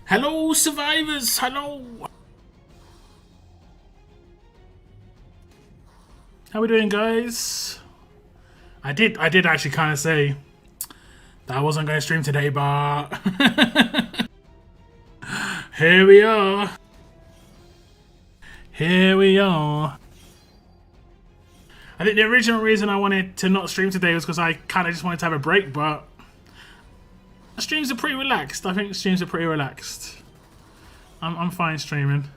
Hello, survivors. Hello. How we doing, guys? I did actually kind of say that I wasn't going to stream today, but here we are. Here we are. I think the original reason I wanted to not stream today was because I kind of just wanted to have a break, but streams are pretty relaxed. I think streams are pretty relaxed. I'm fine streaming.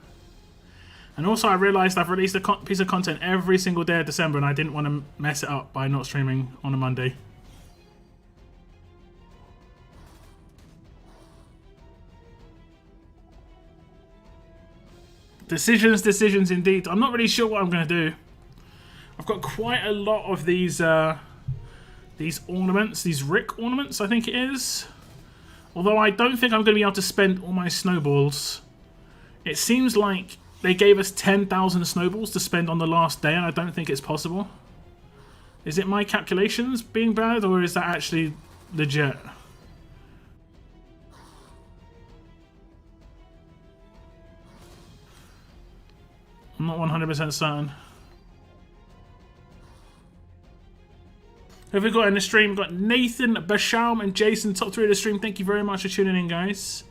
And also I realised I've released a piece of content every single day of December and I didn't want to mess it up by not streaming on a Monday. Decisions indeed. I'm not really sure what I'm going to do. I've got quite a lot of these ornaments, these Rick ornaments I think it is. Although I don't think I'm going to be able to spend all my snowballs. It seems like they gave us 10,000 snowballs to spend on the last day, and I don't think it's possible. Is it my calculations being bad, or is that actually legit? I'm not 100% certain. Who have we got in the stream? We've got Nathan, Basham, and Jason, top 3 of the stream. Thank you very much for tuning in, guys.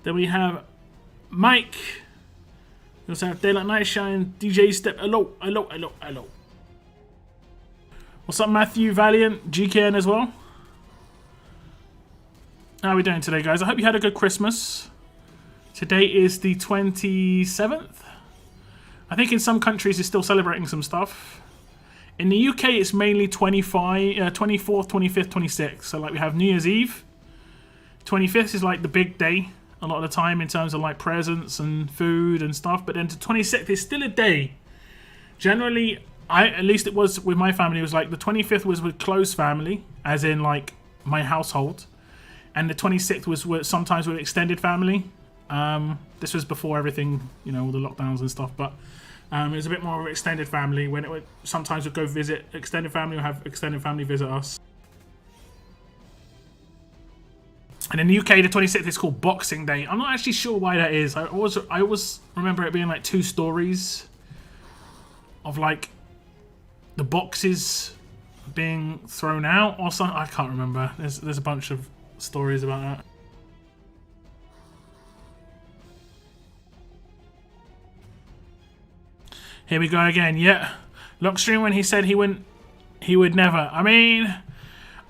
Then we have Mike. We also have Daylight Night Shine, DJ Step. Hello. What's up, Matthew, Valiant, GKN as well? How are we doing today, guys? I hope you had a good Christmas. Today is the 27th. I think in some countries it's still celebrating some stuff. In the UK, it's mainly 24th, 25th, 26th. So, like, we have New Year's Eve. 25th is, like, the big day a lot of the time in terms of, like, presents and food and stuff. But then the 26th is still a day. Generally, at least it was with my family, it was, like, the 25th was with close family, as in, like, my household. And the 26th was sometimes with extended family. This was before everything, you know, all the lockdowns and stuff. But it was a bit more of an extended family when it would sometimes we'd go visit extended family or have extended family visit us. And in the UK, the 26th is called Boxing Day. I'm not actually sure why that is. I always remember it being like 2 stories of like the boxes being thrown out or something. I can't remember. There's a bunch of stories about that. Here we go again. Yeah, Lockstream when he said he would never. I mean,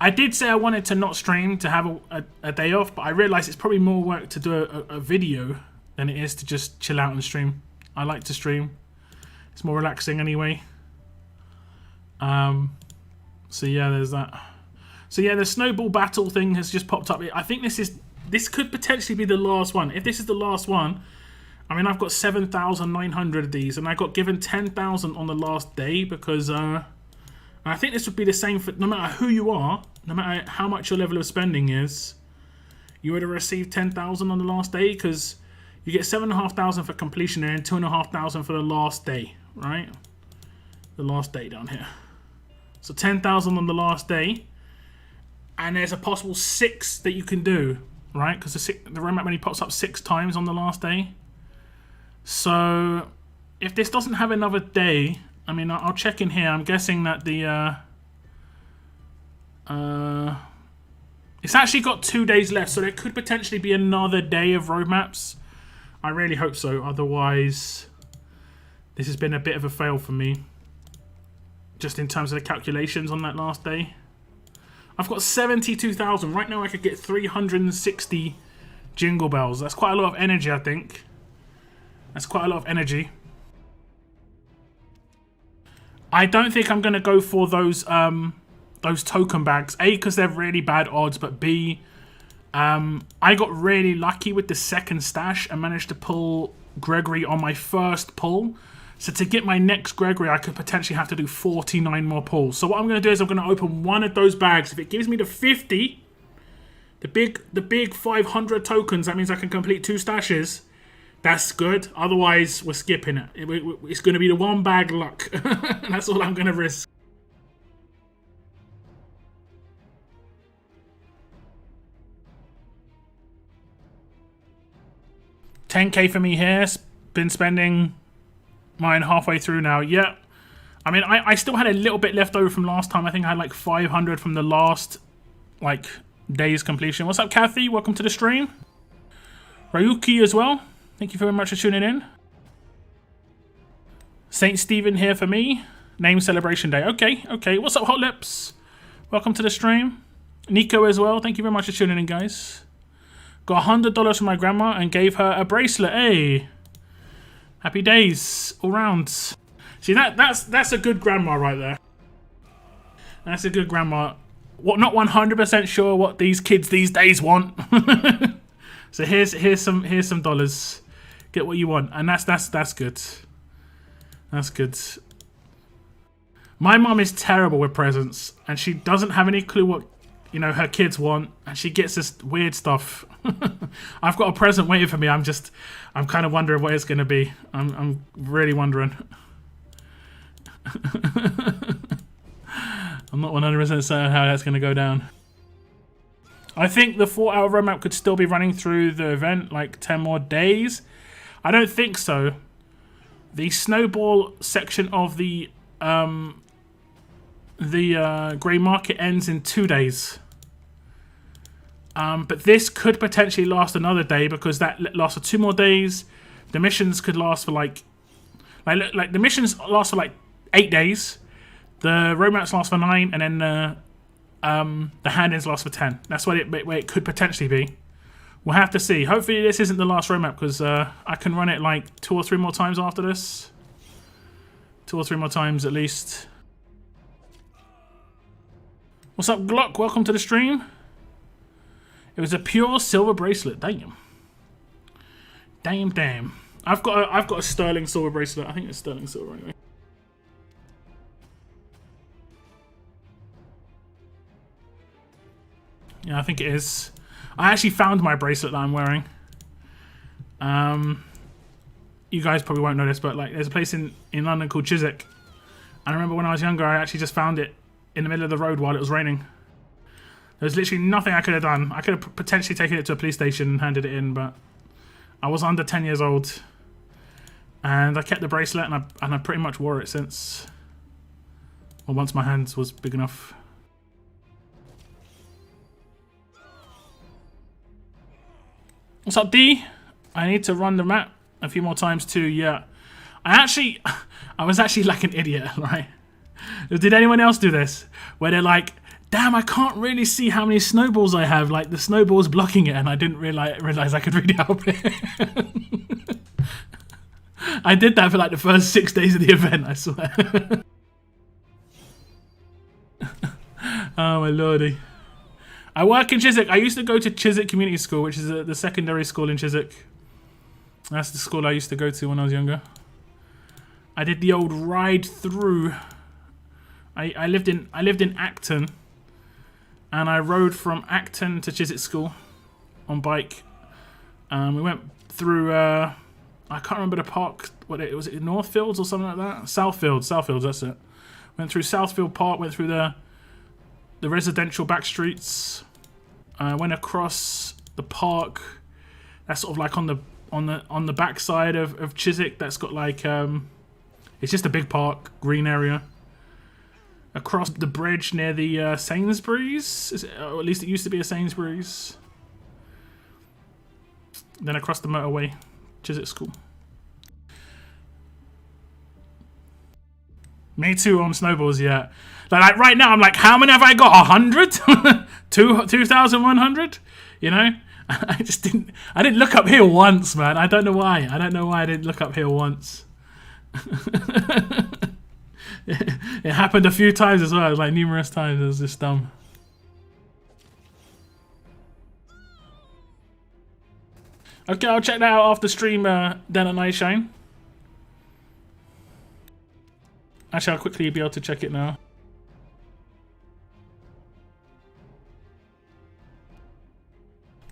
I did say I wanted to not stream to have a day off, but I realised it's probably more work to do a video than it is to just chill out and stream. I like to stream. It's more relaxing anyway. So yeah, there's that. So yeah, the snowball battle thing has just popped up. I think this could potentially be the last one. If this is the last one, I mean, I've got 7,900 of these, and I got given 10,000 on the last day because I think this would be the same for no matter who you are, no matter how much your level of spending is, you would have received 10,000 on the last day because you get 7,500 for completion and then 2,500 for the last day, right? The last day down here. So 10,000 on the last day, and there's a possible 6 that you can do, right? Because the roadmap only pops up 6 times on the last day. So, if this doesn't have another day, I mean, I'll check in here. I'm guessing that the it's actually got 2 days left, so there could potentially be another day of roadmaps. I really hope so. Otherwise, this has been a bit of a fail for me, just in terms of the calculations on that last day. I've got 72,000 right now. I could get 360 jingle bells. That's quite a lot of energy, I think. That's quite a lot of energy. I don't think I'm going to go for those token bags. A, because they're really bad odds, but B, I got really lucky with the second stash and managed to pull Gregory on my first pull. So to get my next Gregory, I could potentially have to do 49 more pulls. So what I'm going to do is I'm going to open one of those bags. If it gives me the 50, the big 500 tokens, that means I can complete 2 stashes. That's good. Otherwise, we're skipping it. It's going to be the 1 bag luck. That's all I'm going to risk. 10k for me here. Been spending mine halfway through now. Yeah. I mean, I still had a little bit left over from last time. I think I had like 500 from the last like day's completion. What's up, Kathy? Welcome to the stream. Ryuki as well. Thank you very much for tuning in. Saint Stephen here for me. Name celebration day. Okay, okay. What's up, Hot Lips? Welcome to the stream. Nico as well. Thank you very much for tuning in, guys. Got $100 from my grandma and gave her a bracelet. Hey, happy days all round. See, that's a good grandma right there. That's a good grandma. What? Not 100% sure what these kids these days want. So here's some dollars. Get what you want, and that's good. That's good. My mum is terrible with presents, and she doesn't have any clue what her kids want, and she gets this weird stuff. I've got a present waiting for me. I'm kind of wondering what it's gonna be. I'm really wondering. I'm not 100% certain how that's gonna go down. I think the 4-hour roadmap could still be running through the event, like 10 more days. I don't think so. The Snowball section of the grey market ends in 2 days. But this could potentially last another day because that lasts for 2 more days. The missions could last for like the missions last for like 8 days. The roadmaps last for 9, and then the hand-ins last for 10. That's what it could potentially be. We'll have to see. Hopefully this isn't the last roadmap because I can run it like 2 or 3 more times after this. 2 or 3 more times at least. What's up, Glock? Welcome to the stream. It was a pure silver bracelet. Damn. Damn. I've got a sterling silver bracelet. I think it's sterling silver anyway. Yeah, I think it is. I actually found my bracelet that I'm wearing. You guys probably won't know this, but like, there's a place in London called Chiswick. I remember when I was younger, I actually just found it in the middle of the road while it was raining. There was literally nothing I could have done. I could have potentially taken it to a police station and handed it in, but I was under 10 years old. And I kept the bracelet, and I pretty much wore it since. Well, once my hands was big enough. What's up, D? I need to run the map a few more times too. Yeah, I was actually like an idiot, right? Did anyone else do this? Where they're like, damn, I can't really see how many snowballs I have. Like the snowball's blocking it, and I didn't realize I could really help it. I did that for like the first 6 days of the event, I swear. Oh my lordy. I work in Chiswick. I used to go to Chiswick Community School, which is the secondary school in Chiswick. That's the school I used to go to when I was younger. I did the old ride through. I lived in Acton, and I rode from Acton to Chiswick School on bike. We went through. I can't remember the park. Was it Northfields or something like that? Southfields. That's it. Went through Southfield Park. Went through the residential back streets. Went across the park. That's sort of like on the back side of Chiswick. That's got like it's just a big park, green area. Across the bridge near the Sainsbury's, or at least it used to be a Sainsbury's. Then across the motorway, Chiswick School. Me too on snowballs, yeah. Like right now, I'm like, how many have I got? 100? 2,100? You know? I didn't look up here once, man. I don't know why. I didn't look up here once. It happened a few times as well, like numerous times. It was just dumb. Okay, I'll check that out after stream, then at Nightshine. Actually, I'll quickly be able to check it now.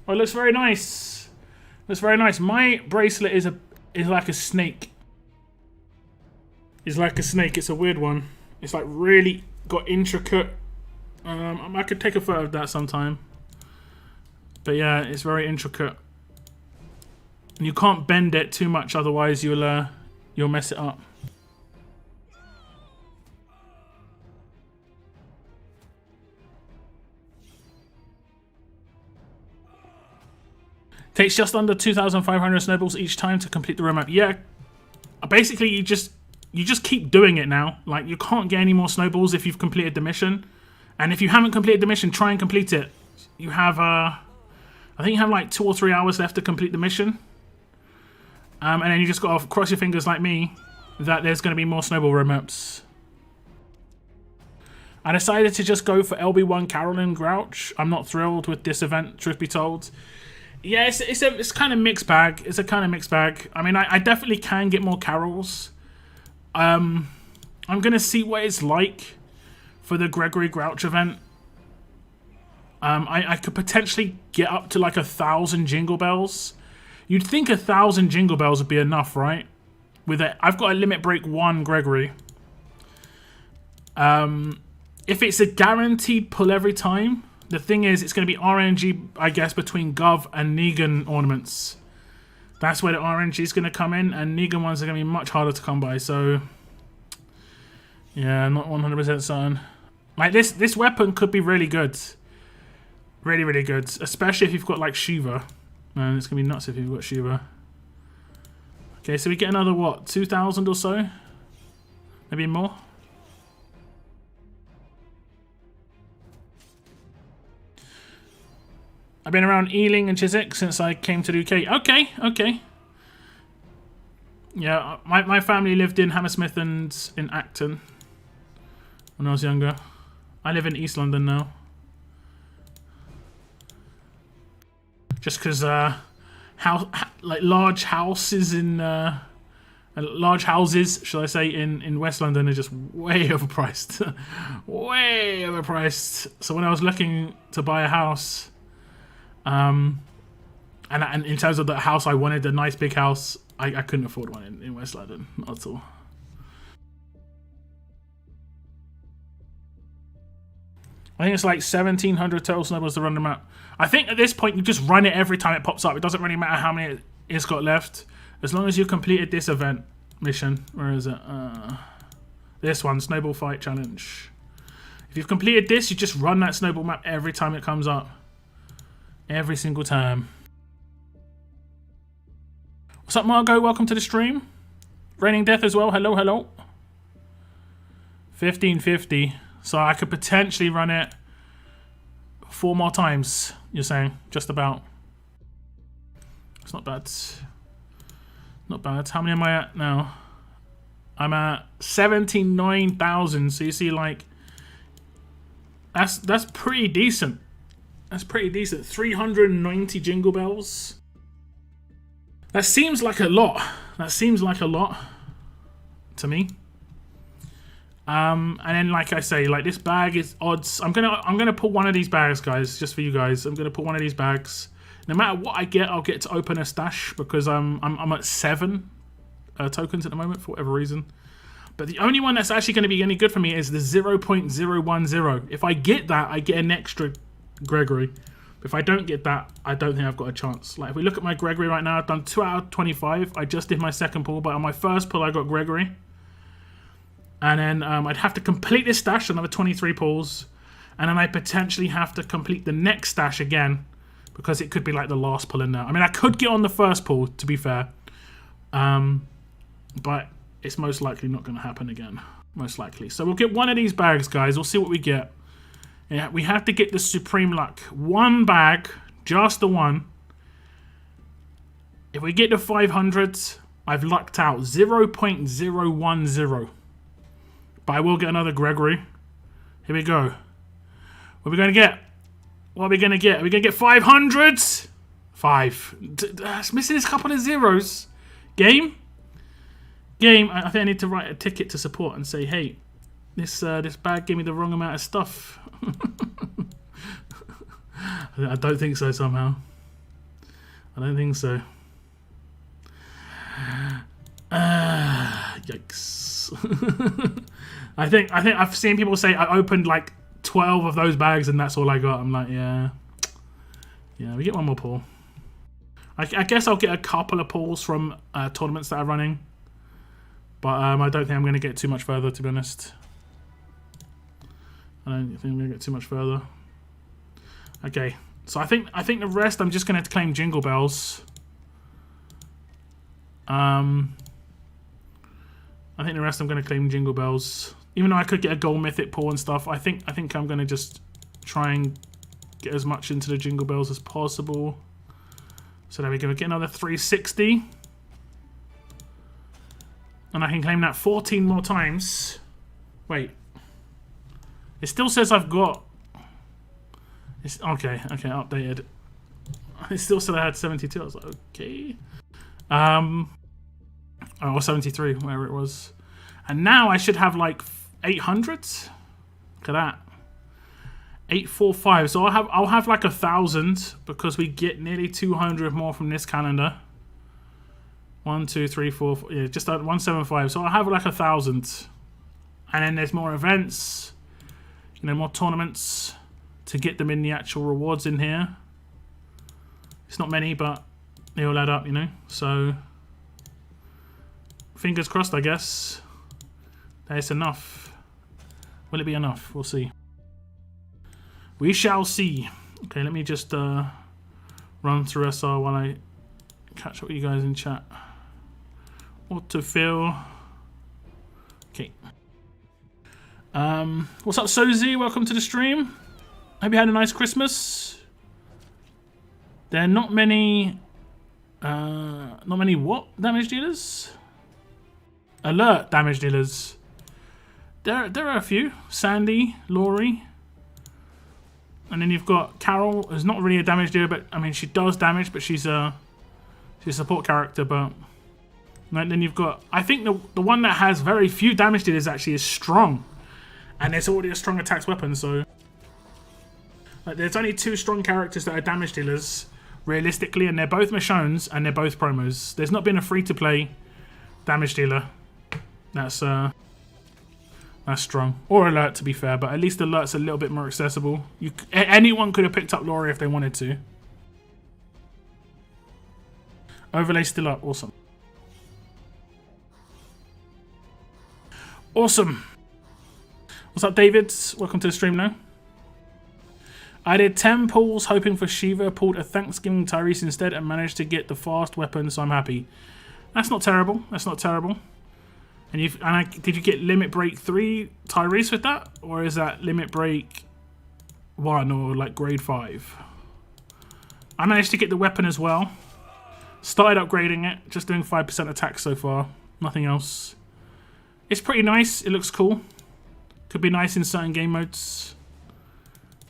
Oh, it looks very nice. Looks very nice. My bracelet is like a snake. It's like a snake. It's a weird one. It's like really got intricate. I could take a photo of that sometime. But yeah, it's very intricate. And you can't bend it too much, otherwise you'll mess it up. Takes just under 2,500 snowballs each time to complete the roadmap. Yeah, basically you just keep doing it now. Like, you can't get any more snowballs if you've completed the mission. And if you haven't completed the mission, try and complete it. You have, I think you have like 2 or 3 hours left to complete the mission. And then you just got to cross your fingers like me that there's going to be more snowball roadmaps. I decided to just go for LB1 Carolyn Grouch. I'm not thrilled with this event, truth be told. Yeah, it's kind of mixed bag. It's a kind of mixed bag. I mean, I definitely can get more Carols. I'm going to see what it's like for the Gregory Grouch event. I could potentially get up to like 1,000 Jingle Bells. You'd think 1,000 Jingle Bells would be enough, right? With it, I've got a limit break 1 Gregory. If it's a guaranteed pull every time, the thing is, it's going to be RNG, I guess, between Gov and Negan ornaments. That's where the RNG is going to come in, and Negan ones are going to be much harder to come by. So, yeah, not 100% certain. Like, this weapon could be really good. Really, really good. Especially if you've got, like, Shiva. Man, it's going to be nuts if you've got Shiva. Okay, so we get another, what, 2,000 or so? Maybe more? I've been around Ealing and Chiswick since I came to the UK. Okay, okay. Yeah, my family lived in Hammersmith and in Acton when I was younger. I live in East London now. Just because like large houses in large houses, shall I say, in West London are just way overpriced. Way overpriced. So when I was looking to buy a house, and in terms of the house I wanted, a nice big house, I couldn't afford one in West London, not at all. I think it's like 1,700 total snowballs to run the map. I think at this point you just run it every time it pops up. It doesn't really matter how many it's got left, as long as you completed this event mission. Where is it? This one, Snowball Fight Challenge. If you've completed this, you just run that snowball map every time it comes up. Every single time. What's up, Margot? Welcome to the stream. Raining Death as well. Hello, hello. 1550. So I could potentially run it 4 more times, you're saying? Just about. It's not bad. Not bad. How many am I at now? I'm at 79,000. So you see, like, that's pretty decent. That's pretty decent. 390 Jingle Bells. That seems like a lot. That seems like a lot to me. And then, like I say, like, this bag is odds. I'm gonna pull one of these bags, guys, just for you guys. I'm gonna pull one of these bags. No matter what I get, I'll get to open a stash because I'm at 7 tokens at the moment for whatever reason. But the only one that's actually going to be any good for me is the 0.010. If I get that, I get an extra Gregory. But if I don't get that, I don't think I've got a chance. Like, if we look at my Gregory right now, I've done 2 out of 25. I just did my second pull, but on my first pull, I got Gregory. And then I'd have to complete this stash, another 23 pulls. And then I potentially have to complete the next stash again, because it could be like the last pull in there. I mean, I could get on the first pull, to be fair. But it's most likely not going to happen again. Most likely. So we'll get one of these bags, guys. We'll see what we get. Yeah, we have to get the Supreme Luck. 1 bag. Just the one. If we get the 500s, I've lucked out. 0.010. But I will get another Gregory. Here we go. What are we going to get? What are we going to get? Are we going to get 500s? 5. It's missing this couple of zeros. Game? Game. I think I need to write a ticket to support and say, hey, this bag gave me the wrong amount of stuff. I don't think so somehow. I don't think so. Yikes. I think I've seen people say I opened like 12 of those bags and that's all I got. I'm like, yeah. Yeah, we get one more pull. I guess I'll get a couple of pulls from tournaments that are running. But I don't think I'm going to get too much further, to be honest. I don't think I'm going to get too much further. Okay, so I think the rest I'm just going to claim Jingle Bells. I think the rest I'm going to claim Jingle Bells. Even though I could get a gold mythic pull and stuff, I think I'm going to just try and get as much into the Jingle Bells as possible. So there we go. Get another 360. And I can claim that 14 more times. Wait. It still says I've got... It's, okay, updated. It still said I had 72. I was like, okay. Or 73, whatever it was. And now I should have like 800. Look at that. 845. So I'll have like 1,000 because we get nearly 200 more from this calendar. 1, 2, 3, 4, 4 yeah, just at 175. So I'll have like 1,000. And then there's more events, you know, more tournaments to get them in the actual rewards in here. It's not many, but they all add up, you know. So fingers crossed, I guess. That's enough. Will it be enough? We'll see. We shall see. Okay, let me just run through SR while I catch up with you guys in chat. Autofill. Okay. What's up, Sozy? Welcome to the stream. Hope you had a nice Christmas. There are not many what damage dealers? Alert damage dealers. There are a few. Sandy, Laurie. And then you've got Carol, who's not really a damage dealer, but I mean she does damage, but she's a support character, but and then you've got, I think the one that has very few damage dealers actually is strong. And there's already a strong attacks weapon, so like, there's only 2 strong characters that are damage dealers, realistically, and they're both Michonnes and they're both promos. There's not been a free-to-play damage dealer that's strong. Or Alert, to be fair, but at least Alert's a little bit more accessible. Anyone could have picked up Laurie if they wanted to. Overlay still up. Awesome. Awesome. What's up, David? Welcome to the stream now. I did 10 pulls hoping for Shiva, pulled a Thanksgiving Tyrese instead and managed to get the fast weapon, so I'm happy. That's not terrible. That's not terrible. And did you get Limit Break 3 Tyrese with that? Or is that Limit Break 1 or like grade 5? I managed to get the weapon as well. Started upgrading it, just doing 5% attack so far. Nothing else. It's pretty nice. It looks cool. Could be nice in certain game modes.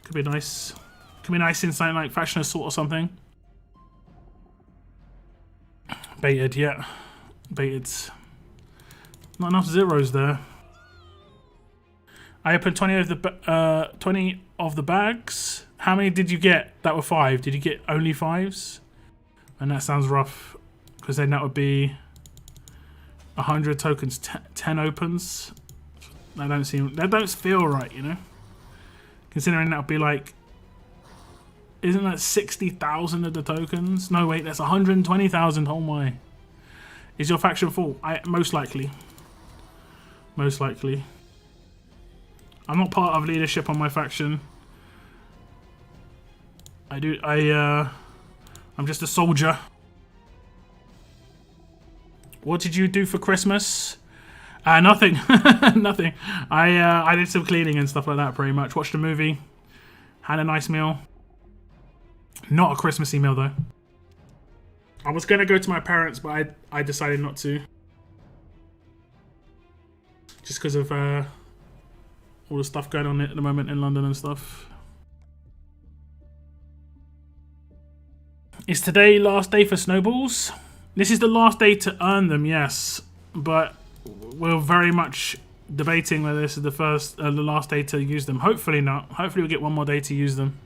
Could be nice. Could be nice in something like Faction Assault or something. Baited, yeah. Baited. Not enough zeros there. I opened 20 of the bags. How many did you get that were 5? Did you get only 5s? And that sounds rough, because then that would be 100 tokens, 10 opens. That don't feel right, you know. Considering that would be like, isn't that 60,000 of the tokens? No, wait, that's 120,000. Oh my! Is your faction full? Most likely. Most likely. I'm not part of leadership on my faction. I'm just a soldier. What did you do for Christmas? Nothing. Nothing. I did some cleaning and stuff like that pretty much. Watched a movie. Had a nice meal. Not a Christmassy meal though. I was going to go to my parents, but I decided not to. Just because of all the stuff going on at the moment in London and stuff. Is today last day for snowballs? This is the last day to earn them, yes. But we're very much debating whether this is the last day to use them. Hopefully not. Hopefully we'll get one more day to use them.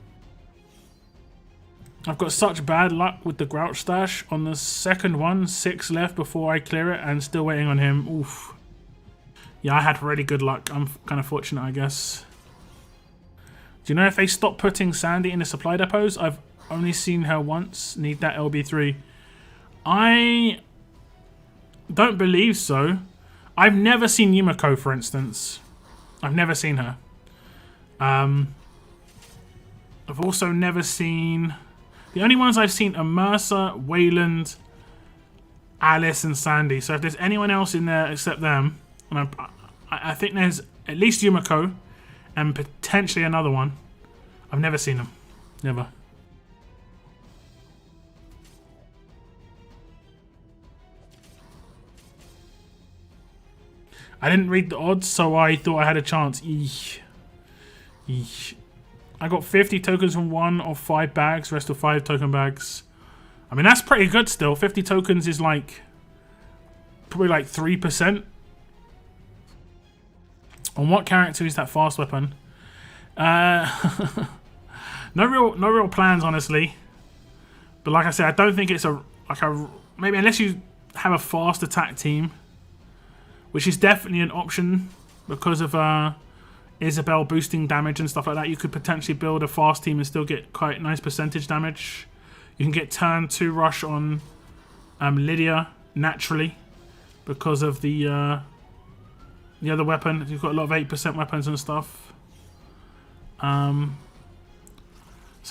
I've got such bad luck with the Grouch stash. On the second one, 6 left before I clear it and still waiting on him. Oof. Yeah, I had really good luck. I'm kind of fortunate, I guess. Do you know if they stop putting Sandy in the supply depots? Only seen her once. Need that LB3. I don't believe so. I've never seen Yumiko, for instance. I've never seen her. I've also never seen... The only ones I've seen are Mercer, Wayland, Alice, and Sandy. So if there's anyone else in there except them, and I think there's at least Yumiko and potentially another one. I've never seen them. Never. I didn't read the odds, so I thought I had a chance. Eesh. Eesh. I got 50 tokens from 1 of 5 bags, rest of 5 token bags. I mean, that's pretty good still. 50 tokens is like... probably like 3%. On what character is that fast weapon? No real plans, honestly. But like I said, I don't think it's maybe unless you have a fast attack team, which is definitely an option because of Isabel boosting damage and stuff like that. You could potentially build a fast team and still get quite nice percentage damage. You can get turn 2 rush on Lydia naturally because of the other weapon. You've got a lot of 8% weapons and stuff. So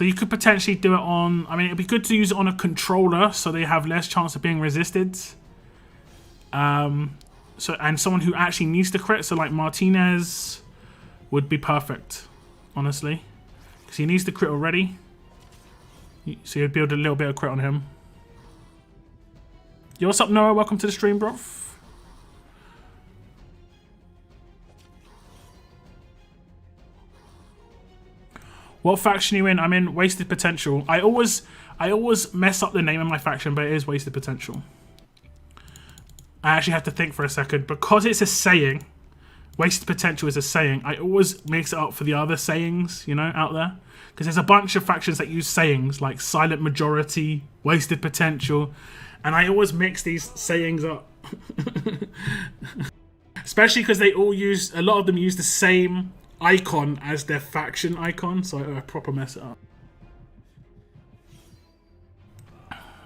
you could potentially do it on... I mean, it'd be good to use it on a controller so they have less chance of being resisted. And someone who actually needs to crit, so like Martinez would be perfect, honestly. Because he needs to crit already. So you'd build a little bit of crit on him. Yo, what's up, Noah? Welcome to the stream, bro. What faction are you in? I'm in Wasted Potential. I always mess up the name of my faction, but it is Wasted Potential. I actually have to think for a second. Because it's a saying, Wasted Potential is a saying, I always mix it up for the other sayings, you know, out there. Because there's a bunch of factions that use sayings, like Silent Majority, Wasted Potential, and I always mix these sayings up. Especially because they all use, a lot of them use the same icon as their faction icon, so I proper mess it up.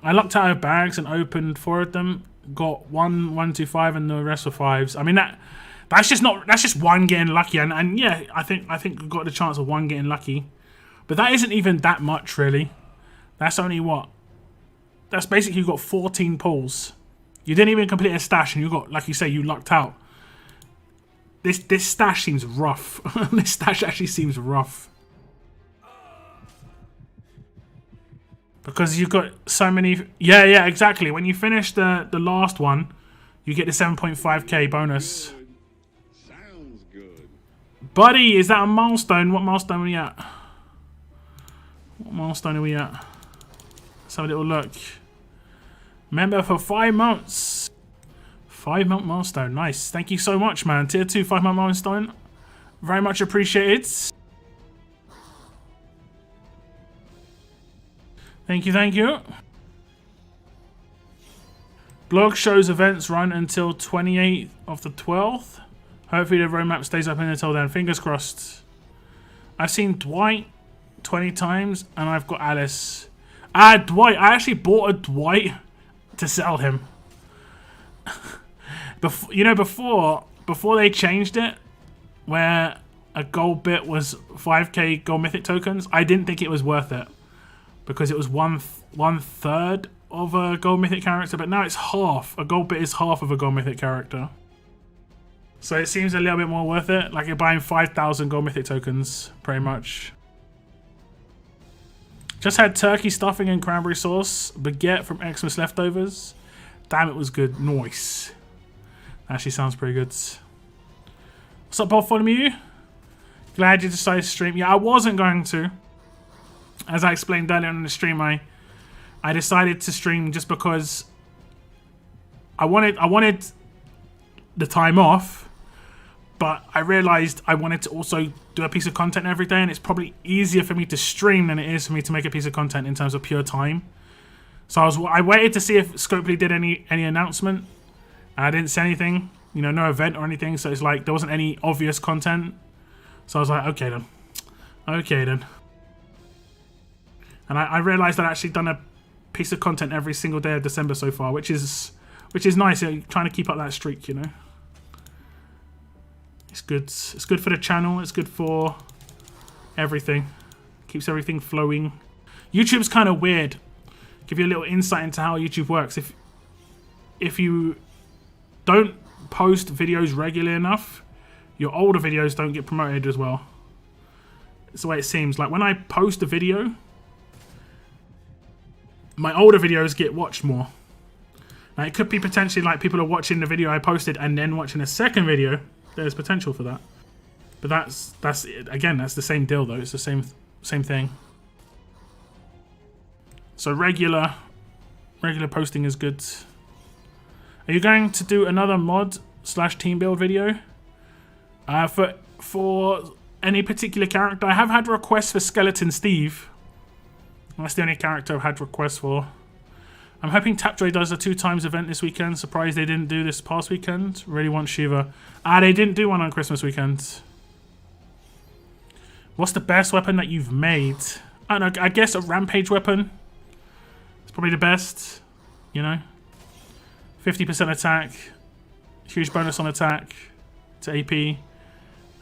I lucked out of bags and opened 4 of them. Got 1, 1, 2, 5, and the rest were 5s. I mean that's just one getting lucky, and yeah, I think we got the chance of 1 getting lucky, but that isn't even that much really. That's only what? That's basically you got 14 pulls. You didn't even complete a stash, and you got, like you say, you lucked out. This stash seems rough. This stash actually seems rough. Because you've got so many... Yeah, exactly. When you finish the last one, you get the 7.5k bonus. Sounds good. Buddy, is that a milestone? What milestone are we at? What milestone are we at? Let's have a little look. Member for 5 months. 5-month milestone. Nice. Thank you so much, man. Tier 2 5-month milestone. Very much appreciated. Thank you, thank you. Blog shows events run until 28th of the 12th. Hopefully the roadmap stays open until then. Fingers crossed. I've seen Dwight 20 times and I've got Alice. Dwight. I actually bought a Dwight to sell him. Before they changed it, where a gold bit was 5k gold mythic tokens, I didn't think it was worth it because it was one third of a gold mythic character, but now it's half. A gold bit is half of a gold mythic character, so it seems a little bit more worth it. Like you're buying 5,000 gold mythic tokens, pretty much. Just had turkey stuffing and cranberry sauce, baguette from Xmas leftovers. Damn, it was good. Nice. Actually sounds pretty good. What's up, Bartholomew? Glad you decided to stream. Yeah, I wasn't going to. As I explained earlier on in the stream, I decided to stream just because I wanted the time off, but I realized I wanted to also do a piece of content every day, and it's probably easier for me to stream than it is for me to make a piece of content in terms of pure time. So I waited to see if Scopely did any announcement. I didn't see anything, you know, no event or anything. So it's like there wasn't any obvious content. So I was like, okay then. And I realised I'd actually done a piece of content every single day of December so far, which is nice. Trying to keep up that streak, you know. It's good. It's good for the channel. It's good for everything. Keeps everything flowing. YouTube's kind of weird. Give you a little insight into how YouTube works. If you don't post videos regularly enough, your older videos don't get promoted as well. It's the way it seems. Like when I post a video, my older videos get watched more. Now it could be potentially like people are watching the video I posted and then watching a second video. There's potential for that. But that's again, that's the same deal though. It's the same thing. So regular posting is good. Are you going to do another mod/team build video? For any particular character? I have had requests for Skeleton Steve. That's the only character I've had requests for. I'm hoping TWD does a 2x event this weekend. Surprised they didn't do this past weekend. Really want Shiva. They didn't do one on Christmas weekend. What's the best weapon that you've made? I don't know, I guess a rampage weapon. It's probably the best, you know. 50% attack, huge bonus on attack to AP,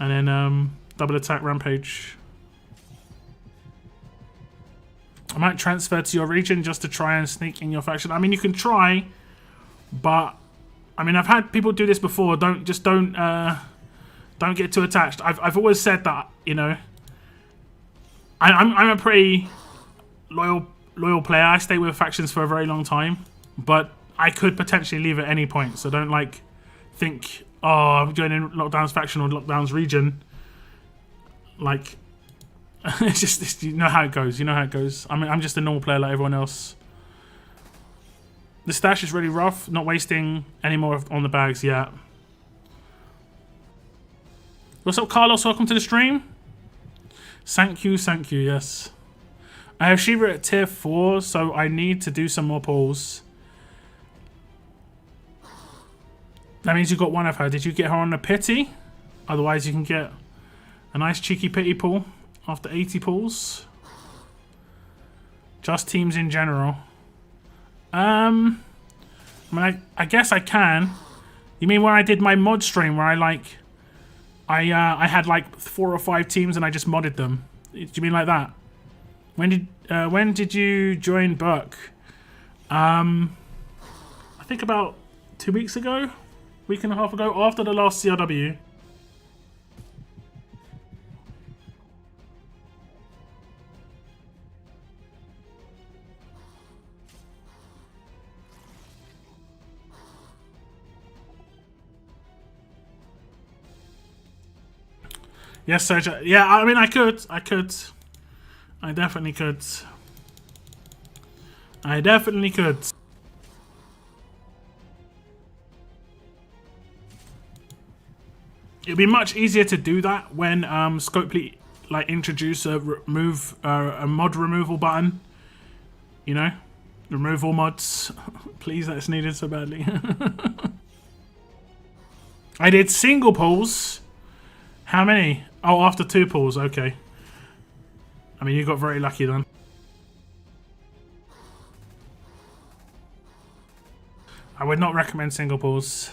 and then double attack rampage. I might transfer to your region just to try and sneak in your faction. I mean, you can try, but I mean, I've had people do this before. Don't get too attached. I've always said that, you know. I'm a pretty loyal player. I stay with factions for a very long time, but I could potentially leave at any point. So don't like think, oh, I'm joining Lockdown's faction or Lockdown's region. Like, it's just, you know how it goes. You know how it goes. I mean, I'm just a normal player like everyone else. The stash is really rough. Not wasting any more on the bags yet. What's up, Carlos? Welcome to the stream. Thank you, yes. I have Shiva at tier 4, so I need to do some more pulls. That means you got one of her. Did you get her on a pity? Otherwise, you can get a nice cheeky pity pull after 80 pulls. Just teams in general. I mean, I guess I can. You mean when I did my mod stream where I had like 4 or 5 teams and I just modded them? Do you mean like that? When did you join Burke? I think about 2 weeks ago, week and a half ago, after the last CRW. Yes, Sergio. Yeah, I mean, I could. I definitely could. It'd be much easier to do that when Scopely like introduce a mod removal button. You know, remove all mods. Please, that's needed so badly. I did single pulls. How many? Oh, after 2 pulls. Okay. I mean, you got very lucky then. I would not recommend single pulls.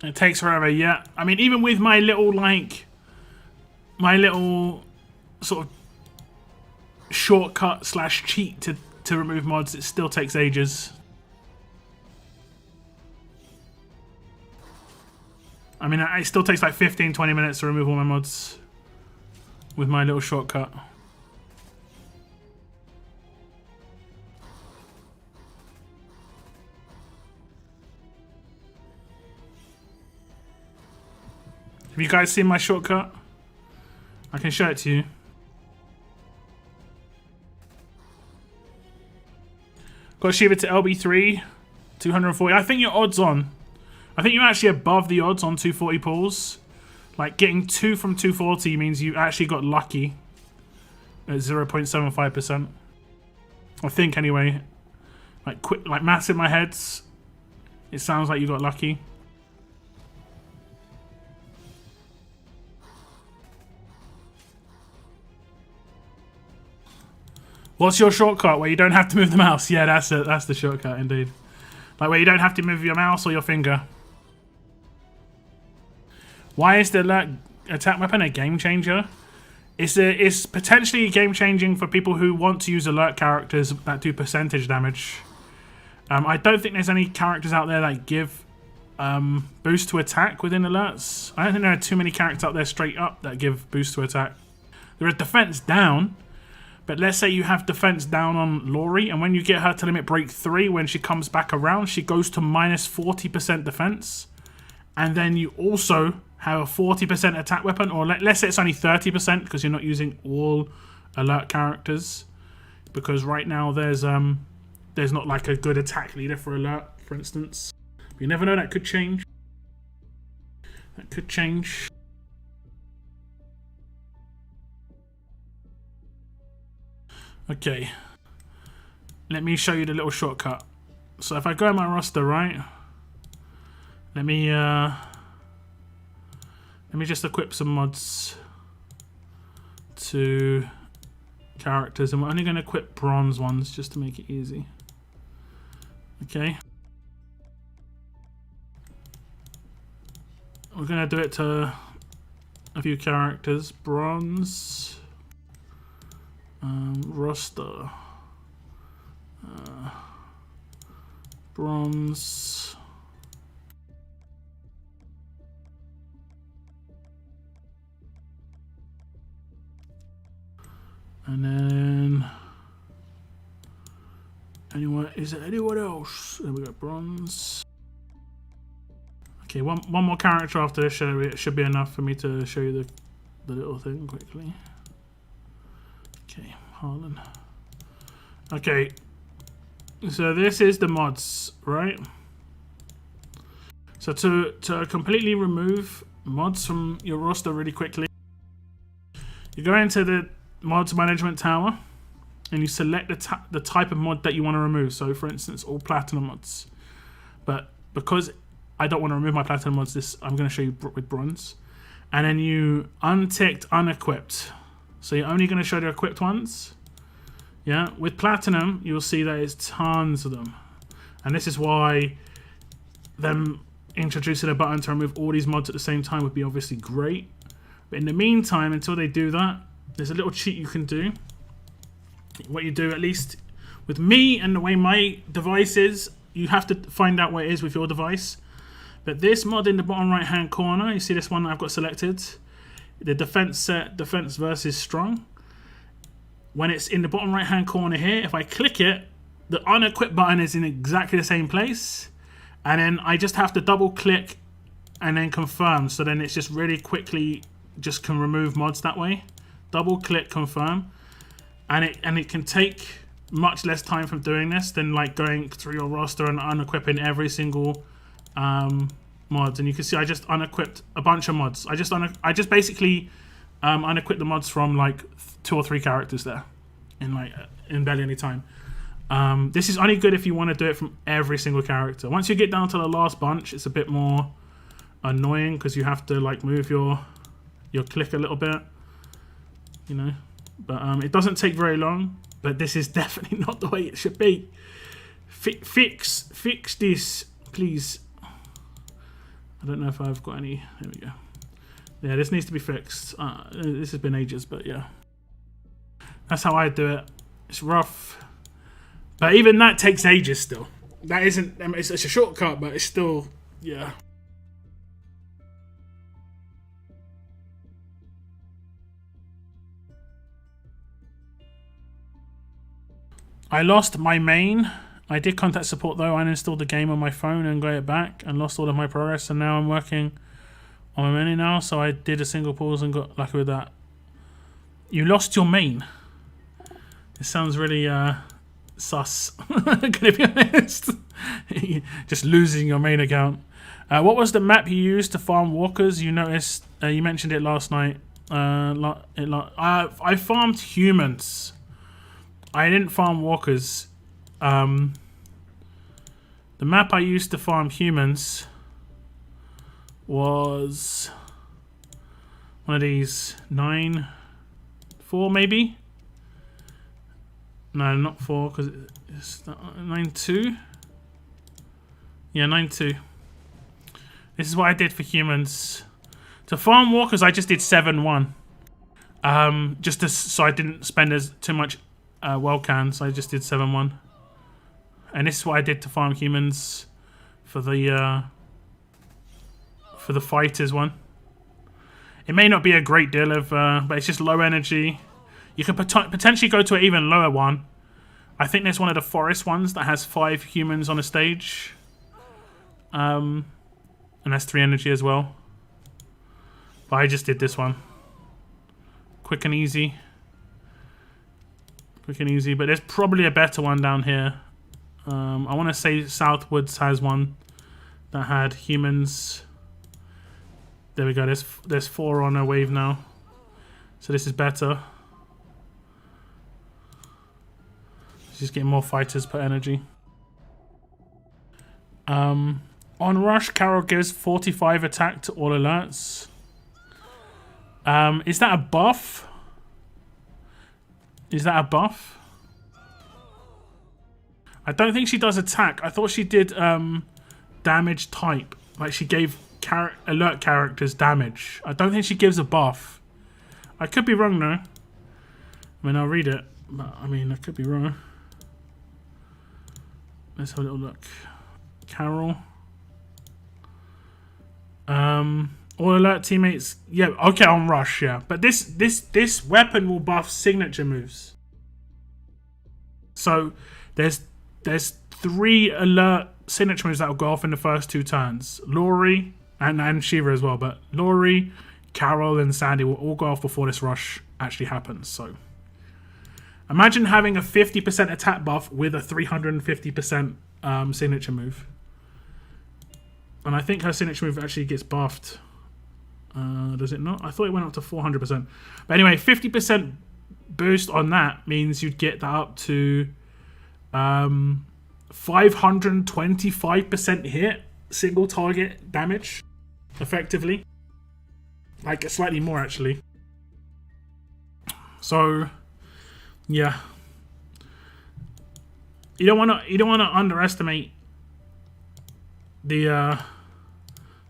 It takes forever, yeah. I mean, even with my little, sort of shortcut / cheat to remove mods, it still takes ages. I mean, it still takes like 15-20 minutes to remove all my mods with my little shortcut. Have you guys seen my shortcut? I can show it to you. Got Shiva to LB3, 240. I think your odds on. I think you're actually above the odds on 240 pulls. Like, getting 2 from 240 means you actually got lucky at 0.75%. I think, anyway. Like maths in my head, it sounds like you got lucky. What's your shortcut where you don't have to move the mouse? Yeah, that's it. That's the shortcut indeed. Like where you don't have to move your mouse or your finger. Why is the alert attack weapon a game changer? It's potentially game changing for people who want to use alert characters that do percentage damage. I don't think there's any characters out there that give boost to attack within alerts. I don't think there are too many characters out there straight up that give boost to attack. There is defense down, but let's say you have defense down on Laurie, and when you get her to limit break 3, when she comes back around, she goes to minus 40% defense. And then you also have a 40% attack weapon, or let's say it's only 30% because you're not using all alert characters. Because right now there's not like a good attack leader for alert, for instance. You never know, that could change. That could change. Okay. Let me show you the little shortcut. So if I go in my roster, right? Let me just equip some mods to characters, and we're only going to equip bronze ones just to make it easy. Okay. We're going to do it to a few characters. Bronze. Roster. Bronze. And then anyone, is there anyone else? There we go, bronze. Okay, one more character after this should be enough for me to show you the little thing quickly. Okay, Harlan. Okay, so this is the mods, right? So to completely remove mods from your roster really quickly, you go into the mods management tower and you select the type of mod that you want to remove. So for instance, all platinum mods. But because I don't want to remove my platinum mods, I'm going to show you with bronze. And then you unticked unequipped. So you're only going to show the equipped ones. Yeah, with platinum, you'll see that there's tons of them. And this is why them introducing a button to remove all these mods at the same time would be obviously great. But in the meantime, until they do that, there's a little cheat you can do. What you do, at least with me and the way my device is, you have to find out what it is with your device. But this mod in the bottom right hand corner, you see this one that I've got selected, the defense set, defense versus strong. When it's in the bottom right hand corner here, if I click it, the unequip button is in exactly the same place. And then I just have to double click and then confirm. So then it's just really quickly just can remove mods that way. Double click confirm, and it can take much less time from doing this than like going through your roster and unequipping every single mods. And you can see I just unequipped a bunch of mods. I just basically unequipped the mods from like 2 or 3 characters there in barely any time. This is only good if you want to do it from every single character. Once you get down to the last bunch, it's a bit more annoying because you have to like move your click a little bit. You know, but it doesn't take very long. But this is definitely not the way it should be. Fix this, please. I don't know if I've got any. There we go. Yeah, this needs to be fixed. This has been ages, but yeah, that's how I do it. It's rough, but even that takes ages still. That isn't. I mean, it's a shortcut, but it's still, yeah. I lost my main. I did contact support though. I uninstalled the game on my phone and got it back and lost all of my progress, and now I'm working on my menu now, so I did a single pause and got lucky with that. You lost your main? It sounds really sus. Gonna be honest. Just losing your main account. What was the map you used to farm walkers? You noticed, you mentioned it last night. I farmed humans. I didn't farm walkers. The map I used to farm humans was one of these 9-4 maybe. No, not 4, because it's 9-2. Yeah, 9-2. This is what I did for humans. To farm walkers, I just did 7-1. So I didn't spend too much well cans. I just did 7-1. And this is what I did to farm humans for the fighters one. It may not be a great deal of, but it's just low energy. You can potentially go to an even lower one. I think there's one of the forest ones that has 5 humans on a stage. And that's 3 energy as well. But I just did this one. Quick and easy. Quick and easy. But there's probably a better one down here. I want to say Southwoods has one that had humans. There we go. There's 4 on a wave now. So this is better. Just getting more fighters per energy. On rush, Carol gives 45 attack to all alerts. Is that a buff? Is that a buff? I don't think she does attack. I thought she did damage type. Like she gave alert characters damage. I don't think she gives a buff. I could be wrong though. I mean, I'll read it. But I mean, I could be wrong. Let's have a little look. Carol. All alert teammates. Yeah, okay, on rush, yeah. But this weapon will buff signature moves. So there's 3 alert signature moves that will go off in the first 2 turns. Laurie and Shiva as well, but Laurie, Carol, and Sandy will all go off before this rush actually happens. So imagine having a 50% attack buff with a 350% signature move. And I think her signature move actually gets buffed. Does it not? I thought it went up to 400%. But anyway, 50% boost on that means you'd get that up to 525% hit, single target damage, effectively. Like slightly more actually. So yeah. You don't want to underestimate the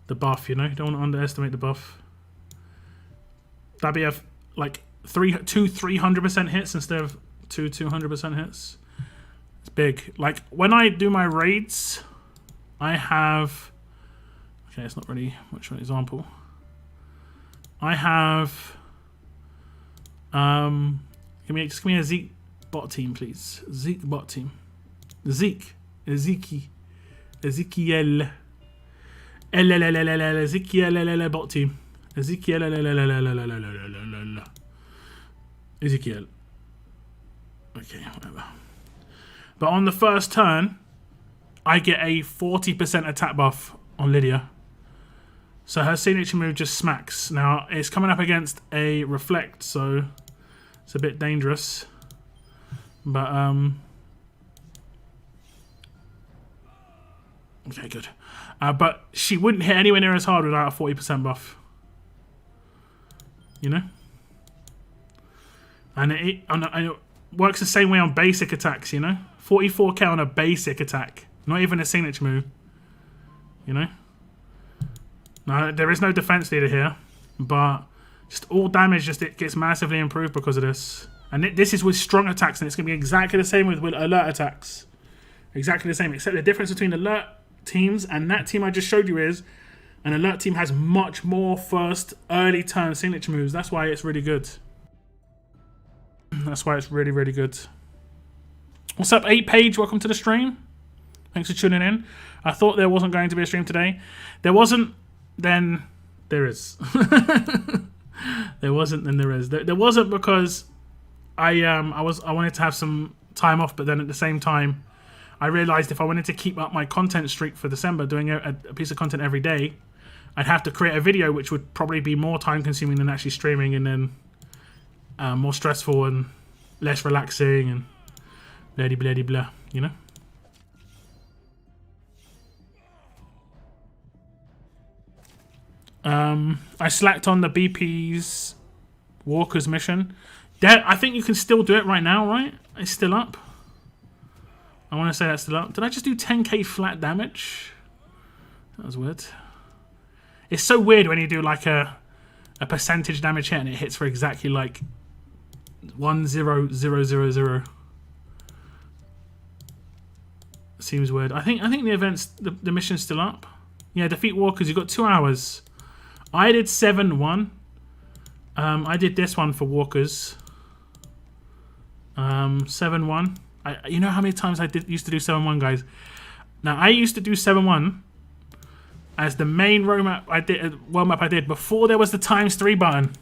buff, you know? You don't want to underestimate the buff. That'd be like 300% hits instead of 200% hits. It's big. Like when I do my raids, I have, okay, it's not really much of an example. I have give me a Zeke bot team, please. Zeke bot team. Ezekiel bot team. Ezekiel. Okay, whatever. But on the first turn, I get a 40% attack buff on Lydia. So her signature move just smacks. Now, it's coming up against a reflect, so it's a bit dangerous. But, okay, good. But she wouldn't hit anywhere near as hard without a 40% buff. You know? And it works the same way on basic attacks, you know? 44k on a basic attack. Not even a signature move. You know? No, there is no defense leader here. But just all damage it gets massively improved because of this. And this is with strong attacks, and it's going to be exactly the same with alert attacks. Exactly the same, except the difference between alert teams and that team I just showed you is an alert team has much more first early turn signature moves. That's why it's really good. That's why it's really, really good. What's up, 8Page? Welcome to the stream. Thanks for tuning in. I thought there wasn't going to be a stream today. There wasn't, then there is. There wasn't, then there is. There wasn't because I wanted to have some time off, but then at the same time, I realized if I wanted to keep up my content streak for December, doing a piece of content every day, I'd have to create a video, which would probably be more time consuming than actually streaming, and then more stressful and less relaxing and blah blah blah blah, you know? I slacked on the BP's Walker's mission. I think you can still do it right now, right? It's still up. I want to say that's still up. Did I just do 10k flat damage? That was weird. It's so weird when you do like a percentage damage hit and it hits for exactly like 10000. Seems weird. I think the event's the mission's still up. Yeah, defeat walkers. You've got 2 hours. I did 7-1. I did this one for walkers. 7-1. You know how many times I used to do 7-1, guys? Now I used to do 7-1 as the main world map I did before there was the ×3 button.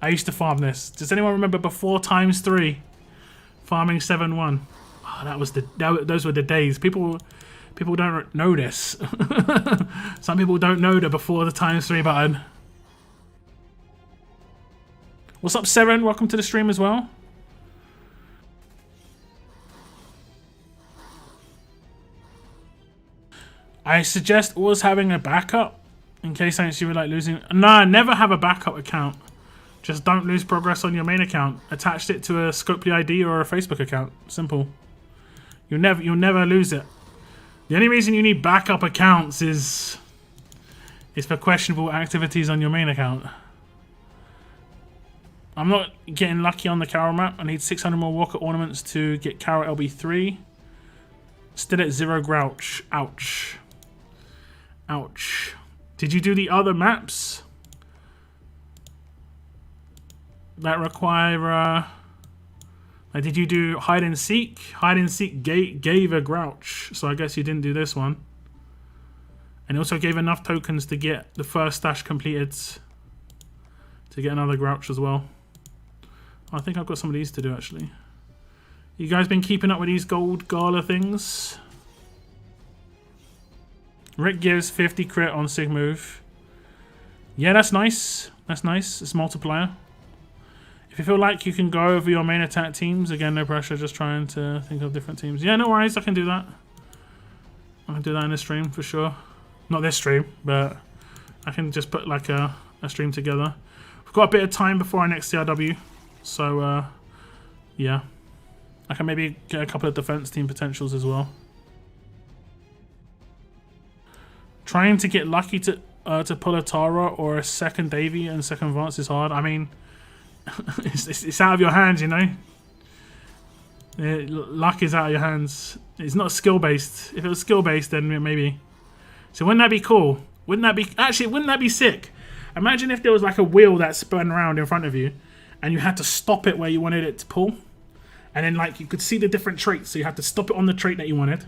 I used to farm this. Does anyone remember before ×3 farming 7-1? Oh, those were the days. People don't know this. Some people don't know the before the ×3 button. What's up, Seren? Welcome to the stream as well. I suggest always having a backup in case you were like losing. No, never have a backup account. Just don't lose progress on your main account. Attach it to a Scopely ID or a Facebook account. Simple. You'll never lose it. The only reason you need backup accounts is for questionable activities on your main account. I'm not getting lucky on the Carol map. I need 600 more Walker ornaments to get Carol LB3. Still at 0 Grouch. Ouch. Ouch. Did you do the other maps that require... like, did you do hide and seek? Hide and seek gave a Grouch, so I guess you didn't do this one. And it also gave enough tokens to get the first stash completed to get another Grouch as well. I think I've got some of these to do actually. You guys been keeping up with these gold gala things? Rick gives 50 crit on Sig move. Yeah, that's nice. That's nice. It's multiplier. If you feel like you can go over your main attack teams, again, no pressure, just trying to think of different teams. Yeah, no worries, I can do that. I can do that in this stream for sure. Not this stream, but I can just put like a stream together. We've got a bit of time before our next CRW, so yeah. I can maybe get a couple of defense team potentials as well. Trying to get lucky to pull a Tara or a second Davy and second Vance is hard. I mean, it's out of your hands, you know. Luck is out of your hands. It's not skill based. If it was skill based, then maybe. So wouldn't that be cool? Wouldn't that be sick? Imagine if there was like a wheel that spun around in front of you, and you had to stop it where you wanted it to pull, and then like you could see the different traits. So you had to stop it on the trait that you wanted,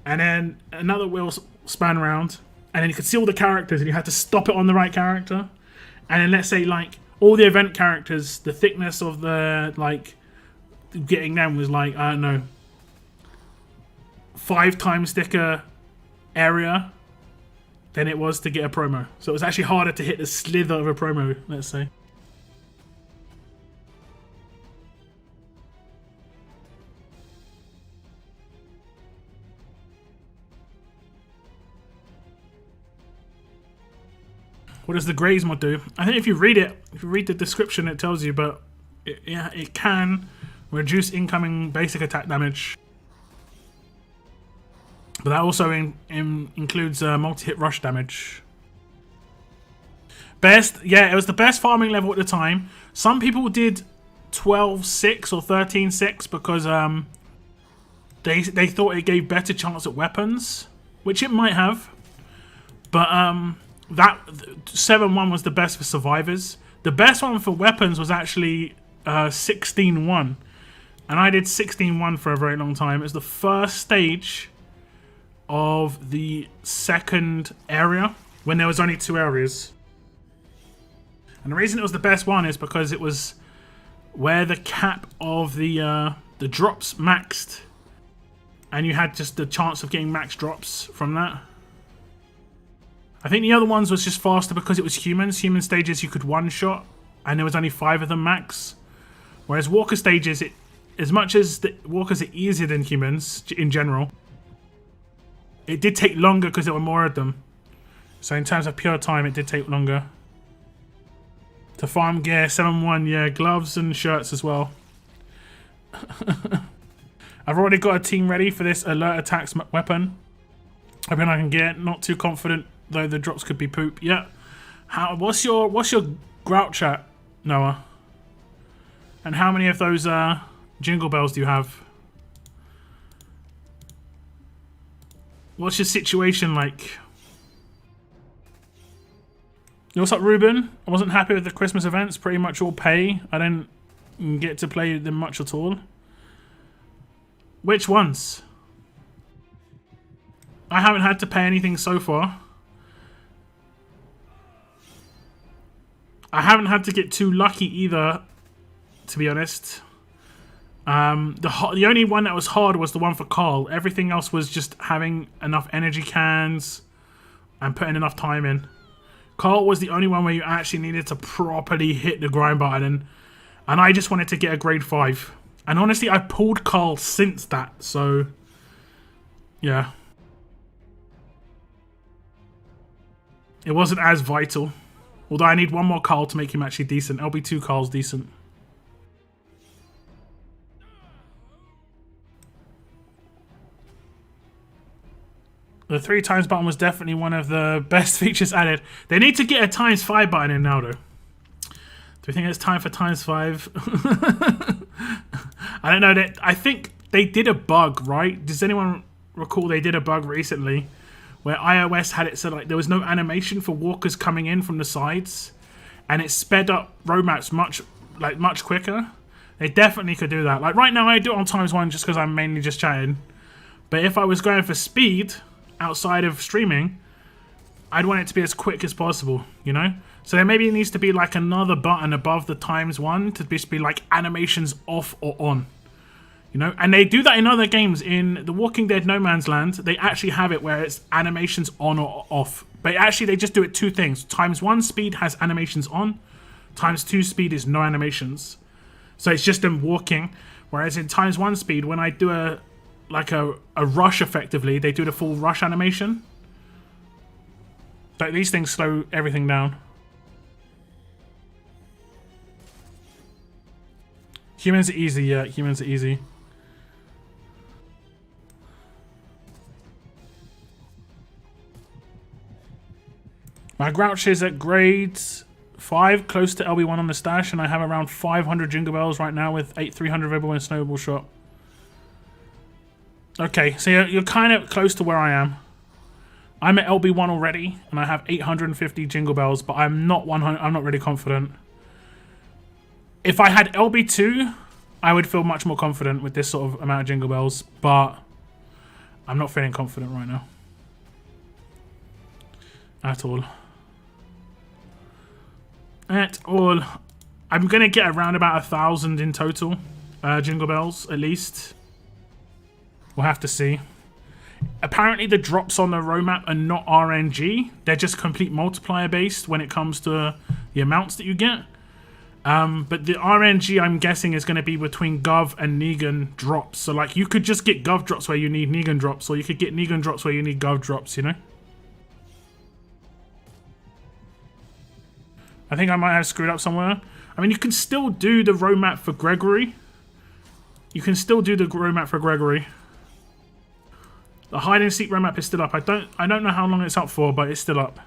and then another wheel span around, and then you could see all the characters, and you had to stop it on the right character, and then let's say like all the event characters, the thickness of the like getting them was like, I don't know, 5 times thicker area than it was to get a promo. So it was actually harder to hit the slither of a promo, let's say. What does the Graze mod do? I think if you read it, if you read the description, it tells you, but it can reduce incoming basic attack damage. But that also includes multi-hit rush damage. Best, yeah, it was the best farming level at the time. Some people did 12-6 or 13-6 because they thought it gave better chance at weapons, which it might have. But that 7-1 was the best for survivors. The best one for weapons was actually 16-1. And I did 16-1 for a very long time. It was the first stage of the second area when there was only 2 areas. And the reason it was the best one is because it was where the cap of the drops maxed. And you had just the chance of getting max drops from that. I think the other ones was just faster because it was humans. Human stages you could one-shot, and there was only 5 of them max. Whereas walker stages, as much as the walkers are easier than humans in general, it did take longer because there were more of them. So in terms of pure time, it did take longer. To farm gear, 7-1, yeah, gloves and shirts as well. I've already got a team ready for this alert attacks weapon. Hoping I can get it. Not too confident though. The drops could be poop. Yeah. What's your grouch at, Noah? And how many of those jingle bells do you have? What's your situation like? What's up, Ruben? I wasn't happy with the Christmas events. Pretty much all pay. I didn't get to play them much at all. Which ones? I haven't had to pay anything so far. I haven't had to get too lucky either, to be honest. The only one that was hard was the one for Carl. Everything else was just having enough energy cans and putting enough time in. Carl was the only one where you actually needed to properly hit the grind button, and I just wanted to get a grade 5. And honestly, I pulled Carl since that, so yeah. It wasn't as vital. Although I need one more Carl to make him actually decent. LB2 Carl's decent. The 3 times button was definitely one of the best features added. They need to get a times 5 button in now, though. Do we think it's time for times 5? I don't know. I think they did a bug, right? Does anyone recall they did a bug recently where iOS had it so like there was no animation for walkers coming in from the sides, and it sped up road maps much quicker? They definitely could do that. Like right now, I do it on times 1 just because I'm mainly just chatting. But if I was going for speed outside of streaming, I'd want it to be as quick as possible, you know? So there maybe needs to be like another button above the times 1 to just be like animations off or on, you know? And they do that in other games. In The Walking Dead No Man's Land, they actually have it where it's animations on or off. But actually they just do it 2 things. Times 1 speed has animations on, times 2 speed is no animations. So it's just them walking. Whereas in times 1 speed, when I do a rush effectively, they do the full rush animation. But these things slow everything down. Humans are easy, yeah, humans are easy. My Grouch is at grade 5, close to LB1 on the stash, and I have around 500 Jingle Bells right now with 300 Rebel and Snowball shot. Okay, so you're kind of close to where I am. I'm at LB1 already, and I have 850 Jingle Bells, but I'm not 100. I'm not really confident. If I had LB2, I would feel much more confident with this sort of amount of Jingle Bells, but I'm not feeling confident right now. At all. At all. I'm going to get around about 1,000 in total Jingle Bells, at least. We'll have to see. Apparently the drops on the roadmap are not RNG. They're just complete multiplier based when it comes to the amounts that you get. But the RNG, I'm guessing, is going to be between Gov and Negan drops. So, like, you could just get Gov drops where you need Negan drops, or you could get Negan drops where you need Gov drops, you know? I think I might have screwed up somewhere. I mean, you can still do the roadmap for Gregory. You can still do the roadmap for Gregory. The hide and seek roadmap is still up. I don't know how long it's up for, but it's still up.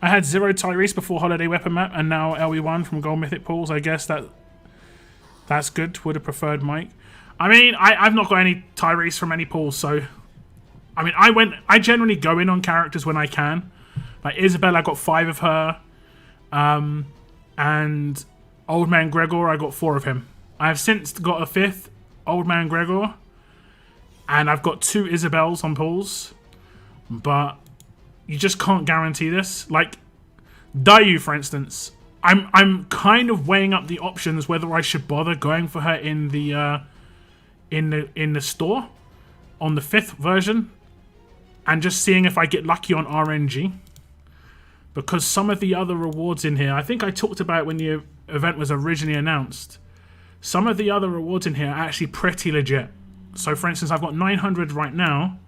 I had 0 Tyrese before Holiday Weapon Map, and now LE1 from Gold Mythic Pools. I guess that's good. Would have preferred Mike. I mean, I've not got any Tyrese from any pools, so I mean, I generally go in on characters when I can. Like Isabel, I got 5 of her, and Old Man Gregor, I got 4 of him. I have since got a 5th Old Man Gregor, and I've got 2 Isabels on pools, but you just can't guarantee this. Like Dayu, for instance, I'm kind of weighing up the options whether I should bother going for her in the store on the 5th version, and just seeing if I get lucky on RNG. Because some of the other rewards in here, I think I talked about when the event was originally announced, some of the other rewards in here are actually pretty legit. So for instance, I've got 900 right now,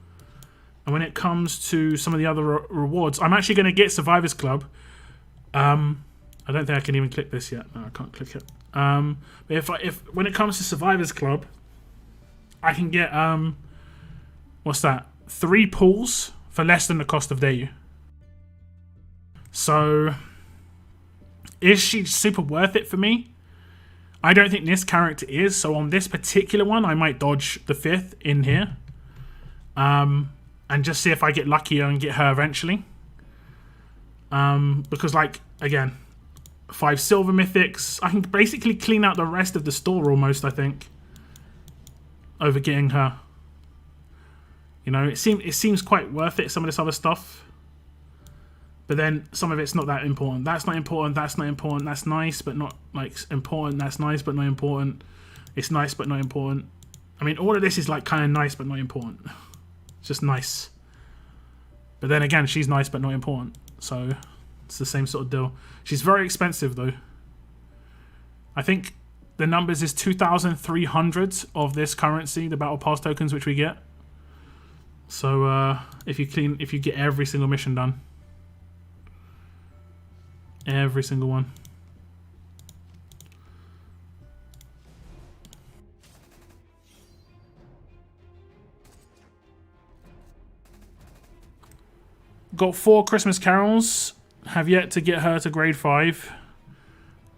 and when it comes to some of the other rewards, I'm actually going to get Survivors Club. I don't think I can even click this yet. No, I can't click it. But if when it comes to Survivors Club, I can get what's that? 3 pulls for less than the cost of Dayu. So is she super worth it for me? I don't think this character is. So on this particular one, I might dodge the 5th in here. And just see if I get luckier and get her eventually. Because, like, again, 5 silver mythics. I can basically clean out the rest of the store almost, I think, over getting her. You know, it seems quite worth it, some of this other stuff. But then some of it's not that important. That's not important, that's not important, that's nice, but not, like, important, that's nice, but not important. It's nice, but not important. I mean, all of this is, like, kind of nice, but not important. It's just nice. But then again, she's nice, but not important. So it's the same sort of deal. She's very expensive, though. I think the numbers is 2,300 of this currency, the battle pass tokens which we get. So if you get every single mission done, every single one. Got 4 Christmas carols. Have yet to get her to grade 5.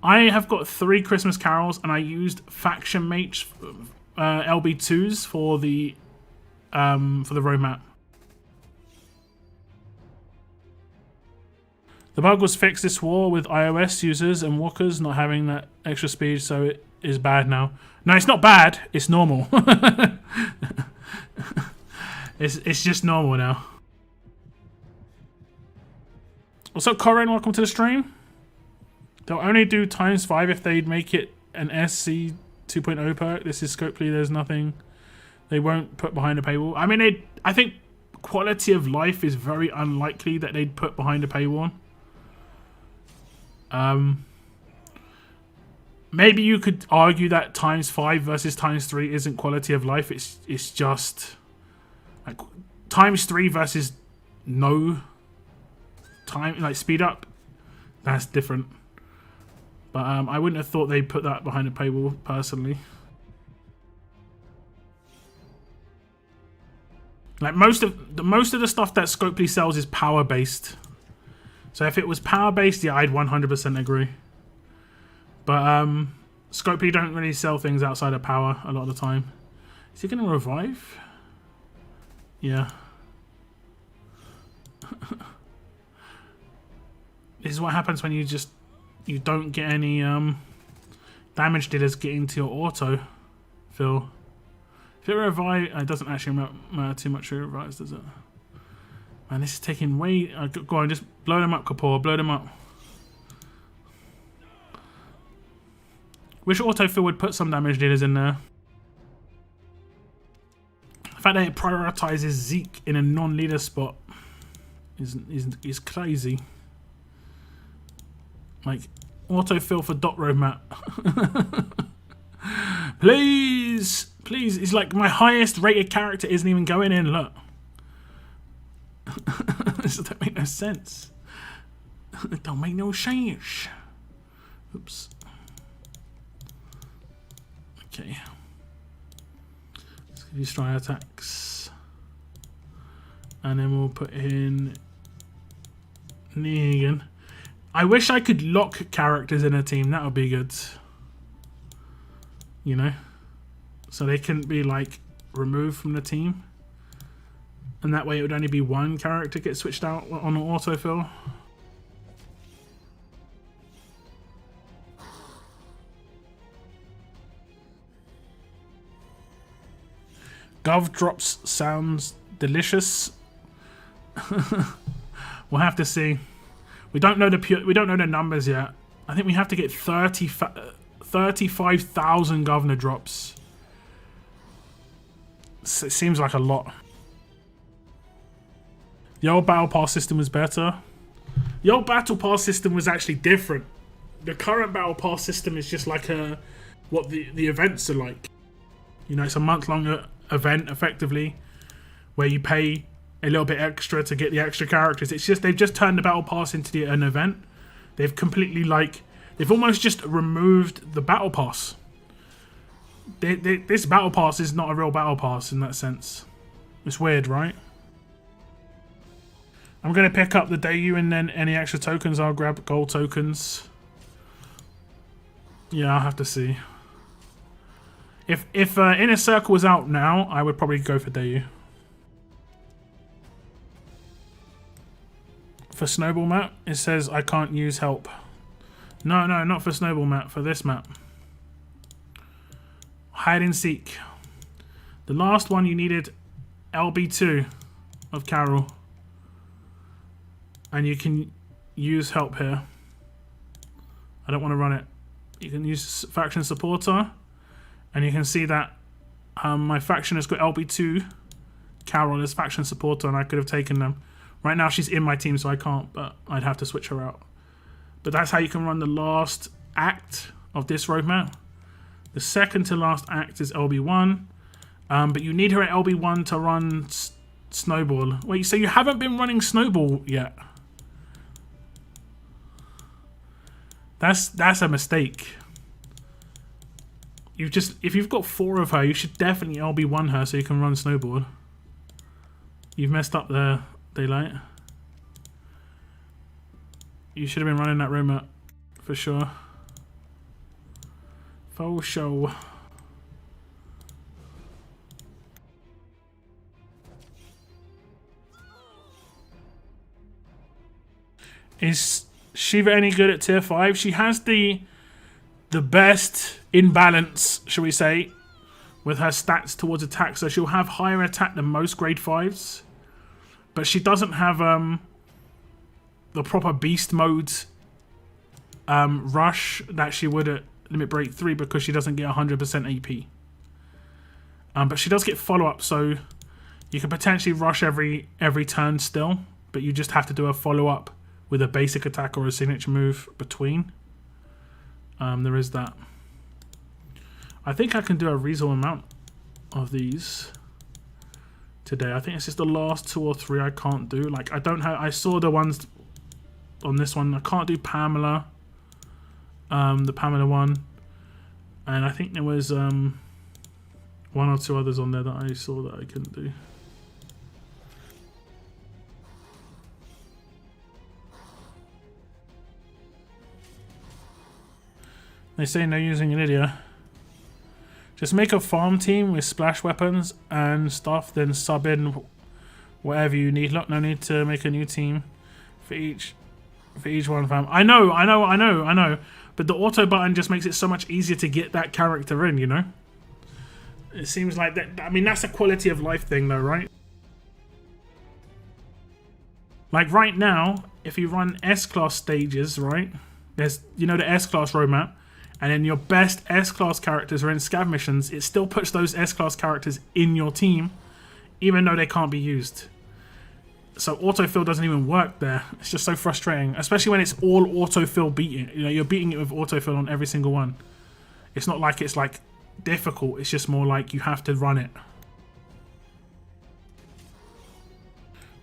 I have got 3 Christmas carols, and I used faction mates LB2s for the roadmap. The bug was fixed this war with iOS users and walkers not having that extra speed, so it is bad now. No, it's not bad. It's normal. It's just normal now. What's up, Corin? Welcome to the stream. They'll only do ×5 if they'd make it an SC 2.0 perk. This is Scopely. There's nothing they won't put behind a paywall. I mean, I think quality of life is very unlikely that they'd put behind a paywall. Maybe you could argue that ×5 versus ×3 isn't quality of life. It's just like ×3 versus no time, like speed up. That's different. But I wouldn't have thought they'd put that behind a paywall personally. Like most of the stuff that Scopely sells is power based. So if it was power based, yeah, I'd 100% agree. But Scopely don't really sell things outside of power a lot of the time. Is he gonna revive? Yeah. This is what happens when you don't get any damage dealers get into your auto fill. If it revives, it doesn't actually matter too much who it revives, does it? Man, this is taking way... go on, just blow them up, Kapoor. Blow them up. Wish autofill would put some damage dealers in there. The fact that it prioritizes Zeke in a non-leader spot is crazy. Like, autofill for dot roadmap. Please! Please! It's like my highest rated character isn't even going in, look. This don't make no sense. It don't make no sense. Oops. Okay. Let's give you strike attacks. And then we'll put in Negan. I wish I could lock characters in a team. That would be good. You know? So they couldn't be, like, removed from the team. And that way it would only be one character get switched out on an autofill. Gov drops sounds delicious. We'll have to see. We don't know the numbers yet. I think we have to get 35,000 governor drops. It seems like a lot. The old battle pass system was better. The old battle pass system was actually different. The current battle pass system is just like what the events are like. You know, it's a month-long event effectively, where you pay a little bit extra to get the extra characters. It's just they've just turned the battle pass into an event. They've completely they've almost just removed the battle pass. This battle pass is not a real battle pass in that sense. It's weird, right? I'm going to pick up the Dayu, and then any extra tokens I'll grab gold tokens. Yeah, I'll have to see. If Inner Circle was out now, I would probably go for Dayu. For Snowball map, it says I can't use help. No, not for Snowball map, for this map. Hide and Seek. The last one you needed LB2 of Carol. And you can use help here. I don't want to run it. You can use faction supporter. And you can see that my faction has got LB2 Carol as faction supporter, and I could have taken them. Right now she's in my team, so I can't, but I'd have to switch her out. But that's how you can run the last act of this roadmap. The second to last act is LB1. But you need her at LB1 to run Snowball. Wait, so you haven't been running Snowball yet? That's a mistake. If you've got 4 of her, you should definitely LB1 her so you can run Snowball. You've messed up there, Daylight. You should have been running that roadmap for sure. For sure. Is Shiva any good at tier 5? She has the best imbalance, shall we say, with her stats towards attack. So she'll have higher attack than most grade 5s. But she doesn't have the proper beast mode rush that she would at Limit Break 3 because she doesn't get 100% AP. But she does get follow-up, so you can potentially rush every turn still, but you just have to do a follow-up with a basic attack or a signature move between. There is that. I think I can do a reasonable amount of these today. I think it's just the last 2 or 3 I can't do. Like, I saw the ones on this one. I can't do Pamela. The Pamela one. And I think there was 1 or 2 others on there that I saw that I couldn't do. They say no using an idiot. Just make a farm team with splash weapons and stuff, then sub in whatever you need. Look, no need to make a new team for each one, fam. I know. But the auto button just makes it so much easier to get that character in, you know? It seems like that. I mean, that's a quality of life thing, though, right? Like right now, if you run S-Class stages, right? There's, you know, the S-Class roadmap. And then your best S-Class characters are in scav missions, it still puts those S-Class characters in your team, even though they can't be used. So autofill doesn't even work there. It's just so frustrating, especially when it's all autofill beating. You know, you're beating it with autofill on every single one. It's not like it's like difficult, it's just more like you have to run it.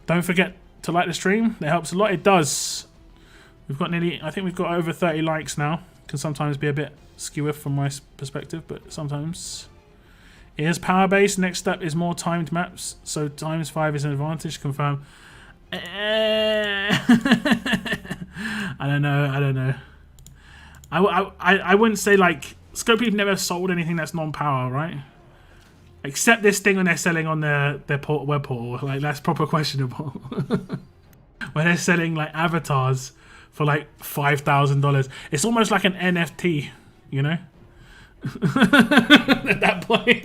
Don't forget to like the stream, it helps a lot. It does. We've got I think we've got over 30 likes now. Can sometimes be a bit skewy from my perspective, but sometimes it is power based. Next step is more timed maps, so ×5 is an advantage. Confirm. I don't know. I wouldn't say like Scopely've never sold anything that's non-power, right? Except this thing when they're selling on their web portal, like that's proper questionable. When they're selling like avatars for like $5,000. It's almost like an NFT, you know? At that point.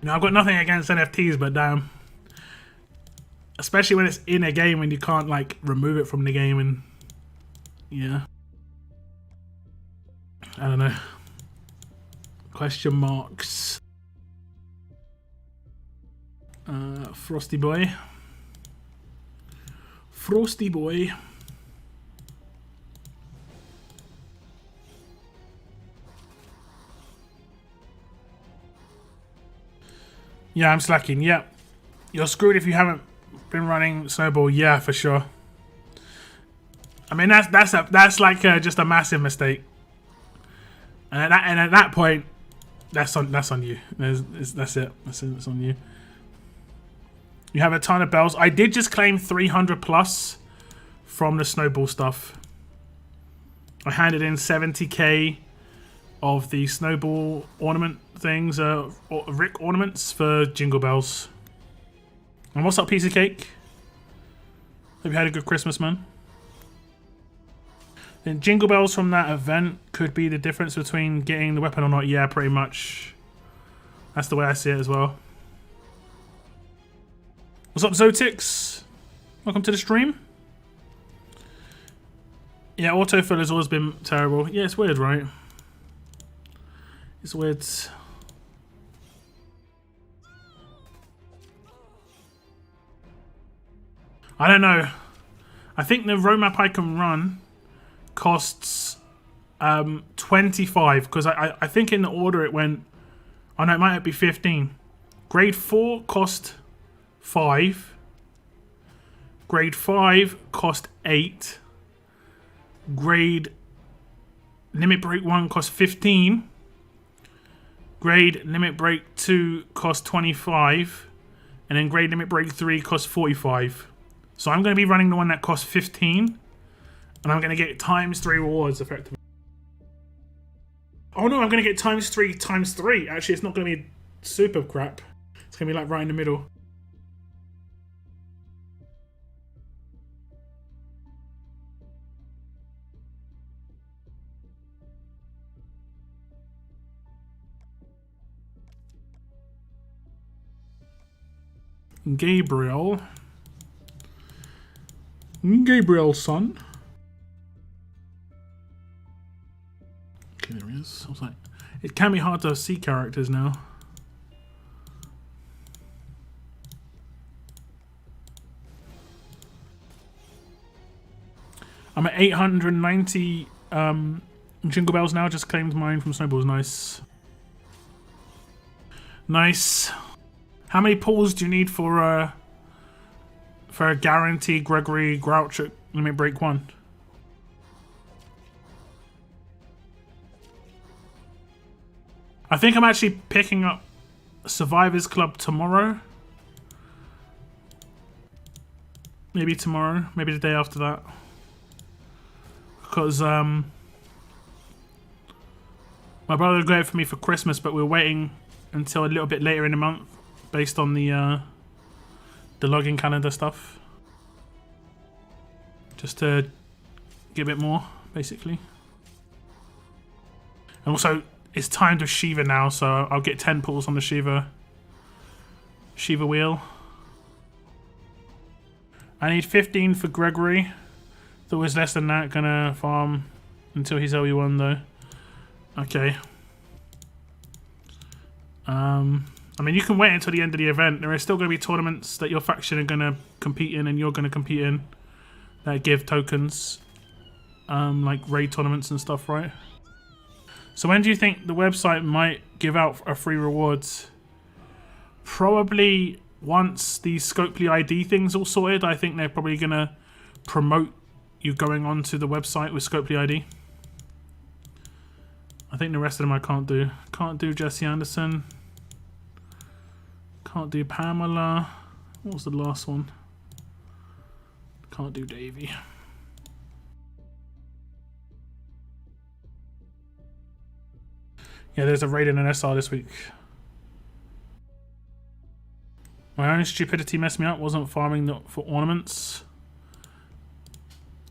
Now, I've got nothing against NFTs, but damn. Especially when it's in a game and you can't like remove it from the game and yeah. I don't know. Question marks. Frosty boy. Frosty boy. Yeah, I'm slacking. Yeah. You're screwed if you haven't been running Snowball, yeah, for sure. I mean, that's like just a massive mistake. And at that point, that's on you. That's it. It's on you. You have a ton of bells. I did just claim 300 plus from the Snowball stuff. I handed in 70k of the Snowball ornament things, Rick ornaments for Jingle Bells. And what's up, piece of cake? Hope you had a good Christmas, man. Then Jingle Bells from that event could be the difference between getting the weapon or not. Yeah, pretty much. That's the way I see it as well. What's up, Zotix? Welcome to the stream. Yeah, autofill has always been terrible. Yeah, it's weird, right? It's weird. I don't know. I think the roadmap I can run costs 25, because I think in the order it went. Oh no, it might be 15. Grade 4 cost 5. Grade 5 cost 8. Grade Limit Break 1 cost 15. Grade Limit Break 2 cost 25. And then Grade Limit Break 3 cost 45. So I'm going to be running the one that costs 15. And I'm going to get times 3 rewards effectively. Oh no, I'm going to get times 3 times 3. Actually, it's not going to be super crap. It's going to be like right in the middle. Gabriel's son. Okay, there he is. I was like, it can be hard to see characters now. I'm at 890 Jingle Bells now. Just claimed mine from Snowballs. Nice. Nice. How many pulls do you need for a guarantee Gregory Grouch at Limit Break 1? I think I'm actually picking up Survivors Club tomorrow. Maybe tomorrow. Maybe the day after that. Because my brother got it for me for Christmas, but we're waiting until a little bit later in the month based on the login calendar stuff. Just to get a bit more, basically. And also, it's timed with Shiva now, so I'll get 10 pulls on the Shiva wheel. I need 15 for Gregory. If it was less than that, gonna farm until he's LE1 though. Okay. I mean, you can wait until the end of the event. There are still going to be tournaments that your faction are going to compete in and you're going to compete in that give tokens, like raid tournaments and stuff, right? So when do you think the website might give out a free rewards? Probably once the Scopely ID thing's all sorted. I think they're probably going to promote you going onto the website with Scopely ID. I think the rest of them I can't do. Can't do Jesse Anderson. Can't do Pamela. What was the last one? Can't do Davey. Yeah, there's a raid in an SR this week. My own stupidity messed me up. Wasn't farming for ornaments.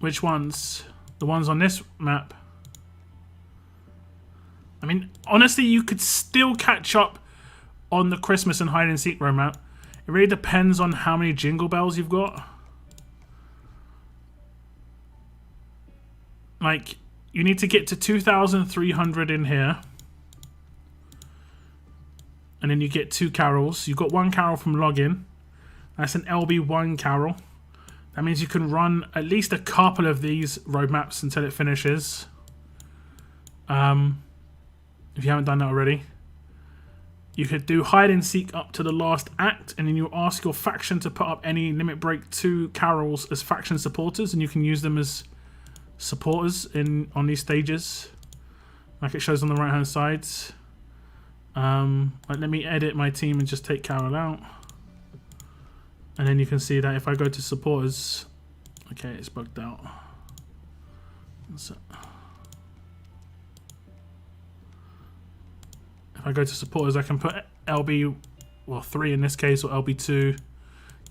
Which ones? The ones on this map. I mean, honestly, you could still catch up on the Christmas and hide and seek roadmap. It really depends on how many Jingle Bells you've got. Like, you need to get to 2,300 in here. And then you get 2 carols. You've got 1 carol from login. That's an LB1 carol. That means you can run at least a couple of these roadmaps until it finishes. If you haven't done that already. You could do hide and seek up to the last act, and then you ask your faction to put up any Limit Break 2 Carols as faction supporters, and you can use them as supporters on these stages, like it shows on the right hand side. Let me edit my team and just take Carol out, and then you can see that if I go to supporters, okay, it's bugged out. So, if I go to supporters, I can put LB, well 3 in this case, or LB2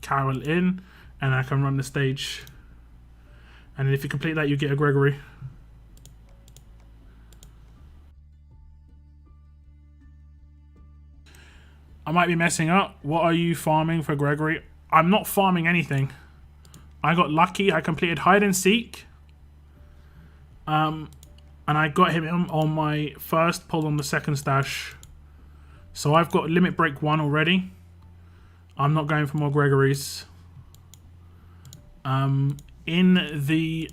Carol in, and I can run the stage. And then if you complete that, you get a Gregory. I might be messing up. What are you farming for Gregory? I'm not farming anything. I got lucky. I completed hide and seek. And I got him on my first pull on the second stash. So I've got Limit Break 1 already. I'm not going for more Gregories. In the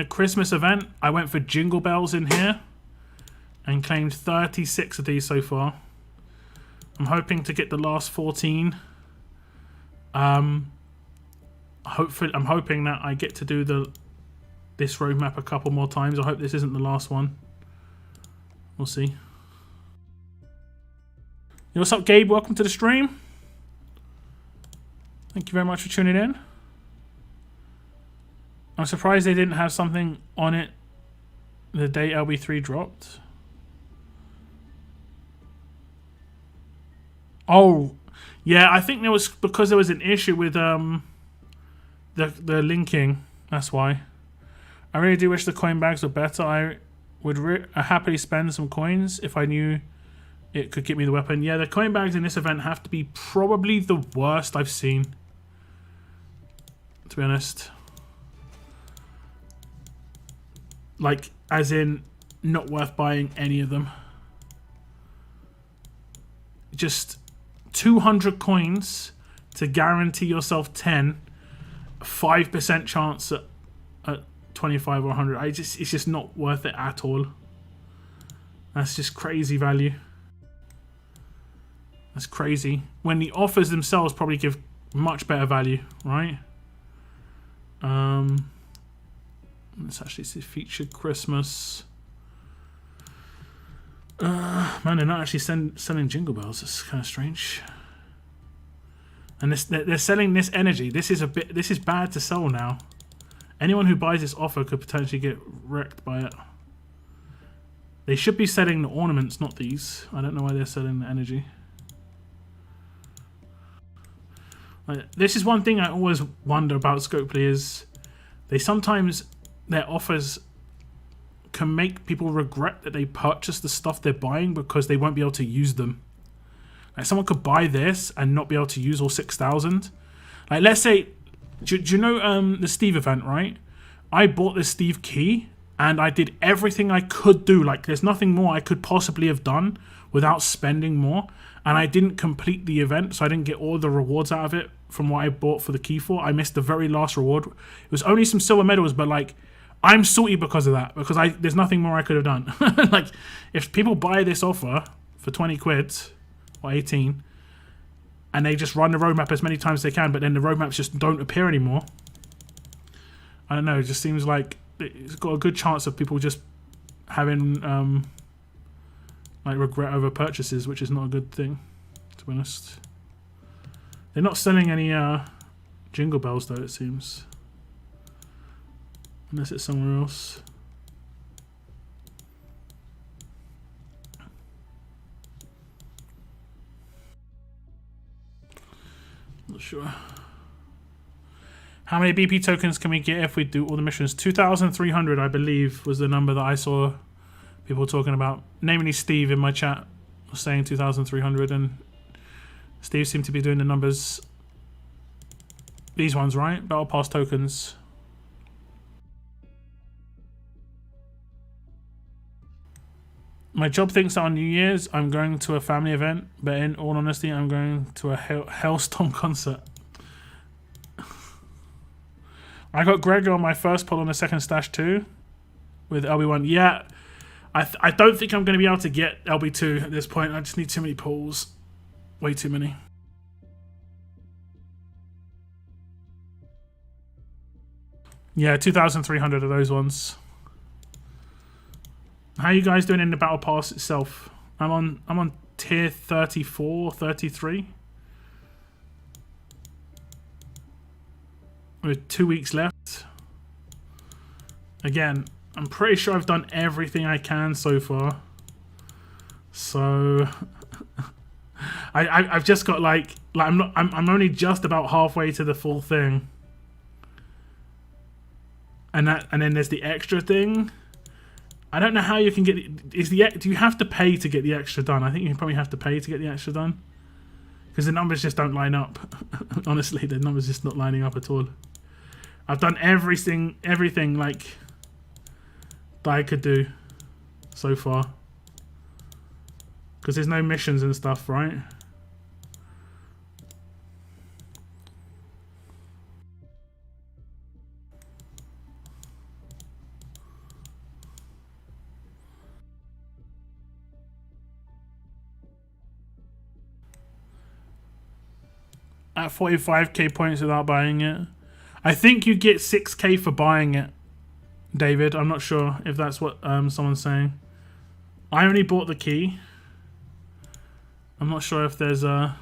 Christmas event, I went for Jingle Bells in here and claimed 36 of these so far. I'm hoping to get the last 14. Hopefully, I'm hoping that I get to do this roadmap a couple more times. I hope this isn't the last one. We'll see. Yo, what's up, Gabe? Welcome to the stream. Thank you very much for tuning in. I'm surprised they didn't have something on it the day LB3 dropped. Oh, yeah, I think there was because there was an issue with the linking. That's why. I really do wish the coin bags were better. I would happily spend some coins if I knew it could get me the weapon. Yeah, the coin bags in this event have to be probably the worst I've seen, to be honest. Like, as in, not worth buying any of them. Just 200 coins to guarantee yourself 10, 5% chance at 25 or 100. It's just not worth it at all. That's just crazy value. That's crazy. When the offers themselves probably give much better value, right? Let's actually see featured Christmas. Man, they're not actually selling Jingle Bells. It's kind of strange. And they're selling this energy. This is bad to sell now. Anyone who buys this offer could potentially get wrecked by it. They should be selling the ornaments, not these. I don't know why they're selling the energy. This is one thing I always wonder about Scopely is they sometimes, their offers can make people regret that they purchased the stuff they're buying because they won't be able to use them. Like, someone could buy this and not be able to use all 6,000. Like, let's say, do you know the Steve event, right? I bought this Steve key and I did everything I could do. Like, there's nothing more I could possibly have done without spending more. And I didn't complete the event, so I didn't get all the rewards out of it from what I bought for the key for. I missed the very last reward. It was only some silver medals, but like, I'm salty because of that, because there's nothing more I could have done. Like, if people buy this offer for 20 quid or 18 and they just run the roadmap as many times as they can, but then the roadmaps just don't appear anymore, I don't know, it just seems like it's got a good chance of people just having like regret over purchases, which is not a good thing, to be honest. They're not selling any Jingle Bells though, it seems. Unless it's somewhere else. Not sure. How many BP tokens can we get if we do all the missions? 2,300, I believe, was the number that I saw people talking about. Namely Steve in my chat was saying 2,300, and Steve seemed to be doing the numbers. These ones, right? Battle Pass tokens. My job thinks that on New Year's I'm going to a family event, but in all honesty I'm going to a Hailstorm concert. I got Gregor on my first pull on the second stash too with LB1. Yeah, I don't think I'm going to be able to get LB2 at this point. I just need too many pulls. Way too many. Yeah, 2,300 of those ones. How are you guys doing in the battle pass itself? I'm on tier 34, 33. With 2 weeks left. Again, I'm pretty sure I've done everything I can so far. So I've just got like I'm only just about halfway to the full thing. And then there's the extra thing. I don't know how you can get do you have to pay to get the extra done? I think you probably have to pay to get the extra done. Because the numbers just don't line up. Honestly, the numbers just not lining up at all. I've done everything like that I could do so far. Because there's no missions and stuff, right? At 45k points without buying it. I think you get 6k for buying it, David. I'm not sure if that's what someone's saying. I only bought the key. I'm not sure if there's a...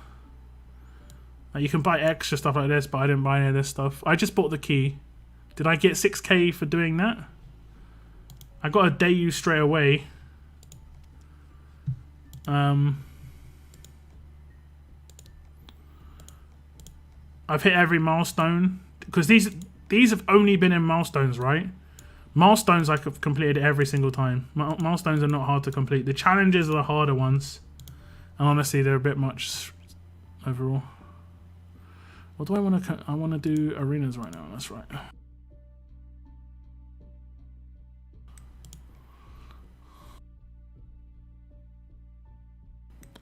you can buy extra stuff like this, but I didn't buy any of this stuff. I just bought the key. Did I get 6k for doing that? I got a day use straight away. I've hit every milestone. Because these have only been in milestones, right? Milestones I've completed every single time. Milestones are not hard to complete. The challenges are the harder ones. And honestly, they're a bit much overall. What do I want to... I want to do arenas right now. That's right.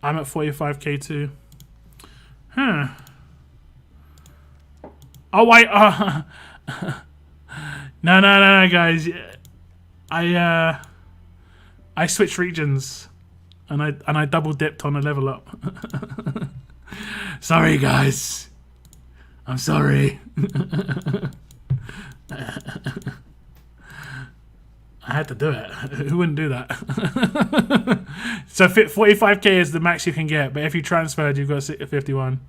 I'm at 45k too. Huh. Oh wait, no, guys. I switched regions, and I double dipped on a level up. Sorry, guys. I'm sorry. I had to do it. Who wouldn't do that? So 45k is the max you can get, but if you transferred, you've got 51.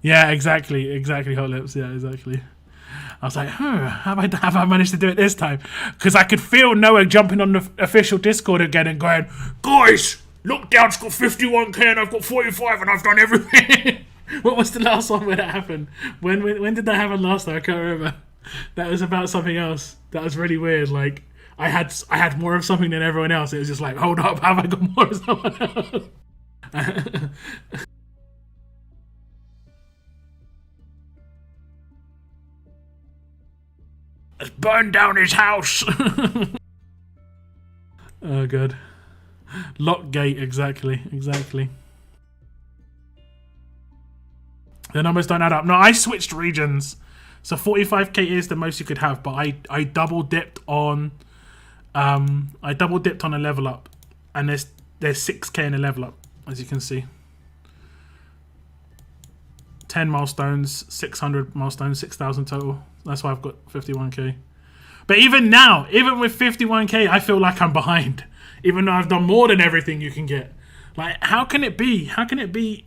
Yeah, exactly, Hot Lips. Yeah, exactly. I was like, have I managed to do it this time? Because I could feel Noah jumping on the official Discord again and going, guys, Lockdown's got 51k and I've got 45 and I've done everything. What was the last one where that happened? When did that happen last time? I can't remember. That was about something else. That was really weird. Like I had more of something than everyone else. It was just like, hold up, have I got more of someone else? Let's burn down his house. Oh, good. Lock gate, exactly. The numbers don't add up. No, I switched regions. So 45k is the most you could have, but I double dipped on a level up. And there's 6k in a level up, as you can see. 10 milestones, 600 milestones, 6,000 total. That's why I've got 51k. But even now, even with 51k, I feel like I'm behind. Even though I've done more than everything you can get. Like, how can it be? How can it be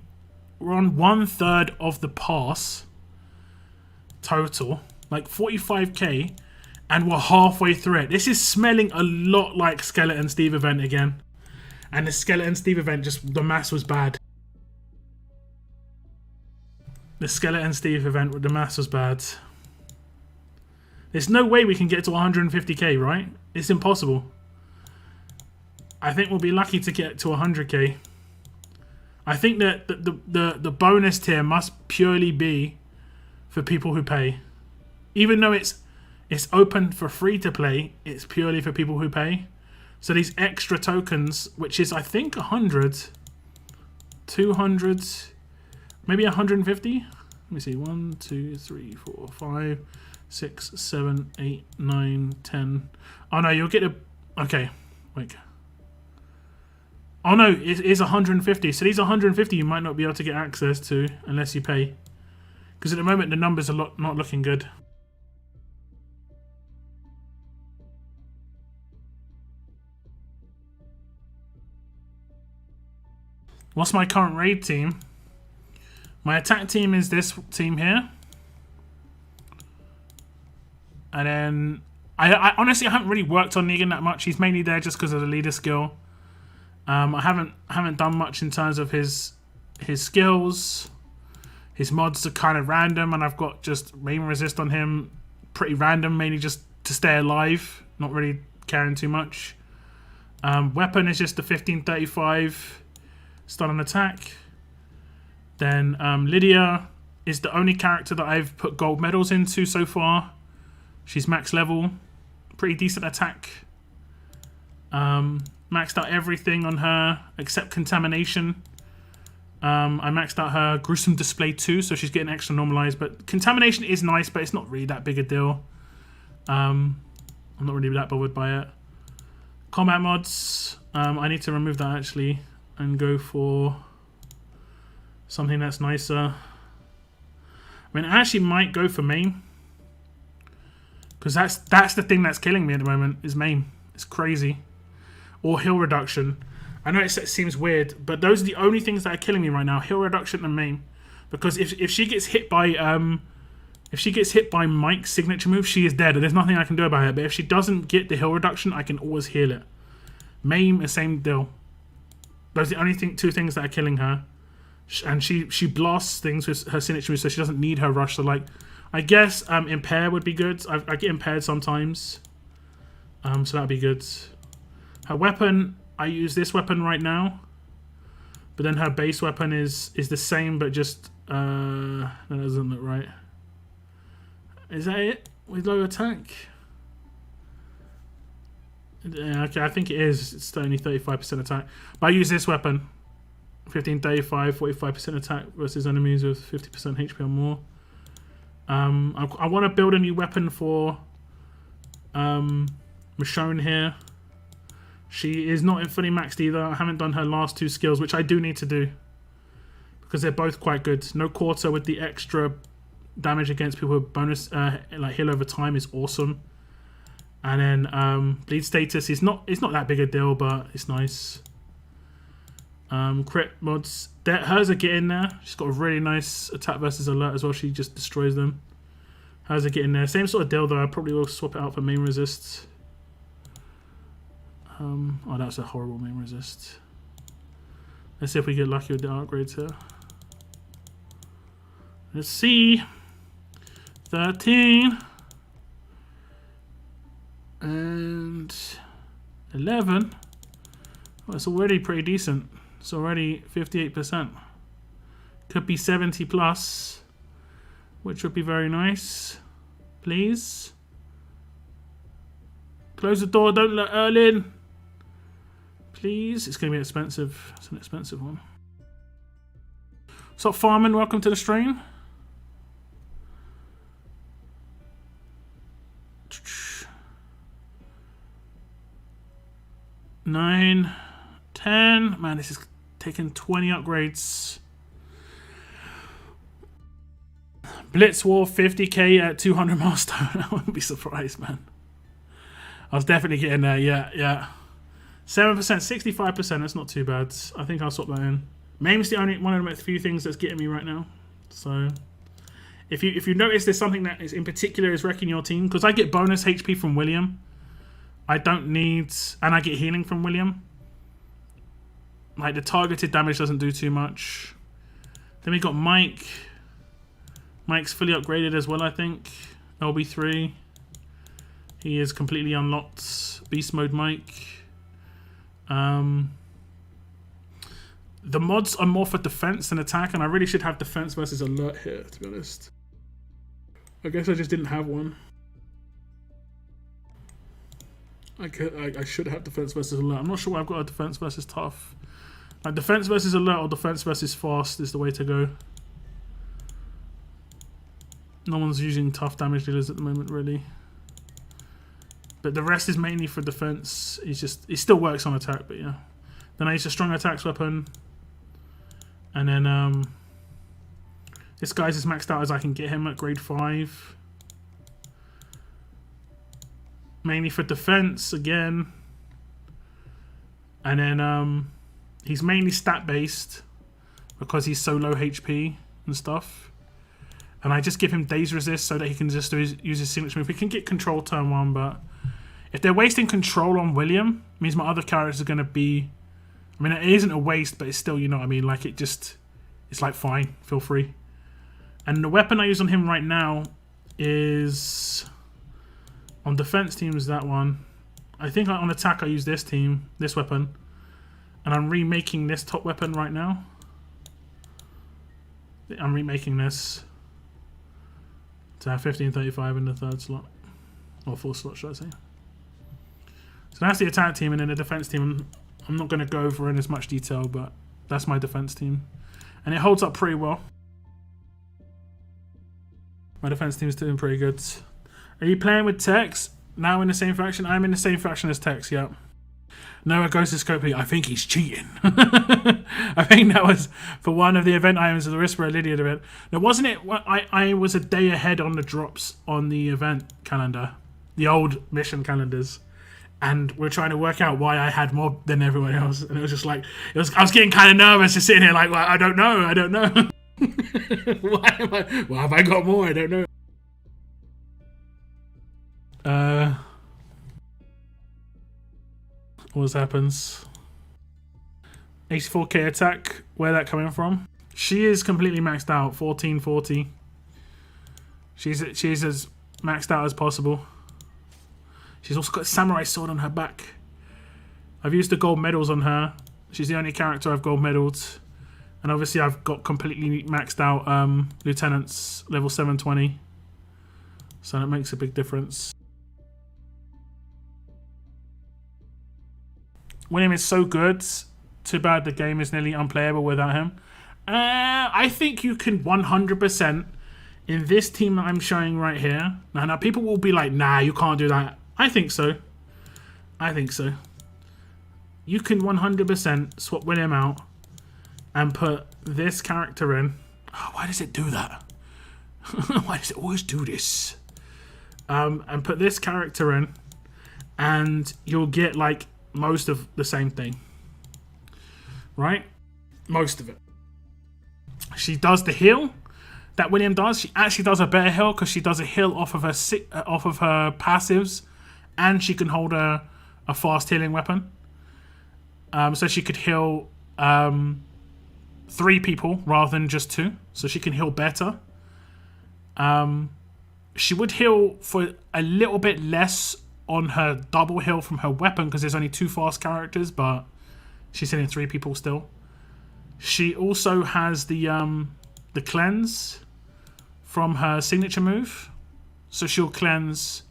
we're on 1/3 of the pass total? Like 45k, and we're halfway through it. This is smelling a lot like Skeleton Steve event again. And the Skeleton Steve event, just the maths was bad. The Skeleton Steve event with the maths was bad. There's no way we can get to 150k, right? It's impossible. I think we'll be lucky to get to 100k. I think that the bonus tier must purely be for people who pay. Even though it's open for free to play, it's purely for people who pay. So these extra tokens, which is I think 100, 200, maybe 150. Let me see. 1, 2, 3, 4, 5, 6, 7, 8, 9, 10. Oh no, you'll get a... Okay, wait. Oh no, it is 150. So these 150 you might not be able to get access to unless you pay. Because at the moment the numbers are not looking good. What's my current raid team? My attack team is this team here. And then I honestly haven't really worked on Negan that much. He's mainly there just because of the leader skill. I haven't done much in terms of his skills. His mods are kind of random, and I've got just main resist on him, pretty random, mainly just to stay alive. Not really caring too much. Weapon is just the 1535 stun and attack. Then Lydia is the only character that I've put gold medals into so far. She's max level, pretty decent attack. Maxed out everything on her except contamination. I maxed out her gruesome display too, so she's getting extra normalized. But contamination is nice, but it's not really that big a deal. I'm not really that bothered by it. Combat mods, I need to remove that actually and go for something that's nicer. I mean, I actually might go for main. Because that's the thing that's killing me at the moment, is main. It's crazy. Or heal reduction. I know it seems weird, but those are the only things that are killing me right now. Heal reduction and main. Because if she gets hit by Mike's signature move, she is dead. And there's nothing I can do about it. But if she doesn't get the heal reduction, I can always heal it. Main, the same deal. Those are the only two things that are killing her. And she blasts things with her signature move, so she doesn't need her rush. So like, I guess impair would be good. I get impaired sometimes, so that'd be good. Her weapon, I use this weapon right now, but then her base weapon is the same, but just that doesn't look right. Is that it with low attack? Yeah, okay, I think it is. It's only 35% attack, but I use this weapon. 1535, 45% attack versus enemies with 50% HP or more. I want to build a new weapon for Michonne here. She is not fully maxed either. I haven't done her last two skills, which I do need to do because they're both quite good. No quarter with the extra damage against people with bonus like heal over time is awesome. And then bleed status is not that big a deal, but it's nice. Crit mods, hers are getting there. She's got a really nice attack versus alert as well. She just destroys them. Hers are getting there. Same sort of deal though. I probably will swap it out for main resist. Oh, that's a horrible main resist. Let's see if we get lucky with the upgrades here. Let's see. 13 and 11. Oh, it's already pretty decent. It's already 58%. Could be 70 plus, which would be very nice. Please. Close the door, don't let Earl in. Please. It's going to be expensive. It's an expensive one. What's up, Farman? Welcome to the stream. Nine, 10. Man, this is taking 20 upgrades. Blitz War 50k at 200 milestone. I wouldn't be surprised, man. I was definitely getting there. Yeah. 7%, 65%. That's not too bad. I think I'll swap that in. Main's the only one of the few things that's getting me right now. So, if you notice there's something that is in particular is wrecking your team, because I get bonus HP from William. I don't need, and I get healing from William. Like the targeted damage doesn't do too much. Then we got Mike. Mike's fully upgraded as well, I think. LB3. He is completely unlocked. Beast mode Mike. The mods are more for defense than attack, and I really should have defense versus alert here, to be honest. I guess I just didn't have one. I should have defense versus alert. I'm not sure why I've got a defense versus tough. Like defense versus alert or defense versus fast is the way to go. No one's using tough damage dealers at the moment, really. But the rest is mainly for defense. He still works on attack, but yeah. Then I use a strong attacks weapon. And then this guy's as maxed out as I can get him at grade 5. Mainly for defense again. And then he's mainly stat based because he's so low HP and stuff. And I just give him daze resist so that he can just use his signature move. He can get control turn 1, but if they're wasting control on William, it means my other characters are going to be... I mean, it isn't a waste, but it's still, you know what I mean? Like, it's like, fine, feel free. And the weapon I use on him right now is... On defense team is that one. I think on attack I use this weapon. And I'm remaking this top weapon right now. I'm remaking this to have 1535 in the 3rd slot. Or 4th slot, should I say. So that's the attack team, and then the defense team, I'm not going to go over in as much detail, but that's my defense team. And it holds up pretty well. My defense team is doing pretty good. Are you playing with Tex? Now in the same faction? I'm in the same faction as Tex, yeah. Noah goes to Scopely. I think he's cheating. I think that was for one of the event items of the Whisperer Lydia event. Now, wasn't it? I was a day ahead on the drops on the event calendar, the old mission calendars, and we're trying to work out why I had more than everyone else. And it was just like I was getting kind of nervous, just sitting here like, well, I don't know. Why have I got more? I don't know. What happens? 84k attack. Where that coming from? She is completely maxed out. 1440. She's as maxed out as possible. She's also got a samurai sword on her back. I've used the gold medals on her. She's the only character I've gold medaled. And obviously I've got completely maxed out lieutenants level 720. So that makes a big difference. William is so good. Too bad the game is nearly unplayable without him. I think you can 100% in this team that I'm showing right here. Now people will be like, nah, you can't do that. I think so. You can 100% swap William out and put this character in. Oh, why does it do that? Why does it always do this? And put this character in, and you'll get like most of the same thing, right? Most of it. She does the heal that William does. She actually does a better heal because she does a heal off of her passives, and she can hold a fast healing weapon. So she could heal 3 people rather than just 2. So she can heal better. She would heal for a little bit less on her double heal from her weapon because there's only 2 fast characters, but she's hitting 3 people still. She also has the cleanse from her signature move. So she'll cleanse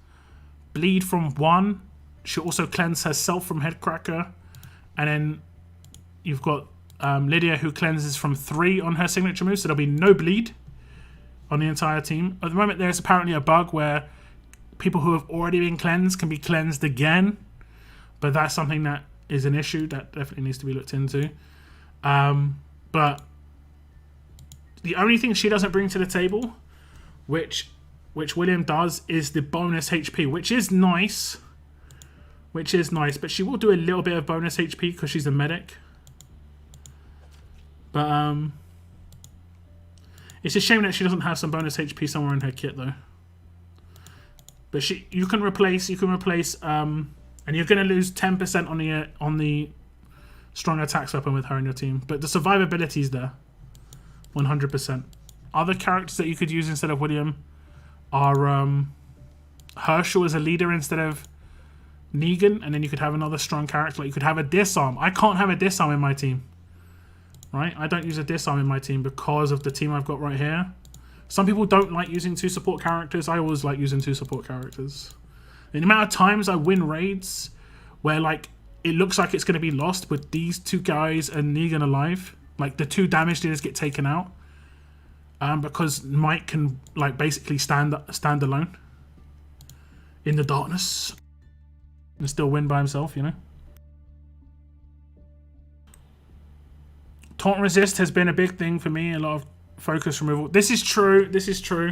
bleed from 1. She'll also cleanse herself from Headcracker. And then you've got Lydia who cleanses from 3 on her signature move. So there'll be no bleed on the entire team. At the moment there's apparently a bug where people who have already been cleansed can be cleansed again. But that's something that is an issue that definitely needs to be looked into. But the only thing she doesn't bring to the table, which William does, is the bonus HP, which is nice. But she will do a little bit of bonus HP because she's a medic. But it's a shame that she doesn't have some bonus HP somewhere in her kit though. But you can replace, and you're going to lose 10% on the strong attacks weapon with her in your team. But the survivability is there, 100%. Other characters that you could use instead of William are Herschel as a leader instead of Negan, and then you could have another strong character. Like you could have a disarm. I can't have a disarm in my team, right? I don't use a disarm in my team because of the team I've got right here. Some people don't like using 2 support characters. I always like using 2 support characters. The amount of times I win raids where like it looks like it's going to be lost with these 2 guys and Negan alive, like the 2 damage dealers get taken out, because Mike can like basically stand alone in the darkness and still win by himself, you know. Can't resist has been a big thing for me. A lot of focus removal. This is true. This is true.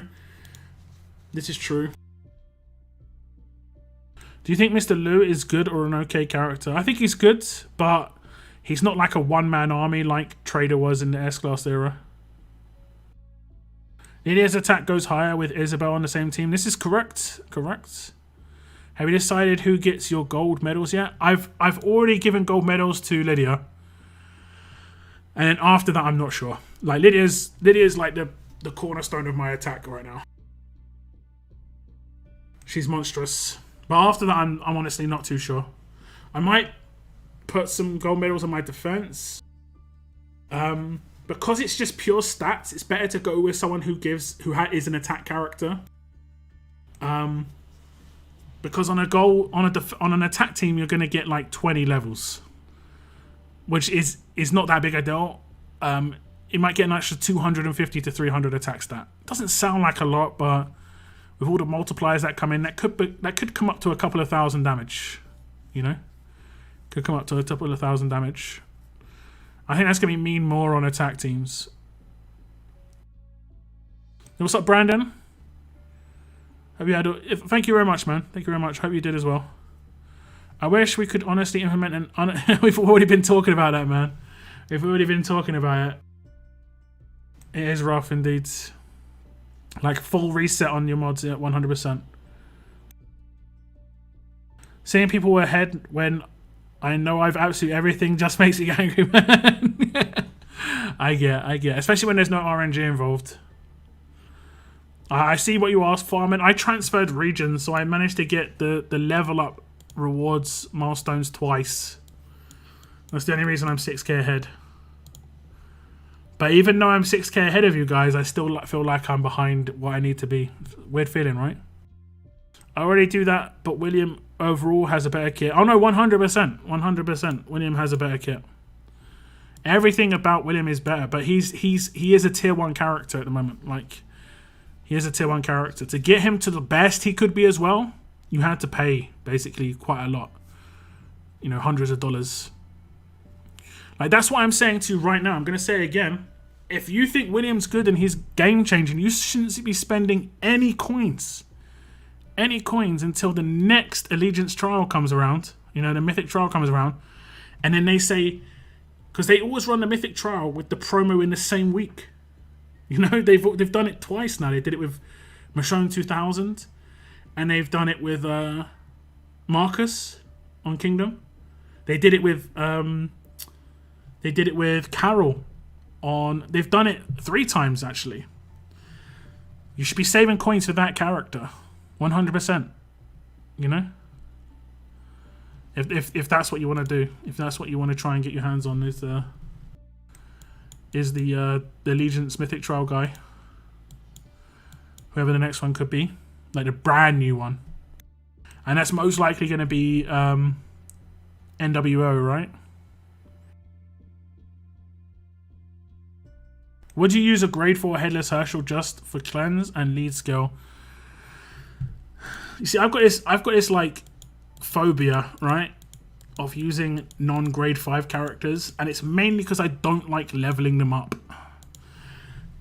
This is true. Do you think Mr. Liu is good or an okay character? I think he's good, but he's not like a one-man army like Trader was in the S-Class era. Lydia's attack goes higher with Isabel on the same team. This is correct. Correct. Have you decided who gets your gold medals yet? I've already given gold medals to Lydia. And then after that, I'm not sure. Like Lydia's like the cornerstone of my attack right now. She's monstrous. But after that, I'm honestly not too sure. I might put some gold medals on my defense. Because it's just pure stats, it's better to go with someone who is an attack character. Because on an attack team, you're going to get like 20 levels, which is not that big a deal. You might get an extra 250 to 300 attack stat. Doesn't sound like a lot, but with all the multipliers that come in, that could come up to a couple of thousand damage. You know, could come up to a couple of thousand damage. I think that's going to mean more on attack teams. Hey, what's up, Brandon? Hope you had thank you very much, man. Thank you very much. Hope you did as well. I wish we could honestly implement we've already been talking about that, man. We've already been talking about it. It is rough indeed. Like full reset on your mods at 100%. Seeing people ahead when I know I've absolutely everything just makes me angry, man. I get. Especially when there's no RNG involved. I see what you asked for. I mean, I transferred regions, so I managed to get the level up rewards milestones twice. That's the only reason I'm 6k ahead. But even though I'm 6k ahead of you guys, I still feel like I'm behind what I need to be. Weird feeling, right? I already do that, but William overall has a better kit. Oh no, 100%. 100%. William has a better kit. Everything about William is better, but he is a tier 1 character at the moment. Like, he is a tier 1 character. To get him to the best he could be as well, you had to pay basically quite a lot. You know, hundreds of dollars. Like, that's what I'm saying to you right now. I'm going to say it again. If you think William's good and he's game changing, you shouldn't be spending any coins. Any coins until the next Allegiance trial comes around. You know, the Mythic trial comes around. And then they say, because they always run the Mythic trial with the promo in the same week. You know, they've done it twice now. They did it with Michonne 2000. And they've done it with Marcus on Kingdom. They did it with Carol on. They've done it 3 times actually. You should be saving coins for that character, 100%. You know, if that's what you want to do, if that's what you want to try and get your hands on, is the Allegiance Mythic Trial guy, whoever the next one could be, like the brand new one, and that's most likely going to be NWO, right? Would you use a grade 4 Headless Herschel just for cleanse and lead skill? You see, I've got this like phobia, right, of using non-grade 5 characters, and it's mainly because I don't like leveling them up.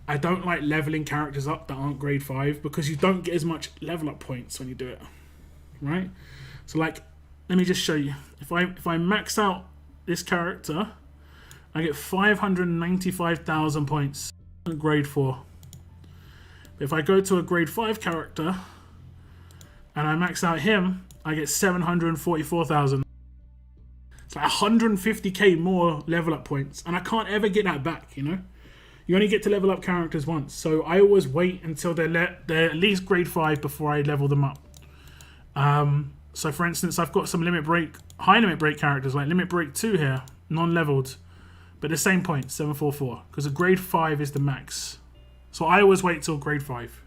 I don't like leveling characters up that aren't grade 5 because you don't get as much level up points when you do it, right? So like, let me just show you. If I max out this character, I get 595,000 points at grade 4. But if I go to a grade 5 character and I max out him, I get 744,000. It's like 150k more level up points, and I can't ever get that back, you know? You only get to level up characters once, so I always wait until they're at least grade 5 before I level them up. So for instance, I've got some high limit break characters like Limit Break 2 here, non-leveled, but the same point, 744, because a grade 5 is the max. So I always wait till grade 5.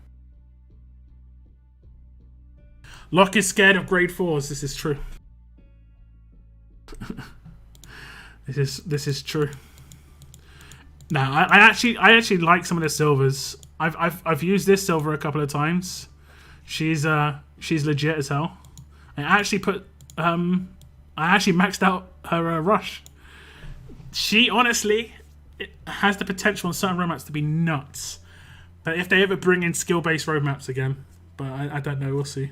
Locke is scared of grade 4s. This is true. This is true. Now I actually like some of the silvers. I've used this silver a couple of times. She's legit as hell. I actually maxed out her rush. She honestly, it has the potential on certain roadmaps to be nuts. But if they ever bring in skill-based roadmaps again, but I don't know, we'll see.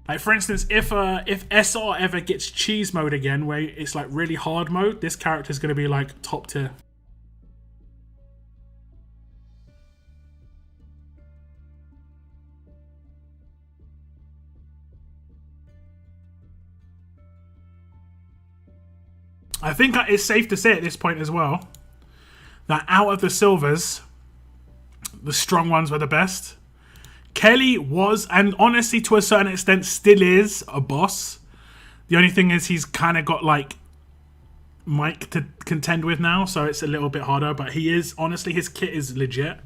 Like for instance, if SR ever gets cheese mode again, where it's like really hard mode, this character's gonna be like top tier. I think it's safe to say at this point as well that out of the silvers, the strong ones were the best. Kelly was, and honestly to a certain extent still is, a boss. The only thing is he's kind of got like Mike to contend with now, so it's a little bit harder, but he is, honestly, his kit is legit.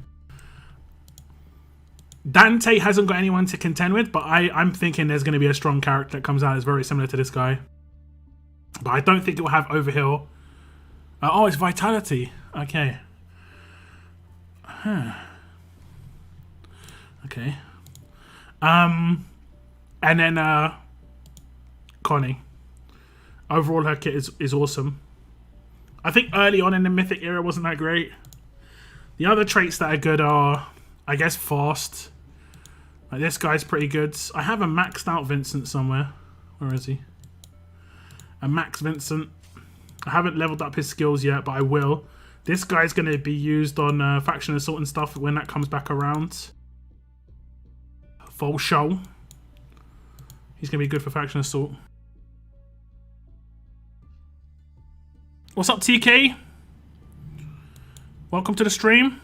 Dante hasn't got anyone to contend with, but I'm thinking there's going to be a strong character that comes out that's very similar to this guy. But I don't think it will have overhaul. Oh, it's vitality. Okay. Huh. Okay. And then Connie. Overall, her kit is awesome. I think early on in the Mythic era wasn't that great. The other traits that are good are, I guess, fast. Like this guy's pretty good. I have a maxed out Vincent somewhere. Where is he? A Max Vincent. I haven't leveled up his skills yet, but I will. This guy's going to be used on Faction Assault and stuff when that comes back around. Full show. He's going to be good for Faction Assault. What's up, TK? Welcome to the stream.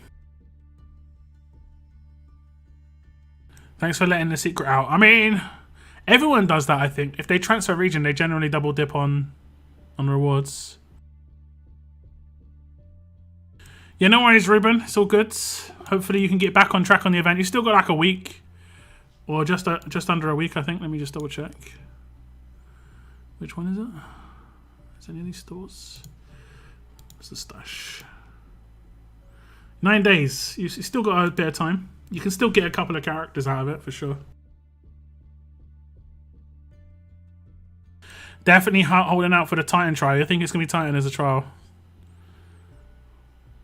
Thanks for letting the secret out. I mean, everyone does that, I think. If they transfer region, they generally double dip on rewards. Yeah, no worries, Ruben. It's all good. Hopefully you can get back on track on the event. You still got like a week. Or just under a week, I think. Let me just double check. Which one is it? Is any of these stores? What's the stash? 9 days. You still got a bit of time. You can still get a couple of characters out of it, for sure. Definitely holding out for the Titan trial. I think it's going to be Titan as a trial.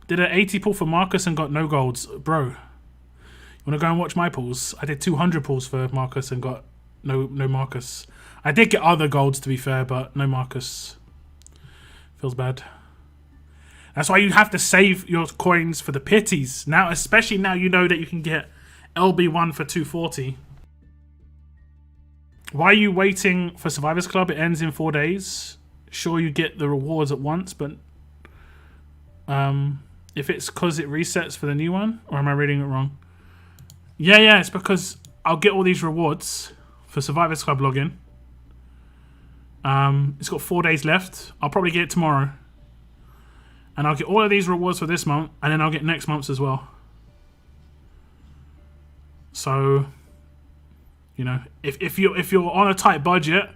Did an 80 pull for Marcus and got no golds. Bro, you want to go and watch my pulls? I did 200 pulls for Marcus and got no Marcus. I did get other golds, to be fair, but no Marcus. Feels bad. That's why you have to save your coins for the pities. Now, especially now you know that you can get LB1 for 240. Why are you waiting for Survivors Club? It ends in 4 days. Sure, you get the rewards at once, but if it's because it resets for the new one, or am I reading it wrong? Yeah, it's because I'll get all these rewards for Survivors Club login. It's got 4 days left. I'll probably get it tomorrow. And I'll get all of these rewards for this month, and then I'll get next month's as well. So, you know, if you're on a tight budget,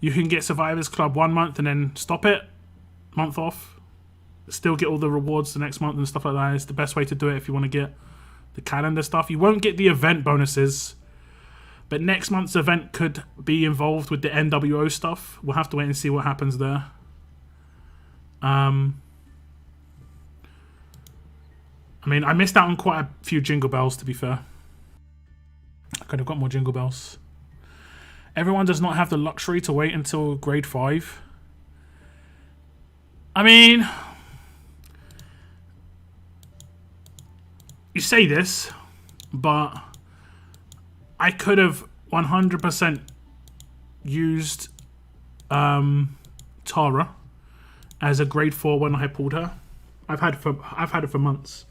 you can get Survivors Club 1 month and then stop it, month off. Still get all the rewards the next month and stuff like that. It's the best way to do it if you want to get the calendar stuff. You won't get the event bonuses, but next month's event could be involved with the NWO stuff. We'll have to wait and see what happens there. I mean, I missed out on quite a few Jingle Bells, to be fair. I could have got more Jingle Bells. Everyone does not have the luxury to wait until grade 5. I mean, you say this, but I could have 100% used Tara as a grade 4 when I pulled her. I've had it for months.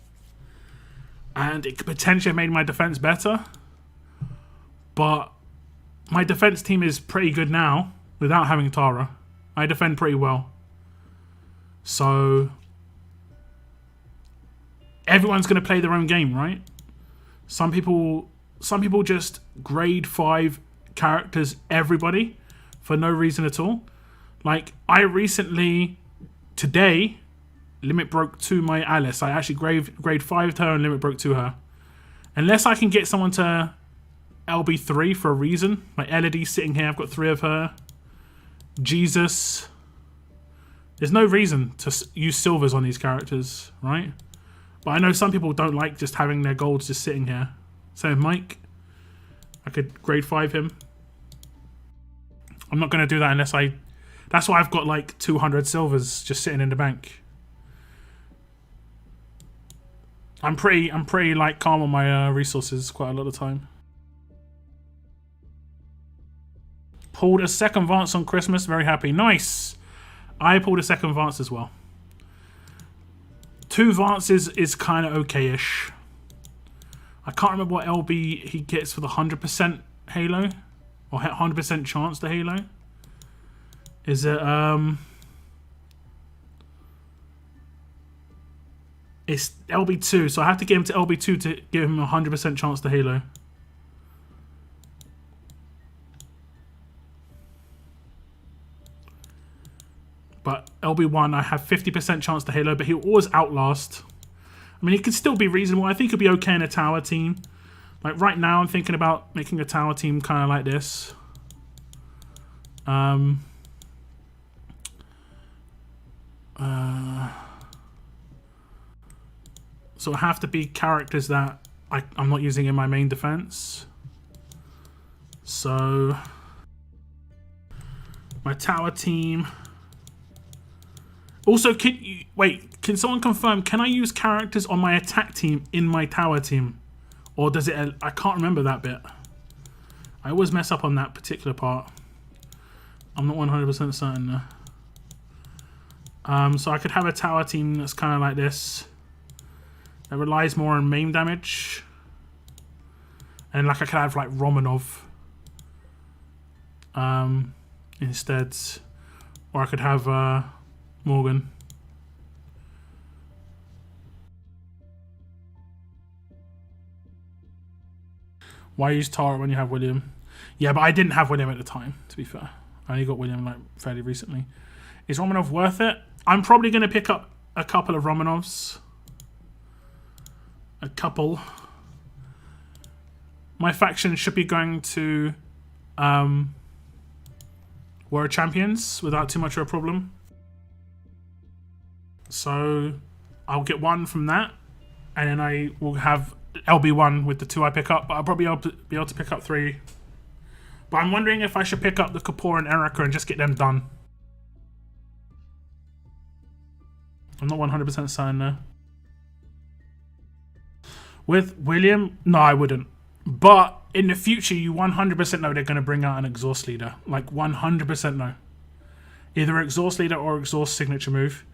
And it could potentially have made my defense better. But my defense team is pretty good now without having Tara. I defend pretty well. So everyone's going to play their own game, right? Some people just grade 5 characters everybody for no reason at all. Like, I recently, today, limit broke to my Alice. I actually grade 5'd her and limit broke to her. Unless I can get someone to LB3 for a reason. Like Elodie's sitting here, I've got 3 of her. Jesus. There's no reason to use silvers on these characters, right? But I know some people don't like just having their golds just sitting here. So Mike, I could grade 5 him. I'm not going to do that unless I... That's why I've got like 200 silvers just sitting in the bank. I'm pretty like calm on my resources quite a lot of the time. Pulled a second Vance on Christmas. Very happy. Nice. I pulled a second Vance as well. 2 Vances is kind of okay-ish. I can't remember what LB he gets for the 100% Halo. Or 100% chance to Halo. Is it, it's LB2, so I have to get him to LB2 to give him a 100% chance to Halo. But LB1, I have 50% chance to Halo, but he'll always outlast. I mean, he could still be reasonable. I think he'll be okay in a tower team. Like, right now, I'm thinking about making a tower team kind of like this. So it have to be characters that I'm not using in my main defense. So my tower team. Also, can someone confirm, can I use characters on my attack team in my tower team? Or does it, I can't remember that bit. I always mess up on that particular part. I'm not 100% certain there. So I could have a tower team that's kind of like this. That relies more on main damage. And like I could have like Romanov instead. Or I could have Morgan. Why use Tara when you have William? Yeah, but I didn't have William at the time, to be fair. I only got William like fairly recently. Is Romanov worth it? I'm probably going to pick up a couple of Romanovs. A couple. My faction should be going to World Champions without too much of a problem. So I'll get 1 from that, and then I will have LB1 with the 2 I pick up, but I'll probably be able to pick up 3. But I'm wondering if I should pick up the Kapoor and Erica and just get them done. I'm not 100% certain there. With William, no, I wouldn't. But in the future, you 100% know they're going to bring out an exhaust leader. Like 100% know. Either exhaust leader or exhaust signature move.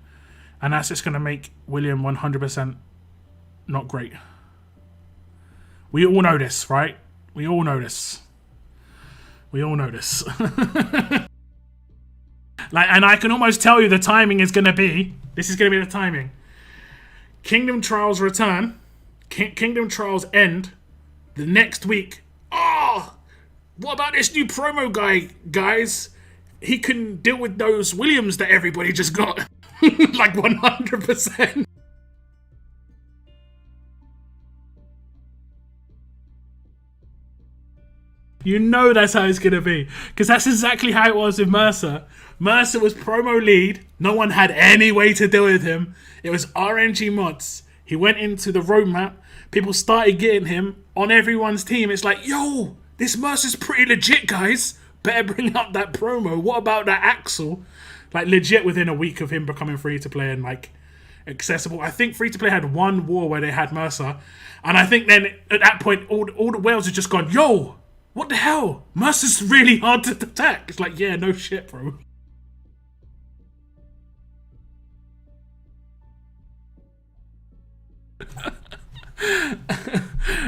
And that's just going to make William 100% not great. We all know this, right? We all know this. We all know this. Like, and I can almost tell you the timing is going to be... This is going to be the timing. Kingdom Trials return. Kingdom Trials end the next week. Oh, what about this new promo guy, guys? He can deal with those Williams that everybody just got. Like 100%. You know that's how it's going to be. Because that's exactly how it was with Mercer. Mercer was promo lead. No one had any way to deal with him. It was RNG mods. He went into the roadmap. People started getting him on everyone's team. It's like, yo, this Mercer's pretty legit, guys. Better bring up that promo. What about that Axel? Like, legit within a week of him becoming free-to-play and, like, accessible. I think free-to-play had 1 war where they had Mercer. And I think then, at that point, all the whales had just gone, yo, what the hell? Mercer's really hard to attack. It's like, yeah, no shit, bro.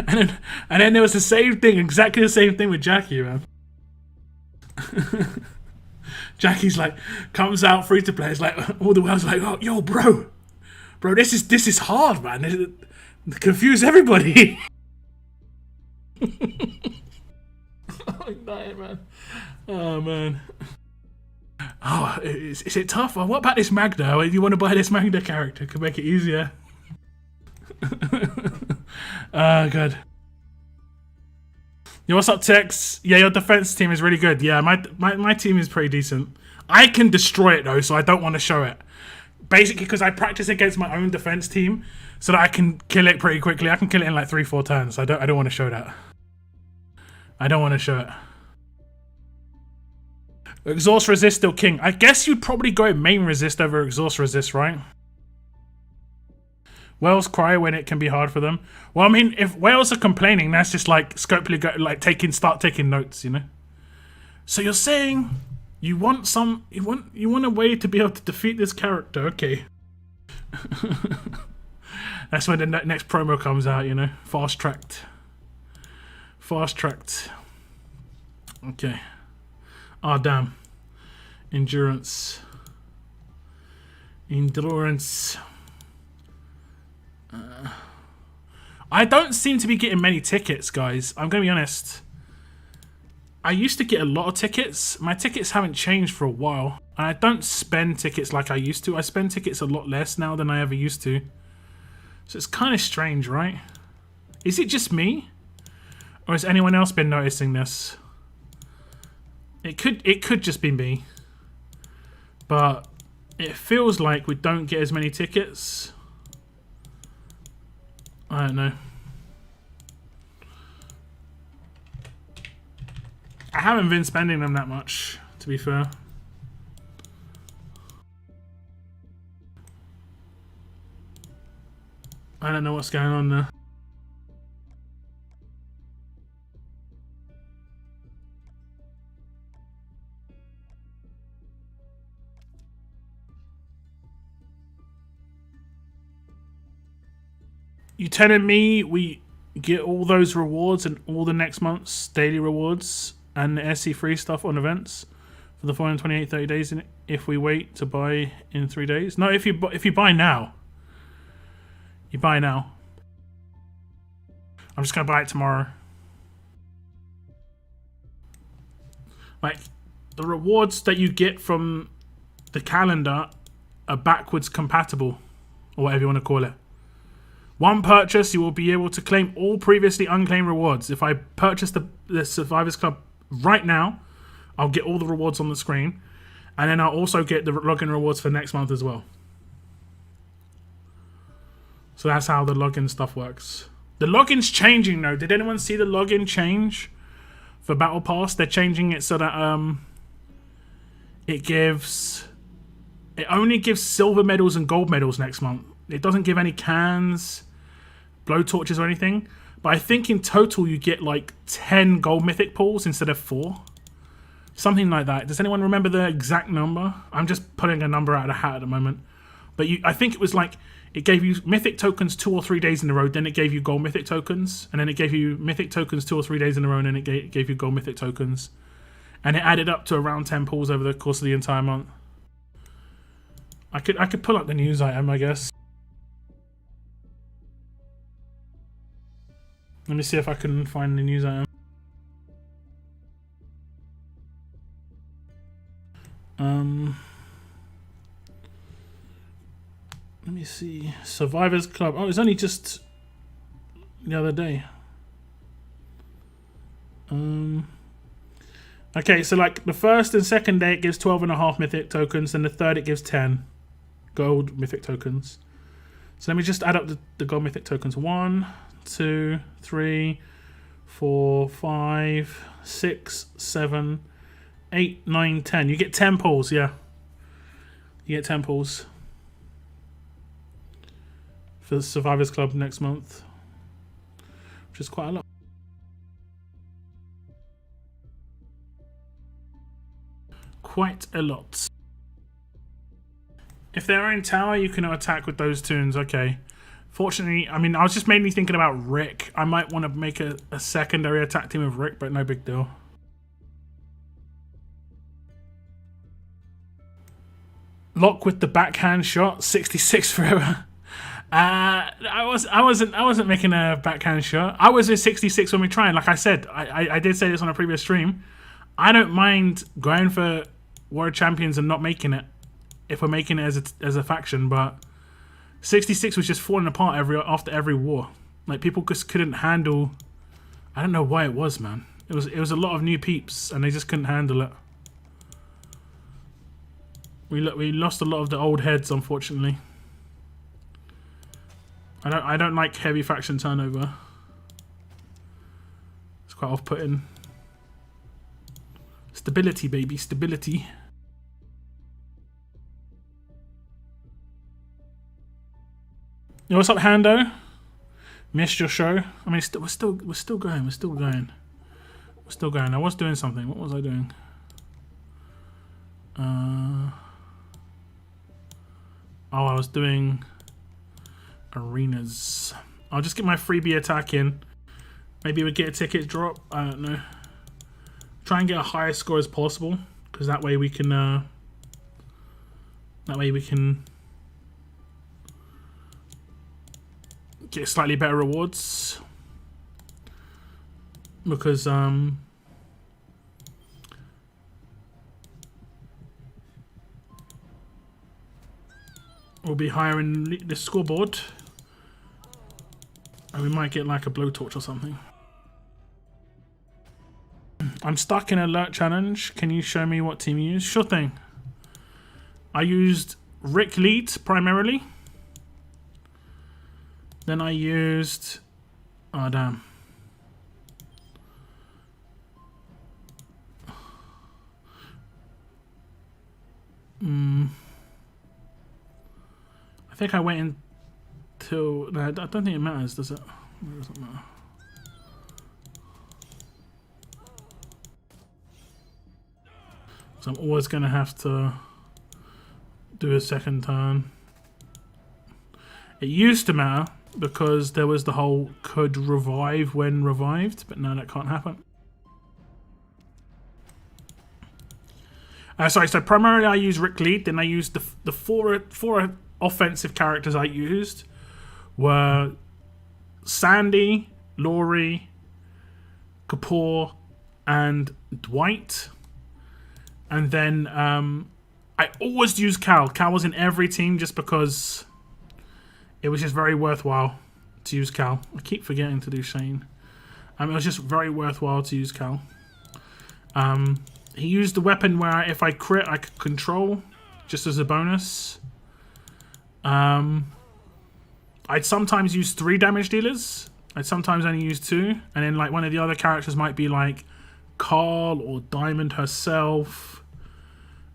and then there was the same thing, exactly the same thing with Jackie, man. Jackie's like, comes out free to play. It's like all the whales are like, oh, yo, bro, this is hard, man. It confuse everybody. I'm dying, man. Oh man. Oh, is it tough? What about this Magda? You want to buy this Magda character? Could make it easier. Good. Yo, what's up, Tex? Yeah, your defense team is really good. Yeah, my team is pretty decent. I can destroy it though, so I don't want to show it. Basically, because I practice against my own defense team, so that I can kill it pretty quickly. I can kill it in like 3-4 turns. I don't want to show that. I don't want to show it. Exhaust resist still king. I guess you'd probably go main resist over exhaust resist, right? Whales cry when it can be hard for them. Well, I mean, if whales are complaining, that's just like Scopely go like start taking notes, you know. So you're saying you want a way to be able to defeat this character? Okay. That's when the next promo comes out, you know. Fast tracked. Okay. Ah, damn. Endurance. I don't seem to be getting many tickets, guys. I'm going to be honest. I used to get a lot of tickets. My tickets haven't changed for a while. And I don't spend tickets like I used to. I spend tickets a lot less now than I ever used to. So it's kind of strange, right? Is it just me? Or has anyone else been noticing this? It could just be me. But it feels like we don't get as many tickets. I don't know. I haven't been spending them that much, to be fair. I don't know what's going on there. You telling me we get all those rewards and all the next month's daily rewards and the SC3 stuff on events for the 428 30 days in it if we wait to buy in 3 days? No, if you buy now. You buy now. I'm just gonna buy it tomorrow. Like, the rewards that you get from the calendar are backwards compatible, or whatever you want to call it. One purchase, you will be able to claim all previously unclaimed rewards. If I purchase the Survivors Club right now, I'll get all the rewards on the screen. And then I'll also get the login rewards for next month as well. So that's how the login stuff works. The login's changing though. Did anyone see the login change for Battle Pass? They're changing it so that it only gives silver medals and gold medals next month. It doesn't give any cans, blow torches or anything. But I think in total you get like 10 gold mythic pulls instead of 4. Something like that. Does anyone remember the exact number? I'm just putting a number out of the hat at the moment. But I think it was like, it gave you mythic tokens 2 or 3 days in a row, then it gave you gold mythic tokens, and then it gave you mythic tokens 2 or 3 days in a row, and then it gave you gold mythic tokens. And it added up to around 10 pulls over the course of the entire month. I could pull up the news item, I guess. Let me see if I can find the news item. Let me see. Survivors Club. Oh, it's only just the other day. Okay, so like the first and second day it gives 12.5 mythic tokens, and the third it gives 10 gold mythic tokens. So let me just add up the gold mythic tokens. 1, 2, 3, 4, 5, 6, 7, 8, 9, 10. You get 10 pulls, yeah. You get 10 pulls for the Survivors Club next month, which is quite a lot. Quite a lot. If they're in tower, you can attack with those tunes. Okay. Fortunately, I mean, I was just mainly thinking about Rick. I might want to make a secondary attack team of Rick, but no big deal. Lock with the backhand shot, 66 forever. I wasn't making a backhand shot. I was at 66 when we tried. Like I said, I did say this on a previous stream. I don't mind going for World Champions and not making it if we're making it as a faction, but 66 was just falling apart after every war. Like, people just couldn't handle. I don't know why it was, man. It was a lot of new peeps and they just couldn't handle it. We lost a lot of the old heads, unfortunately. I don't like heavy faction turnover. It's quite off-putting. Stability, baby, stability. Yo, what's up, Hando? Missed your show. I mean, we're still going. We're still going. We're still going. I was doing something. What was I doing? Oh, I was doing arenas. I'll just get my freebie attack in. Maybe we get a ticket drop. I don't know. Try and get a higher score as possible, because that way we can. Get slightly better rewards. Because we'll be higher in the scoreboard, and we might get like a blowtorch or something. I'm stuck in alert challenge. Can you show me what team you use? Sure thing. I used Rick Lead primarily. Then I used... Oh, damn. I think I went until... No, I don't think it matters, does it? It doesn't matter. So I'm always going to have to do a second turn. It used to matter because there was the whole could revive when revived, but now that can't happen. Sorry, so primarily I use Rick Lead, then I used the four offensive characters I used were Sandy, Laurie, Kapoor, and Dwight. And then I always use Cal. Cal was in every team just because it was just very worthwhile to use Cal. I keep forgetting to do Shane. It was just very worthwhile to use Cal. He used the weapon where if I crit, I could control, just as a bonus. I'd sometimes use 3 damage dealers. I'd sometimes only use 2. And then like one of the other characters might be like Carl or Diamond herself.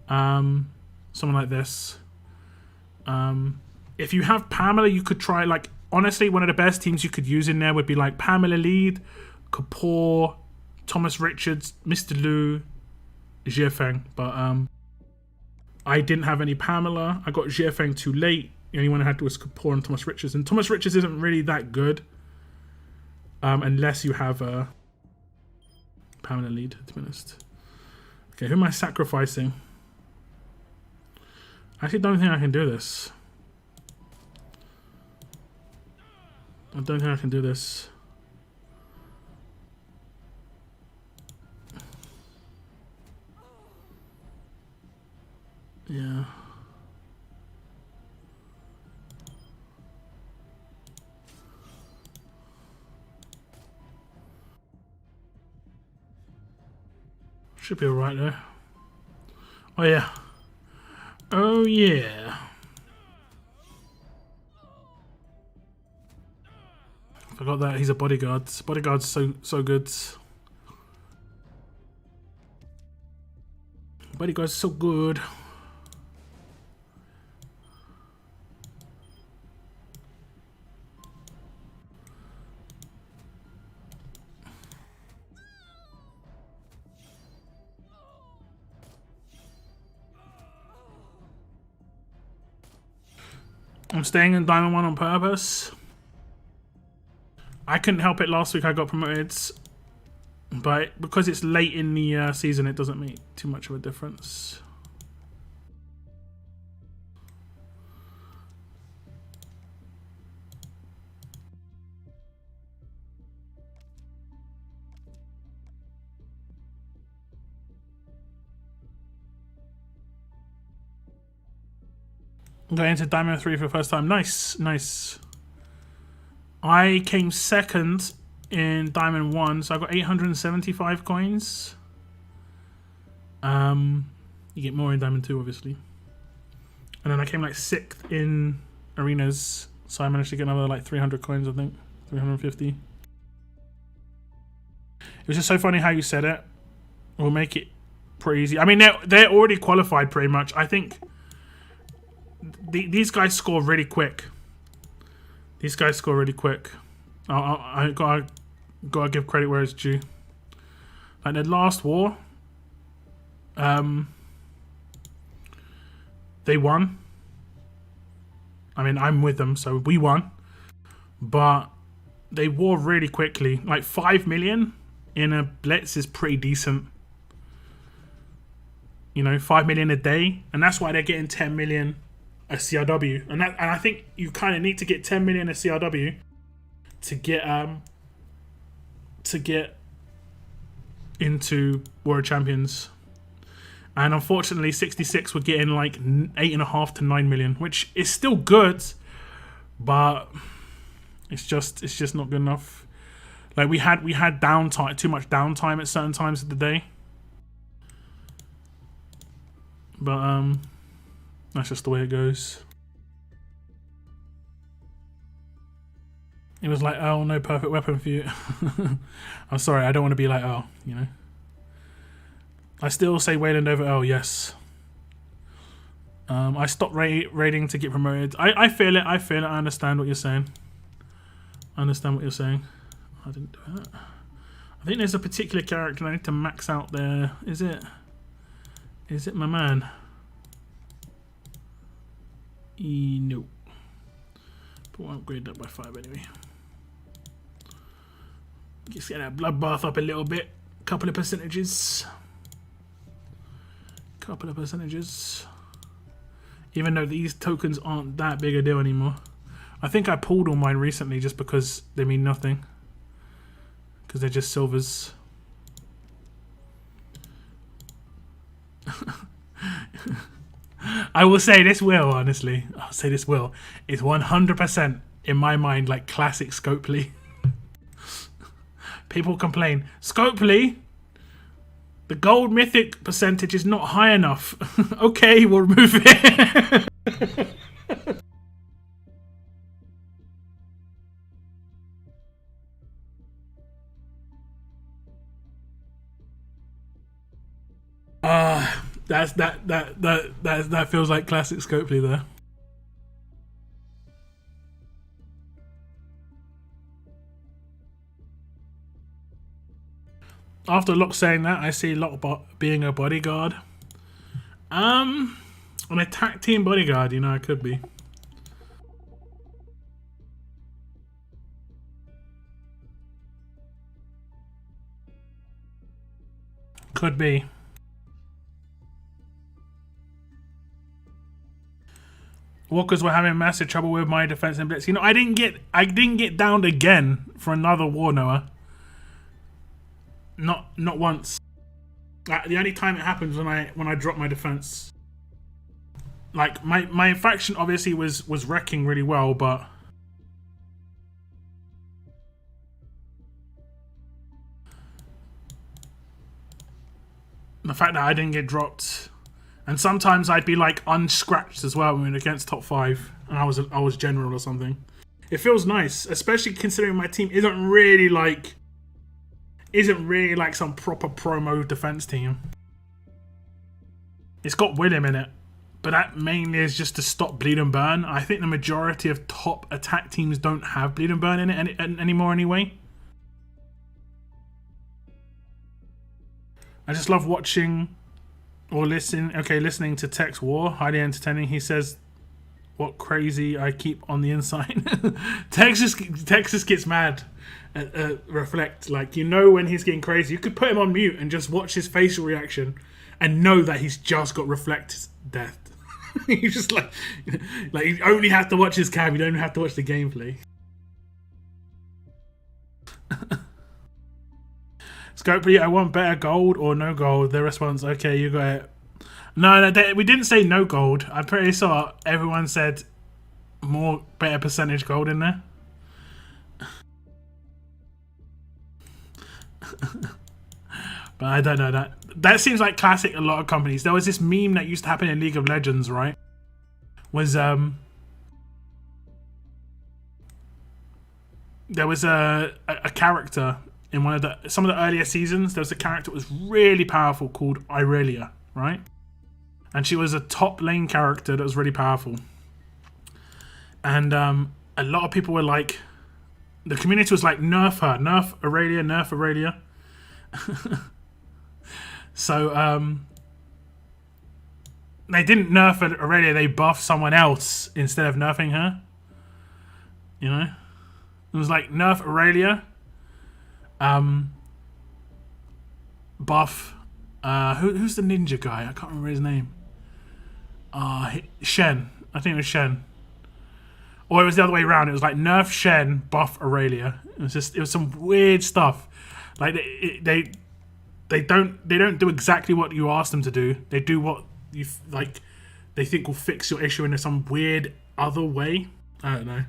Someone like this. If you have Pamela, you could try, like, honestly, one of the best teams you could use in there would be like Pamela Lead, Kapoor, Thomas Richards, Mr. Liu, Jiafeng. But I didn't have any Pamela. I got Jiafeng too late. The only one I had was Kapoor and Thomas Richards. And Thomas Richards isn't really that good unless you have Pamela Lead, to be honest. Okay, who am I sacrificing? I actually don't think I can do this. I don't think I can do this. Yeah. Should be alright there. Oh yeah. Oh yeah. Forgot that he's a bodyguard. Bodyguard's so good. Bodyguard's so good. I'm staying in Diamond 1 on purpose. I couldn't help it last week I got promoted, but because it's late in the season, it doesn't make too much of a difference. Going into Diamond 3 for the first time. Nice, nice. I came second in Diamond 1, so I got 875 coins. You get more in Diamond 2, obviously. And then I came like 6th in arenas, so I managed to get another like 300 coins, I think, 350. It was just so funny how you said it. We'll make it pretty easy. I mean, they're already qualified pretty much. I think these guys score really quick. These guys score really quick. I gotta give credit where it's due. Like the last war, they won. I mean, I'm with them, so we won. But they wore really quickly. Like 5 million in a blitz is pretty decent. You know, 5 million a day, and that's why they're getting 10 million a CRW. And I think you kind of need to get 10 million a CRW to get into World Champions. And unfortunately 66 were getting like 8.5 to 9 million, which is still good, but it's just not good enough. Like we had downtime, too much downtime at certain times of the day. But that's just the way it goes. It was like, oh, no perfect weapon for you. I'm sorry, I don't want to be like, oh, you know. I still say Wayland over L, yes. I stopped raiding to get promoted. I feel it, I understand what you're saying. I understand what you're saying. I didn't do that. I think there's a particular character I need to max out there. Is it my man? No. But we'll upgrade that by 5 anyway. Just get that bloodbath up a little bit. Couple of percentages. Even though these tokens aren't that big a deal anymore. I think I pulled all mine recently just because they mean nothing. Because they're just silvers. I will say this will, honestly. I'll say this will. It's 100% in my mind like classic Scopely. People complain, Scopely, the gold mythic percentage is not high enough. Okay, we'll remove it. That feels like classic Scopely there. After Locke saying that, I see Locke being a bodyguard. An attack team bodyguard, you know, I could be. Could be. Walkers were having massive trouble with my defense and blitz. You know, I didn't get downed again for another war, Noah. Not once. The only time it happens when I drop my defense. Like my faction obviously was wrecking really well, but the fact that I didn't get dropped, and sometimes I'd be like unscratched as well when we were against top 5, and I was general or something. It feels nice, especially considering my team isn't really like some proper promo defense team. It's got William in it, but that mainly is just to stop bleed and burn. I think the majority of top attack teams don't have bleed and burn in it anymore anyway. I just love watching or listening to Tech's War. Highly entertaining. He says, what crazy I keep on the inside. Tex just gets mad at Reflect. Like, you know when he's getting crazy. You could put him on mute and just watch his facial reaction and know that he's just got Reflect's death. You just like you only have to watch his cam. You don't even have to watch the gameplay. Scopely, I want better gold or no gold. Their response, okay, you got it. No, we didn't say no gold. I'm pretty sure everyone said better percentage gold in there. But I don't know that. That seems like classic a lot of companies. There was this meme that used to happen in League of Legends, right? was there was a character in some of the earlier seasons. There was a character that was really powerful called Irelia, right? And she was a top lane character that was really powerful. And a lot of people were like, the community was like, nerf her, nerf Aurelia, nerf Aurelia. So they didn't nerf Aurelia, they buffed someone else instead of nerfing her. You know? It was like, nerf Aurelia, buff, who's the ninja guy? I can't remember his name. Shen. I think it was Shen. Or it was the other way around. It was like nerf Shen, buff Aurelia. It was some weird stuff. Like they don't do exactly what you ask them to do. They do what you like. They think will fix your issue in some weird other way. I don't know.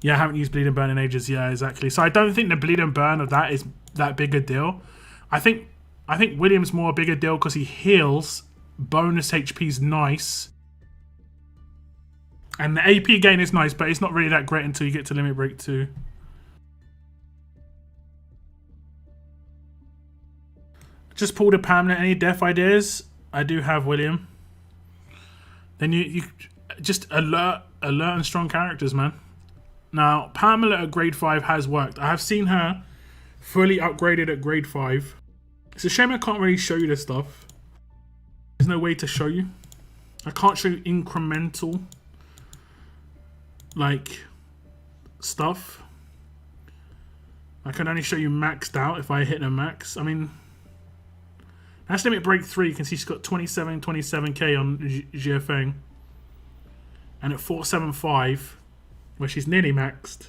Yeah, I haven't used Bleed and Burn in ages. Yeah, exactly. So I don't think the Bleed and Burn of that is that big a deal. I think William's more a bigger deal because he heals. Bonus HP's nice. And the AP gain is nice, but it's not really that great until you get to Limit Break 2. Just pulled a Pamela. Any death ideas? I do have William. Then you just alert and strong characters, man. Now, Pamela at grade 5 has worked. I have seen her fully upgraded at grade 5. It's a shame I can't really show you this stuff. There's no way to show you. I can't show you incremental, like, stuff. I can only show you maxed out if I hit a max. I mean, that's Limit Break 3. You can see she's got 27k on Jiafeng. And at 475... where she's nearly maxed,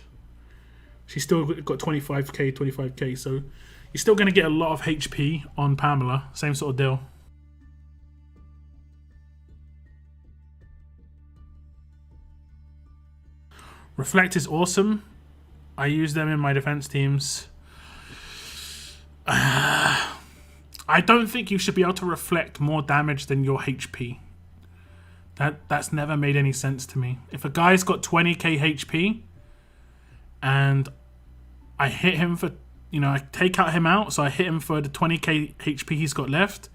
she's still got 25k, so you're still going to get a lot of HP on Pamela. Same sort of deal. Reflect is awesome. I use them in my defense teams. I don't think you should be able to reflect more damage than your HP. That's never made any sense to me. If a guy's got 20k HP and I hit him for, I take him out, so I hit him for the 20k HP he's got left,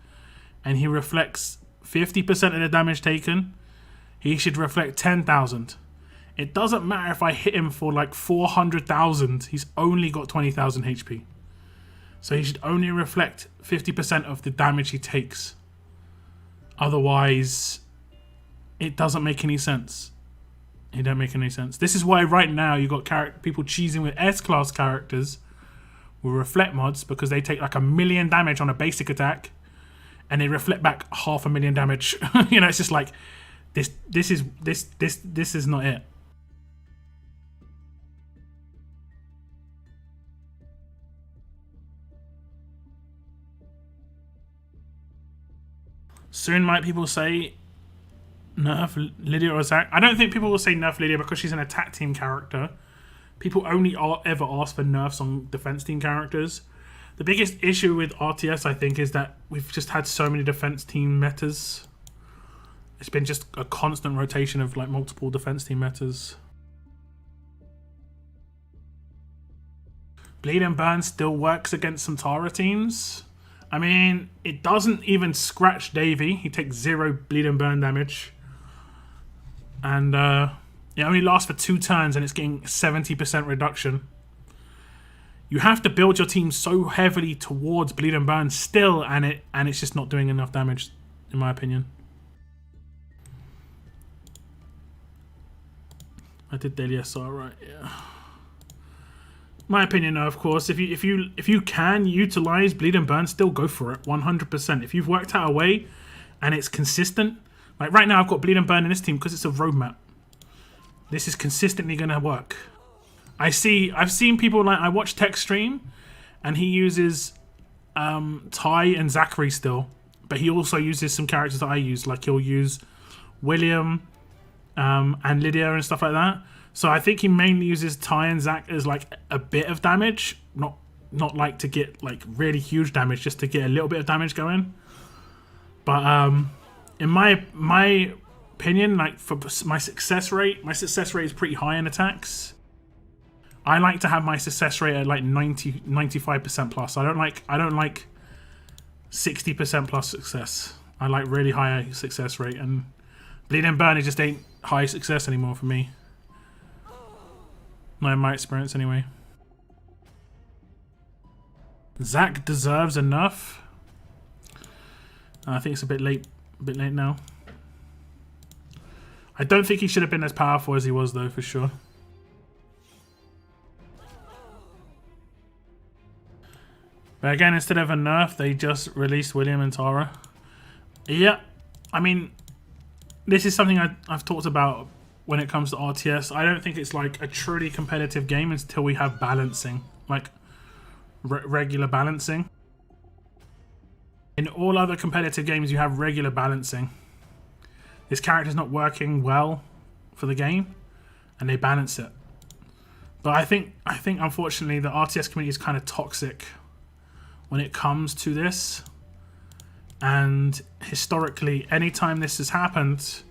and he reflects 50% of the damage taken, he should reflect 10,000. It doesn't matter if I hit him for like 400,000, he's only got 20,000 HP. So he should only reflect 50% of the damage he takes. Otherwise, it doesn't make any sense. It don't make any sense. This is why right now you got people cheesing with S-class characters with reflect mods, because they take like 1,000,000 damage on a basic attack and they reflect back 500,000 damage. It's just like this is not it. Soon might people say nerf Lydia or Zac. I don't think people will say nerf Lydia because she's an attack team character. People only ever ask for nerfs on defense team characters. The biggest issue with RTS, I think, is that we've just had so many defense team metas. It's been just a constant rotation of like multiple defense team metas. Bleed and Burn still works against some Tara teams. I mean, it doesn't even scratch Davey. He takes 0 Bleed and Burn damage. And it only lasts for 2 turns and it's getting 70% reduction. You have to build your team so heavily towards Bleed and Burn still, and it's just not doing enough damage, in my opinion. I did daily SR right, yeah. My opinion, though, of course, if you can utilize Bleed and Burn, still go for it, 100%. If you've worked out a way and it's consistent, like right now I've got Bleed and Burn in this team because it's a roadmap. This is consistently going to work. I've seen people, like, I watch Tech stream and he uses Ty and Zachary still, but he also uses some characters that I use, like he'll use William and Lydia and stuff like that. So I think he mainly uses Ty and Zach as like a bit of damage, not like to get like really huge damage, just to get a little bit of damage going. But in my opinion, like for my success rate is pretty high in attacks. I like to have my success rate at like 95% plus. I don't like 60% plus success. I like really high success rate, and Bleed and Burn, it just ain't high success anymore for me. Not in my experience anyway. Zach deserves enough. I think it's a bit late now. I don't think he should have been as powerful as he was though, for sure. But again, instead of a nerf, they just released William and Tara. Yeah, I mean, this is something I've talked about when it comes to RTS. I don't think it's like a truly competitive game until we have balancing, like regular balancing. In all other competitive games, you have regular balancing. This character's not working well for the game, and they balance it. But I think unfortunately the RTS community is kind of toxic when it comes to this. And historically, anytime this has happened,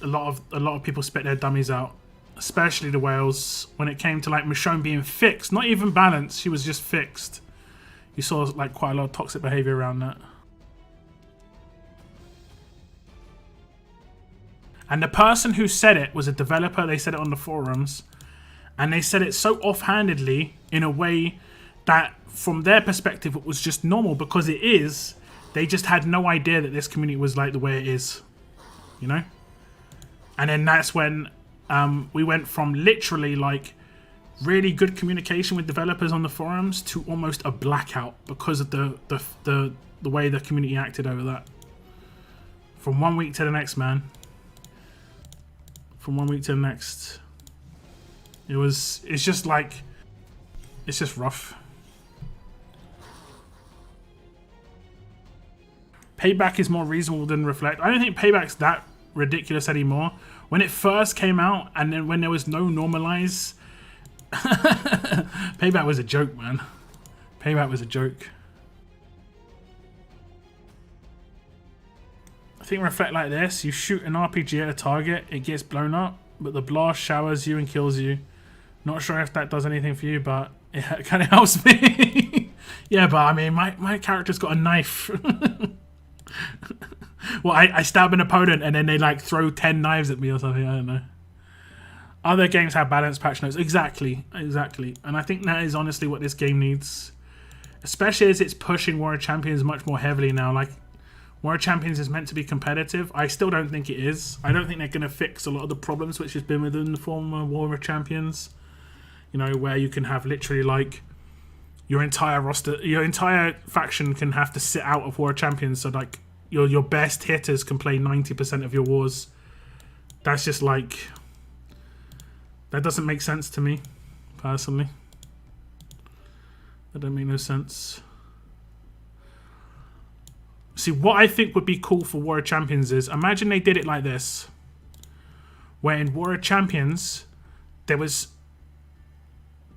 a lot of people spit their dummies out, especially the whales. When it came to like Michonne being fixed, not even balanced, she was just fixed. You saw like quite a lot of toxic behavior around that. And the person who said it was a developer. They said it on the forums, and they said it so offhandedly in a way that from their perspective it was just normal, because it is. They just had no idea that this community was like the way it is, you know? And then that's when we went from literally like really good communication with developers on the forums to almost a blackout because of the way the community acted over that. From one week to the next, man. From one week to the next. It's just rough. Payback is more reasonable than Reflect. I don't think Payback's that ridiculous anymore. When it first came out, and then when there was no normalize, Payback was a joke, man. Payback was a joke. I think Reflect like this. You shoot an RPG at a target, it gets blown up, but the blast showers you and kills you. Not sure if that does anything for you, but it kind of helps me. Yeah, but I mean, my character's got a knife. Well, I stab an opponent and then they like throw 10 knives at me or something. I don't know. Other games have balanced patch notes. Exactly. And I think that is honestly what this game needs. Especially as it's pushing Warrior Champions much more heavily now. Like, Warrior Champions is meant to be competitive. I still don't think it is. I don't think they're going to fix a lot of the problems which has been within the former Warrior Champions. You know, where you can have literally like your entire roster, your entire faction can have to sit out of Warrior Champions. So like your best hitters can play 90% of your wars. That's just like, that doesn't make sense to me, personally. That don't make no sense. See, what I think would be cool for Warrior Champions is, imagine they did it like this. Where in Warrior Champions, it was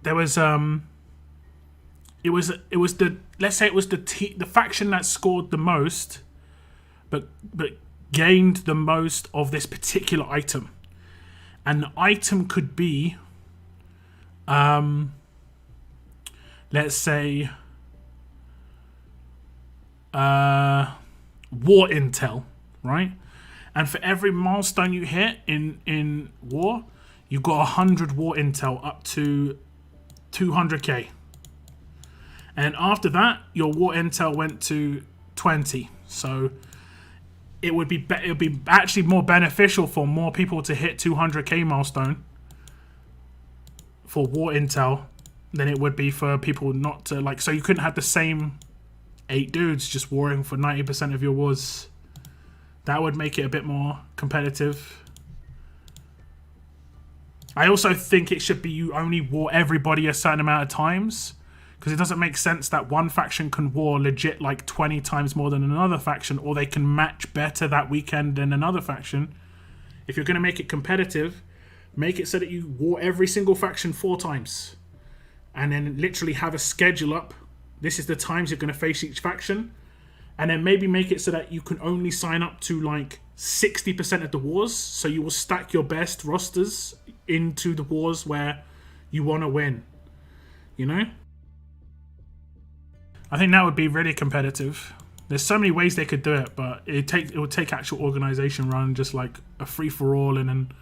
the, let's say it was the faction that scored the most, but gained the most of this particular item. And the item could be, let's say, war intel, right? And for every milestone you hit in war, you got 100 war intel up to 200k. And after that, your war intel went to 20. So it would be actually more beneficial for more people to hit 200k milestone for war intel than it would be for people not to, like, so you couldn't have the same 8 dudes just warring for 90% of your wars. That would make it a bit more competitive. I also think it should be you only war everybody a certain amount of times, because it doesn't make sense that one faction can war legit like 20 times more than another faction, or they can match better that weekend than another faction. If you're going to make it competitive, make it so that you war every single faction 4 times. And then literally have a schedule up. This is the times you're going to face each faction. and then maybe make it so that you can only sign up to like 60% of the wars. So you will stack your best rosters into the wars where you want to win. You know? I think that would be really competitive. There's so many ways they could do it, but it would take actual organization run, just like a free for all. And then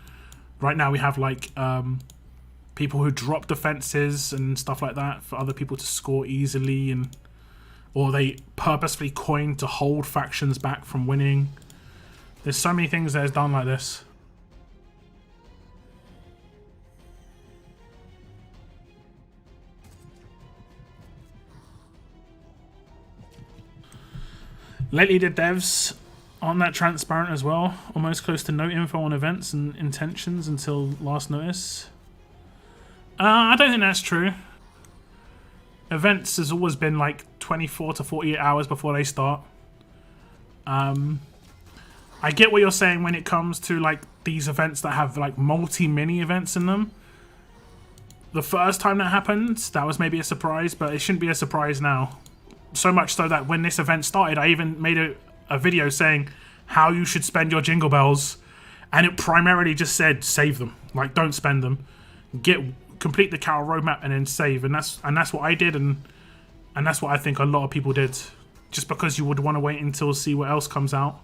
right now we have like people who drop defenses and stuff like that for other people to score easily, and or they purposefully coin to hold factions back from winning. There's so many things that is done like this. Lately, the devs aren't that transparent as well. Almost close to no info on events and intentions until last notice. I don't think that's true. Events has always been like 24 to 48 hours before they start. I get what you're saying when it comes to like these events that have like multi-mini events in them. The first time that happened, that was maybe a surprise, but it shouldn't be a surprise now. So much so that when this event started, I even made a video saying how you should spend your jingle bells, and it primarily just said save them, like don't spend them, complete the Carol roadmap and then save, and that's what I did, and that's what I think a lot of people did, just because you would want to wait until see what else comes out.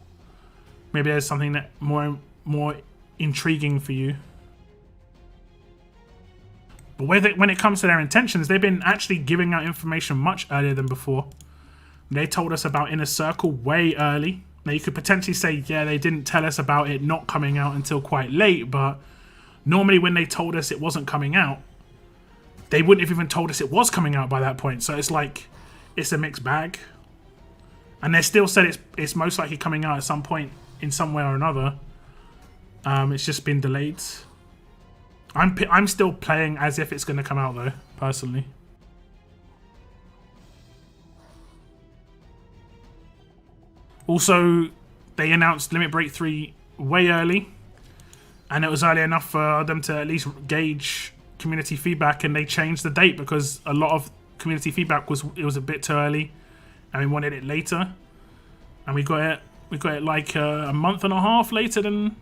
Maybe there's something that more intriguing for you. But when it comes to their intentions, they've been actually giving out information much earlier than before. They told us about Inner Circle way early. Now you could potentially say, yeah, they didn't tell us about it not coming out until quite late, but normally when they told us it wasn't coming out, they wouldn't have even told us it was coming out by that point. So it's like, it's a mixed bag. And they still said it's most likely coming out at some point in some way or another. It's just been delayed. I'm still playing as if it's going to come out though, personally. Also, they announced Limit Break 3 way early, and it was early enough for them to at least gauge community feedback, and they changed the date because a lot of community feedback was a bit too early, and we wanted it later, and we got it like a month and a half later than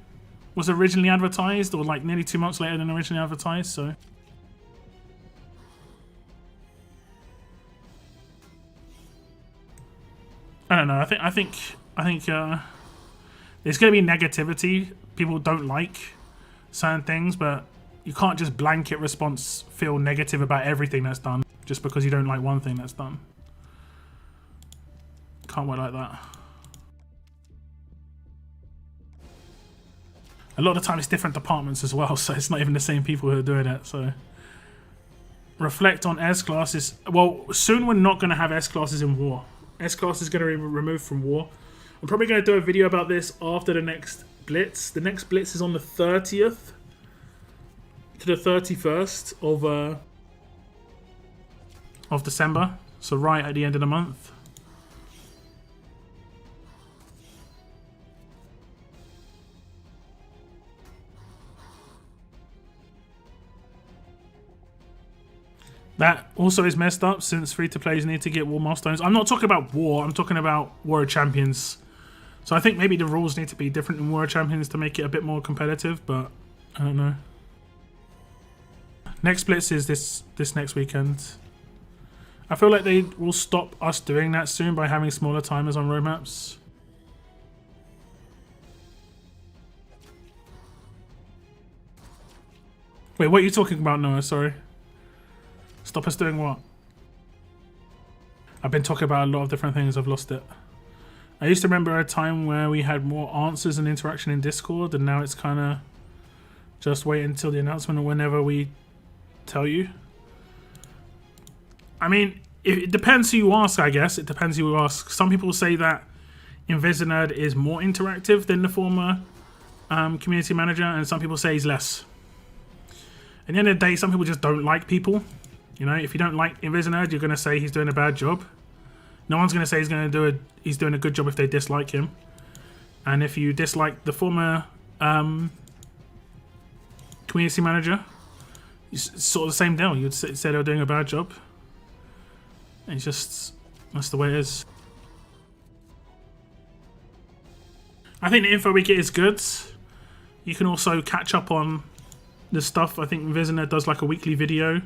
was originally advertised, or like nearly 2 months later than originally advertised. So I don't know. I think there's going to be negativity. People don't like certain things, but you can't just blanket response feel negative about everything that's done just because you don't like one thing that's done. Can't work like that. A lot of the time it's different departments as well, so it's not even the same people who are doing it. So reflect on S classes. Well, soon we're not going to have S classes in War. S class is going to be removed from War. I'm probably going to do a video about this after the next Blitz. The next Blitz is on the 30th to the 31st of December. So right at the end of the month. That also is messed up since free-to-players need to get war milestones. I'm not talking about war, I'm talking about War of Champions. So I think maybe the rules need to be different in War of Champions to make it a bit more competitive, but I don't know. Next Blitz is this next weekend. I feel like they will stop us doing that soon by having smaller timers on roadmaps. Wait, what are you talking about, Noah? Sorry. Stop us doing what? I've been talking about a lot of different things. I've lost it. I used to remember a time where we had more answers and interaction in Discord, and now it's kind of just wait until the announcement or whenever we tell you. I mean, it depends who you ask, I guess. It depends who you ask. Some people say that Invisinerd is more interactive than the former community manager, and some people say he's less. At the end of the day, some people just don't like people. You know, if you don't like Invisinerd, you're going to say he's doing a bad job. No one's going to say he's doing a good job if they dislike him. And if you dislike the former community manager, it's sort of the same deal. You'd say they're doing a bad job. It's just, that's the way it is. I think the info we get is good. You can also catch up on the stuff. I think Vizner does like a weekly video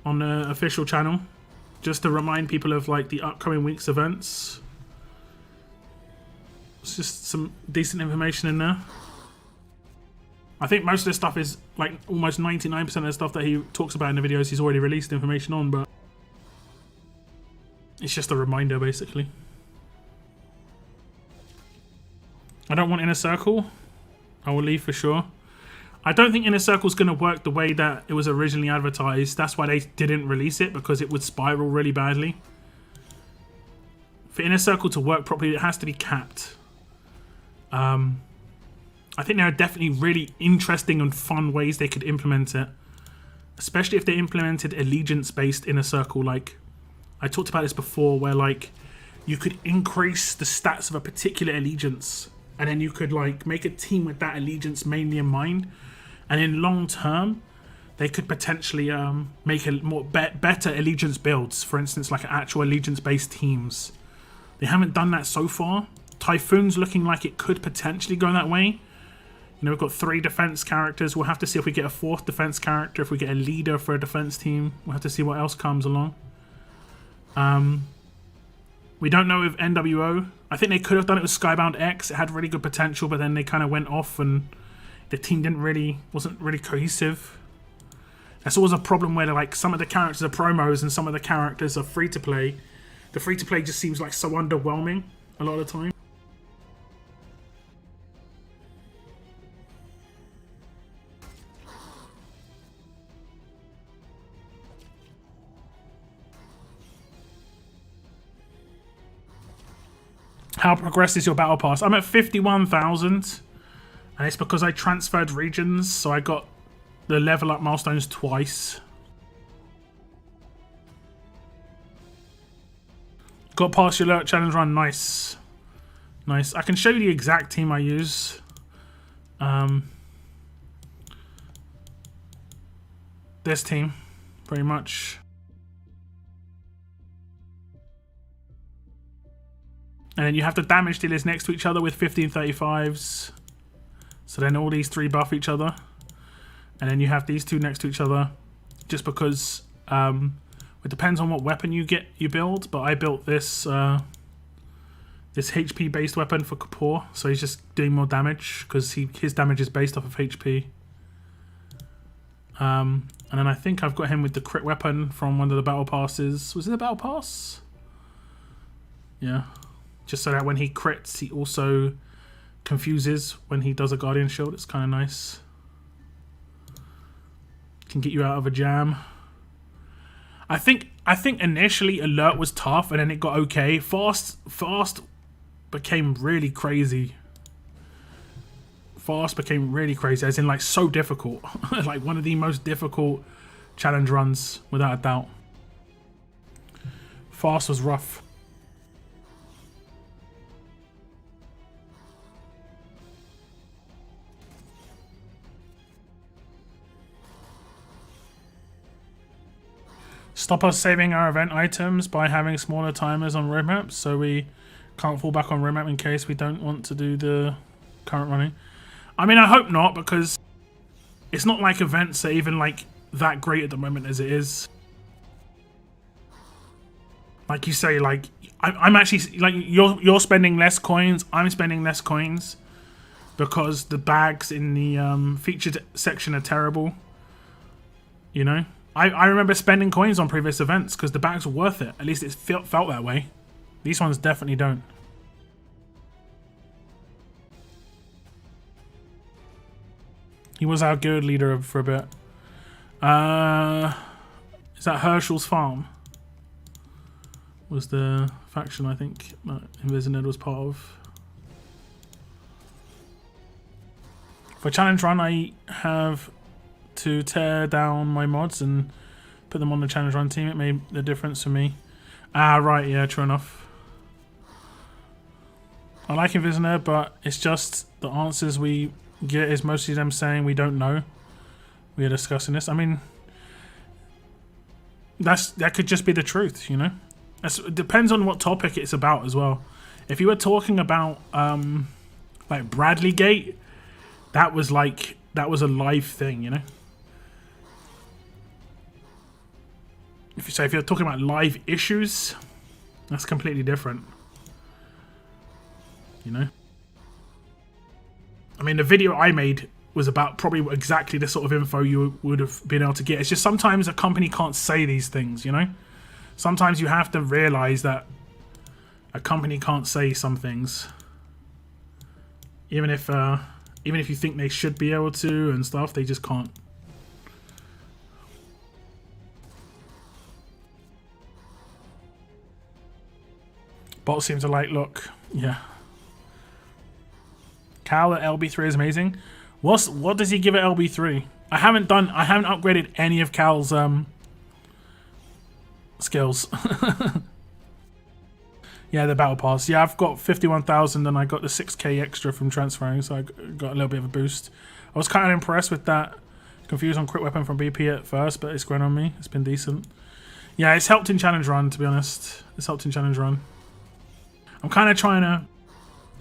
on the official channel, just to remind people of like the upcoming week's events. It's just some decent information in there. I think most of the stuff is like almost 99% of the stuff that he talks about in the videos he's already released information on, but it's just a reminder basically. I don't want Inner Circle. I will leave for sure. I don't think Inner Circle is going to work the way that it was originally advertised. That's why they didn't release it, because it would spiral really badly. For Inner Circle to work properly, it has to be capped. I think there are definitely really interesting and fun ways they could implement it. Especially if they implemented allegiance-based Inner Circle. Like, I talked about this before, where like you could increase the stats of a particular allegiance, and then you could like make a team with that allegiance mainly in mind. And in long term, they could potentially make a more better allegiance builds. For instance, like actual allegiance-based teams. They haven't done that so far. Typhoon's looking like it could potentially go that way. You know, we've got 3 defense characters. We'll have to see if we get a 4th defense character, if we get a leader for a defense team. We'll have to see what else comes along. We don't know if NWO. I think they could have done it with Skybound X. It had really good potential, but then they kind of went off and the team wasn't really cohesive. That's always a problem where like some of the characters are promos and some of the characters are free to play. The free to play just seems like so underwhelming a lot of the time. How progressed is your battle pass? I'm at 51,000, and it's because I transferred regions, so I got the level up milestones twice. Got past your alert challenge run. Nice. Nice. I can show you the exact team I use. This team, pretty much. And then you have the damage dealers next to each other with 1535s. So then all these 3 buff each other. And then you have these 2 next to each other. Just because it depends on what weapon you build. But I built this this HP based weapon for Kapoor. So he's just doing more damage because his damage is based off of HP. And then I think I've got him with the crit weapon from one of the battle passes. Was it the battle pass? Yeah. Just so that when he crits, he also confuses when he does a Guardian Shield. It's kind of nice. Can get you out of a jam. I think initially Alert was tough and then it got okay. Fast became really crazy. Fast became really crazy, as in like so difficult. Like one of the most difficult challenge runs, without a doubt. Fast was rough. Stop us saving our event items by having smaller timers on roadmaps, so we can't fall back on roadmap in case we don't want to do the current running. I mean, I hope not, because it's not like events are even like that great at the moment as it is. Like you say, like I'm actually like you're spending less coins, I'm spending less coins because the bags in the featured section are terrible. You know? I remember spending coins on previous events because the bags were worth it. At least it felt that way. These ones definitely don't. He was our guild leader for a bit. Is that Herschel's Farm? Was the faction I think that Invisined was part of. For challenge run, I have to tear down my mods and put them on the challenge run team. It made the difference for me. Ah, right, yeah, true enough. I like Invisined, but it's just the answers we get is mostly them saying we don't know. We are discussing this. I mean, that could just be the truth, you know? It depends on what topic it's about as well. If you were talking about Like Bradley Gate, that was a live thing, you know. If you're talking about live issues, that's completely different. You know? I mean, the video I made was about probably exactly the sort of info you would have been able to get. It's just sometimes a company can't say these things, you know? Sometimes you have to realize that a company can't say some things. Even if you think they should be able to and stuff, they just can't. Bots seem to like, look, yeah. Cal at LB3 is amazing. What does he give at LB3? I haven't upgraded any of Cal's skills. Yeah, the battle pass. Yeah, I've got 51,000 and I got the 6k extra from transferring, so I got a little bit of a boost. I was kind of impressed with that. Confused on crit weapon from BP at first, but it's grown on me. It's been decent. Yeah, it's helped in challenge run, to be honest. It's helped in challenge run. I'm kind of trying to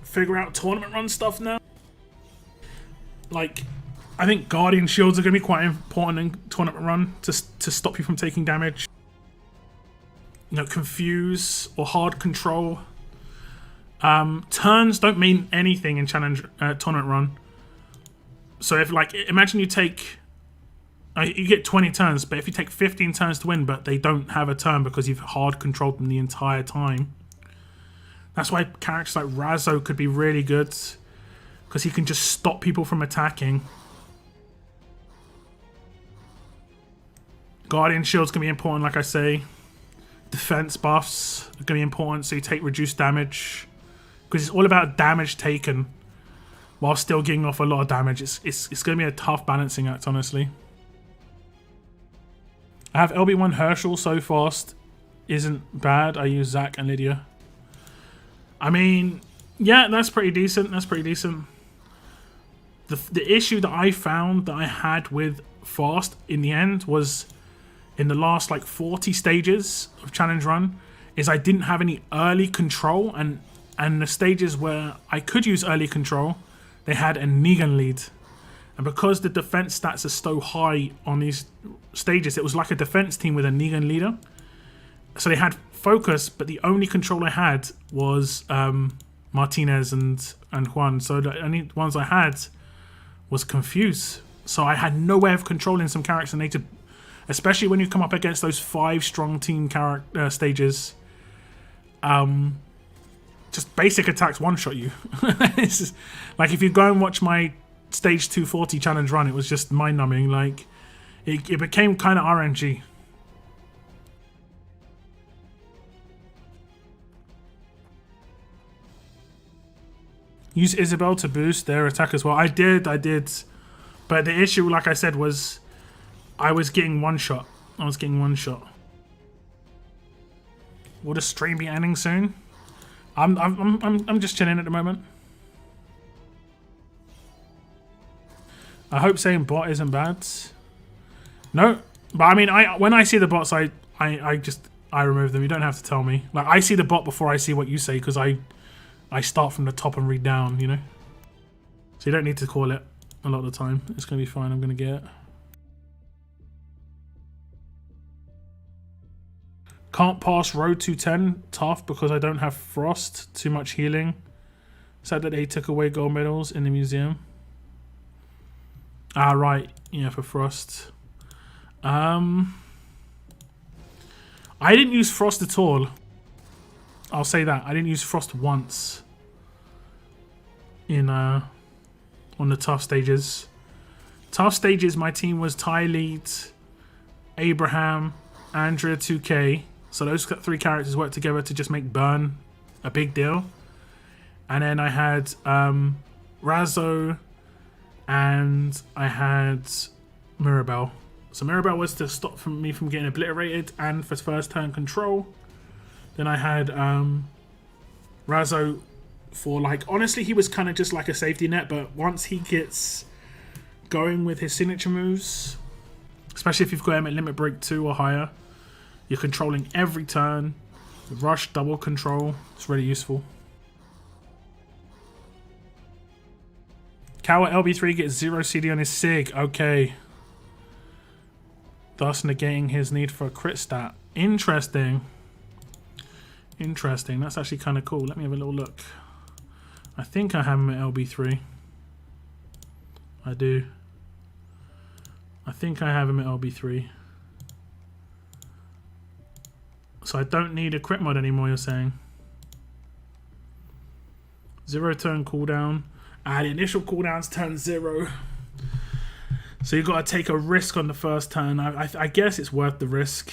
figure out tournament run stuff now. Like, I think Guardian shields are going to be quite important in tournament run to stop you from taking damage. You know, confuse or hard control. Turns don't mean anything in challenge tournament run. So if, like, imagine you take, you get 20 turns, but if you take 15 turns to win, but they don't have a turn because you've hard controlled them the entire time. That's why characters like Razzo could be really good, because he can just stop people from attacking. Guardian shields can be important, like I say. Defense buffs are going to be important, so you take reduced damage, because it's all about damage taken while still getting off a lot of damage. It's going to be a tough balancing act, honestly. I have LB1 Herschel so fast. Isn't bad. I use Zach and Lydia. I mean, yeah, that's pretty decent. That's pretty decent. The issue that I found that I had with fast in the end was in the last like 40 stages of challenge run is I didn't have any early control, and the stages where I could use early control, they had a Negan lead. And because the defense stats are so high on these stages, it was like a defense team with a Negan leader. So they had focus, but the only control I had was Martinez and Juan. So the only ones I had was confuse. So I had no way of controlling some characters, and they could, especially when you come up against those 5 strong team stages. Just basic attacks one-shot you. It's just, like, if you go and watch my stage 240 challenge run, it was just mind-numbing. Like, it became kind of RNG. Use Isabel to boost their attack as well. I did. But the issue, like I said, was I was getting one-shot. Will the stream be ending soon? I'm just chilling at the moment. I hope saying bot isn't bad. No, but I mean, when I see the bots, I remove them. You don't have to tell me. Like, I see the bot before I see what you say, because I start from the top and read down, you know? So you don't need to call it a lot of the time. It's going to be fine. I'm going to get it. Can't pass road 210. Tough, because I don't have frost. Too much healing. Sad that they took away gold medals in the museum. Ah, right. Yeah, for frost. I didn't use frost at all. I'll say that. I didn't use frost once in on the tough stages. Tough stages, my team was Ty Lead, Abraham, Andrea 2K. So those 3 characters worked together to just make burn a big deal. And then I had Razzo, and I had Mirabelle. So Mirabelle was to stop me from getting obliterated and for first turn control. Then I had Razzo for, like, honestly, he was kind of just like a safety net, but once he gets going with his signature moves, especially if you've got him at limit break 2 or higher, you're controlling every turn. Rush, double control. It's really useful. Cow at LB3 gets 0 CD on his SIG. Okay. Thus negating his need for a crit stat. Interesting. Interesting. That's actually kind of cool. Let me have a little look. I think I have him at LB3. I do. I think I have him at LB3. So I don't need a crit mod anymore, you're saying? 0 turn cooldown. The initial cooldown's turn 0. So you've got to take a risk on the first turn. I guess it's worth the risk.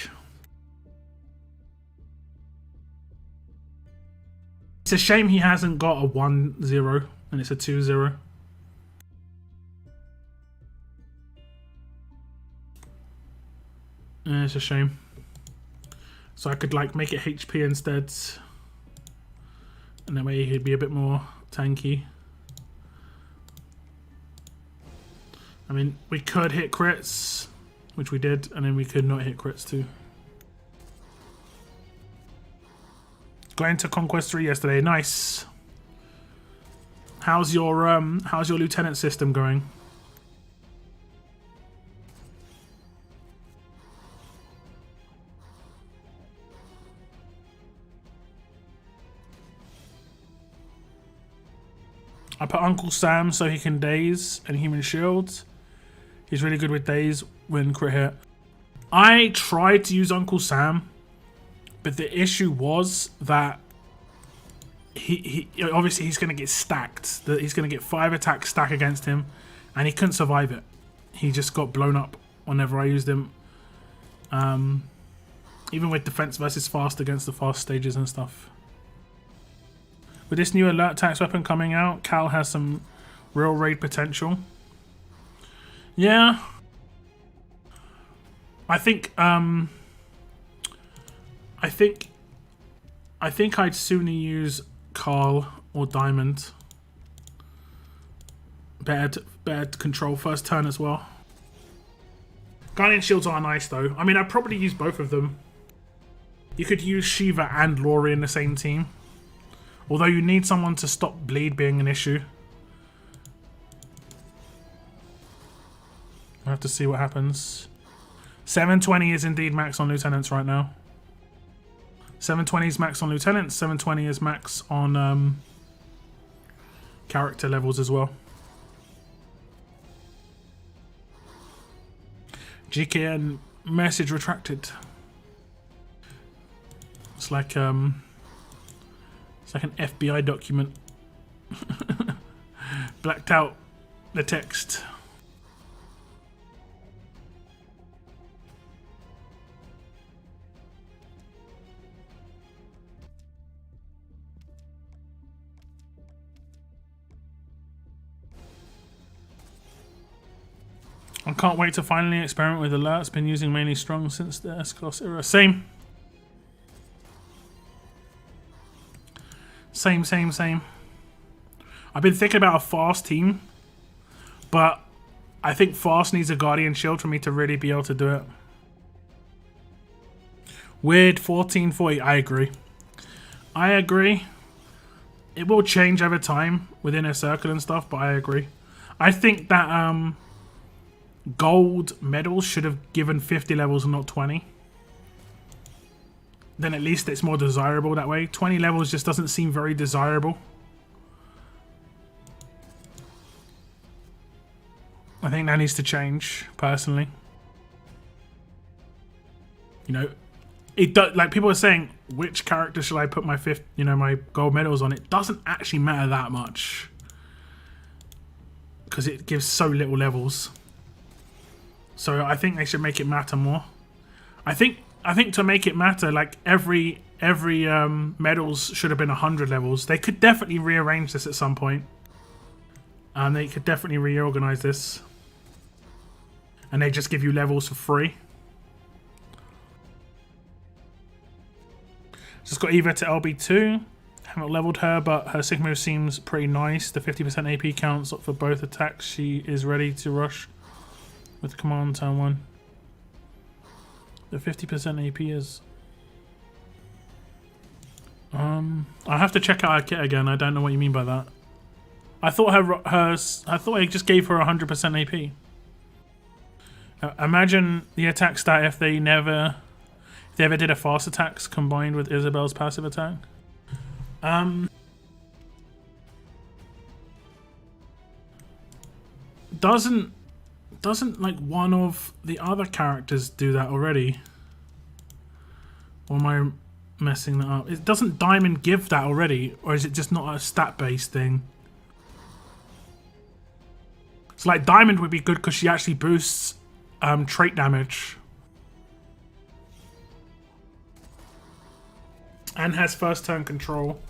It's a shame he hasn't got a 1-0 and it's a 2-0. Yeah, it's a shame. So I could like make it HP instead. And that way he'd be a bit more tanky. I mean, we could hit crits, which we did, and then we could not hit crits too. Got into Conquest 3 yesterday. Nice. How's your lieutenant system going? I put Uncle Sam so he can daze and human shields. He's really good with daze when crit hit. I tried to use Uncle Sam, but the issue was that he obviously he's going to get stacked. He's going to get 5 attacks stack against him, and he couldn't survive it. He just got blown up whenever I used him. Even with defense versus fast against the fast stages and stuff. With this new alert tax weapon coming out, Cal has some real raid potential. Yeah. I think I'd sooner use Carl or Diamond. Better to control first turn as well. Guardian shields are nice though. I mean, I'd probably use both of them. You could use Shiva and Laurie in the same team. Although you need someone to stop bleed being an issue. We'll have to see what happens. 720 is indeed max on lieutenants right now. 720 is max on lieutenants. 720 is max on character levels as well. GKN message retracted. It's like an FBI document. Blacked out the text. I can't wait to finally experiment with alerts. Been using mainly strong since the S-Class era. Same. Same. I've been thinking about a fast team, but I think fast needs a Guardian Shield for me to really be able to do it. Weird 1440. I agree. It will change over time within a circle and stuff, but I agree. I think that gold medals should have given 50 levels and not 20. Then at least it's more desirable that way. 20 levels just doesn't seem very desirable. I think that needs to change, personally. You know, it does, like people are saying, which character should I put my my gold medals on? It doesn't actually matter that much. Because it gives so little levels. So I think they should make it matter more. I think to make it matter, like every medals should have been 100 levels. They could definitely rearrange this at some point. And they could definitely reorganize this. And they just give you levels for free. Just got Eva to LB2. Haven't leveled her, but her Sig move seems pretty nice. The 50% AP counts for both attacks. She is ready to rush with command turn 1. The 50% AP is... I have to check out our kit again. I don't know what you mean by that. I thought I thought it just gave her 100% AP. Imagine the attack stat if they ever did a fast attacks combined with Isabel's passive attack. Doesn't like one of the other characters do that already? Or am I messing that up? It doesn't Diamond give that already, or is it just not a stat-based thing? So like Diamond would be good because she actually boosts trait damage. And has first turn control.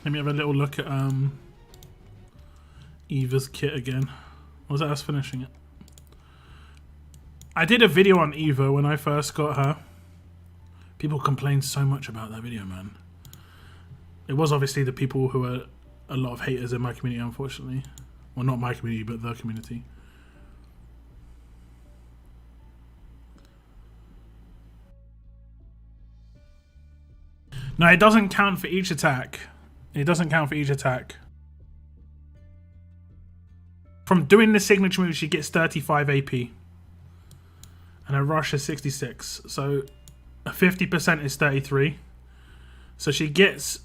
Let me have a little look at Eva's kit again. Or was that us finishing it? I did a video on Eva when I first got her. People complained so much about that video, man. It was obviously the people who are a lot of haters in my community, unfortunately. Well, not my community, but the community. No, it doesn't count for each attack. It doesn't count for each attack. From doing the signature move, she gets 35 AP. And her rush is 66. So 50% is 33. So she gets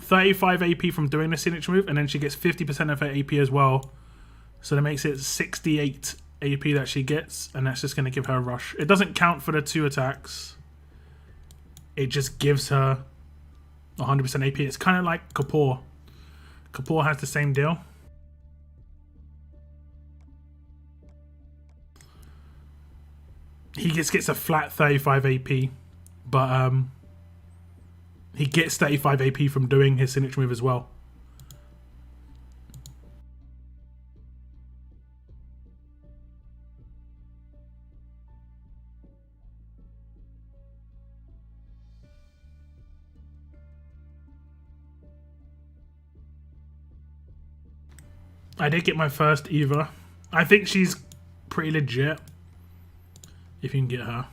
35 AP from doing the signature move, and then she gets 50% of her AP as well. So that makes it 68 AP that she gets, and that's just going to give her a rush. It doesn't count for the 2 attacks. It just gives her 100% AP. It's kind of like Kapoor. Kapoor has the same deal. He just gets a flat 35 AP, but he gets 35 AP from doing his signature move as well. I did get my first Eva. I think she's pretty legit. If you can get her.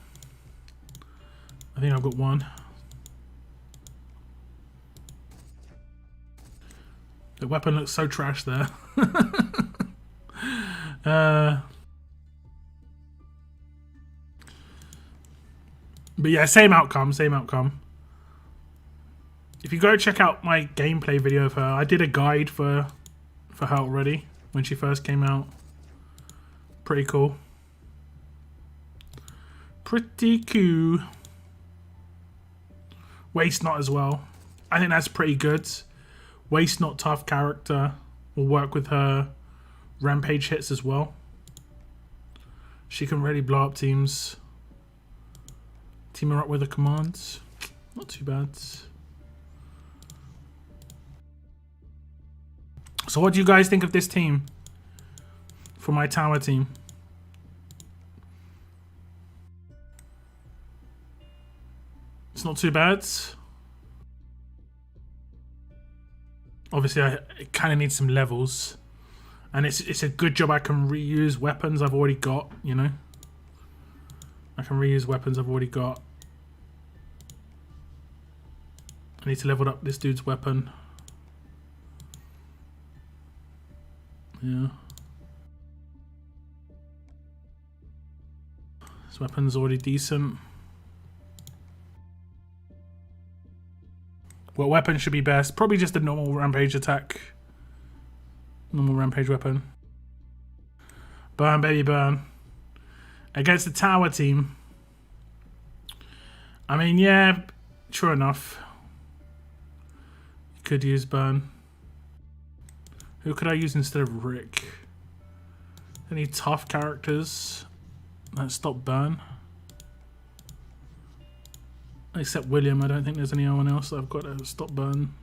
I think I've got one. The weapon looks so trash there. But yeah, same outcome, same outcome. If you go check out my gameplay video of her, I did a guide for her already when she first came out. Pretty cool. Pretty cool. Waste Not as well. I think that's pretty good. Waste Not tough character. Will work with her rampage hits as well. She can really blow up teams. Team her up with the commands. Not too bad. So what do you guys think of this team? For my tower team. It's not too bad. Obviously, I kind of need some levels. And it's a good job I can reuse weapons I've already got, you know? I can reuse weapons I've already got. I need to level up this dude's weapon. Yeah. This weapon's already decent. What weapon should be best? Probably just a normal rampage attack. Normal rampage weapon. Burn, baby, burn. Against the tower team. I mean, yeah, true enough. You could use burn. Who could I use instead of Rick? Any tough characters that stop burn? Except William, I don't think there's anyone else that I've got to stop burn.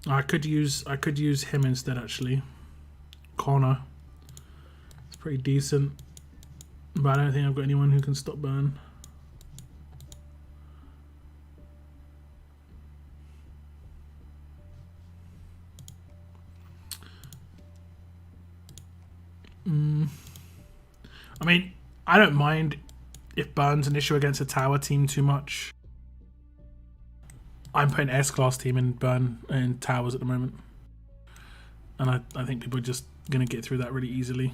I could use him instead actually. Connor. It's pretty decent. But I don't think I've got anyone who can stop burn. I mean, I don't mind if burn's an issue against a tower team too much. I'm putting S-class team in burn in towers at the moment. And I think people are just going to get through that really easily.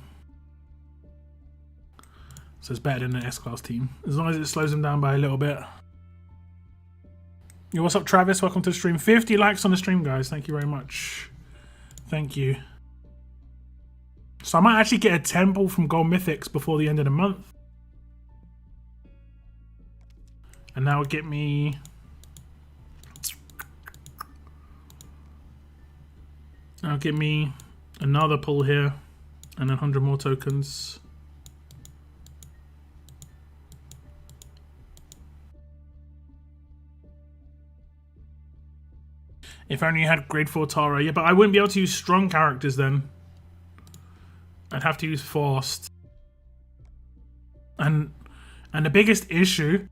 So it's better than an S-class team. As long as it slows them down by a little bit. Yo, what's up, Travis? Welcome to the stream. 50 likes on the stream, guys. Thank you very much. Thank you. So I might actually get a temple from Gold Mythics before the end of the month. And that would get me... That'll get me another pull here. And 100 more tokens. If only you had grade 4 Tara. Yeah, but I wouldn't be able to use strong characters then. I'd have to use fast. And the biggest issue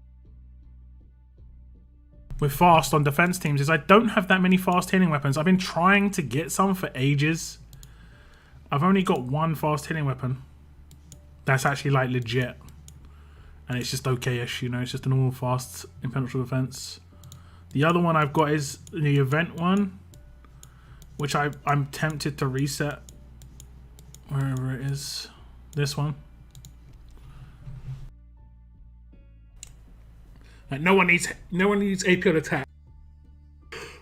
with fast on defense teams is I don't have that many fast healing weapons. I've been trying to get some for ages. I've only got one fast healing weapon. That's actually like legit. And it's just okay-ish, you know, it's just a normal fast impenetrable defense. The other one I've got is the event one, which I'm tempted to reset. Wherever it is. This one. Like no one needs AP on attack.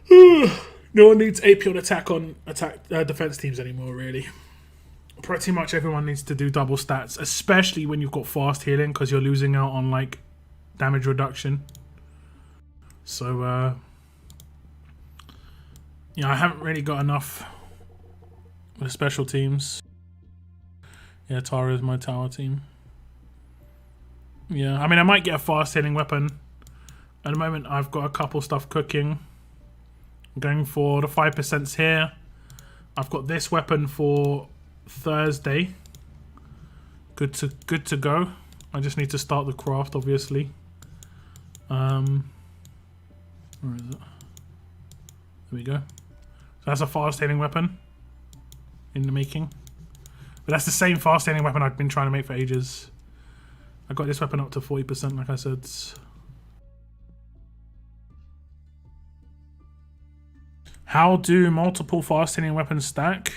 No one needs AP on attack on defense teams anymore, really. Pretty much everyone needs to do double stats, especially when you've got fast healing, because you're losing out on like damage reduction. So yeah, I haven't really got enough with special teams. Yeah, Tara is my tower team. Yeah, I mean, I might get a fast hitting weapon. At the moment, I've got a couple stuff cooking. I'm going for the 5% here. I've got this weapon for Thursday. Good to go. I just need to start the craft, obviously. Where is it? There we go. So that's a fast hitting weapon in the making. But that's the same fast hitting weapon I've been trying to make for ages. I got this weapon up to 40%, like I said. How do multiple fast hitting weapons stack?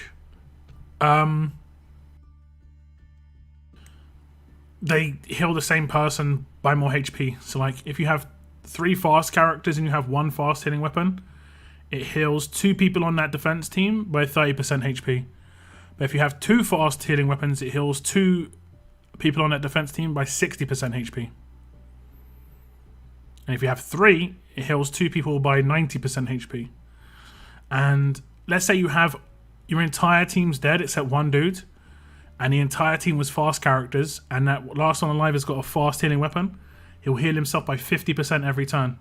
They heal the same person by more HP. So like if you have 3 fast characters and you have 1 fast hitting weapon, it heals 2 people on that defense team by 30% HP. But if you have 2 fast healing weapons, it heals 2 people on that defense team by 60% HP. And if you have 3, it heals 2 people by 90% HP. And let's say you have your entire team's dead except 1 dude, and the entire team was fast characters, and that last one alive has got a fast healing weapon, he'll heal himself by 50% every turn.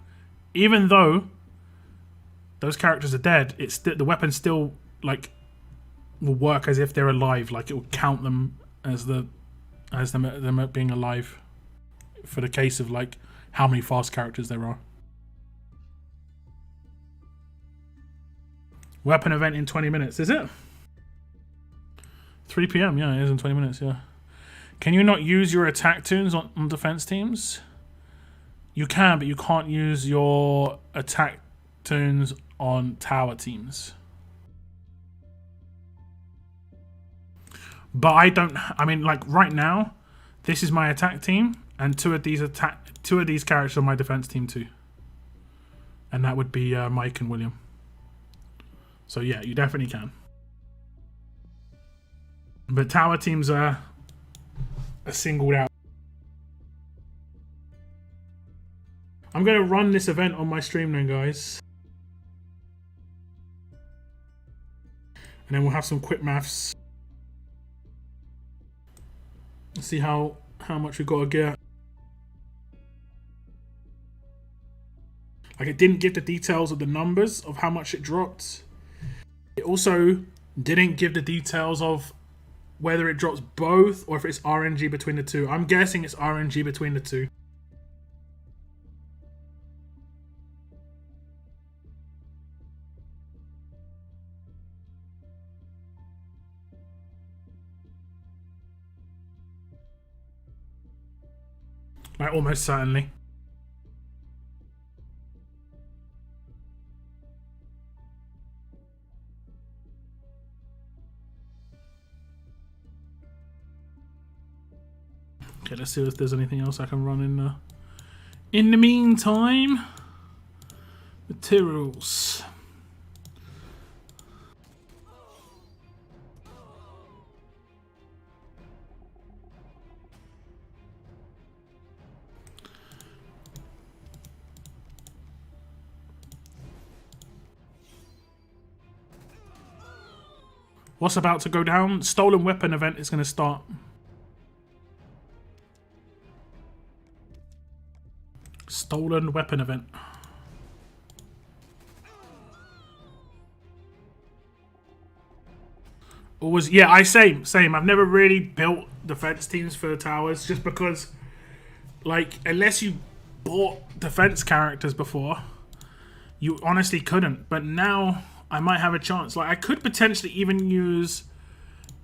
Even though those characters are dead, the weapon still like will work as if they're alive. Like it will count them as them being alive for the case of like how many fast characters there are. Weapon event in 20 minutes, is it? 3 PM, yeah, it is in 20 minutes, yeah. Can you not use your attack tunes on defense teams? You can, but you can't use your attack tunes on tower teams. But I mean, like right now, this is my attack team, and two of these characters are my defense team too. And that would be Mike and William. So yeah, you definitely can. But tower teams are singled out. I'm going to run this event on my stream then, guys. And then we'll have some quick maths. Let's see how much we got to get. Like, it didn't give the details of the numbers of how much it dropped. It also didn't give the details of whether it drops both or if it's RNG between the two. I'm guessing it's RNG between the two. Like, almost certainly. Okay, let's see if there's anything else I can run in there. In the meantime, materials. What's about to go down? Stolen weapon event is going to start. Stolen weapon event. Always, yeah, same. I've never really built defense teams for the towers just because, like, unless you bought defense characters before, you honestly couldn't. But now I might have a chance. Like, I could potentially even use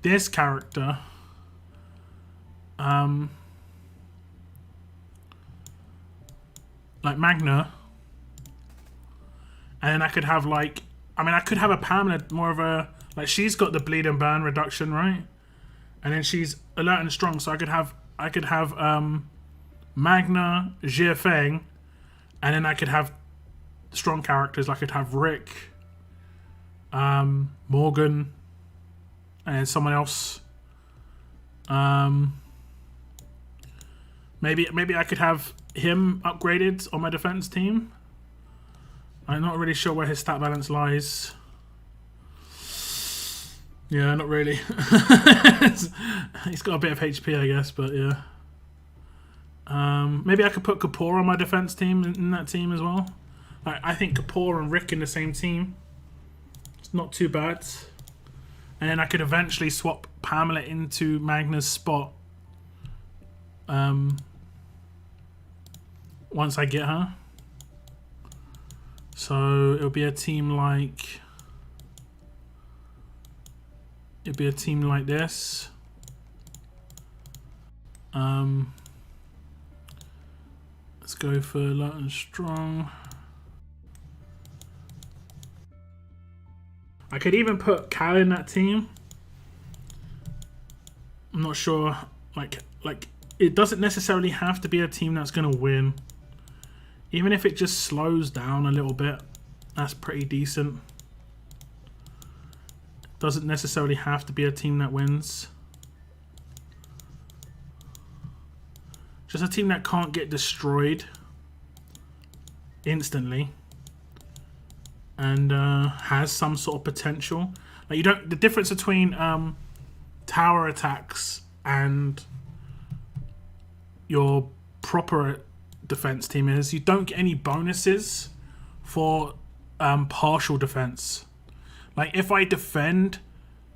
this character. Like Magna. And then I could have, like, I mean, I could have a Pamela, more of a, like, she's got the bleed and burn reduction, right? And then she's alert and strong, so I could have Magna, Jia Feng, and then I could have strong characters. I could have Rick, Morgan, and someone else. Maybe I could have him upgraded on my defense team. I'm not really sure where his stat balance lies. Yeah, not really. He's got a bit of HP, I guess, but yeah. Maybe I could put Kapoor on my defense team in that team as well. I think Kapoor and Rick in the same team. It's not too bad. And then I could eventually swap Pamela into Magna's spot. Once I get her. So it'll be a team like... It'd be a team like this. Let's go for light and strong. I could even put Cal in that team. I'm not sure. Like it doesn't necessarily have to be a team that's gonna win. Even if it just slows down a little bit, that's pretty decent. Doesn't necessarily have to be a team that wins. Just a team that can't get destroyed instantly and has some sort of potential. Like, you don't. The difference between tower attacks and your proper defense team is you don't get any bonuses for partial defense. Like, if I defend,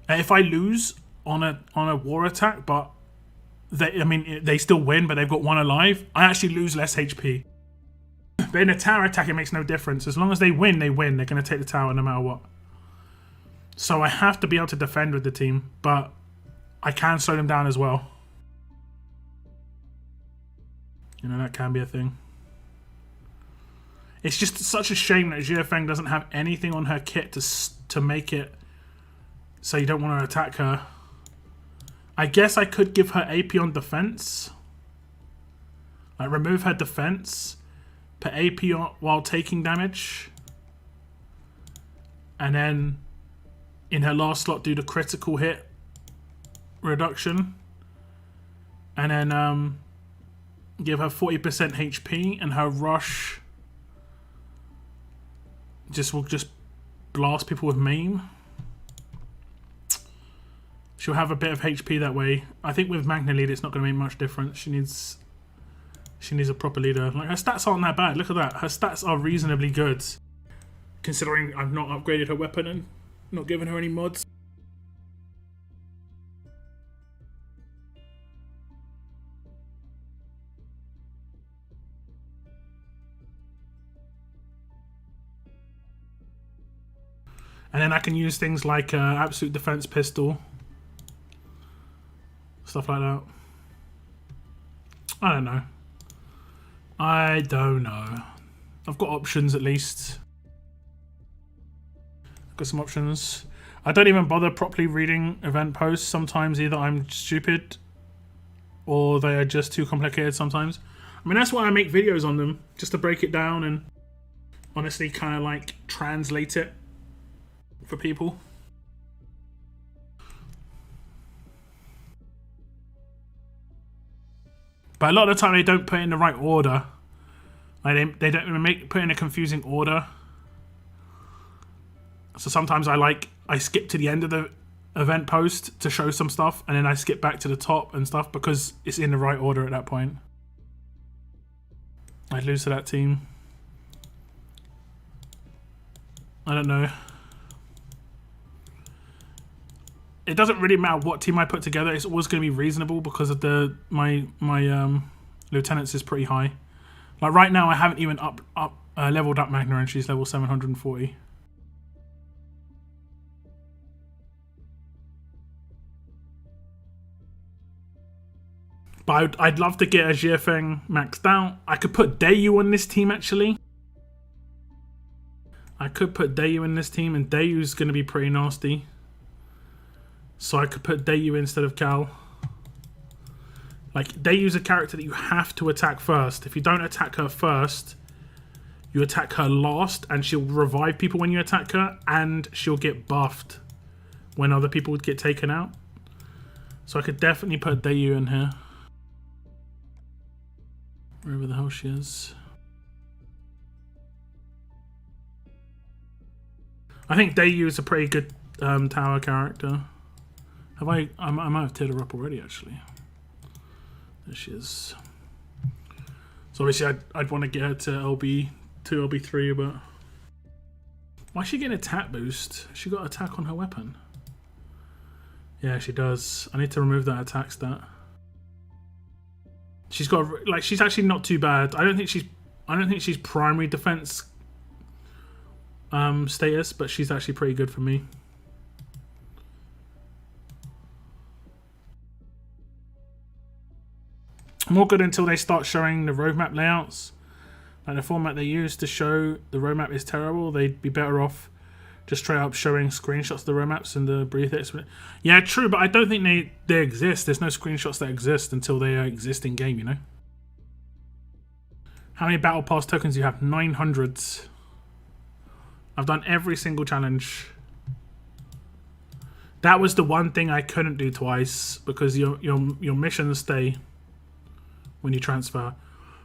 if I lose on a war attack, but they still win, but they've got one alive, I actually lose less HP. But in a tower attack, it makes no difference. As long as they win, they win. They're going to take the tower no matter what. So I have to be able to defend with the team, but I can slow them down as well. You know, that can be a thing. It's just such a shame that Jia Feng doesn't have anything on her kit to make it so you don't want to attack her. I guess I could give her AP on defense. Like, remove her defense, put AP on while taking damage, and then in her last slot do the critical hit reduction, and then give her 40% HP and her rush Will just blast people with maim. She'll have a bit of HP that way. I think with Magna Lead, it's not going to make much difference. She needs a proper leader. Like, her stats aren't that bad. Look at that. Her stats are reasonably good, considering I've not upgraded her weapon and not given her any mods. And then I can use things like Absolute Defense Pistol. Stuff like that. I don't know. I've got options at least. Got some options. I don't even bother properly reading event posts. Sometimes either I'm stupid or they are just too complicated sometimes. I mean, that's why I make videos on them. Just to break it down and honestly kind of like translate it for people. But a lot of the time they don't put it in the right order. Like they don't put in a confusing order. So sometimes I skip to the end of the event post to show some stuff, and then I skip back to the top and stuff because it's in the right order at that point. I'd lose to that team. I don't know. It doesn't really matter what team I put together. It's always going to be reasonable because of my lieutenants is pretty high. Like right now, I haven't even leveled up Magna, and she's level 740. But I'd love to get a Jiafeng maxed out. I could put Dayu on this team actually. I could put Dayu in this team, and Dayu's going to be pretty nasty. So I could put Dayu instead of Cal. Like, Dayu's a character that you have to attack first. If you don't attack her first, you attack her last, and she'll revive people when you attack her, and she'll get buffed when other people would get taken out. So I could definitely put Dayu in here. Wherever the hell she is. I think Dayu is a pretty good tower character. I might have teared her up already, actually. There she is. So obviously I'd want to get her to LB2, LB3, but... Why is she getting attack boost? She got attack on her weapon. Yeah, she does. I need to remove that attack stat. She's got, like, she's actually not too bad. I don't think she's primary defense status, but she's actually pretty good for me. More good until they start showing the roadmap layouts. Like the format they use to show the roadmap is terrible. They'd be better off just straight up showing screenshots of the roadmaps and the brief explanation. Yeah, true, but I don't think they exist. There's no screenshots that exist until they exist in game, you know? How many battle pass tokens do you have? 900. I've done every single challenge. That was the one thing I couldn't do twice because your missions stay when you transfer.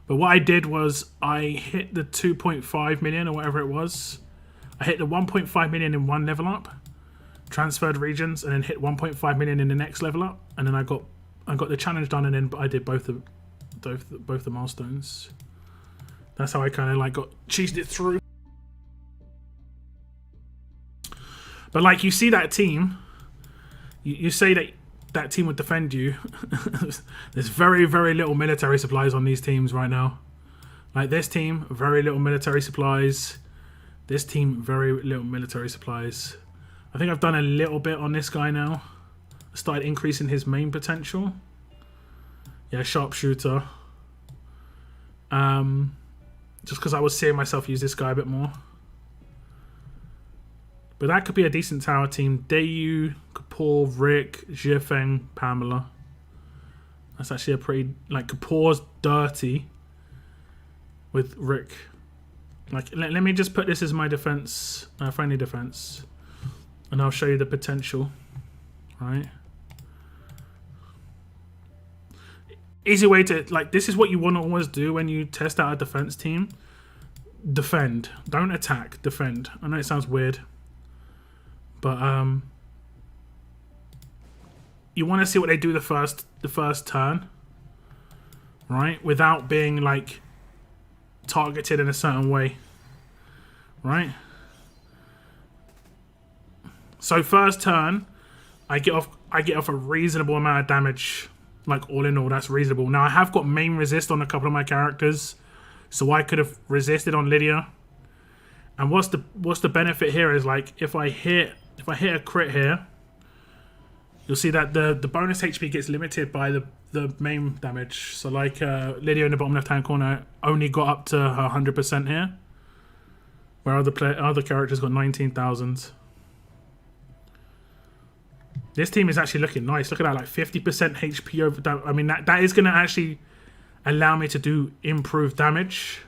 But what I did was I hit the 2.5 million or whatever it was. I hit the 1.5 million in one level up, transferred regions, and then hit 1.5 million in the next level up, and then I got the challenge done, and then I did both the milestones. That's how I kind of like cheesed it through. But like you see that team, you say that team would defend you. There's very, very little military supplies on these teams right now. Like this team, very little military supplies. This team, very little military supplies. I think I've done a little bit on this guy now. I started increasing his main potential. Yeah, sharpshooter. Just because I was seeing myself use this guy a bit more. But that could be a decent tower team. Dayu, Kapoor, Rick, Jiafeng, Pamela. That's actually a pretty... Like, Kapoor's dirty with Rick. Like, let me just put this as my defense, friendly defense. And I'll show you the potential. Right? Easy way to... Like, this is what you want to always do when you test out a defense team. defend. Don't attack. Defend. I know it sounds weird, but you want to see what they do the first turn, right? Without being like targeted in a certain way, right? So first turn, I get off a reasonable amount of damage. Like all in all, that's reasonable. Now I have got main resist on a couple of my characters, so I could have resisted on Lydia. And what's the benefit here is like if I hit a crit here, you'll see that the bonus HP gets limited by the main damage. So like Lydia in the bottom left hand corner only got up to her 100% here, where other characters got 19,000. This team is actually looking nice. Look at that, like 50% HP over that. I mean, that is going to actually allow me to do improved damage.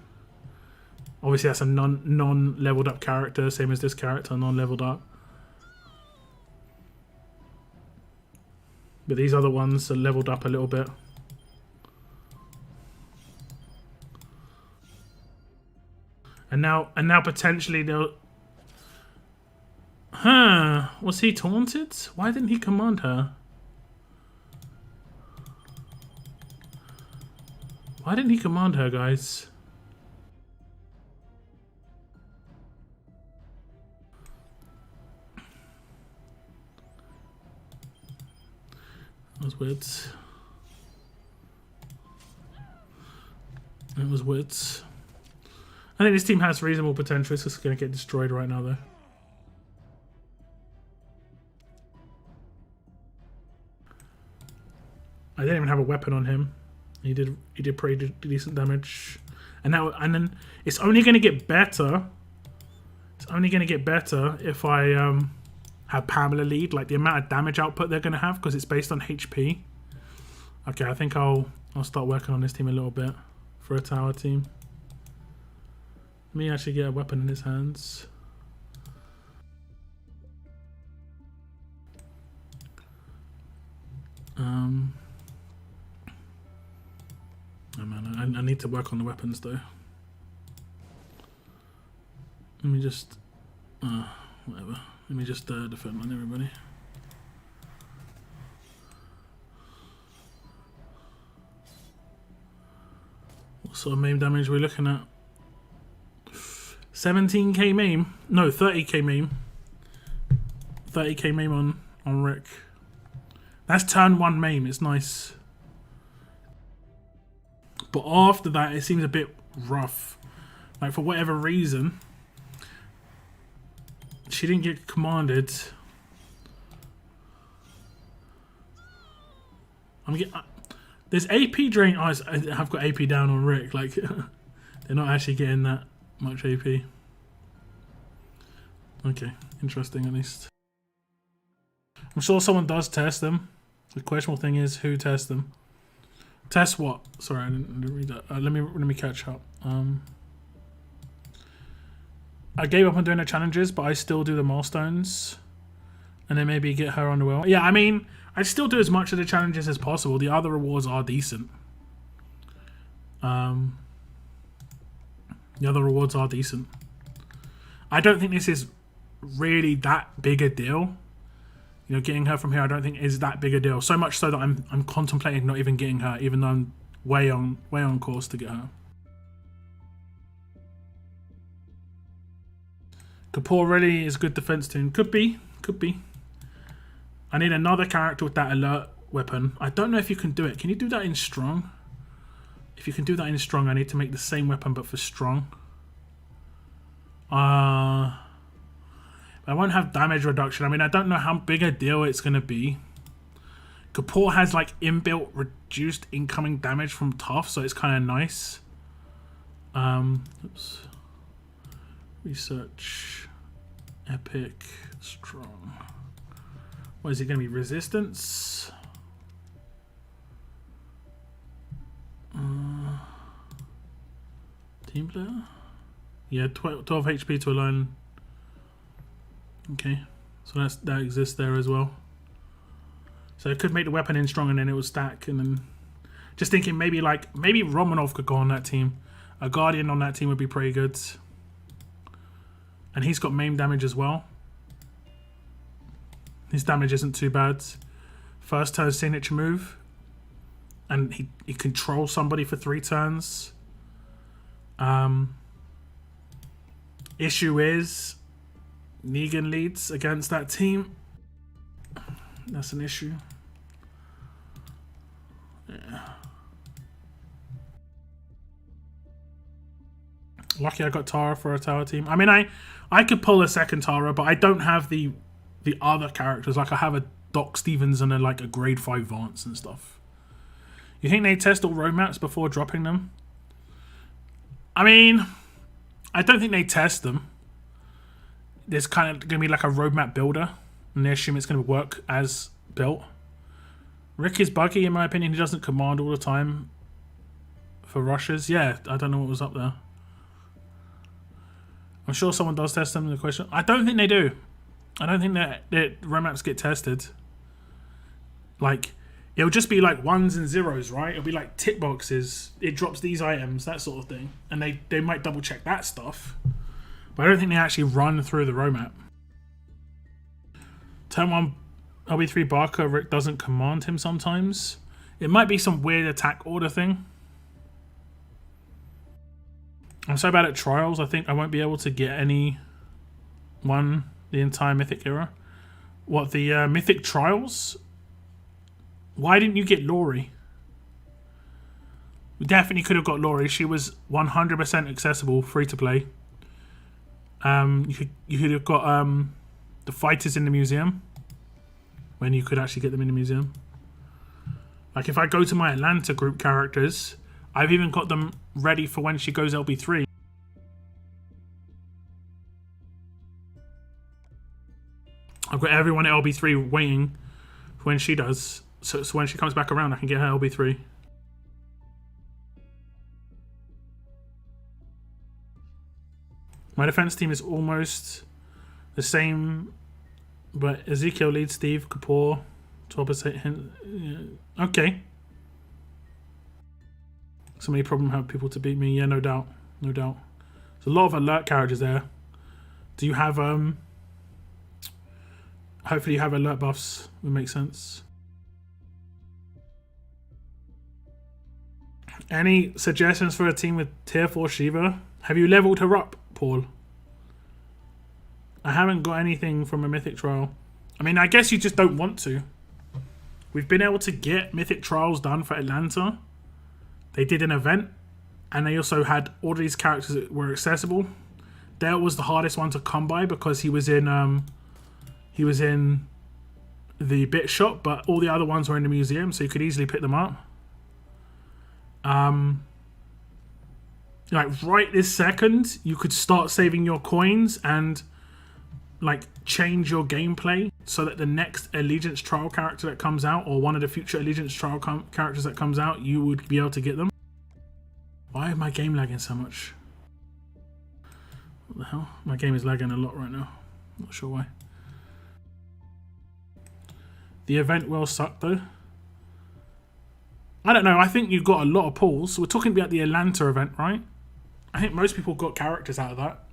Obviously, that's a non-leveled up character, same as this character, non-leveled up. But these other ones are leveled up a little bit. And now potentially they'll... Huh, was he taunted? Why didn't he command her? Why didn't he command her, guys? That was weird. It was weird. I think this team has reasonable potential. It's just going to get destroyed right now, though. I didn't even have a weapon on him. He did pretty decent damage, and then it's only going to get better. It's only going to get better if I have Pamela lead, like the amount of damage output they're going to have, because it's based on HP. Okay, I think I'll start working on this team a little bit for a tower team. Let me actually get a weapon in his hands. Oh man, I need to work on the weapons though. Let me just, whatever. Let me just defend on everybody. What sort of maim damage are we looking at? 17k maim? No, 30k maim. 30k maim on Rick. That's turn 1 maim, it's nice. But after that, it seems a bit rough. Like, for whatever reason, she didn't get commanded. There's AP drain. Oh, I've got AP down on Rick. Like, they're not actually getting that much AP. Okay, interesting at least. I'm sure someone does test them. The questionable thing is who tests them. Test what? Sorry, I didn't read that. Let me catch up. I gave up on doing the challenges, but I still do the milestones, and then maybe get her on the wheel. Yeah, I mean, I still do as much of the challenges as possible. The other rewards are decent. The other rewards are decent. I don't think this is really that big a deal. You know, getting her from here, I don't think is that big a deal. So much so that I'm contemplating not even getting her, even though I'm way on course to get her. Kapoor really is a good defense team. Could be. I need another character with that alert weapon. I don't know if you can do it. Can you do that in strong? If you can do that in strong, I need to make the same weapon but for strong. I won't have damage reduction. I mean, I don't know how big a deal it's going to be. Kapoor has like inbuilt reduced incoming damage from tough, so it's kind of nice. Oops. Research. Epic. Strong. What is it going to be? Resistance? Team player? Yeah, 12 HP to alone. Okay, so that exists there as well. So it could make the weapon in strong, and then it will stack. And then just thinking maybe Romanov could go on that team. A Guardian on that team would be pretty good. And he's got maim damage as well. His damage isn't too bad. First turn signature move. And he controls somebody for 3 turns. Issue is Negan leads against that team. That's an issue. Yeah. Lucky I got Tara for a tower team. I mean, I could pull a second Tara, but I don't have the other characters. Like I have a Doc Stevens and a grade 5 Vance and stuff. You think they test all roadmaps before dropping them? I mean, I don't think they test them. There's kind of going to be like a roadmap builder, and they assume it's going to work as built. Rick is buggy, in my opinion. He doesn't command all the time for rushes. Yeah, I don't know what was up there. I'm sure someone does test them in the question. I don't think they do. I don't think that roadmaps get tested. Like, it'll just be like 1s and 0s, right? It'll be like tick boxes. It drops these items, that sort of thing. And they might double check that stuff. But I don't think they actually run through the roadmap. Turn 1 LB3 Barker, Rick doesn't command him sometimes. It might be some weird attack order thing. I'm so bad at trials, I think I won't be able to get any one the entire Mythic era. What, the Mythic Trials? Why didn't you get Laurie? We definitely could have got Laurie. She was 100% accessible, free to play. You could have got the fighters in the museum when you could actually get them in the museum. Like if I go to my Atlanta group characters, I've even got them ready for when she goes LB3. I've got everyone at LB3 waiting for when she does. So when she comes back around, I can get her LB3. My defense team is almost the same, but Ezekiel leads Steve, Kapoor, 12%. Okay. So many problem have people to beat me. Yeah, no doubt. No doubt. There's a lot of alert characters there. Do you have, hopefully you have alert buffs. Would make sense. Any suggestions for a team with tier 4 Shiva? Have you leveled her up, Paul? I haven't got anything from a Mythic Trial. I mean, I guess you just don't want to. We've been able to get Mythic Trials done for Atlanta. They did an event, and they also had all these characters that were accessible. Dale was the hardest one to come by because he was in the bit shop, but all the other ones were in the museum, so you could easily pick them up. Like right this second, you could start saving your coins and like change your gameplay so that the next Allegiance Trial character that comes out, or one of the future Allegiance Trial characters that comes out, you would be able to get them. Why is my game lagging so much? What the hell? My game is lagging a lot right now. Not sure why. The event will suck though. I don't know. I think you got a lot of pulls. We're talking about the Atlanta event, right? I think most people got characters out of that.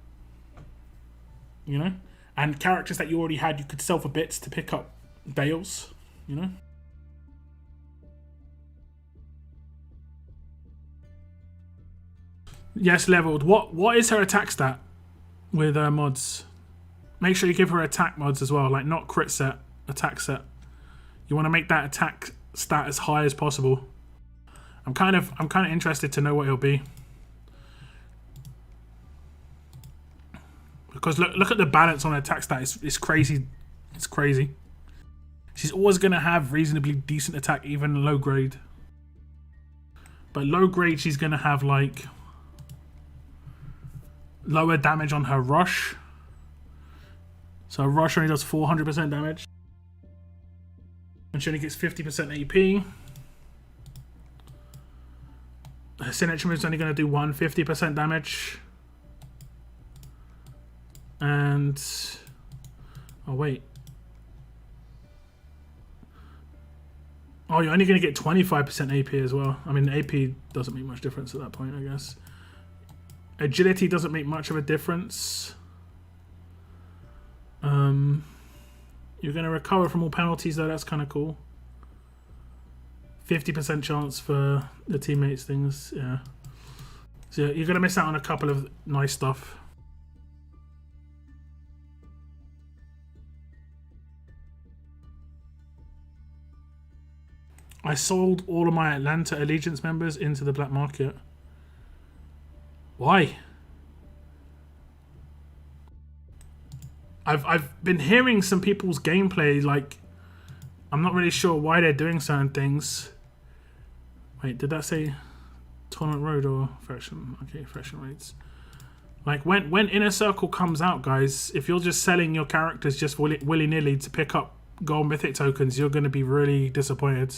You know? And characters that you already had, you could sell for bits to pick up Dales. You know? Yes, leveled. What is her attack stat with mods? Make sure you give her attack mods as well. Like, not crit set, attack set. You want to make that attack stat as high as possible. I'm kind of interested to know what it'll be. Because look at the balance on her attack stat. It's crazy. It's crazy. She's always going to have reasonably decent attack, even low grade. But low grade, she's going to have like lower damage on her rush. So her rush only does 400% damage. And she only gets 50% AP. Her signature move is only going to do 150% damage. And... oh, wait. Oh, you're only going to get 25% AP as well. I mean, AP doesn't make much difference at that point, I guess. Agility doesn't make much of a difference. You're going to recover from all penalties though. That's kind of cool. 50% chance for the teammates things. Yeah. So you're going to miss out on a couple of nice stuff. I sold all of my Atlanta Allegiance members into the black market. Why? I've been hearing some people's gameplay, like, I'm not really sure why they're doing certain things. Wait, did that say Tournament Road or Faction? Okay, Faction Raids. Like, when Inner Circle comes out, guys, if you're just selling your characters just willy-nilly to pick up gold mythic tokens, you're going to be really disappointed.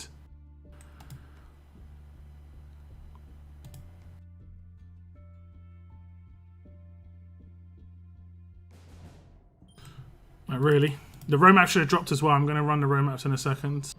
Like, really? The road map should have dropped as well. I'm going to run the road maps in a second.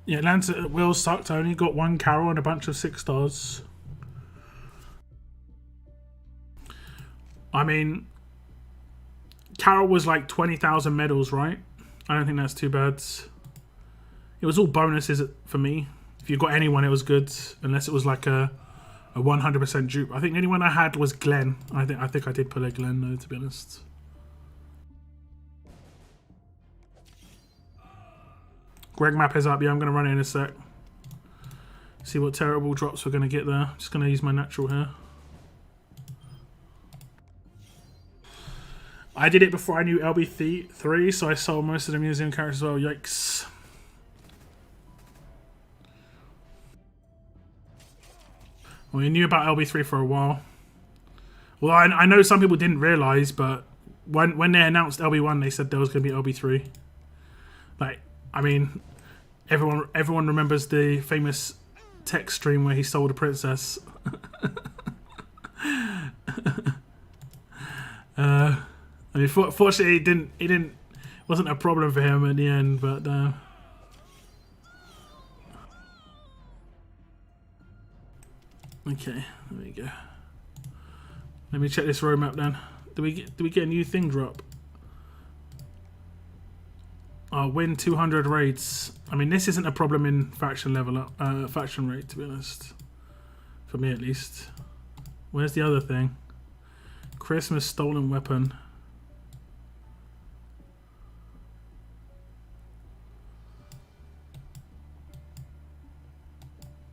Yeah, Atlanta Will sucked. I only got one Carol and a bunch of 6 stars. I mean, Carol was like 20,000 medals, right? I don't think that's too bad. It was all bonuses for me. If you got anyone, it was good, unless it was like a 100% dupe. I think the only one I had was Glenn. I think I did pull a Glenn though, to be honest. Greg map is up. Yeah, I'm going to run it in a sec. See what terrible drops we're going to get there. Just going to use my natural here. I did it before I knew LB3, so I sold most of the museum characters as well. Yikes. Well, you knew about LB3 for a while. Well, I know some people didn't realise, but when they announced LB1, they said there was going to be LB3. Like, I mean, everyone remembers the famous tech stream where he sold a princess. I mean, fortunately, it wasn't a problem for him in the end, but. Okay, there we go. Let me check this roadmap then. Do we get a new thing drop? Oh, win 200 raids. I mean, this isn't a problem in faction level up, faction rate, to be honest. For me, at least. Where's the other thing? Christmas stolen weapon.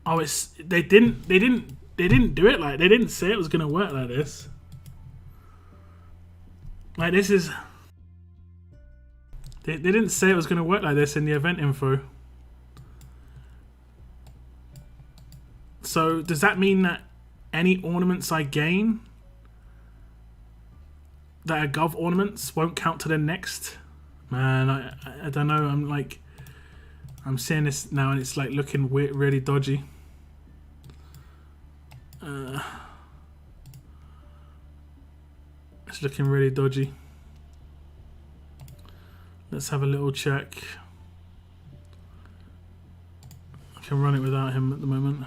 Oh, they didn't do it like, they didn't say it was gonna work like this. Like, this is. They didn't say it was going to work like this in the event info. So does that mean that any ornaments I gain that are Gov ornaments won't count to the next? Man, I don't know. I'm seeing this now and it's like looking weird, really dodgy. It's looking really dodgy. Let's have a little check. I can run it without him at the moment.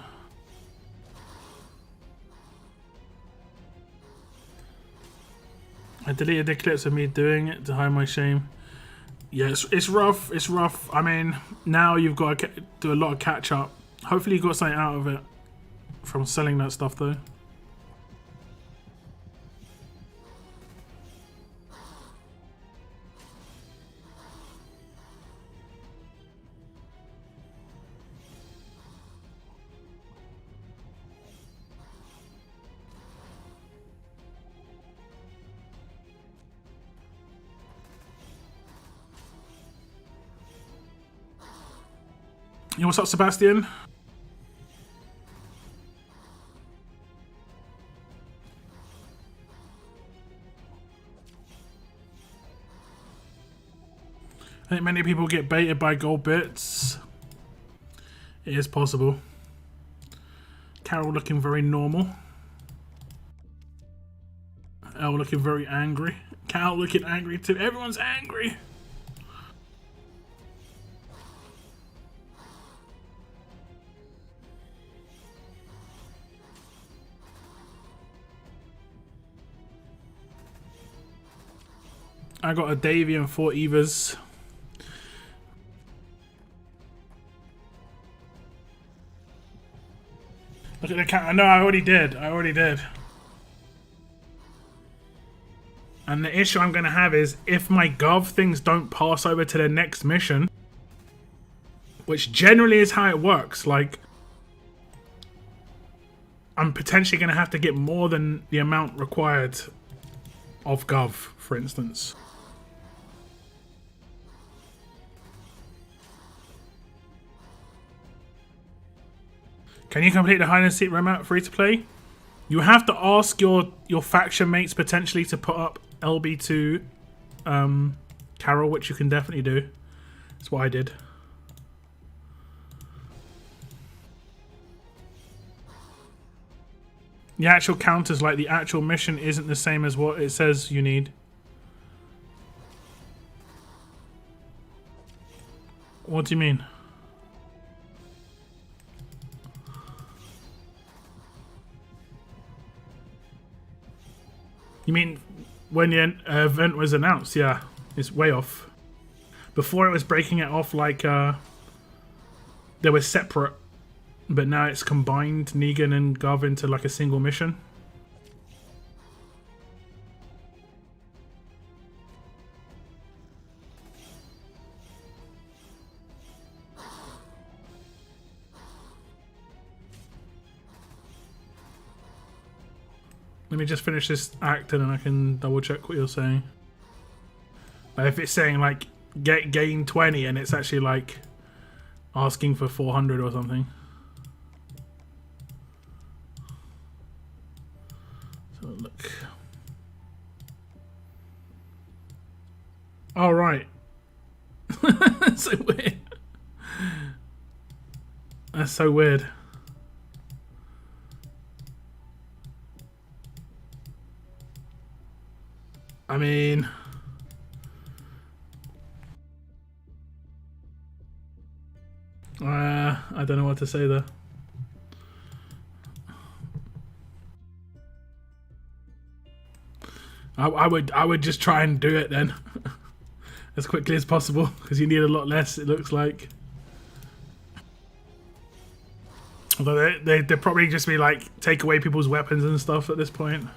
I deleted the clips of me doing it to hide my shame. Yeah, it's rough. It's rough. I mean, now you've got to do a lot of catch up. Hopefully you got something out of it from selling that stuff though. Yo, what's up, Sebastian? I think many people get baited by gold bits. It is possible. Carol looking very normal. Elle looking very angry. Cal looking angry too. Everyone's angry. I got a Davy and 4 Evas. Look at the cat. No, I already did. I already did. And the issue I'm going to have is if my Gov things don't pass over to the next mission, which generally is how it works, like, I'm potentially going to have to get more than the amount required of Gov, for instance. Can you complete the hide and seek remote free to play? You have to ask your faction mates potentially to put up LB2 Carol, which you can definitely do. That's what I did. The actual counters, like the actual mission, isn't the same as what it says you need. What do you mean? You mean when the event was announced? Yeah, it's way off. Before it was breaking it off like they were separate, but now it's combined Negan and Gov into like a single mission. Let me just finish this act and then I can double check what you're saying. But if it's saying like gain 20 and it's actually like asking for 400 or something. So look. All right. That's so weird. That's so weird. I mean, I don't know what to say there. I would just try and do it then as quickly as possible because you need a lot less. It looks like. Although they'd probably just be like take away people's weapons and stuff at this point.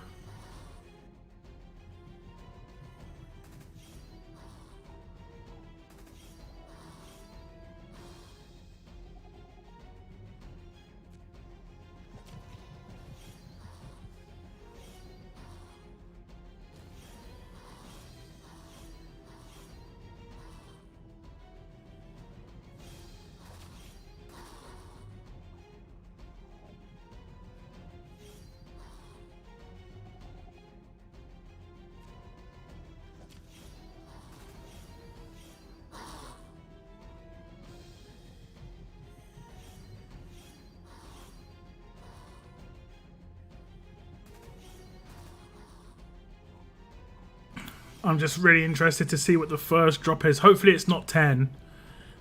I'm just really interested to see what the first drop is. Hopefully it's not 10.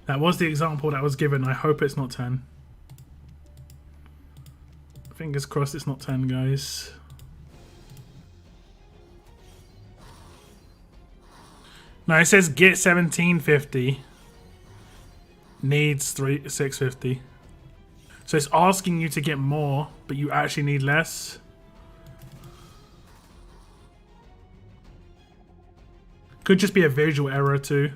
That was the example that was given. I hope it's not 10. Fingers crossed it's not 10, guys. No, it says get 1750. Needs 650. So it's asking you to get more, but you actually need less. Could just be a visual error too.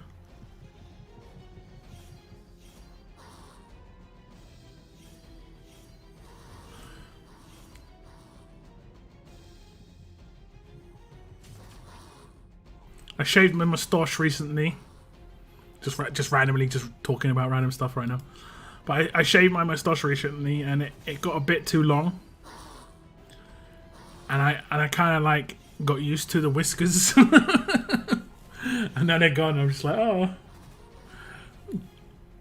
I shaved my moustache recently. Just randomly, just talking about random stuff right now. But I shaved my moustache recently and it got a bit too long. And I kind of like got used to the whiskers. And now they're gone. I'm just like, oh.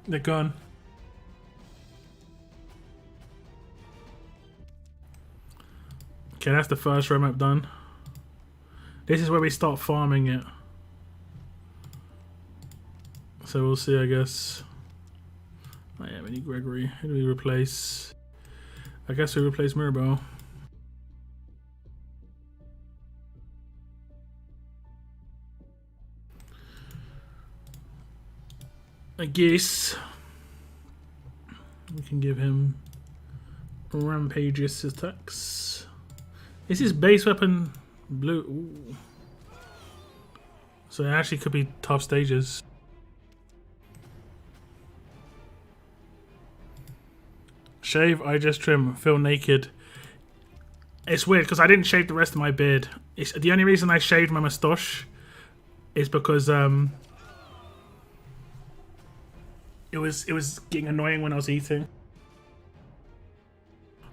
They're gone. Okay, that's the first road map done. This is where we start farming it. So we'll see, I guess. Oh yeah, we need Gregory. Who do we replace? I guess we replace Mirabelle. I guess we can give him Rampageous attacks. Is his base weapon blue? Ooh. So it actually could be tough stages. Shave, I just trim, feel naked. It's weird because I didn't shave the rest of my beard. It's the only reason I shaved my moustache is because it was getting annoying when I was eating.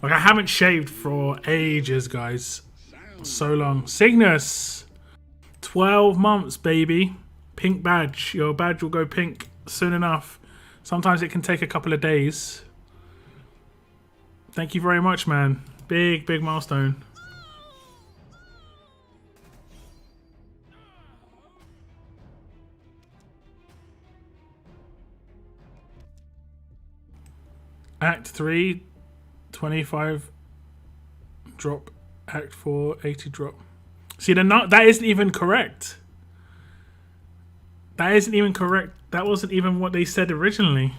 Like I haven't shaved for ages, guys. So long. Cygnus, 12 months, baby. Pink badge. Your badge will go pink soon enough. Sometimes it can take a couple of days. Thank you very much, man. Big milestone. Act 3, 25 drop. Act 4, 80 drop. See, that isn't even correct. That isn't even correct. That wasn't even what they said originally.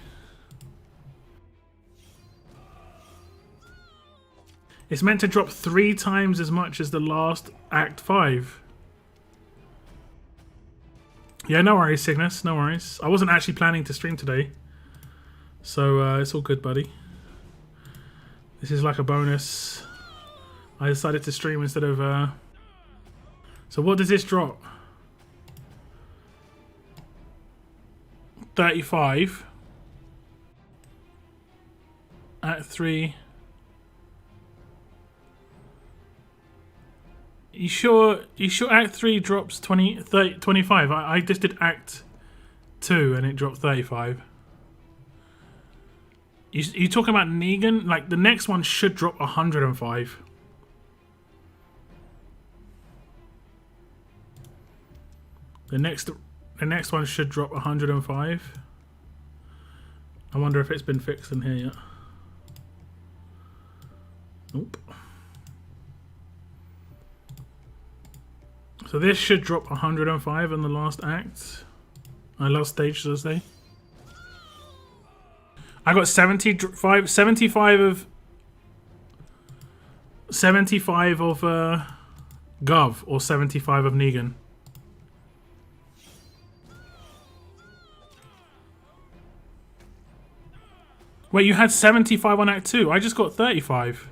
It's meant to drop 3 times as much as the last Act 5. Yeah, no worries, Cygnus. No worries. I wasn't actually planning to stream today. So it's all good, buddy. This is like a bonus. I decided to stream instead of... So what does this drop? 35. Act 3. You sure Act 3 drops 25? I just did Act 2 and it dropped 35. You talking about Negan? Like the next one should drop 105. The next one should drop 105. I wonder if it's been fixed in here yet. Nope. So this should drop 105 in the last act. Last stage, should I say? I got 75 of 75 of Gov or 75 of Negan. Wait, you had 75 on Act 2. I just got 35.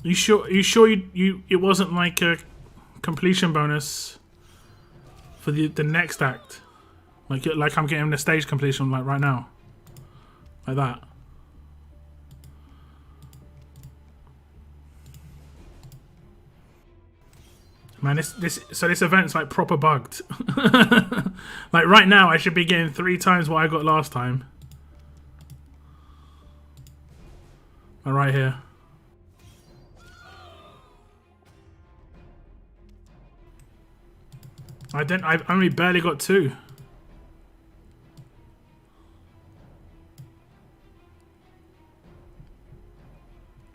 You sure it wasn't like a completion bonus for the next act? Like I'm getting the stage completion like right now. Like that. Man, this event's like proper bugged. Like right now I should be getting 3 times what I got last time. Right here. I've only barely got 2.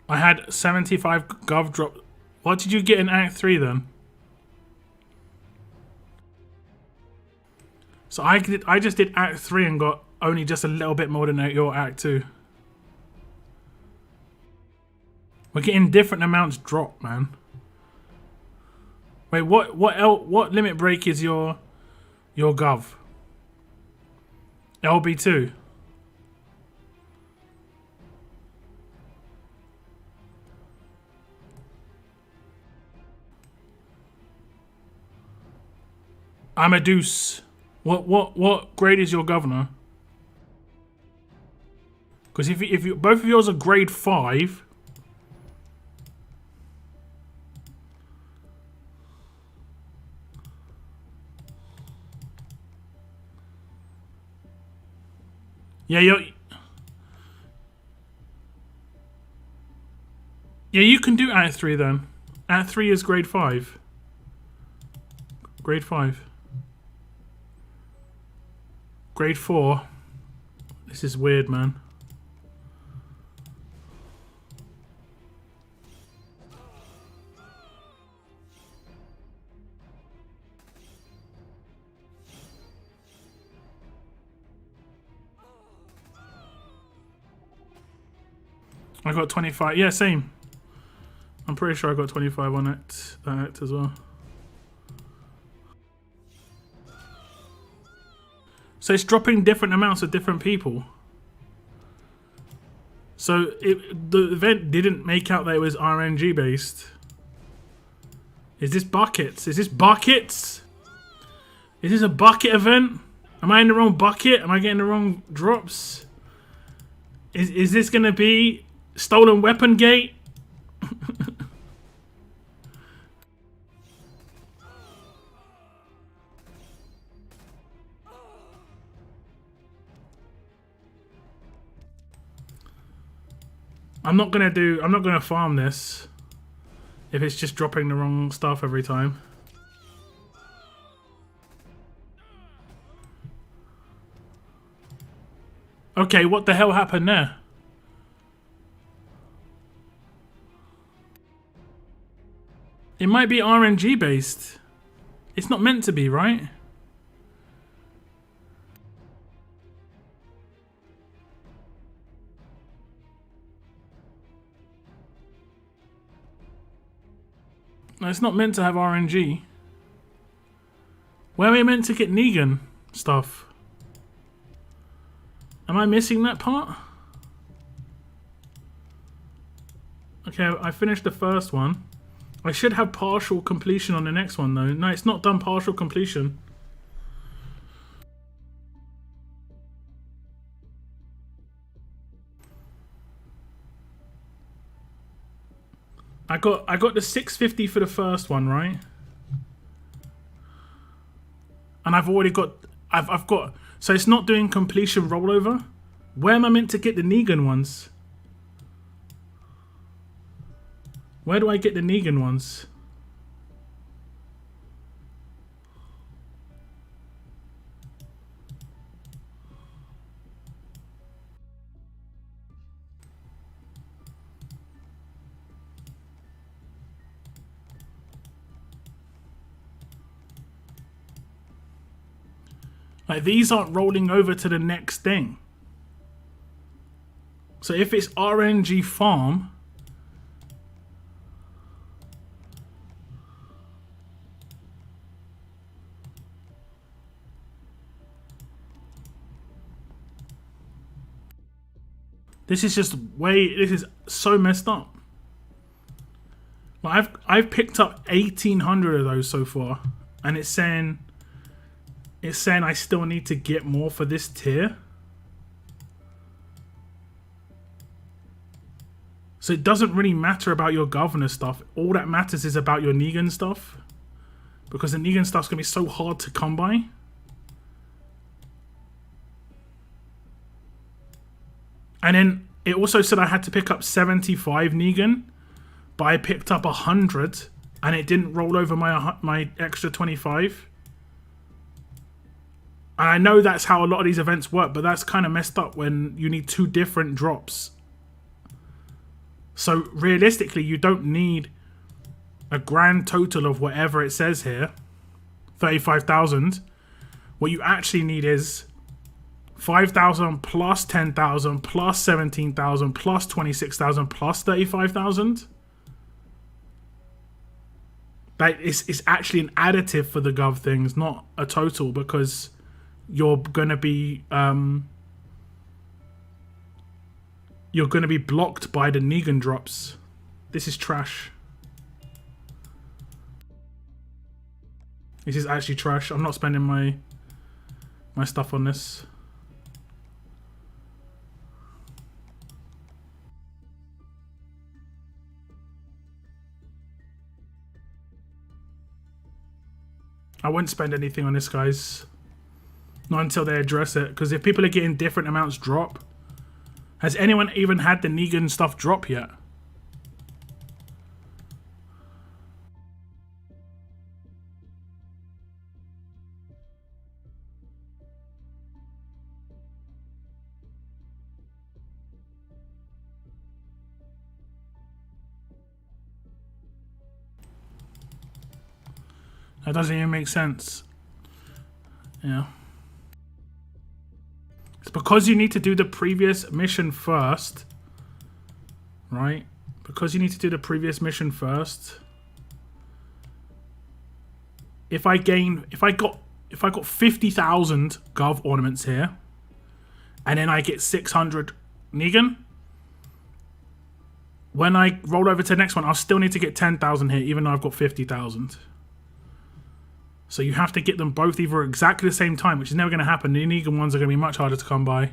I had 75 Gov drop. What did you get in Act 3 then? So I just did Act 3 and got only just a little bit more than your Act 2. We're getting different amounts drop, man. Wait, what limit break is your Gov? LB2. I'm a deuce. What grade is your governor? Because if you both of yours are grade 5. Yeah, you can do at 3 then. At 3 is grade 5. Grade 5. Grade 4. This is weird, man. I got 25. Yeah, same. I'm pretty sure I got 25 on it. That act as well. So it's dropping different amounts of different people. So the event didn't make out that it was RNG based. Is this buckets? Is this buckets? Is this a bucket event? Am I in the wrong bucket? Am I getting the wrong drops? Is this gonna be stolen weapon gate? I'm not gonna farm this if it's just dropping the wrong stuff every time. Okay, what the hell happened there? It might be RNG based. It's not meant to be, right? No, it's not meant to have RNG. Where are we meant to get Negan stuff? Am I missing that part? Okay, I finished the first one. I should have partial completion on the next one though. No, it's not done partial completion. I got the 650 for the first one, right? And I've already got I've got, so it's not doing completion rollover. Where am I meant to get the Negan ones? Where do I get the Negan ones? Like, these aren't rolling over to the next thing. So if it's RNG farm, this is just this is so messed up. Like, I've picked up 1,800 of those so far, and it's saying I still need to get more for this tier. So it doesn't really matter about your governor stuff. All that matters is about your Negan stuff, because the Negan stuff's gonna be so hard to come by. And then it also said I had to pick up 75 Negan, but I picked up 100, and it didn't roll over my extra 25. And I know that's how a lot of these events work, but that's kind of messed up when you need 2 different drops. So realistically, you don't need a grand total of whatever it says here, 35,000. What you actually need is 5,000 plus 10,000 plus 17,000 plus 26,000 plus 35,000. Like, it's actually an additive for the Gov things, not a total, because you're gonna be blocked by the Negan drops. This is trash. This is actually trash. I'm not spending my stuff on this. I won't spend anything on this, guys. Not until they address it. Because if people are getting different amounts drop... Has anyone even had the Negan stuff drop yet? That doesn't even make sense. Yeah. It's because you need to do the previous mission first. Right? Because you need to do the previous mission first. If I got 50,000 Gov ornaments here, and then I get 600 Negan, when I roll over to the next one, I'll still need to get 10,000 here, even though I've got 50,000. So you have to get them both either exactly the same time, which is never going to happen. The Negan ones are going to be much harder to come by.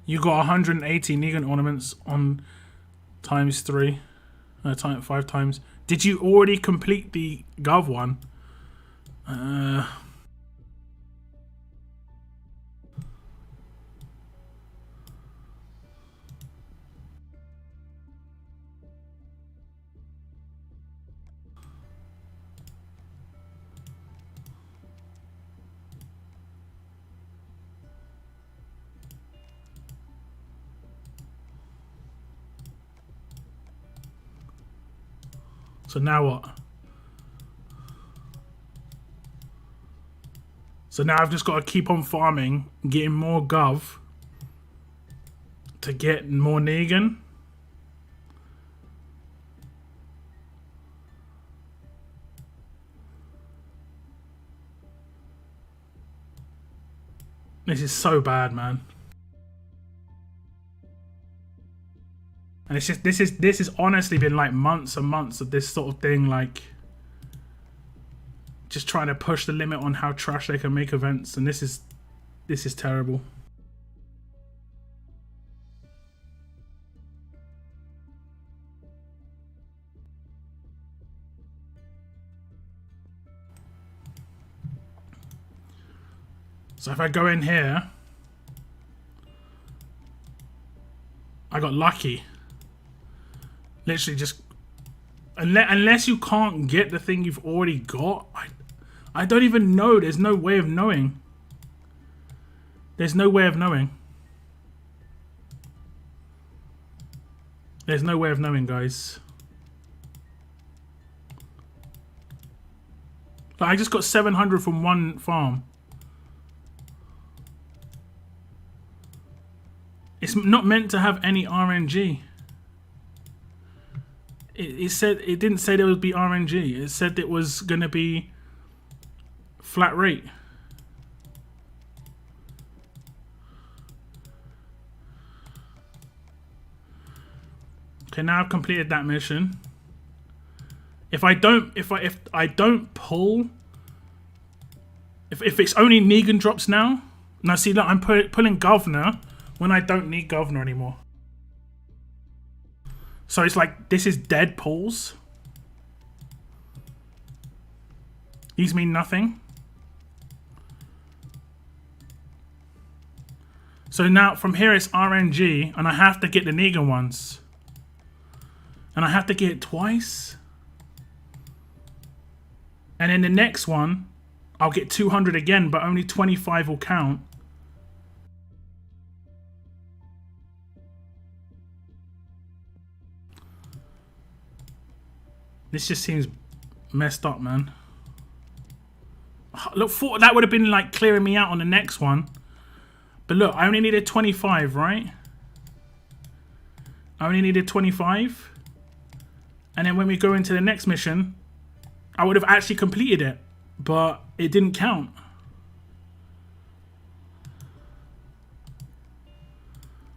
You got 180 Negan ornaments on times 3. 5 times. Did you already complete the Gov one? So now what? So now I've just got to keep on farming, getting more Gov to get more Negan. This is so bad, man. And it's just this has honestly been like months and months of this sort of thing, like just trying to push the limit on how trash they can make events, and this is terrible. So if I go in here, I got lucky. Literally just... Unless you can't get the thing you've already got, I don't even know. There's no way of knowing. There's no way of knowing. There's no way of knowing, guys. Like, I just got 700 from one farm. It's not meant to have any RNG. It said it didn't say there would be RNG. It said it was gonna be flat rate. Okay, now I've completed that mission. If I don't pull, if it's only Negan drops now. Now see, look, I'm pulling Governor when I don't need Governor anymore. So it's like, this is dead pulls. These mean nothing. So now from here it's RNG, and I have to get the Negan ones. And I have to get it twice. And then the next one, I'll get 200 again, but only 25 will count. This just seems messed up, man. Look, that would have been like clearing me out on the next one. But look, I only needed 25, right? I only needed 25. And then when we go into the next mission, I would have actually completed it. But it didn't count.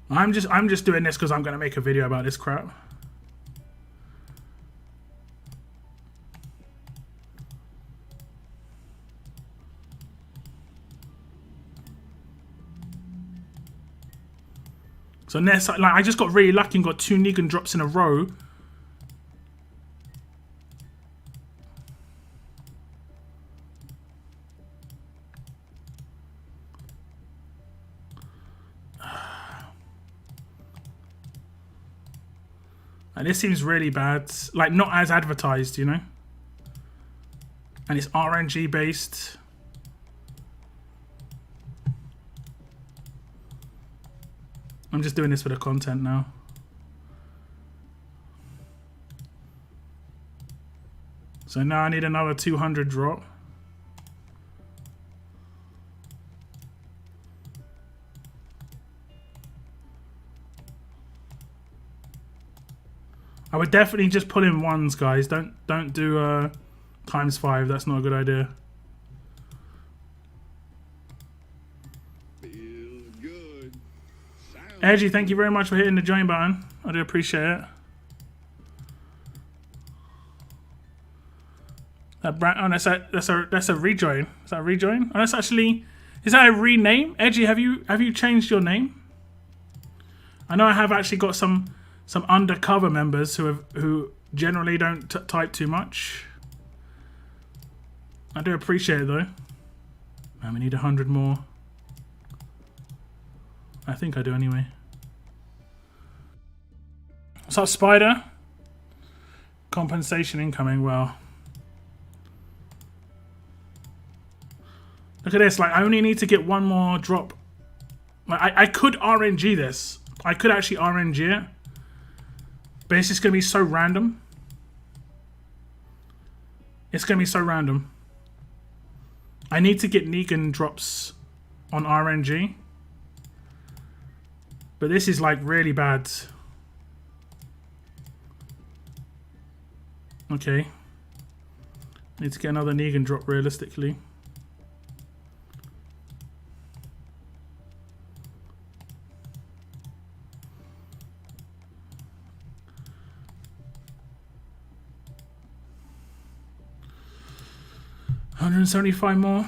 I'm just doing this because I'm going to make a video about this crap. So next, like, I just got really lucky and got 2 Negan drops in a row. Like, this seems really bad. Like, not as advertised, you know? And it's RNG based. I'm just doing this for the content now. So now I need another 200 drop. I would definitely just pull in ones, guys. Don't do ×5. That's not a good idea. Feels good. Sounds Edgy, thank you very much for hitting the join button. I do appreciate it. That brand, oh, that's a rejoin. Is that a rejoin? Oh, that's actually, is that a rename? Edgy, have you changed your name? I know I have actually got some undercover members who generally don't type too much. I do appreciate it though. Man, we need 100 more. I think I do anyway. What's up, Spider? Compensation incoming. Well, look at this. Like, I only need to get one more drop. Like, I could RNG this. I could actually RNG it. But it's just going to be so random. It's going to be so random. I need to get Negan drops on RNG. But this is like really bad. Okay. Need to get another Negan drop realistically. $175 more.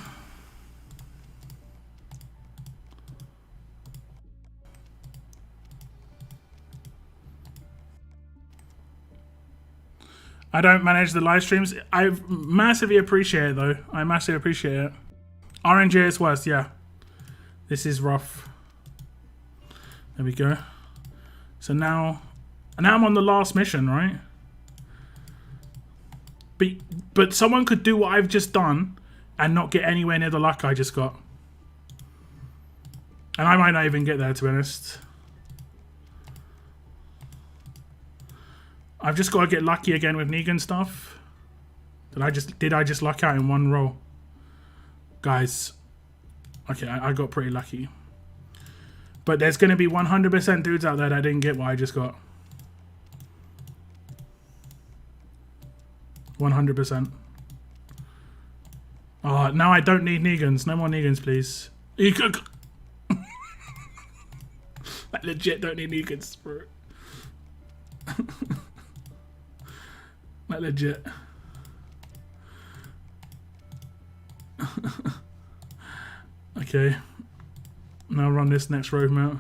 I don't manage the live streams. I massively appreciate it though. I massively appreciate it. RNG is worse, yeah. This is rough. There we go. So now I'm on the last mission, right? But someone could do what I've just done and not get anywhere near the luck I just got. And I might not even get there, to be honest. I've just got to get lucky again with Negan stuff. Did I just luck out in one roll? Guys. Okay, I got pretty lucky. But there's going to be 100% dudes out there that didn't get what I just got. 100%. Oh, now I don't need Negans. No more Negans, please. I legit don't need Negans for it. Like legit. Okay. Now run this next road map.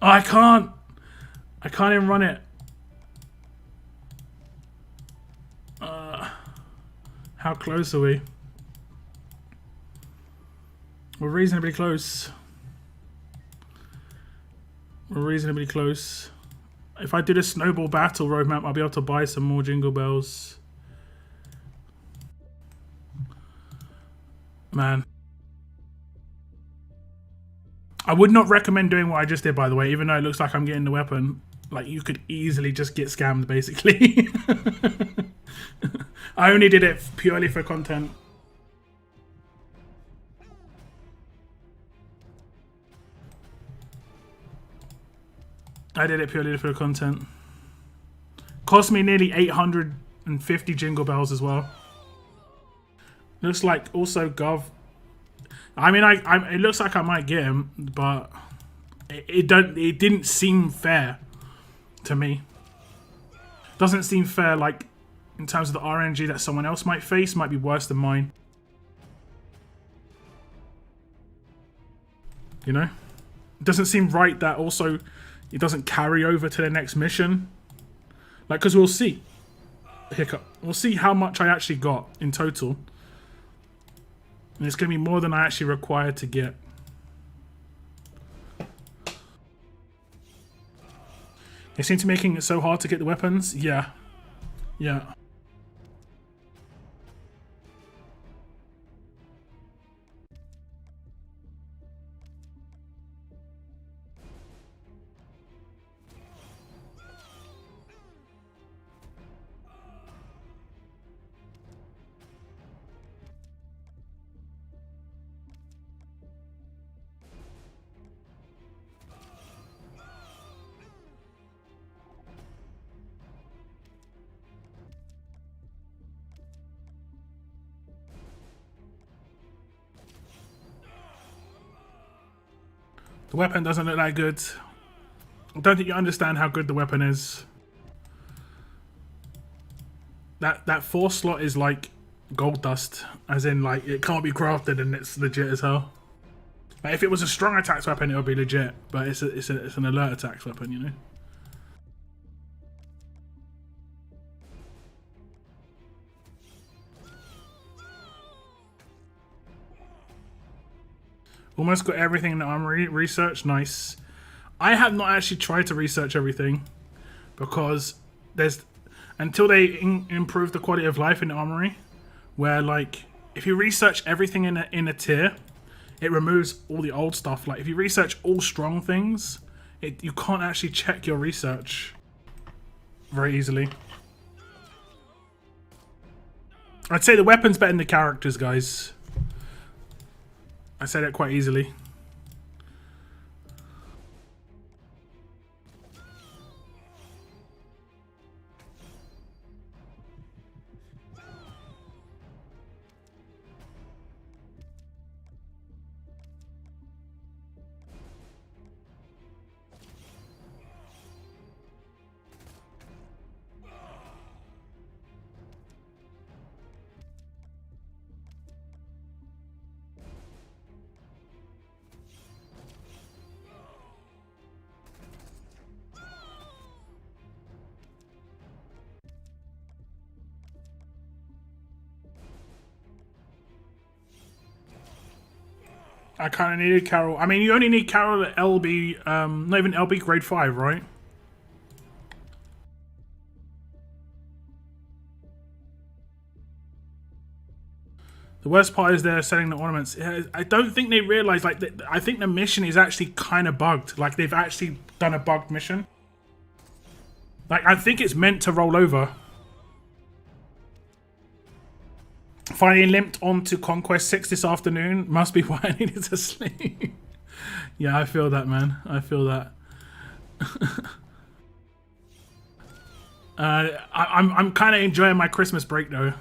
Oh, I can't even run it. How close are we? We're reasonably close. We're reasonably close. If I do the Snowball battle roadmap, I'll be able to buy some more Jingle Bells. Man. I would not recommend doing what I just did, by the way, even though it looks like I'm getting the weapon. Like, you could easily just get scammed, basically. I only did it purely for content. I did it purely for content. Cost me nearly 850 Jingle Bells as well. Looks like also Gov. I mean, it looks like I might get him, but it didn't seem fair to me. Doesn't seem fair, like, in terms of the RNG that someone else might face might be worse than mine. You know? It doesn't seem right that also it doesn't carry over to the next mission. Like, because we'll see. Hiccup. We'll see how much I actually got in total. And it's going to be more than I actually required to get. They seem to be making it so hard to get the weapons. Yeah. Yeah. The weapon doesn't look that good. I don't think you understand how good the weapon is. That 4 slot is like gold dust, as in like it can't be crafted and it's legit as hell. Like if it was a strong attacks weapon, it would be legit, but it's an alert attacks weapon, you know. Almost got everything in the armory. Research, nice. I have not actually tried to research everything because there's until they improve the quality of life in the armory, where like if you research everything in a tier, it removes all the old stuff. Like if you research all strong things, you can't actually check your research very easily. I'd say the weapon's better than the characters, guys. I said it quite easily. I kind of needed Carol. I mean, you only need Carol at LB, not even LB grade 5, right? The worst part is they're selling the ornaments. I don't think they realize, like, I think the mission is actually kind of bugged. Like, they've actually done a bugged mission. Like, I think it's meant to roll over. Finally limped onto Conquest 6 this afternoon. Must be why I needed to sleep. Yeah, I feel that, man. I feel that. I'm kind of enjoying my Christmas break though.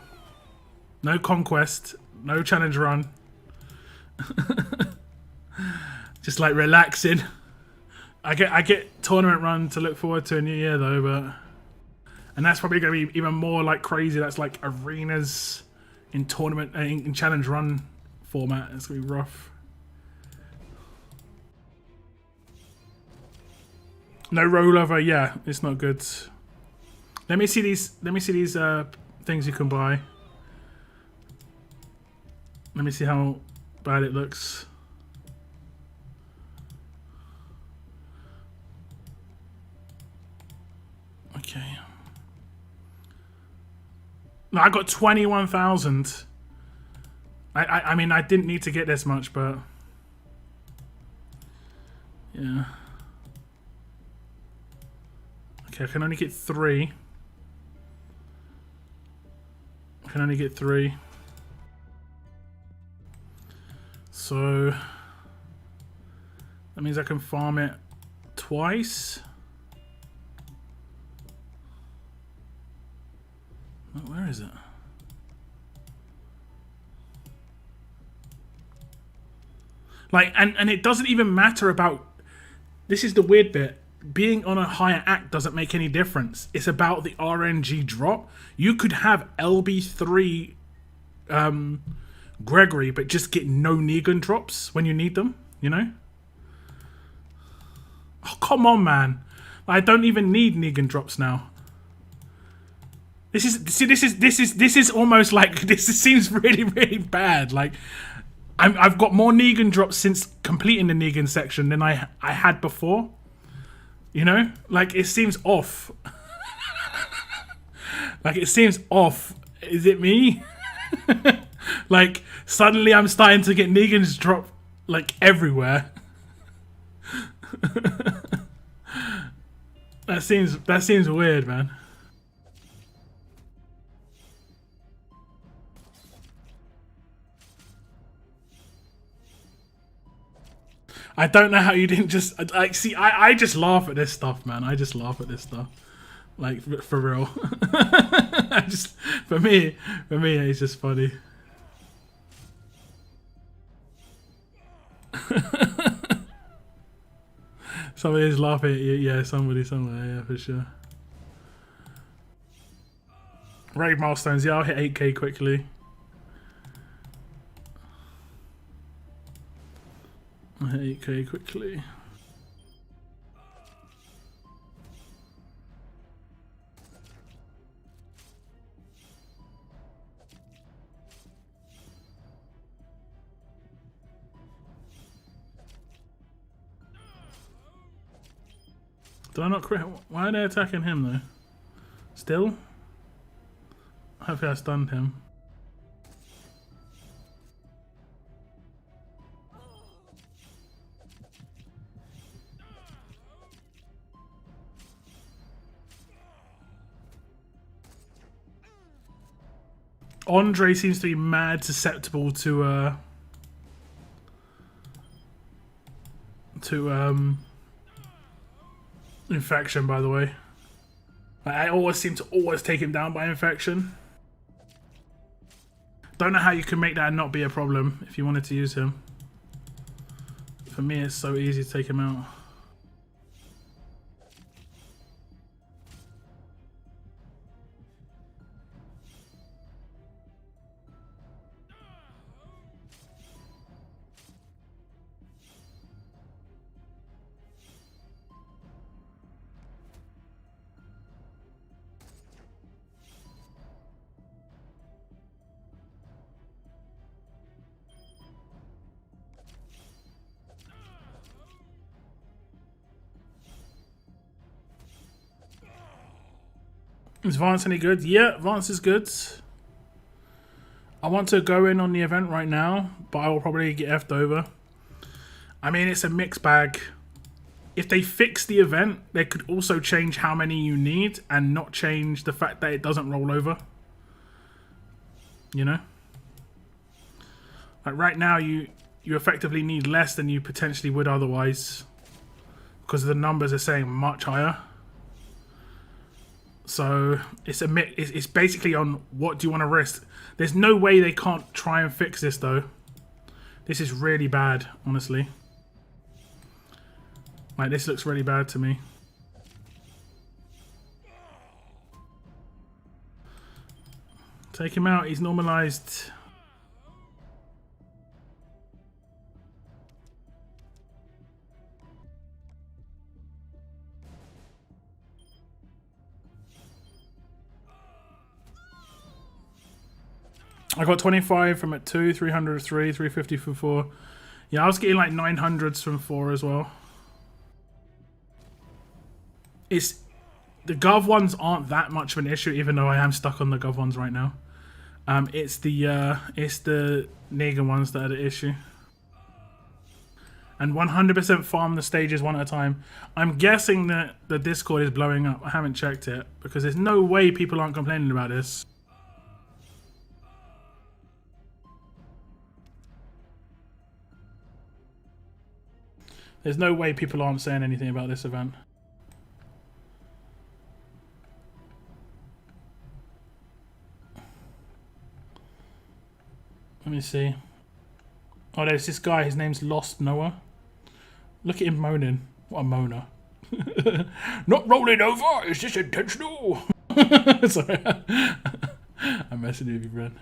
No Conquest, no challenge run. Just like relaxing. I get tournament run to look forward to in New Year though, but and that's probably gonna be even more like crazy. That's like arenas in tournament in challenge run format. It's gonna be rough. No rollover, yeah, it's not good. Let me see these things you can buy. Let me see how bad it looks. Okay. No, I got 21,000. I mean, I didn't need to get this much, but yeah. Okay, I can only get 3. I can only get 3. So that means I can farm it twice. Oh, where is it? Like, and it doesn't even matter about. This is the weird bit. Being on a higher act doesn't make any difference. It's about the RNG drop. You could have LB3 Gregory, but just get no Negan drops when you need them, you know? Oh, come on, man. I don't even need Negan drops now. This is almost like this seems really, really bad. Like I've got more Negan drops since completing the Negan section than I had before. You know, like it seems off. Like it seems off. Is it me? Like suddenly I'm starting to get Negan's drop like everywhere. That seems weird, man. I don't know how you didn't just like see. I just laugh at this stuff, man. I just laugh at this stuff, like for real. I just for me, it's just funny. Somebody's laughing at you. Yeah, somebody somewhere. Yeah, for sure. Raid milestones. Yeah, I'll hit 8K quickly. I'll hit 8K quickly. Did I not crit? Why are they attacking him though? Still? Hopefully I stunned him. Andre seems to be mad susceptible to infection, by the way. I always seem to take him down by infection. Don't know how you can make that not be a problem if you wanted to use him. For me, it's so easy to take him out. Is Vance any good? Yeah, Vance is good. I want to go in on the event right now, but I will probably get effed over. I mean, it's a mixed bag. If they fix the event, they could also change how many you need and not change the fact that it doesn't roll over. You know? Like right now, you effectively need less than you potentially would otherwise because the numbers are saying much higher. So it's basically on what do you want to risk. There's no way they can't try and fix this though. This is really bad, honestly. Like this looks really bad to me. Take him out. He's normalized. I got 25 from at 2, 300 3, 350 from 4. Yeah, I was getting like 900s from 4 as well. It's the Gov ones aren't that much of an issue, even though I am stuck on the Gov ones right now. It's the Negan ones that are the issue. And 100% farm the stages one at a time. I'm guessing that the Discord is blowing up. I haven't checked it because there's no way people aren't complaining about this. There's no way people aren't saying anything about this event. Let me see. Oh, there's this guy. His name's Lost Noah. Look at him moaning. What a moaner. Not rolling over. It's just intentional. Sorry. I'm messing with you, friend.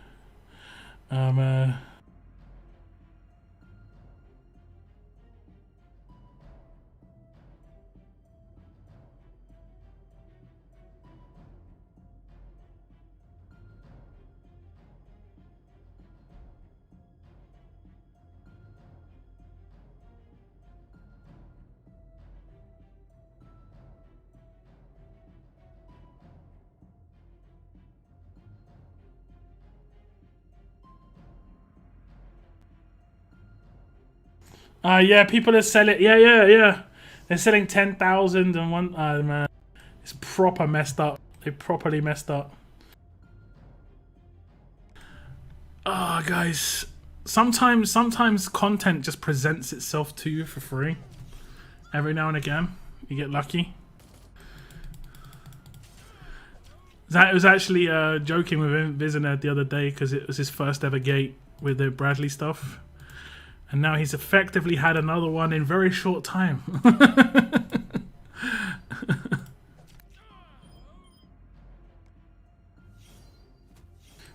Yeah, people are selling. Yeah. They're selling 10,000 and one. Oh man, it's proper messed up. They properly messed up. Ah, guys. Sometimes content just presents itself to you for free. Every now and again, you get lucky. That was actually joking with him, Visionaire, the other day because it was his first ever gate with the Bradley stuff. And now he's effectively had another one in very short time.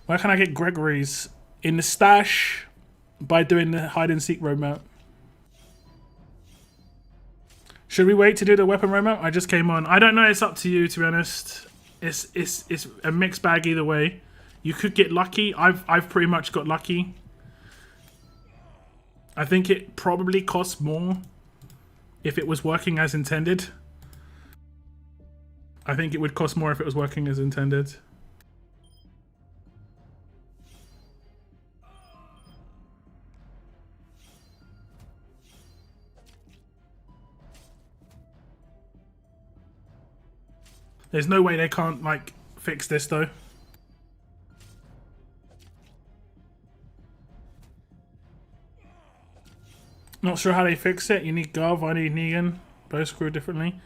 Where can I get Gregory's? In the stash by doing the hide and seek roadmap. Should we wait to do the weapon roadmap? I just came on. I don't know, it's up to you, to be honest. It's a mixed bag either way. You could get lucky. I've pretty much got lucky. I think it probably costs more if it was working as intended. I think it would cost more if it was working as intended. There's no way they can't, like, fix this, though. Not sure how they fix it. You need Gov, I need Negan. Both screwed differently.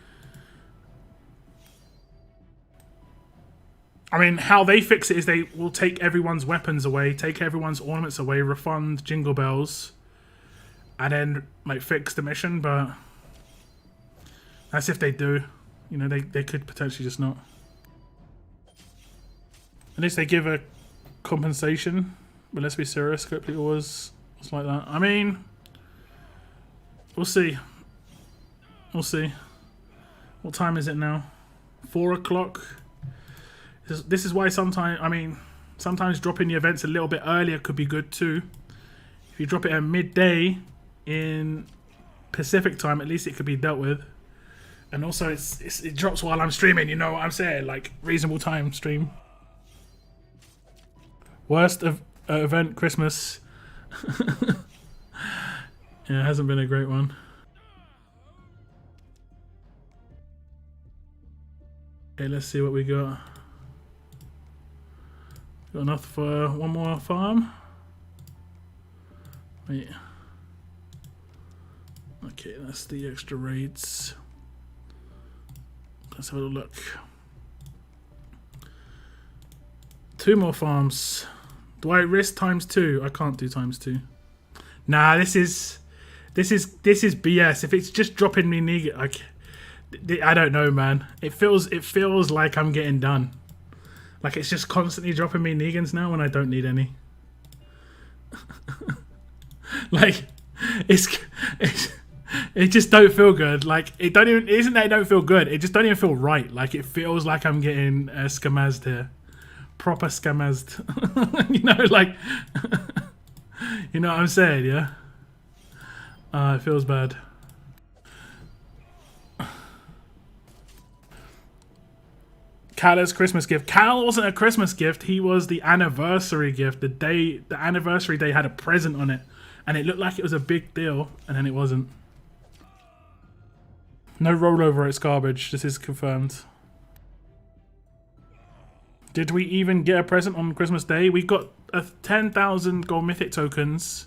I mean, how they fix it is they will take everyone's weapons away, take everyone's ornaments away, refund Jingle Bells, and then, like, fix the mission, but that's if they do. You know, they could potentially just not. At least they give a compensation, but let's be serious, hopefully it was like that. I mean, we'll see. We'll see. What time is it now? 4 o'clock? This is why sometimes, I mean, sometimes dropping the events a little bit earlier could be good too. If you drop it at midday in Pacific time, at least it could be dealt with. And also, it drops while I'm streaming, you know what I'm saying? Like, reasonable time stream. Worst event, Christmas. Yeah, it hasn't been a great one. Okay, let's see what we got. Got enough for one more farm. Wait. Okay, that's the extra raids. Let's have a look. 2 more farms. Do I risk ×2? I can't do ×2. Nah, this is BS. If it's just dropping me Negan, like, I don't know, man. It feels like I'm getting done. Like it's just constantly dropping me Negans now when I don't need any. Like it just don't feel good. Like it isn't that it don't feel good. It just don't even feel right. Like it feels like I'm getting scamazed here, proper scamazed. You know, like you know what I'm saying, yeah. It feels bad. Cal's Christmas gift. Cal wasn't a Christmas gift. He was the anniversary gift. The anniversary day had a present on it, and it looked like it was a big deal, and then it wasn't. No rollover, it's garbage. This is confirmed. Did we even get a present on Christmas Day? We got 10,000 gold mythic tokens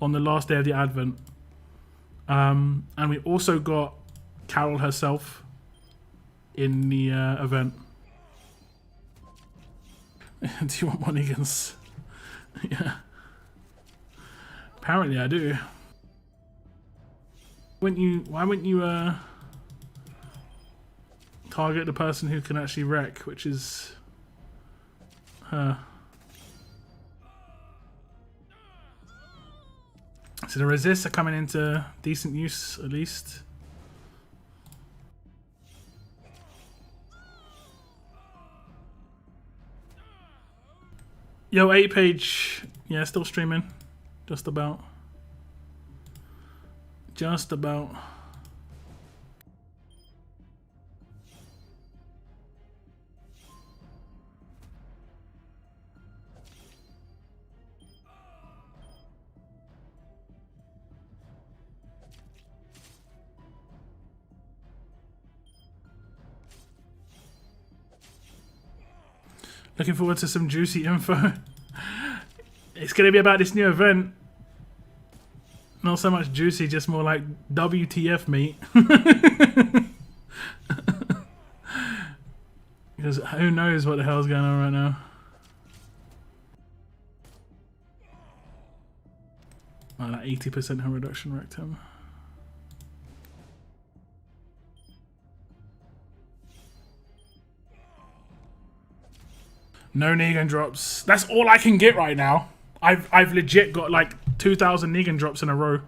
on the last day of the Advent. And we also got Carol herself in the event. Do you want more Negans? Yeah. Apparently I do. Why wouldn't you target the person who can actually wreck, which is her? So the resists are coming into decent use at least. Yo, 8page. Yeah, still streaming. Just about. Just about. Looking forward to some juicy info. It's going to be about this new event. Not so much juicy, just more like WTF, mate. Because who knows what the hell's going on right now. Oh, that 80% harm reduction wrecked him. No Negan drops. That's all I can get right now. I've legit got like 2,000 Negan drops in a row.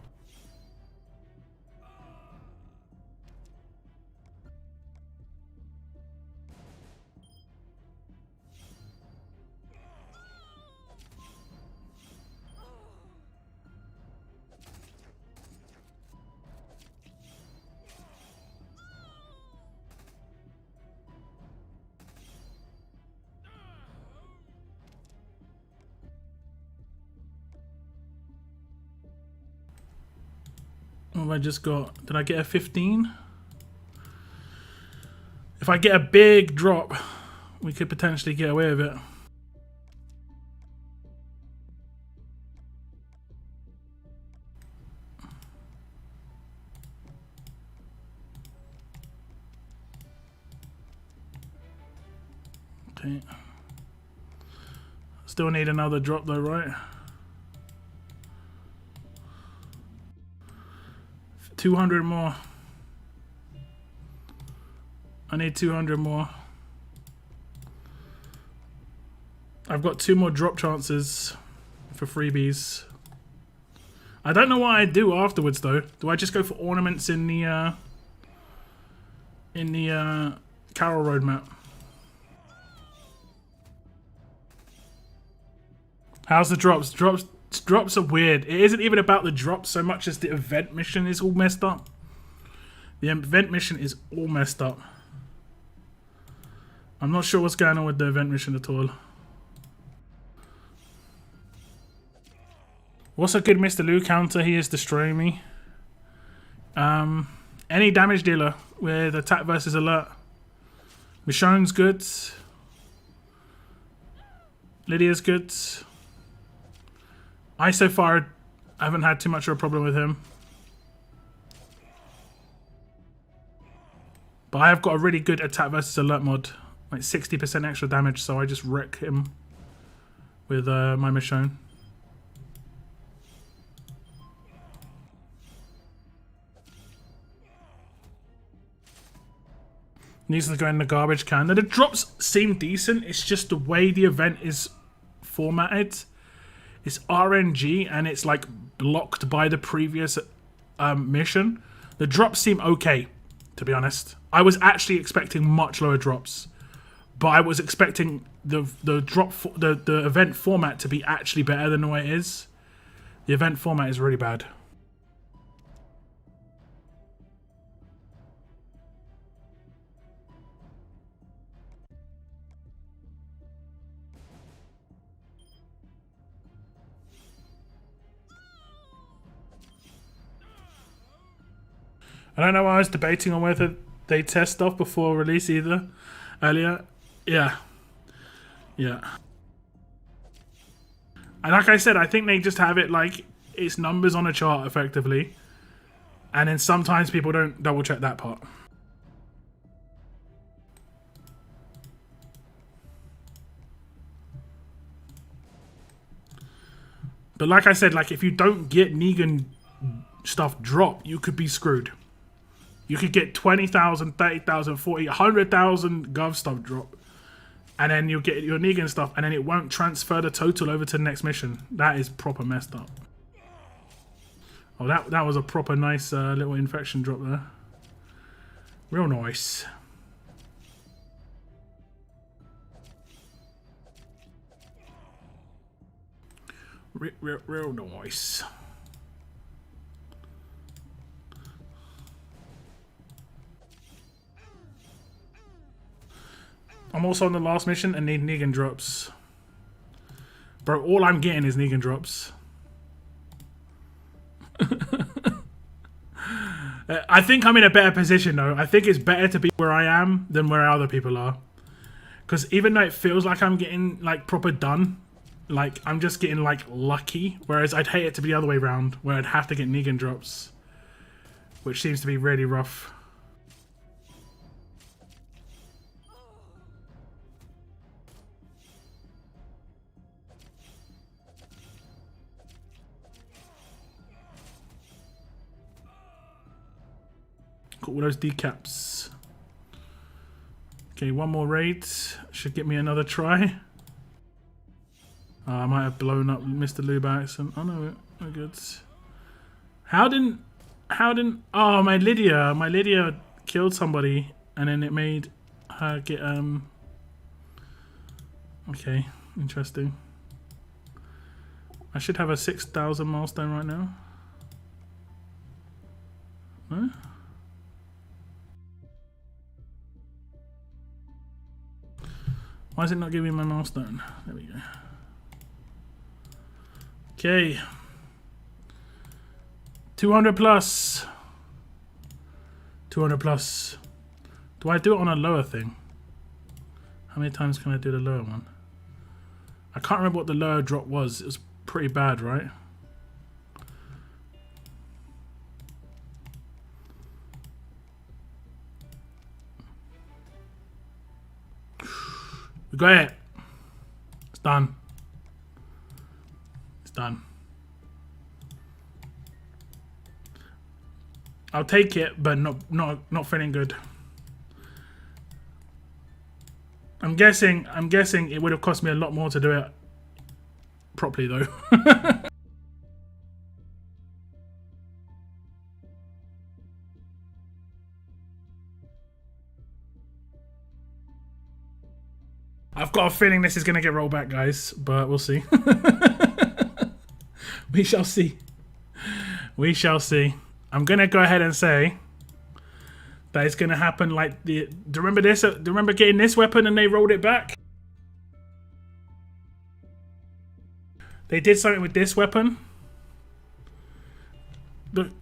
What have I just got? Did I get a 15? If I get a big drop, we could potentially get away with it. Okay. Still need another drop though, right? 200 more. I need 200 more. I've got 2 more drop chances for freebies. I don't know what I do afterwards though. Do I just go for ornaments in the Carol Road map? How's the drops? Drops are weird. It isn't even about the drops so much as the event mission is all messed up. The event mission is all messed up. I'm not sure what's going on with the event mission at all. What's a good Mr. Lou counter? He is destroying me. Any damage dealer with attack versus alert. Michonne's good. Lydia's good. I so far haven't had too much of a problem with him. But I have got a really good attack versus alert mod. Like 60% extra damage, so I just wreck him with my Michonne. Needs to go in the garbage can. Now, the drops seem decent. It's just the way the event is formatted. It's RNG and it's like blocked by the previous mission. The drops seem okay, to be honest. I was actually expecting much lower drops, but I was expecting the event format to be actually better than the way it is. The event format is really bad. I don't know why I was debating on whether they test stuff before release either. Earlier. Yeah. Yeah. And like I said, I think they just have it like it's numbers on a chart effectively. And then sometimes people don't double check that part. But like I said, like if you don't get Negan stuff drop, you could be screwed. You could get 20,000, 30,000, 40, 100,000 Gov stuff drop. And then you'll get your Negan stuff and then it won't transfer the total over to the next mission. That is proper messed up. Oh, that was a proper nice little infection drop there. Real nice. Real nice. I'm also on the last mission and need Negan drops. Bro, all I'm getting is Negan drops. I think I'm in a better position though. I think it's better to be where I am than where other people are. Because even though it feels like I'm getting like proper done, like I'm just getting like lucky. Whereas I'd hate it to be the other way around, where I'd have to get Negan drops, which seems to be really rough. Got all those decaps. Okay, one more raid should get me another try. I might have blown up Mr. Lou by accident. Oh no, we're good. How didn't? Oh, my Lydia killed somebody, and then it made her get Okay, interesting. I should have a 6,000 milestone right now. No? Why is it not giving me my milestone? There we go. Okay. 200 plus. 200 plus. Do I do it on a lower thing? How many times can I do the lower one? I can't remember what the lower drop was. It was pretty bad, right? We got it. It's done. It's done. I'll take it, but not feeling good. I'm guessing it would have cost me a lot more to do it properly though. I've got a feeling this is going to get rolled back, guys, but we'll see. We shall see. We shall see. I'm going to go ahead and say that it's going to happen like the... Do you remember this? Do you remember getting this weapon and they rolled it back? They did something with this weapon.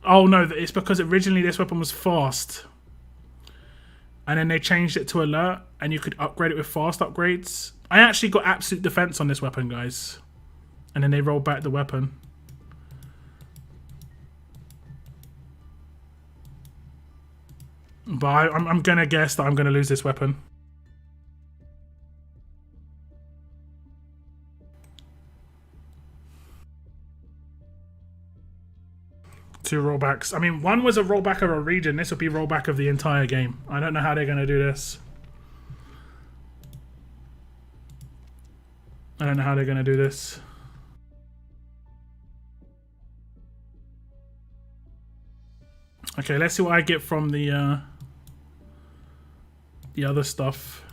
Oh no, it's because originally this weapon was fast. And then they changed it to alert, and you could upgrade it with fast upgrades. I actually got absolute defense on this weapon, guys. And then they rolled back the weapon. But I'm going to guess that I'm going to lose this weapon. Two rollbacks. I mean, one was a rollback of a region. This will be rollback of the entire game. I don't know how they're going to do this. I don't know how they're going to do this. Okay, let's see what I get from the other stuff.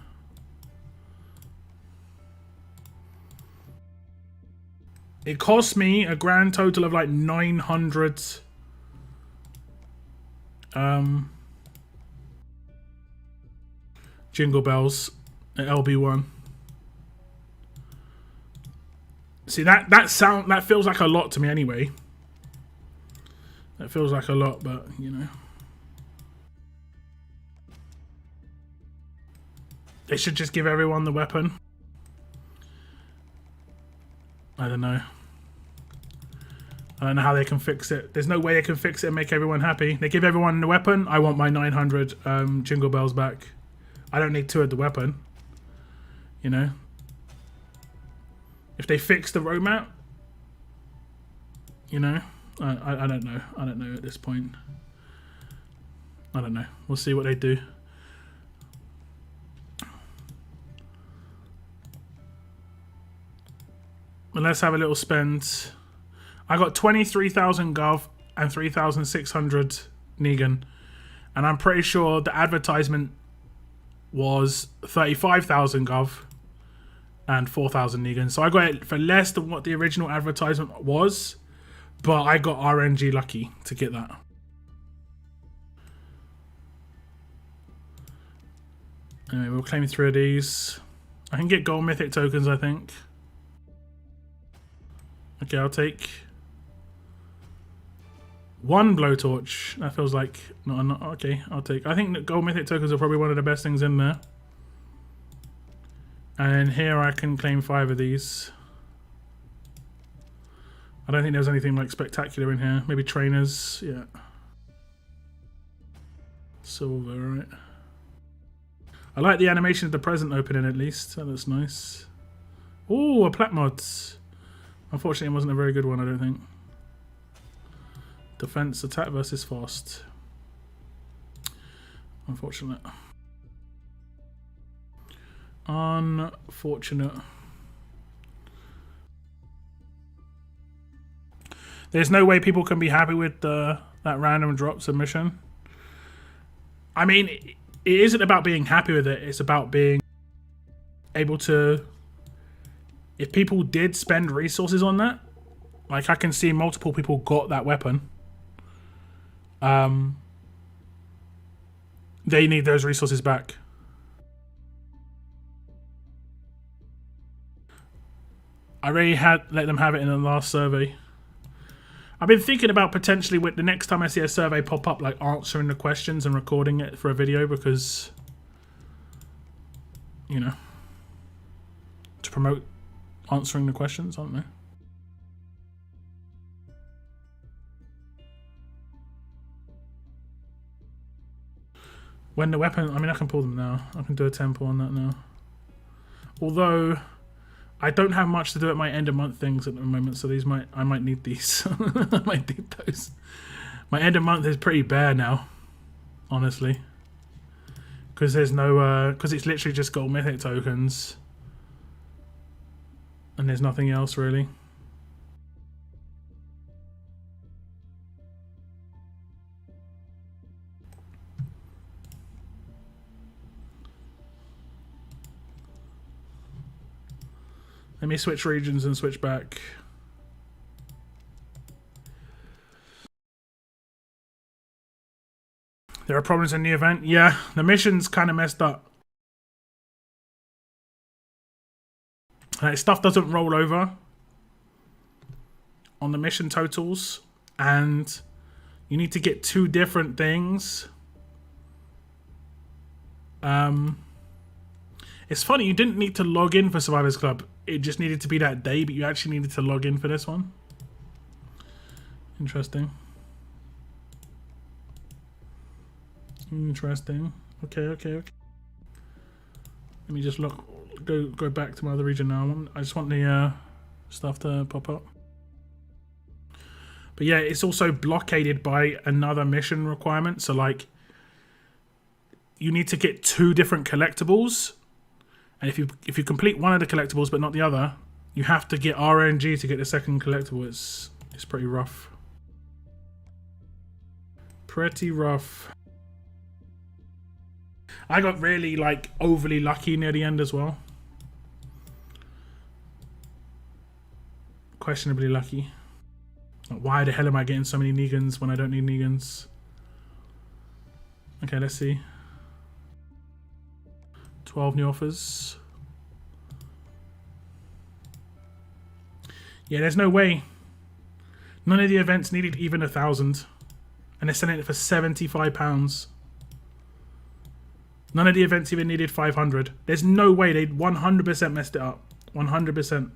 It cost me a grand total of like 900 jingle bells at LB1. See that feels like a lot to me anyway. That feels like a lot, but you know. They should just give everyone the weapon. I don't know. I don't know how they can fix it. There's no way they can fix it and make everyone happy. They give everyone the weapon. I want my 900 jingle bells back. I don't need 2 of the weapon. You know? If they fix the roadmap, you know? I don't know. I don't know at this point. I don't know. We'll see what they do. But let's have a little spend. I got 23,000 Gov and 3,600 Negan. And I'm pretty sure the advertisement was 35,000 Gov and 4,000 Negan. So I got it for less than what the original advertisement was. But I got RNG lucky to get that. Anyway, we'll claim 3 of these. I can get gold mythic tokens, I think. Okay, I'll take 1 blowtorch. That feels like not okay. I'll take. I think that gold mythic tokens are probably one of the best things in there. And here I can claim 5 of these. I don't think there's anything like spectacular in here. Maybe trainers, yeah. Silver, right. I like the animation of the present opening at least. That looks nice. Oh, a plat mod. Unfortunately, it wasn't a very good one, I don't think. Defense, attack versus fast. Unfortunate. Unfortunate. There's no way people can be happy with that random drop submission. I mean, it isn't about being happy with it. It's about being able to... If people did spend resources on that, like I can see multiple people got that weapon. They need those resources back. I really had let them have it in the last survey. I've been thinking about potentially with the next time I see a survey pop up, like answering the questions and recording it for a video because, you know, to promote answering the questions, aren't they? When the weapon, I mean, I can pull them now. I can do a tempo on that now. Although, I don't have much to do at my end of month things at the moment, so these I might need these. I might need those. My end of month is pretty bare now, honestly, because there's no, because it's literally just gold mythic tokens, and there's nothing else really. Let me switch regions and switch back. There are problems in the event. Yeah, the mission's kind of messed up. Like, stuff doesn't roll over on the mission totals, and you need to get 2 different things. It's funny, you didn't need to log in for Survivors Club. It just needed to be that day, but you actually needed to log in for this one. Interesting. Interesting. Okay. Let me just go back to my other region now. I just want the stuff to pop up. But yeah, it's also blockaded by another mission requirement. So like, you need to get 2 different collectibles. And if you complete one of the collectibles but not the other, you have to get RNG to get the second collectible. It's pretty rough. Pretty rough. I got really like overly lucky near the end as well. Questionably lucky. Like, why the hell am I getting so many Negans when I don't need Negans? Okay, let's see. 12 new offers. Yeah, there's no way. None of the events needed even 1,000. And they're selling it for £75. None of the events even needed 500. There's no way. They 100% messed it up. 100%.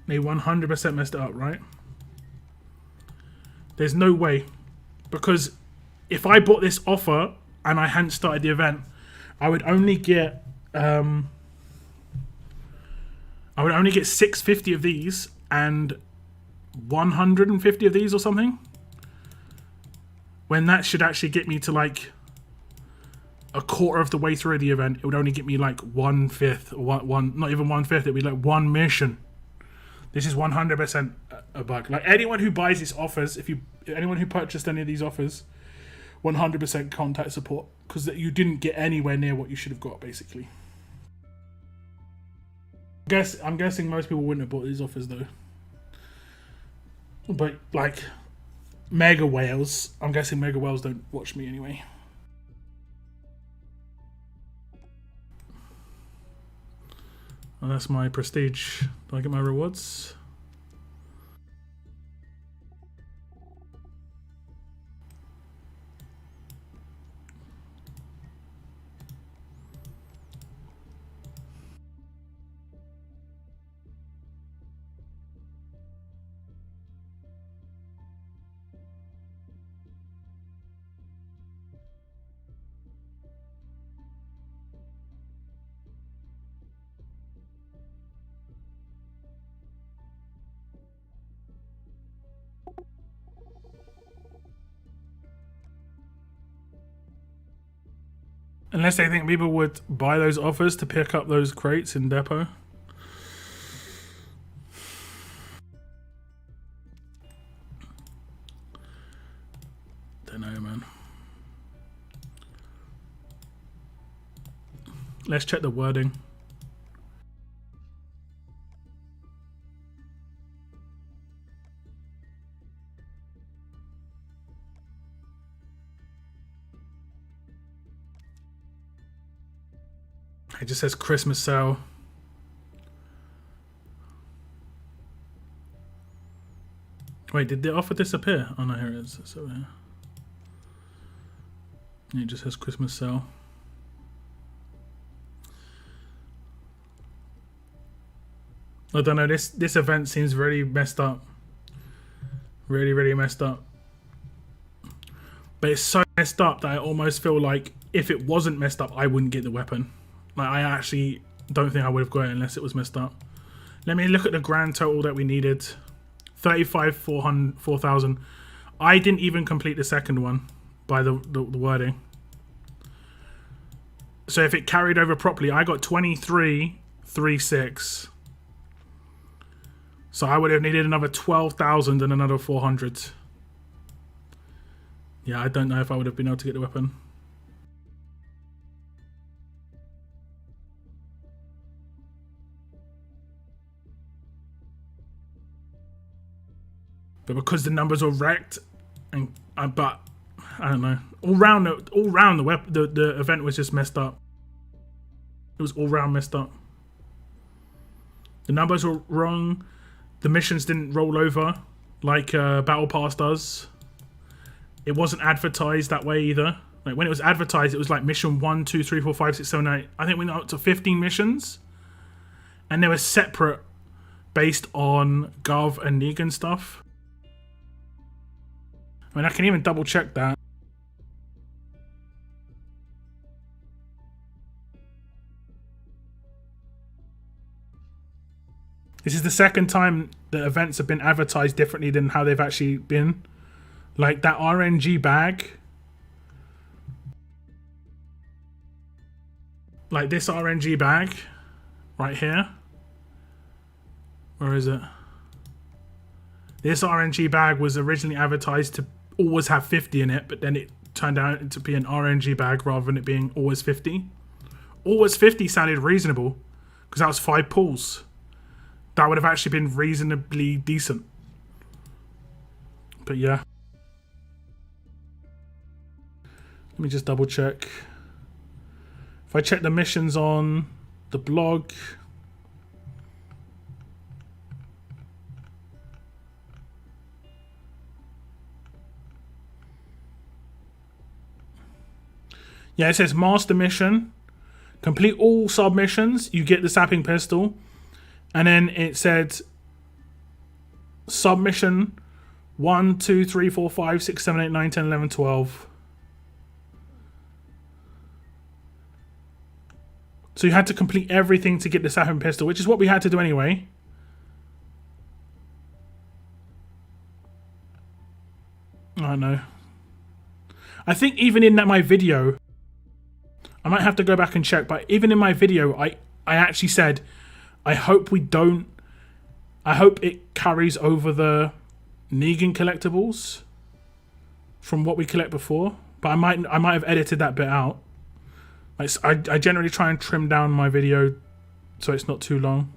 They 100% messed it up, right? There's no way. Because if I bought this offer and I hadn't started the event, I would only get 650 of these and 150 of these or something. When that should actually get me to like a quarter of the way through the event. It would only get me like 1/5 or one, not even 1/5. It'd be like 1 mission. This is 100% a bug. Like anyone who buys these offers, anyone who purchased any of these offers, 100% contact support, because you didn't get anywhere near what you should have got, basically. I'm guessing most people wouldn't have bought these offers though. But like Mega Whales, I'm guessing Mega Whales don't watch me anyway. Well, that's my prestige. Do I get my rewards? Unless they think people would buy those offers to pick up those crates in depot. Don't know, man. Let's check the wording. It just says Christmas sale. Wait, did the offer disappear? Oh no, here it is. It's over here. It just says Christmas sale. I don't know, this event seems really messed up. Really messed up. But it's so messed up that I almost feel like if it wasn't messed up, I wouldn't get the weapon. Like, I actually don't think I would have got it unless it was messed up. Let me look at the grand total that we needed. 4,000. I didn't even complete the second one by the wording. So if it carried over properly, I got 23,36. So I would have needed another 12,000 and another 400. Yeah, I don't know if I would have been able to get the weapon. But because the numbers were wrecked, and but I don't know, all round the event was just messed up. It was all round messed up. The numbers were wrong. The missions didn't roll over like Battle Pass does. It wasn't advertised that way either. Like when it was advertised, it was like mission 1, 2, 3, 4, 5, 6, 7, 8. I think we went up to 15 missions, and they were separate based on Gov and Negan stuff. I mean, I can even double check that. This is the second time the events have been advertised differently than how they've actually been. Like that RNG bag. Like this RNG bag right here. Where is it? This RNG bag was originally advertised to always have 50 in it, but then it turned out to be an RNG bag rather than it being always 50. Always 50 sounded reasonable because that was 5 pulls. That would have actually been reasonably decent. But yeah. Let me just double check. If I check the missions on the blog. Yeah, it says master mission. Complete all submissions. You get the sapping pistol. And then it said submission 1, 2, 3, 4, 5, 6, 7, 8, 9, 10, 11, 12. So you had to complete everything to get the sapping pistol, which is what we had to do anyway. I don't know. I think even in my video, I might have to go back and check, but even in my video, I actually said, I hope we don't. I hope it carries over the Negan collectibles from what we collect before. But I might have edited that bit out. Like, I generally try and trim down my video so it's not too long.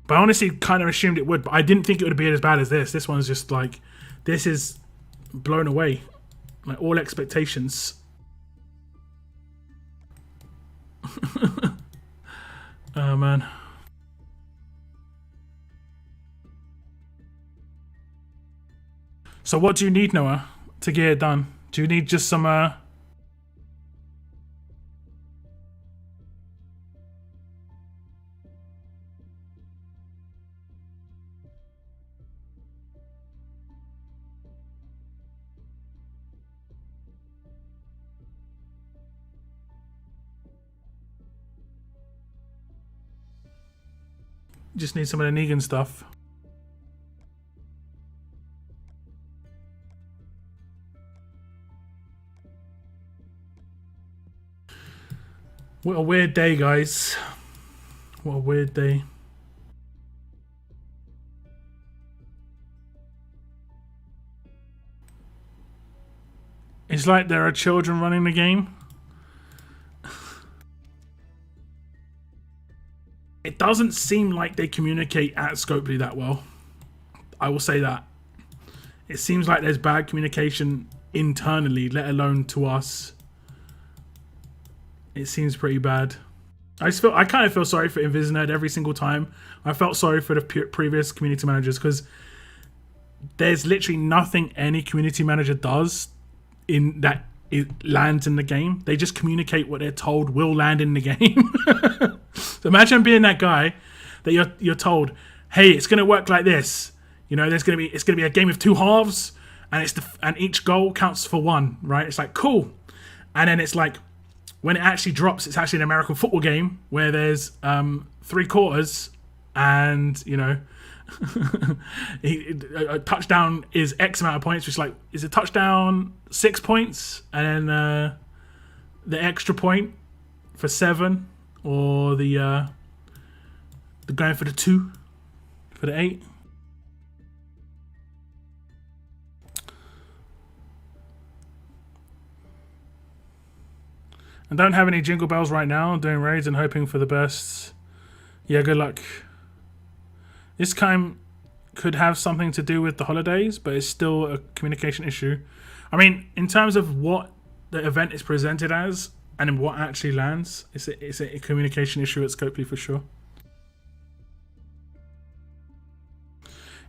But I honestly kind of assumed it would, but I didn't think it would be as bad as this. This one's just like, this is blown away. Like all expectations. Oh man. So what do you need, Noah, to get it done? Do you need just some just need some of the Negan stuff. What a weird day, guys. What a weird day. It's like there are children running the game. It doesn't seem like they communicate at Scopely that well. I will say that. It seems like there's bad communication internally, let alone to us. It seems pretty bad. I kind of feel sorry for InvisNerd every single time. I felt sorry for the previous community managers because there's literally nothing any community manager does in that it lands in the game. They just communicate what they're told will land in the game. So imagine being that guy that you're told, hey, it's gonna work like this. You know, it's gonna be a game of two halves, and each goal counts for one, right? It's like cool, and then it's like when it actually drops, it's actually an American football game where there's 3 quarters, and you know, a touchdown is X amount of points, which is a touchdown 6 points, and then the extra point for 7, or the going for the 2 for the 8. And don't have any jingle bells right now. I'm doing raids and hoping for the best. Yeah, good luck. This time could have something to do with the holidays, but it's still a communication issue. I mean, in terms of what the event is presented as and what actually lands, it's a communication issue at Scopely for sure.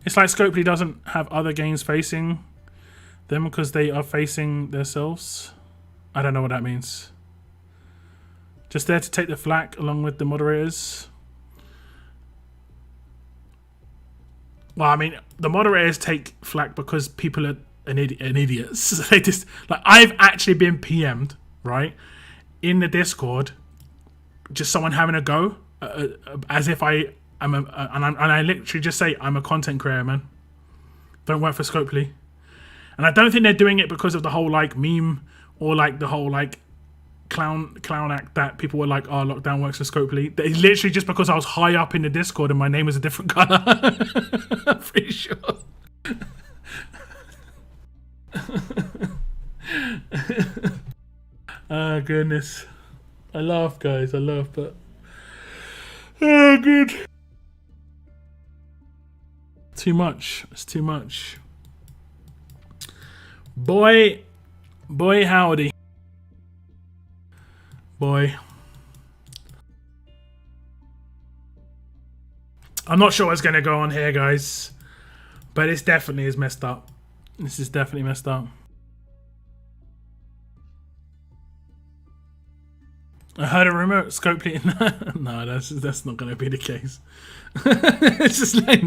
It's like Scopely doesn't have other games facing them because they are facing themselves. I don't know what that means. Just there to take the flak along with the moderators. Well, I mean, the moderators take flak because people are an idiots. They just like, I've actually been PM'd, right, in the Discord, just someone having a go, as if I am and I literally just say I'm a content creator, man. Don't work for Scopely, and I don't think they're doing it because of the whole like meme or like the whole like clown act that people were like, oh, lockdown works for Scopely. It's literally just because I was high up in the Discord and my name was a different color. I'm pretty sure. Oh goodness, I laugh, guys. I laugh, but oh, good. Too much. It's too much. Boy, howdy. Boy. I'm not sure what's going to go on here, guys. But it's definitely is messed up. This is definitely messed up. I heard a rumor Scopely. No, that's not going to be the case. It's just like,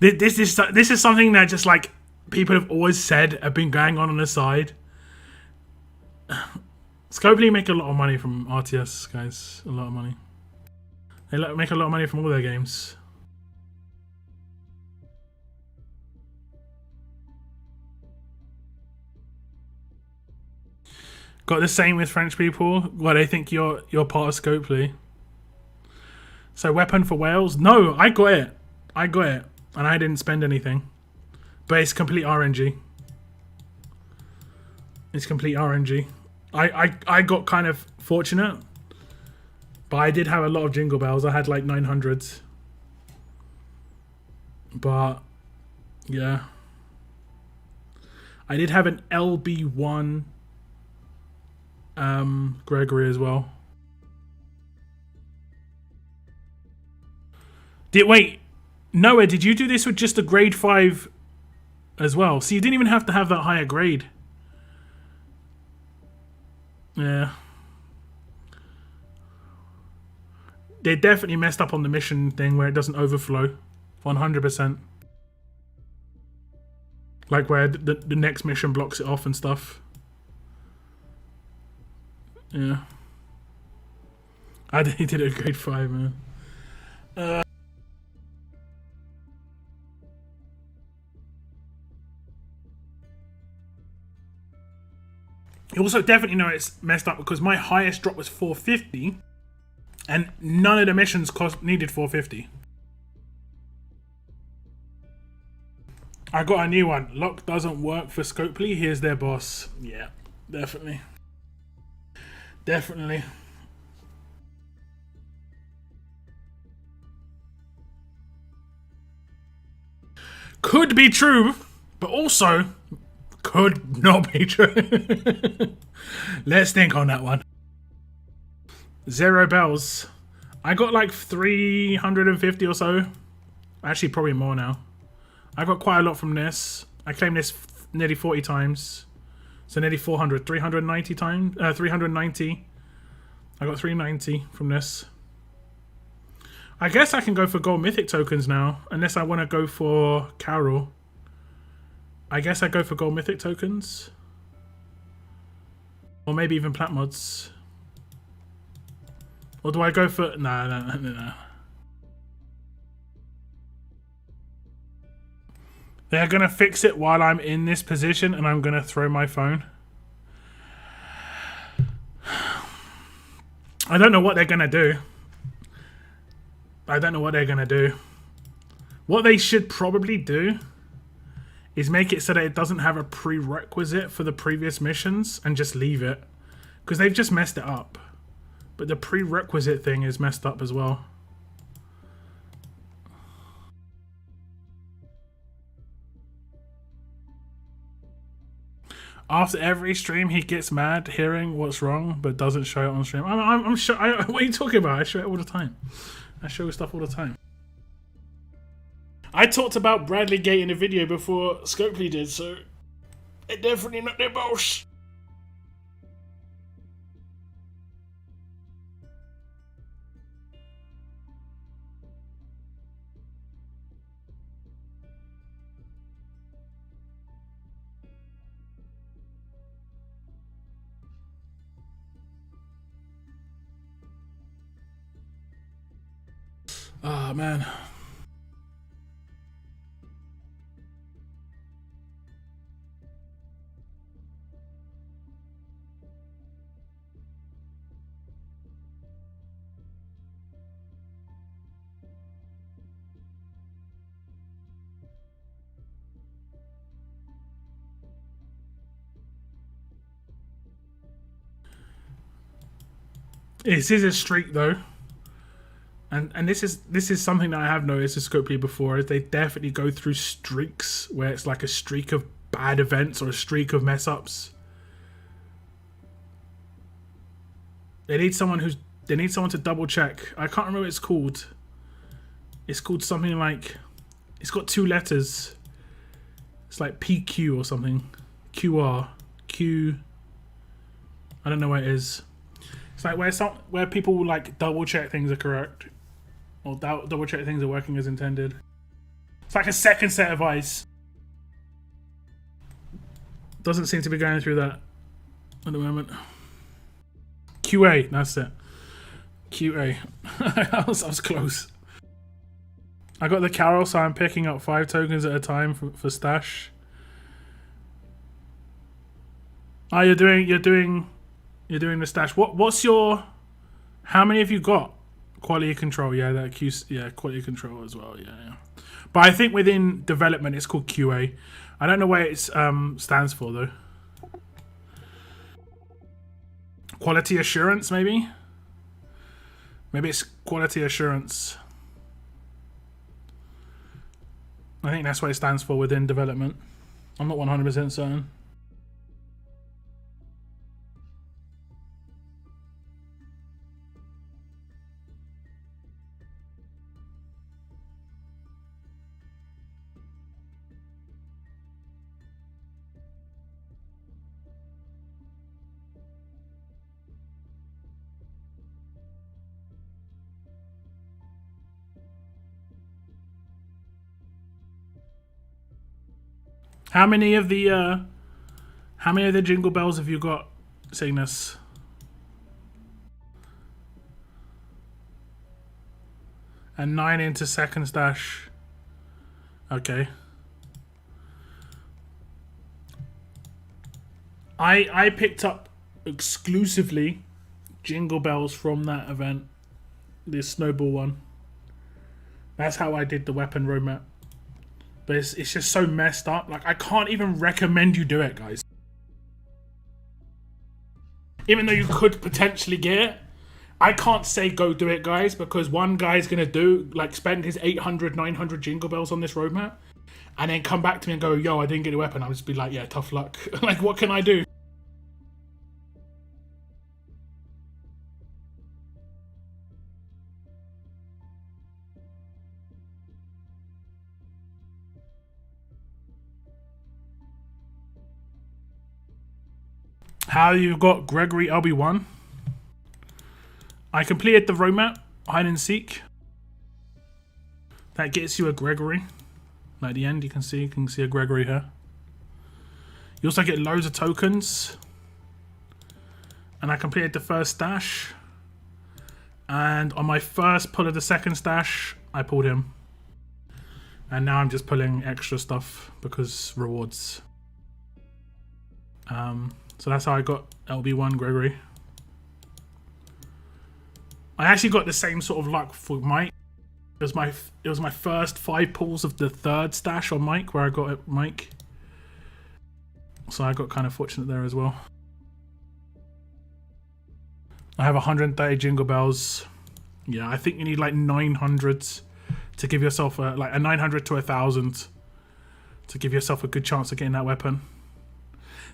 this is something that just like people have always said have been going on the side. Scopely make a lot of money from RTS, guys. A lot of money. They make a lot of money from all their games. Got the same with French people. Well, they think you're part of Scopely. So weapon for Wales? No, I got it. And I didn't spend anything. But it's complete RNG. It's complete RNG. I got kind of fortunate, but I did have a lot of jingle bells. I had like 900s, but yeah, I did have an LB1 Gregory as well. Wait, Noah, did you do this with just a grade 5 as well? So you didn't even have to have that higher grade. Yeah. They definitely messed up on the mission thing where it doesn't overflow. 100%. Like where the next mission blocks it off and stuff. Yeah. He did it at grade 5, man. You also definitely know it's messed up because my highest drop was 450 And none of the missions needed 450. I got a new one. Lock doesn't work for Scopely. Here's their boss. Yeah, definitely. Definitely. Could be true, but also could not be true. Let's think on that one. 0 bells. I got like 350 or so. Actually, probably more now. I got quite a lot from this. I claimed this nearly 40 times. So nearly 400. 390 times. 390. I got 390 from this. I guess I can go for gold mythic tokens now. Unless I want to go for Carol. I guess I go for gold mythic tokens. Or maybe even plat mods. Or do I go for... No. They're going to fix it while I'm in this position and I'm going to throw my phone. I don't know what they're going to do. I don't know what they're going to do. What they should probably do is make it so that it doesn't have a prerequisite for the previous missions and just leave it. Because they've just messed it up. But the prerequisite thing is messed up as well. After every stream, he gets mad hearing what's wrong, but doesn't show it on stream. I'm sure. What are you talking about? I show it all the time. I show stuff all the time. I talked about Bradley Gate in a video before Scopely did, so they're definitely not their boss. Oh, man. This is a streak, though. And this is something that I have noticed with Scopely before, is they definitely go through streaks where it's like a streak of bad events or a streak of mess ups. They need someone to double check. I can't remember what it's called. It's called something like, it's got 2 letters. It's like PQ or something. QR. Q. I don't know what it is. It's like where people like double check things are correct. Or double check things are working as intended. It's like a second set of eyes. Doesn't seem to be going through that at the moment. QA, that's it. QA. I was close. I got the Carol, so I'm picking up 5 tokens at a time for stash. Oh, you're doing the stash. What's your... How many have you got? Quality control, yeah, that Q, yeah, quality control as well, yeah. But I think within development it's called QA. I don't know what it stands for though. Quality assurance, maybe? Maybe it's quality assurance. I think that's what it stands for within development. I'm not 100% certain. How many of the jingle bells have you got, Cygnus? And 9 into second stash. Okay. I picked up exclusively jingle bells from that event. this Snowball one. That's how I did the weapon roadmap. But it's just so messed up. Like, I can't even recommend you do it, guys. Even though you could potentially get it, I can't say go do it, guys, because one guy's going to spend his 800, 900 jingle bells on this roadmap and then come back to me and go, yo, I didn't get a weapon. I'll just be like, yeah, tough luck. Like, what can I do? How you got Gregory LB1? I completed the roadmap, hide and seek. That gets you a Gregory. At the end, you can see a Gregory here. You also get loads of tokens. And I completed the first stash. And on my first pull of the second stash, I pulled him. And now I'm just pulling extra stuff because rewards. So that's how I got LB1 Gregory. I actually got the same sort of luck for Mike. It was my first 5 pulls of the third stash on Mike where I got it, Mike. So I got kind of fortunate there as well. I have 130 jingle bells. Yeah, I think you need like 900 to give yourself a 900 to 1,000 to give yourself a good chance of getting that weapon.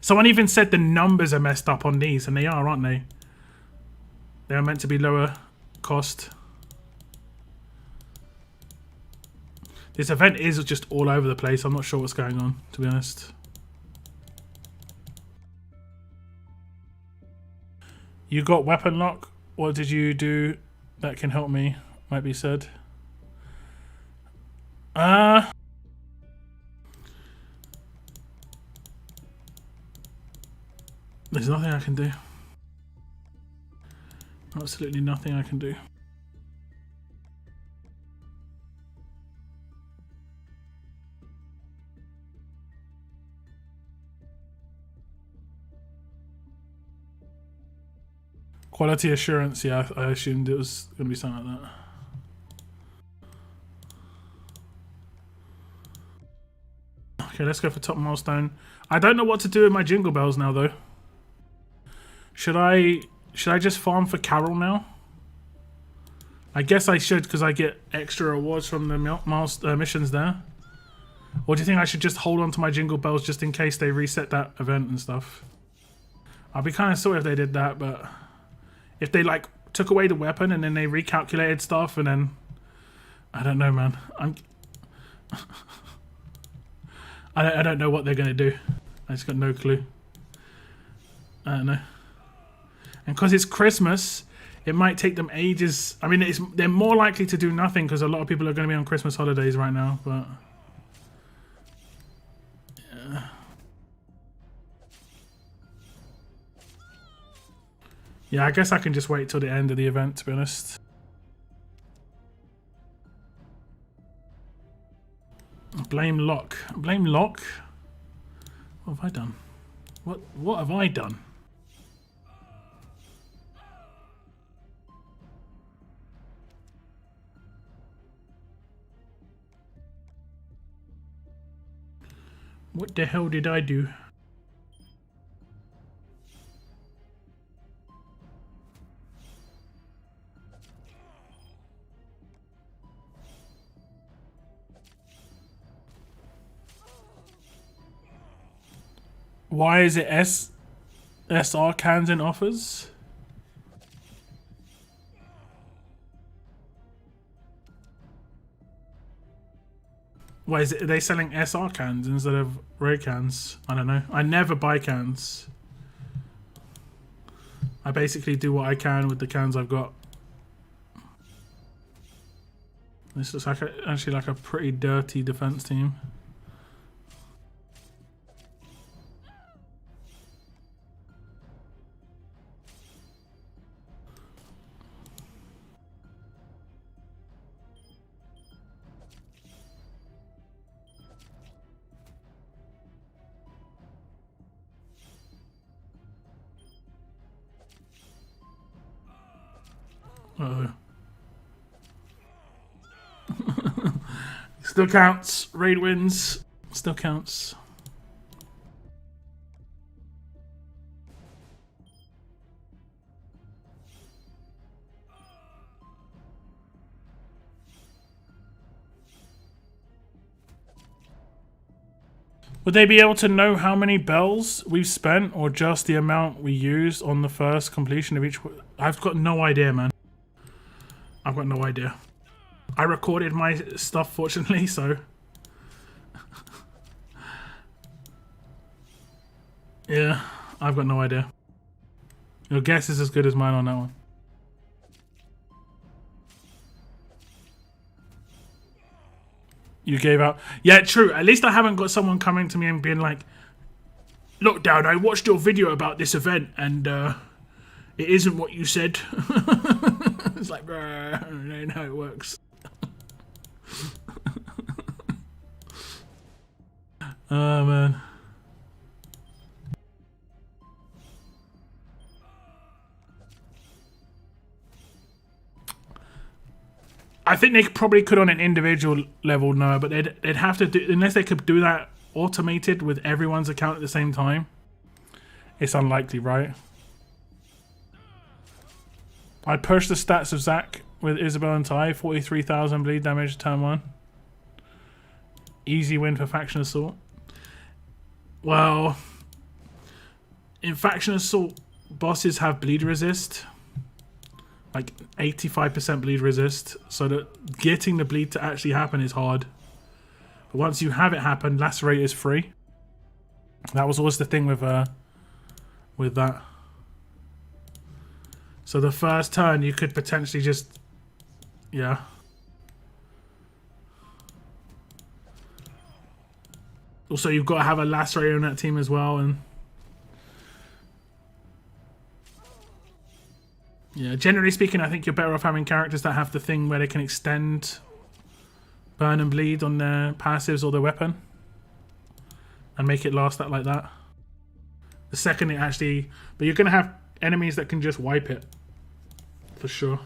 Someone even said the numbers are messed up on these, and they are, aren't they? They are meant to be lower cost. This event is just all over the place. I'm not sure what's going on, to be honest. You got weapon lock? What did you do that can help me? Might be said. There's nothing I can do. Absolutely nothing I can do. Quality assurance, yeah, I assumed it was going to be something like that. Okay, let's go for top milestone. I don't know what to do with my jingle bells now, though. Should I just farm for Carol now? I guess I should because I get extra rewards from the missions there. Or do you think I should just hold on to my jingle bells just in case they reset that event and stuff? I'd be kind of sore if they did that, but if they like took away the weapon and then they recalculated stuff and then I don't know, man. I don't know what they're gonna do. I just got no clue. I don't know. And because it's Christmas, it might take them ages. I mean, they're more likely to do nothing because a lot of people are going to be on Christmas holidays right now. But yeah, I guess I can just wait till the end of the event, to be honest. Blame Lock. Blame Lock? What have I done? What have I done? What the hell did I do? Why is it SR cans in offers? Why is it? Are they selling SR cans instead of Ray cans? I don't know. I never buy cans. I basically do what I can with the cans I've got. This looks like actually like a pretty dirty defense team. Uh-oh. Still counts. Raid wins. Still counts. Would they be able to know how many bells we've spent or just the amount we used on the first completion of each? I've got no idea, man. I've got no idea. I recorded my stuff, fortunately, so... yeah, I've got no idea. Your guess is as good as mine on that one. You gave out. Yeah, true. At least I haven't got someone coming to me and being like, "Look, Dad, I watched your video about this event and it isn't what you said." It's like, I don't know how it works. Oh, man. I think they probably could on an individual level, no, but they'd have to do, unless they could do that automated with everyone's account at the same time. It's unlikely, right? I pushed the stats of Zach with Isabel and Ty, 43,000 bleed damage turn 1. Easy win for Faction Assault. Well, in Faction Assault, bosses have bleed resist. Like 85% bleed resist, so that getting the bleed to actually happen is hard. But once you have it happen, lacerate is free. That was always the thing with that. So the first turn you could potentially just, yeah. Also, you've got to have a lacerator on that team as well, and yeah, generally speaking, I think you're better off having characters that have the thing where they can extend burn and bleed on their passives or their weapon and make it last that like that. The second it actually... But you're going to have enemies that can just wipe it. For sure.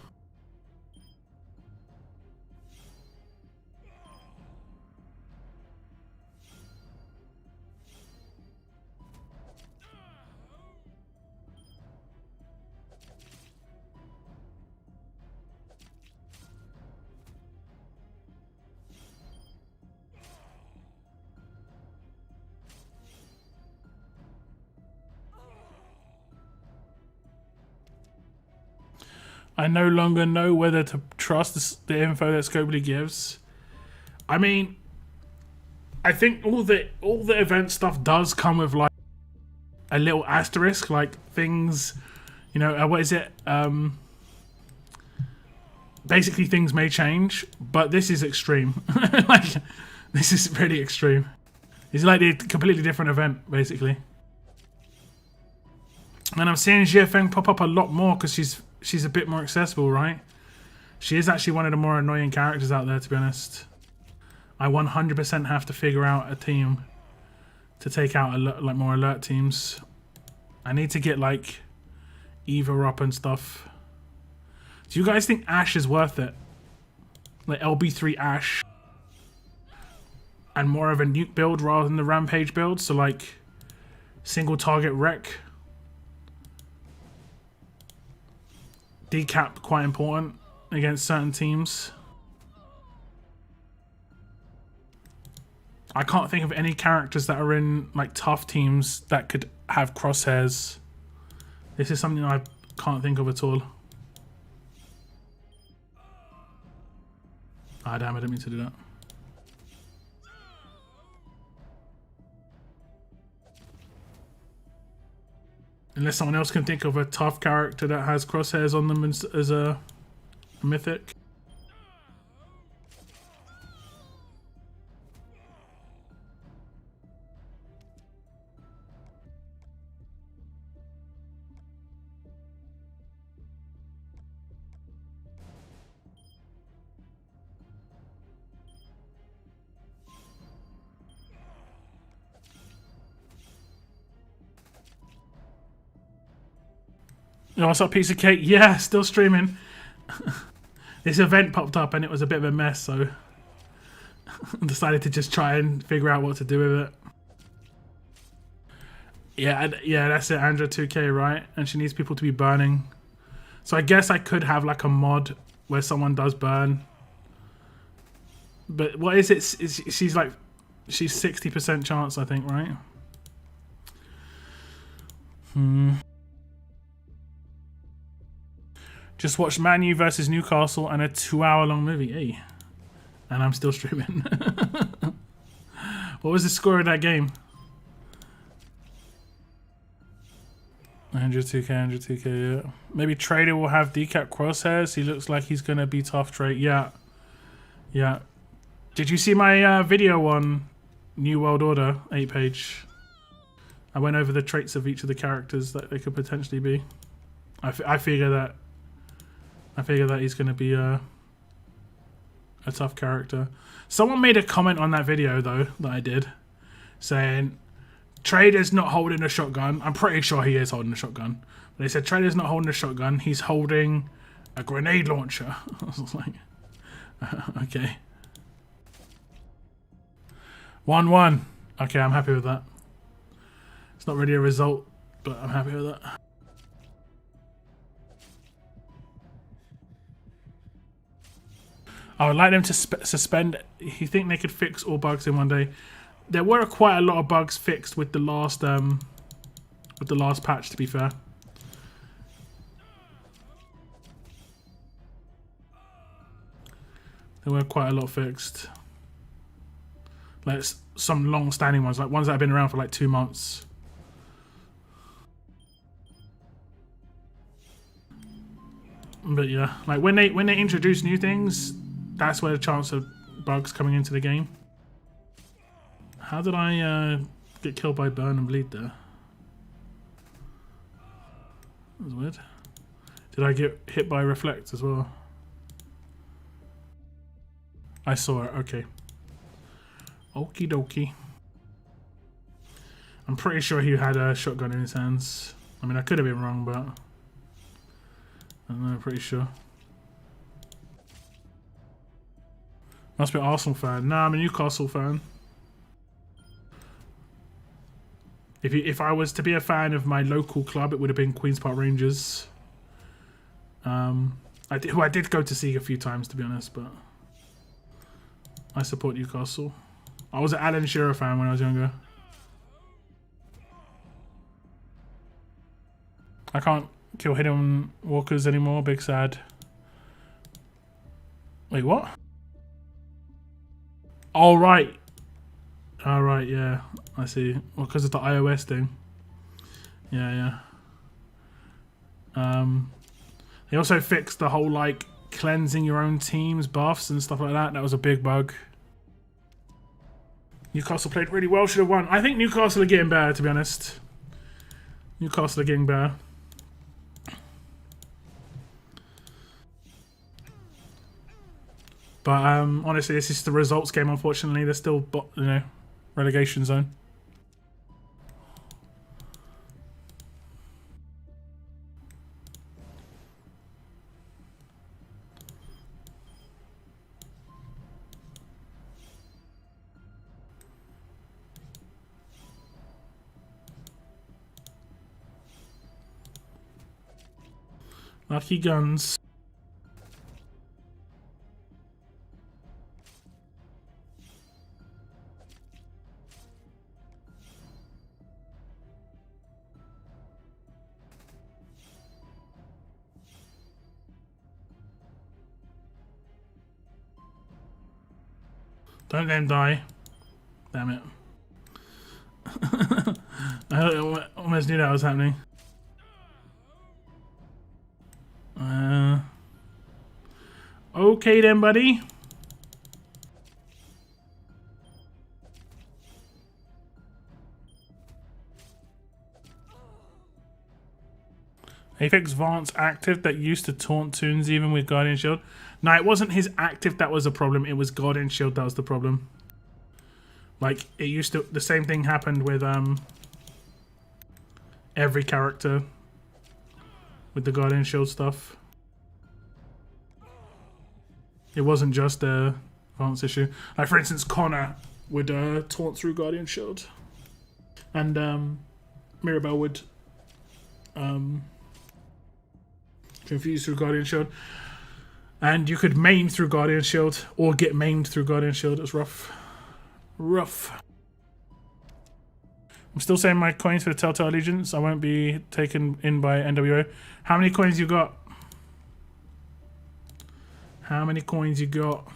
I no longer know whether to trust the info that Scopely gives. I mean, I think all the event stuff does come with like a little asterisk, like things, you know, what is it? Basically, things may change, but this is extreme. Like, this is really extreme. It's like a completely different event, basically. And I'm seeing Jiafeng pop up a lot more because she's a bit more accessible, right? She is actually one of the more annoying characters out there, to be honest. I 100% have to figure out a team to take out like more alert teams. I need to get like Eva up and stuff. Do you guys think Ash is worth it? Like LB3 Ash. And more of a nuke build rather than the Rampage build. So like single target wreck. Decap quite important against certain teams. I can't think of any characters that are in like tough teams that could have crosshairs. This is something I can't think of at all. Ah, damn, I didn't mean to do that. Unless someone else can think of a tough character that has crosshairs on them as a mythic. Oh, what's up, piece of cake? Yeah, still streaming. This event popped up and it was a bit of a mess, so Decided to just try and figure out what to do with it. Yeah, that's it. Andra 2K, right? And she needs people to be burning. So I guess I could have like a mod where someone does burn. But what is it? She's 60% chance, I think, right? Just watched Man U versus Newcastle and a 2-hour-long movie. Hey. And I'm still streaming. What was the score of that game? 102k, 102k, yeah. Maybe Trader will have decap crosshairs. He looks like he's going to be tough, Trade. Yeah. Yeah. Did you see my video on New World Order 8-page? I went over the traits of each of the characters that they could potentially be. I figure that he's going to be a tough character. Someone made a comment on that video though that I did, saying Trader's not holding a shotgun. I'm pretty sure he is holding a shotgun. But they said Trader's not holding a shotgun. He's holding a grenade launcher. I was like, okay. 1-1. Okay, I'm happy with that. It's not really a result, but I'm happy with that. I would like them to suspend. You think they could fix all bugs in one day? There were quite a lot of bugs fixed with the last patch, to be fair. There were quite a lot fixed. Like some long-standing ones, like ones that have been around for like 2 months. But yeah, like when they introduce new things, that's where the chance of bugs coming into the game. How did I get killed by burn and bleed there? That was weird. Did I get hit by reflect as well? I saw it, okay. Okie dokie. I'm pretty sure he had a shotgun in his hands. I mean, I could have been wrong, but I'm pretty sure. Must be an Arsenal fan. Nah, I'm a Newcastle fan. If I was to be a fan of my local club, it would have been Queen's Park Rangers. Who I did go to see a few times, to be honest, but I support Newcastle. I was an Alan Shearer fan when I was younger. I can't kill hidden walkers anymore. Big sad. Wait, what? Oh, right. All right, yeah. I see. Well, because of the iOS thing. Yeah, yeah. They also fixed the whole, like, cleansing your own team's buffs and stuff like that. That was a big bug. Newcastle played really well. Should have won. I think Newcastle are getting better, to be honest. Newcastle are getting better. But honestly, this is the results game. Unfortunately, they're still, you know, relegation zone. Lucky guns. Don't let him die. Damn it. I almost knew that was happening. Okay then, buddy. Apex Vance active that used to taunt tunes even with Guardian Shield. No, it wasn't his active that was the problem. It was Guardian Shield that was the problem. Like, it used to... The same thing happened with every character with the Guardian Shield stuff. It wasn't just advanced issue. Like for instance, Connor would taunt through Guardian Shield, and Mirabelle would confuse through Guardian Shield, and you could maim through Guardian Shield or get maimed through Guardian Shield. It was rough. I'm still saying my coins for the Telltale Allegiance. I won't be taken in by NWO. How many coins you got? How many coins you got?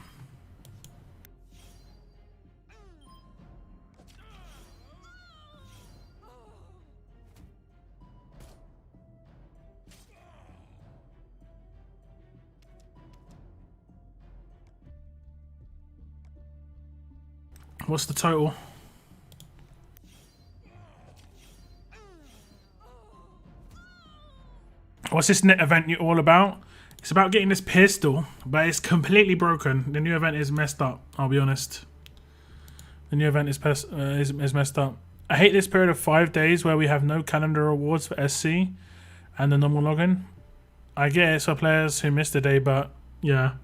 What's the total? What's this net event all about? It's about getting this pistol, but it's completely broken. The new event is messed up, I'll be honest. The new event is messed up. I hate this period of 5 days where we have no calendar rewards for SC and the normal login. I get it's for players who missed a day, but yeah.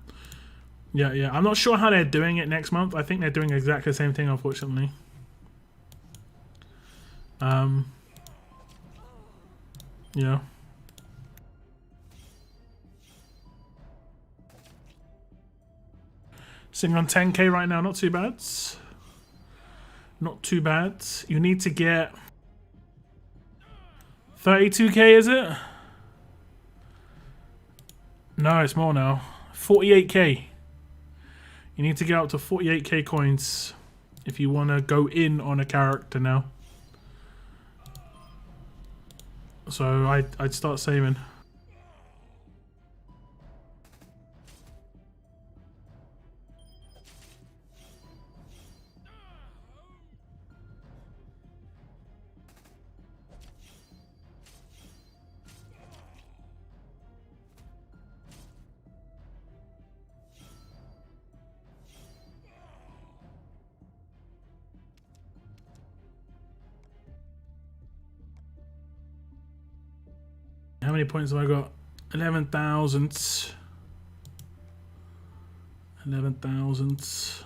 Yeah. I'm not sure how they're doing it next month. I think they're doing exactly the same thing, unfortunately. Yeah. Sitting on 10k right now, not too bad. Not too bad. You need to get 32k, is it? No, it's more now. 48k. You need to get up to 48k coins if you want to go in on a character now. So I'd start saving. How many points have I got? 11,000. 11,000.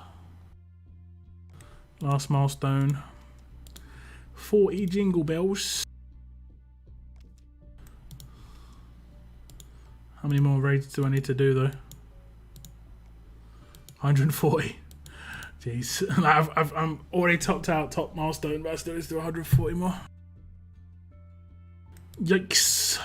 Last milestone. 40 jingle bells. How many more raids do I need to do though? 140. Jeez. I'm already topped out top milestone, but I still need to do 140 more. Yikes.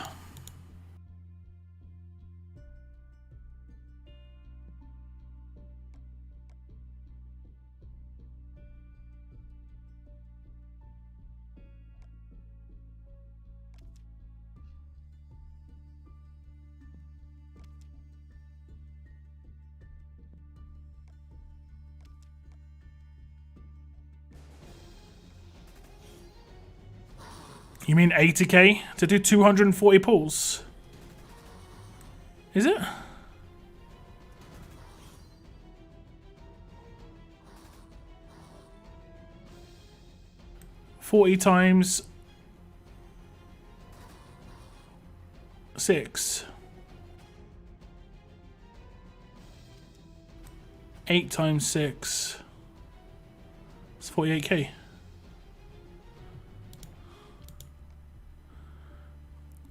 You mean 80k to do 240 pulls? Is it? $40 times 6. 8 times 6. It's 48k.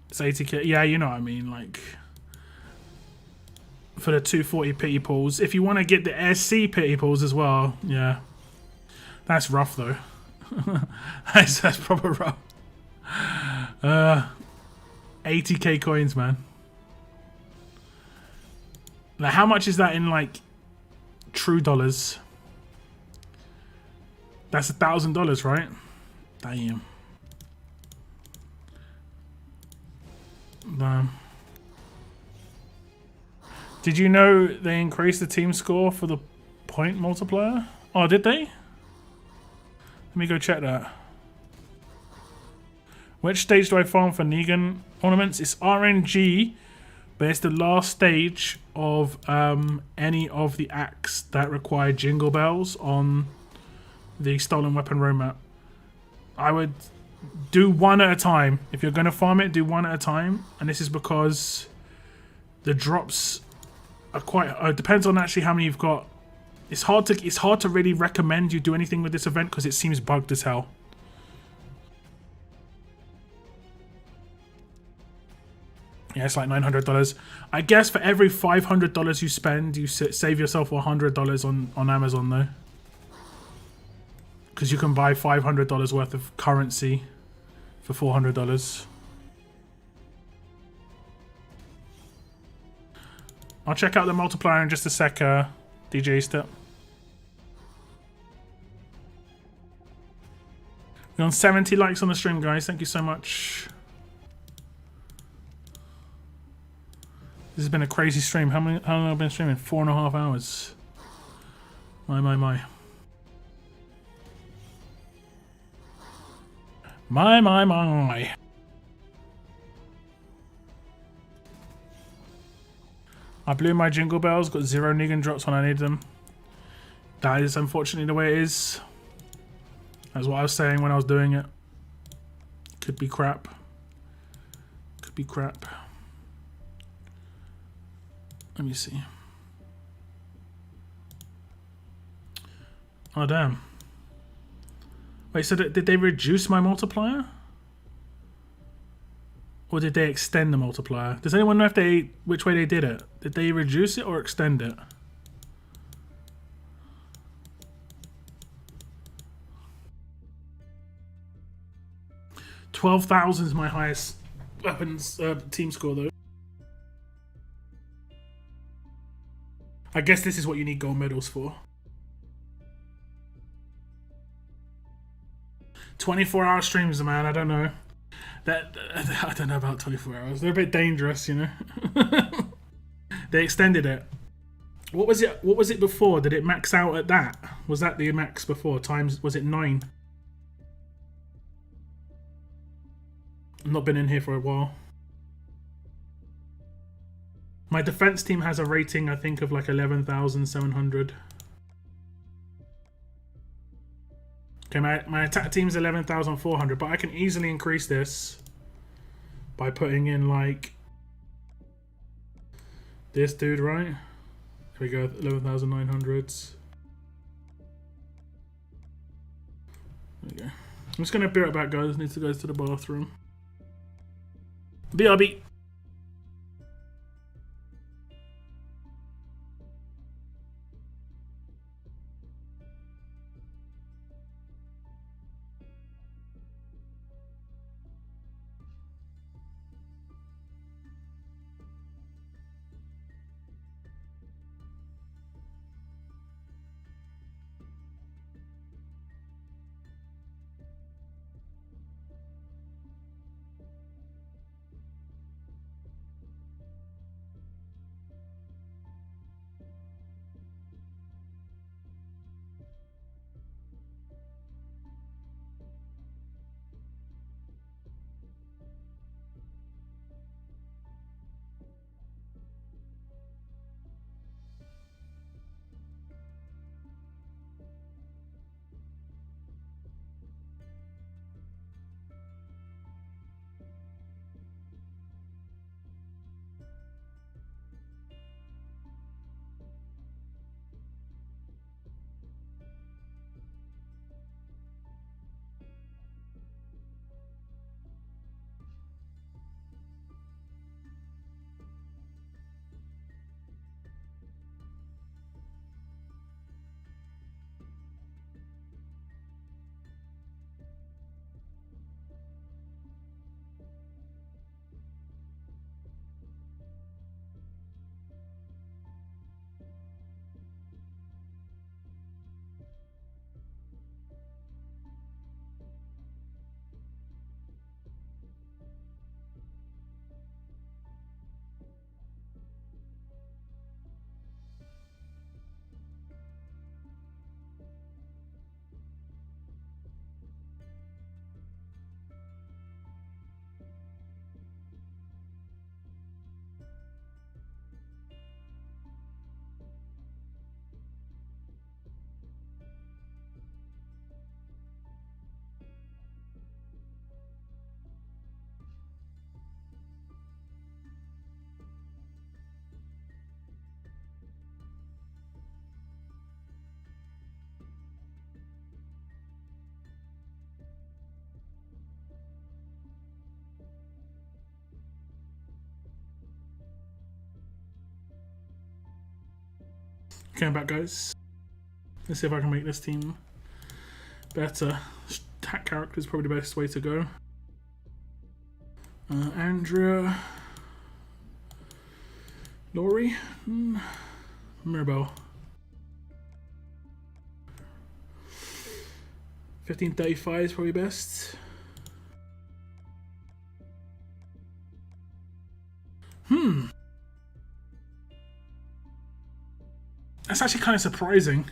It's 80k. Yeah, you know what I mean. Like for the 240 pity pulls. If you want to get the SC pity pulls as well, yeah. That's rough though. that's proper rough. 80k coins, man. Like, how much is that in like true dollars? That's $1,000, right? Damn. Damn. Did you know they increased the team score for the point multiplier? Oh, did they? Let me go check that. Which stage do I farm for Negan ornaments? It's RNG, but it's the last stage of any of the acts that require jingle bells on the stolen weapon roadmap. I would do one at a time. If you're going to farm it, do one at a time. And this is because the drops are quite... it depends on actually how many you've got It's hard to really recommend you do anything with this event because it seems bugged as hell. Yeah, it's like $900. I guess for every $500 you spend, you save yourself $100 on Amazon though, because you can buy $500 worth of currency for $400. I'll check out the multiplier in just a sec, DJ Step. We're on 70 likes on the stream, guys. Thank you so much. This has been a crazy stream. How long have I been streaming? 4.5 hours. My. My. I blew my jingle bells, got 0 Negan drops when I needed them. That is unfortunately the way it is. That's what I was saying when I was doing it. Could be crap. Could be crap. Let me see. Oh, damn. Wait, so did they reduce my multiplier? Or did they extend the multiplier? Does anyone know which way they did it? Did they reduce it or extend it? $12,000 is my highest weapons team score, though. I guess this is what you need gold medals for. 24-hour streams, man. I don't know. I don't know about 24 hours. They're a bit dangerous, you know. They extended it. What was it before? Did it max out at that? Was that the max before? Times, was it 9? I've not been in here for a while. My defense team has a rating, I think, of like 11,700. Okay, my attack team's 11,400, but I can easily increase this by putting in like this dude, right? Here we go, 11,900. There we go. I'm just gonna be right back, guys. Need to go to the bathroom. BRB. Okay, I'm back, guys. Let's see if I can make this team better. Attack character is probably the best way to go. Andrea. Laurie. Mirabelle. 1535 is probably best. That's actually kind of surprising.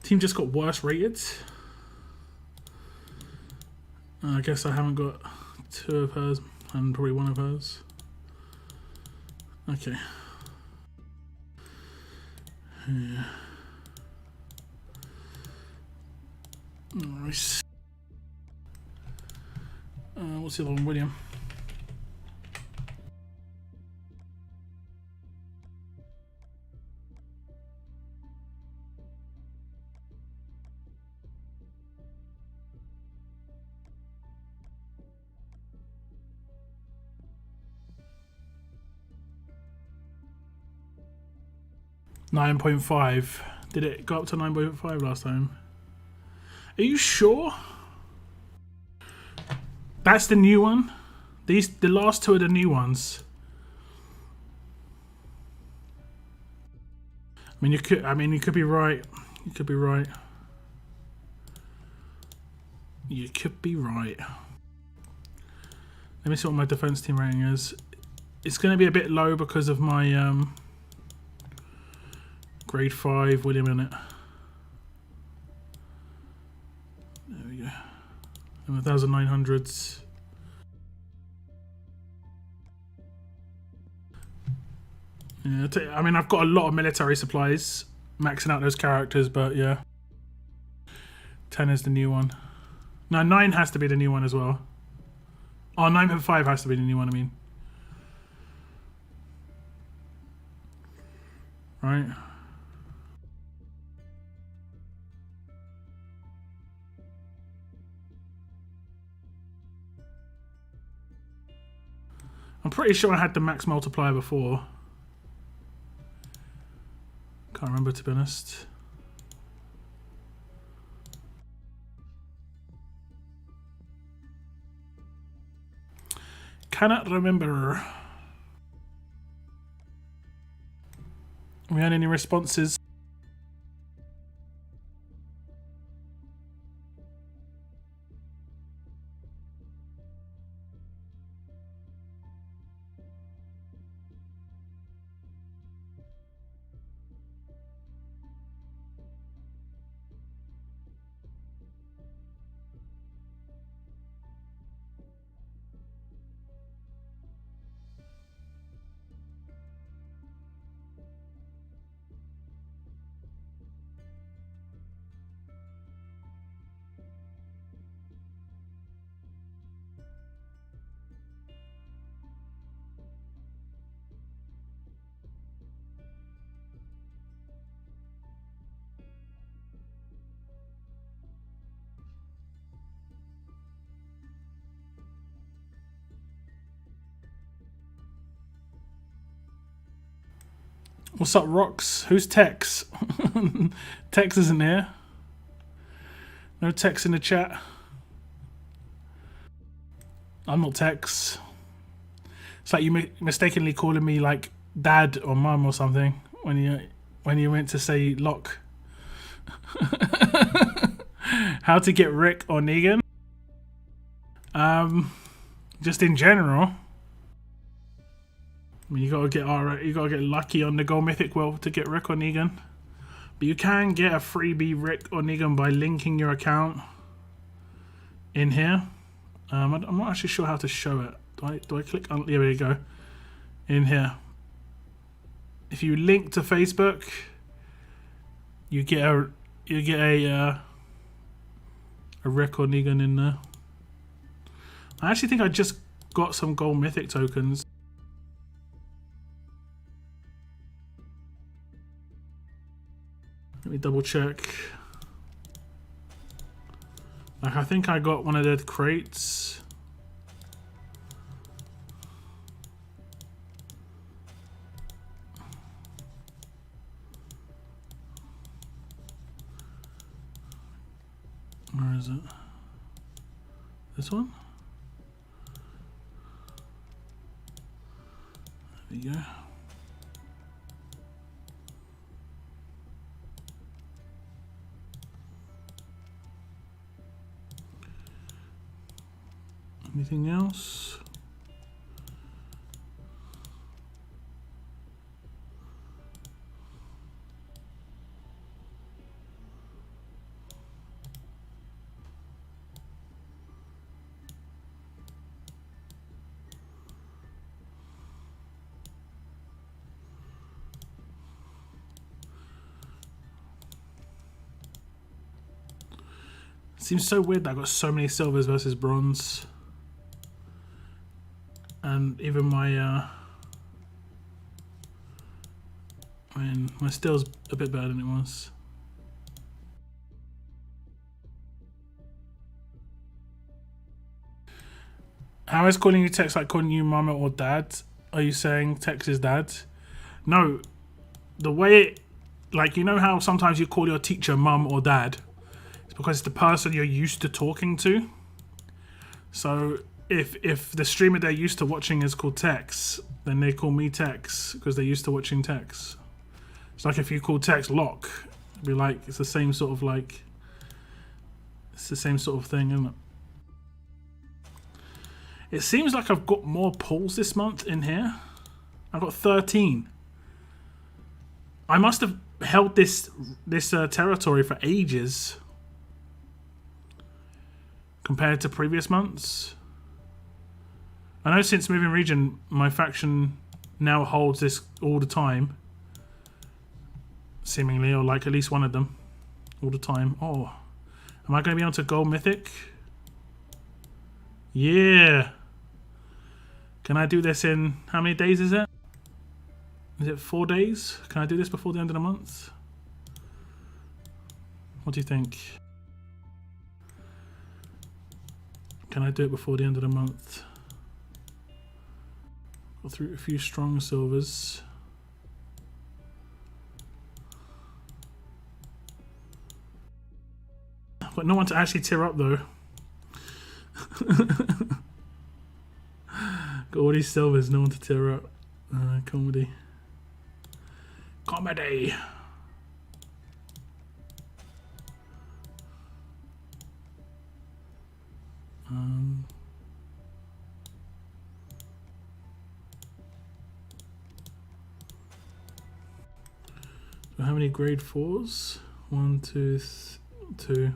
Team just got worse rated. I guess I haven't got 2 of hers and probably 1 of hers. Okay. Yeah. Nice. What's the other one? William. $9.5. Did it go up to 9.5 last time? Are you sure? That's the new one? The last 2 are the new ones. You could be right. You could be right. You could be right. Let me see what my defense team rating is. It's going to be a bit low because of my grade 5 William in it. There we go. 1,900s. Yeah, I've got a lot of military supplies, maxing out those characters, but yeah. 10 is the new one. No, 9 has to be the new one as well. Oh, 9.5 has to be the new one, I mean. Right. I'm pretty sure I had the max multiplier before. Can't remember, to be honest. Cannot remember. We had any responses? What's up, Rox? Who's Tex? Tex isn't here. No Tex in the chat. I'm not Tex. It's like you mistakenly calling me like dad or mum or something when you went to say lock. How to get Rick or Negan? Just in general. I mean, you gotta get lucky on the Gold Mythic World to get Rick or Negan. But you can get a freebie Rick or Negan by linking your account in here. I'm not actually sure how to show it. Do I click on? There we go. In here. If you link to Facebook, you get a Rick or Negan in there. I actually think I just got some Gold Mythic tokens. Let me double check. Like, I think I got one of the crates. Where is it? This one? There we go. Anything else? Seems so weird that I got so many silvers versus bronze. And even my my steel's a bit better than it was. How is calling you Tex like calling you mama or dad? Are you saying Tex is dad? No, the way, like, you know how sometimes you call your teacher mum or dad? It's because it's the person you're used to talking to. So if the streamer they're used to watching is called Tex, then they call me Tex because they're used to watching Tex. It's like if you call Tex Lock, it'd be like, it's the same sort of like, it's the same sort of thing, isn't it? It seems like I've got more pulls this month in here. I've got 13. I must have held this territory for ages compared to previous months. I know since moving region, my faction now holds this all the time. Seemingly, or like at least one of them. All the time. Oh. Am I going to be able to gold mythic? Yeah. Can I do this in... How many days is it? Is it 4 days? Can I do this before the end of the month? What do you think? Can I do it before the end of the month? Got through a few strong silvers. Got no one to actually tear up though. Got all these silvers, no one to tear up. Comedy. Comedy! So how many grade 4s? 1, 2, 2.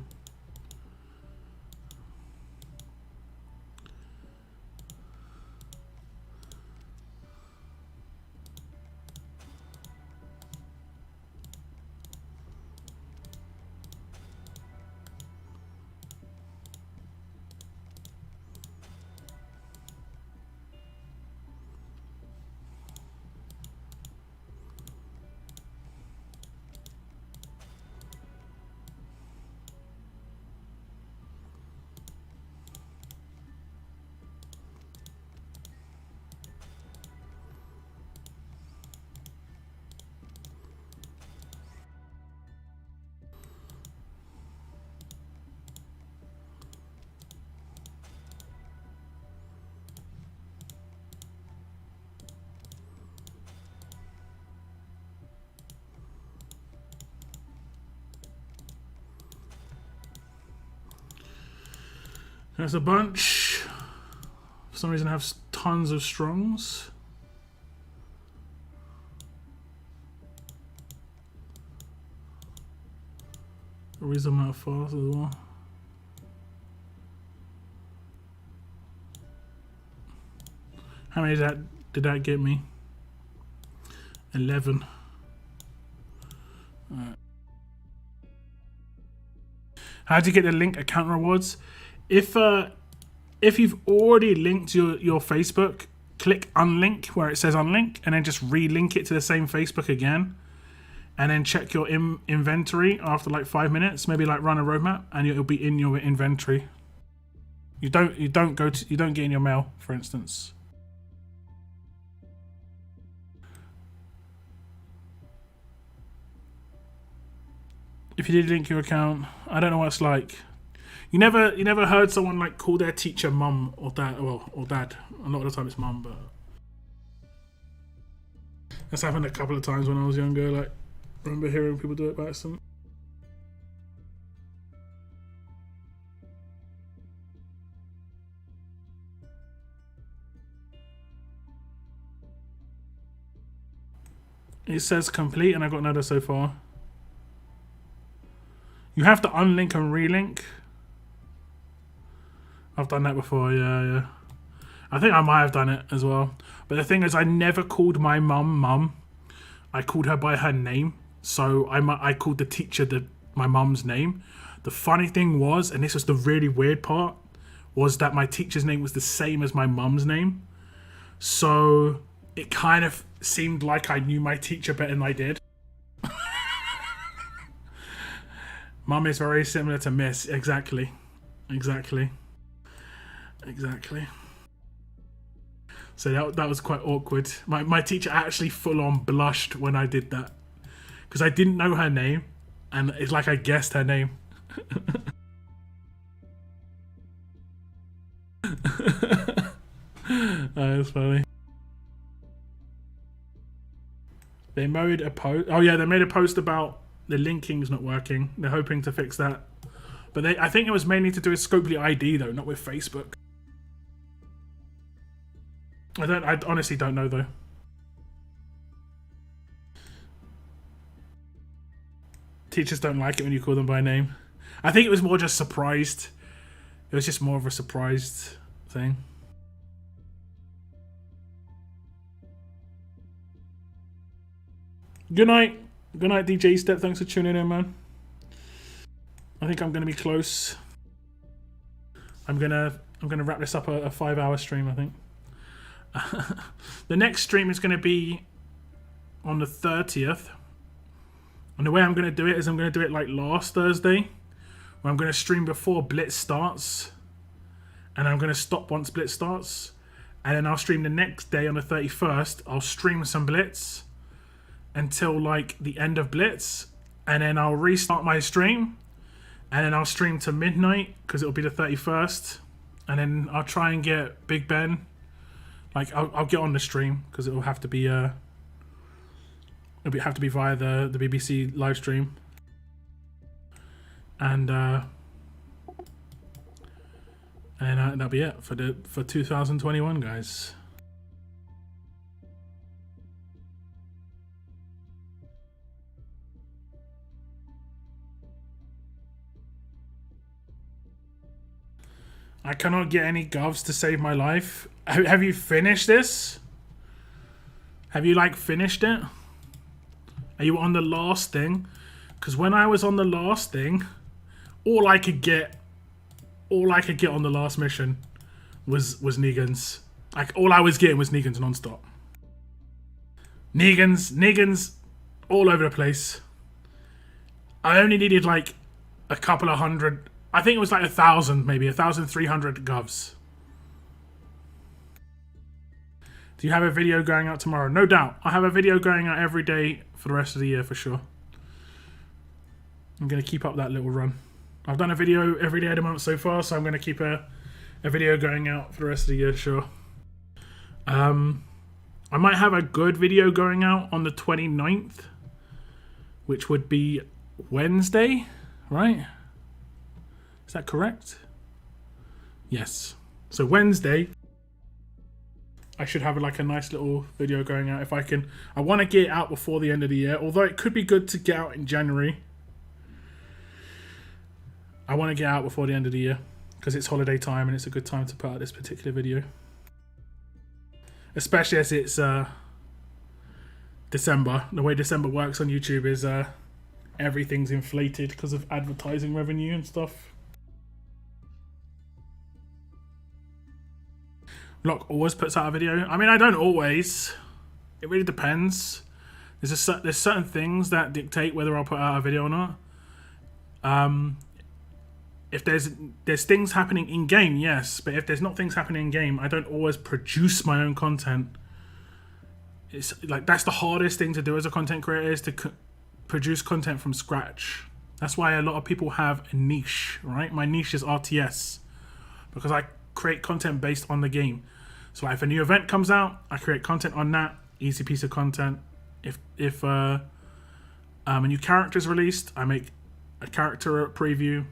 There's a bunch. For some reason I have tons of strongs. The reason I'm out fast as well. How many did that get me? 11. Alright. How do you get the link account rewards? If you've already linked your Facebook, click unlink where it says unlink, and then just relink it to the same Facebook again, and then check your inventory after like 5 minutes. Maybe like run a roadmap, and it'll be in your inventory. You don't get in your mail, for instance. If you did link your account, I don't know what it's like. You never heard someone like call their teacher mum or dad, or dad. A lot of the time it's mum, but that's happened a couple of times when I was younger. Like, I remember hearing people do it by accident. It says complete, and I got another so far. You have to unlink and relink. I've done that before, yeah. I think I might have done it as well. But the thing is, I never called my mum. I called her by her name. So I called the teacher my mum's name. The funny thing was, and this was the really weird part, was that my teacher's name was the same as my mum's name. So it kind of seemed like I knew my teacher better than I did. Mum is very similar to Miss. Exactly. So that was quite awkward. My teacher actually full on blushed when I did that. Because I didn't know her name. And it's like I guessed her name. That's funny. They made a post. Oh yeah, they made a post about the linking's not working. They're hoping to fix that. But I think it was mainly to do with Scopely ID though, not with Facebook. I honestly don't know though. Teachers don't like it when you call them by name. I think it was more just surprised. It was just more of a surprised thing. Good night. Good night, DJ Step. Thanks for tuning in, man. I think I'm gonna be close. I'm gonna wrap this up a 5-hour stream, I think. The next stream is gonna be on the 30th. And the way I'm gonna do it is I'm gonna do it like last Thursday, where I'm gonna stream before Blitz starts, and I'm gonna stop once Blitz starts, and then I'll stream the next day on the 31st. I'll stream some Blitz until like the end of Blitz, and then I'll restart my stream, and then I'll stream to midnight because it'll be the 31st, and then I'll try and get Big Ben. Like I'll get on the stream because it'll have to be via the BBC live stream, and that'll be it for 2021, guys. I cannot get any govs to save my life. Have you finished this? Have you like finished it? Are you on the last thing? Because when I was on the last thing, all I could get on the last mission was Negan's. Like all I was getting was Negan's non-stop. Negan's all over the place. I only needed like a couple of hundred. I think it was like 1,000, maybe 1,300 govs. Do you have a video going out tomorrow? No doubt. I have a video going out every day for the rest of the year for sure. I'm going to keep up that little run. I've done a video every day of the month so far, so I'm going to keep a video going out for the rest of the year, sure. I might have a good video going out on the 29th, which would be Wednesday, right? Is that correct? Yes. So Wednesday, I should have like a nice little video going out if I can. I want to get it out before the end of the year, although it could be good to get out in January. I want to get out before the end of the year because it's holiday time and it's a good time to put out this particular video. Especially as it's December. The way December works on YouTube is everything's inflated because of advertising revenue and stuff. Lock always puts out a video. I mean, I don't always. It really depends. There's certain things that dictate whether I'll put out a video or not. If there's things happening in game, yes, but if there's not things happening in game, I don't always produce my own content. It's like that's the hardest thing to do as a content creator is to produce content from scratch. That's why a lot of people have a niche, right? My niche is RTS because I create content based on the game. So if a new event comes out, I create content on that. Easy piece of content. If a new character is released, I make a character preview.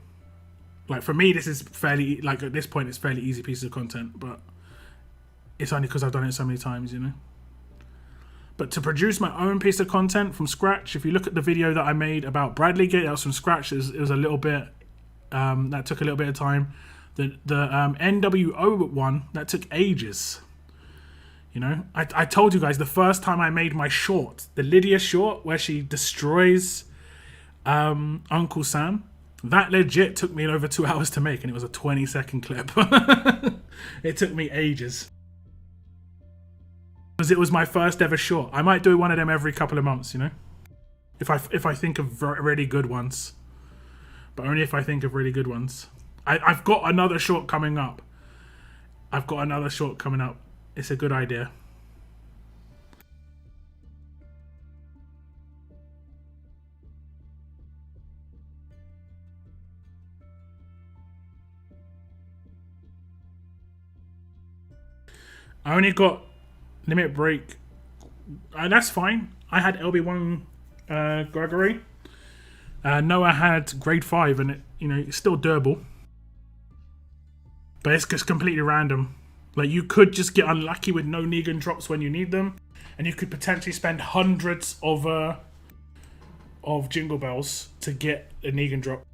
Like for me, this is fairly, like at this point, it's fairly easy piece of content, but it's only because I've done it so many times, you know. But to produce my own piece of content from scratch, if you look at the video that I made about Bradley Gate, that was from scratch. It was a little bit, that took a little bit of time. The NWO one, that took ages. You know, I told you guys the first time I made my short, the Lydia short, where she destroys Uncle Sam, that legit took me over 2 hours to make, and it was a 20-second clip. It took me ages. Because it was my first ever short. I might do one of them every couple of months, you know? If I think of really good ones. But only if I think of really good ones. I've got another short coming up. It's a good idea. I only got limit break. That's fine. I had LB1 Gregory. Noah had grade 5, and it's still durable. But it's just completely random. Like, you could just get unlucky with no Negan drops when you need them, and you could potentially spend hundreds of Jingle Bells to get a Negan drop.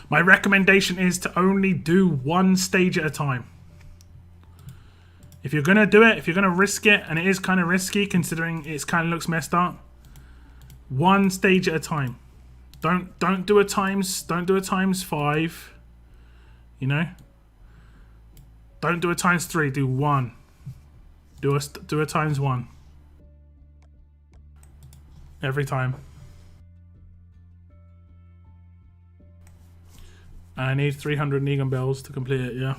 My recommendation is to only do one stage at a time. If you're gonna do it, if you're gonna risk it, and it is kind of risky considering it kind of looks messed up, one stage at a time. Don't do a times 5. You know. Don't do a times 3. Do one. Do a times 1. Every time. I need 300 Negan bells to complete it. Yeah.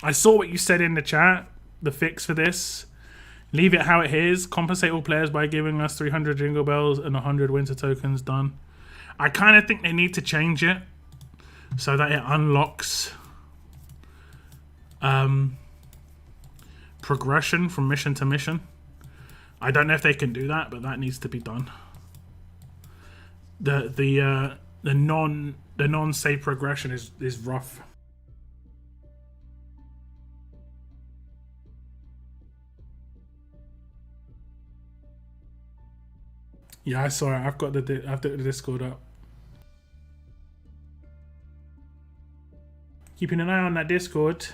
I saw what you said in the chat. The fix for this: leave it how it is. Compensate all players by giving us 300 Jingle Bells and 100 Winter Tokens. Done. I kind of think they need to change it so that it unlocks progression from mission to mission. I don't know if they can do that, but that needs to be done. The non-save progression is rough. Yeah, I saw it. I've got the Discord up. Keeping an eye on that Discord.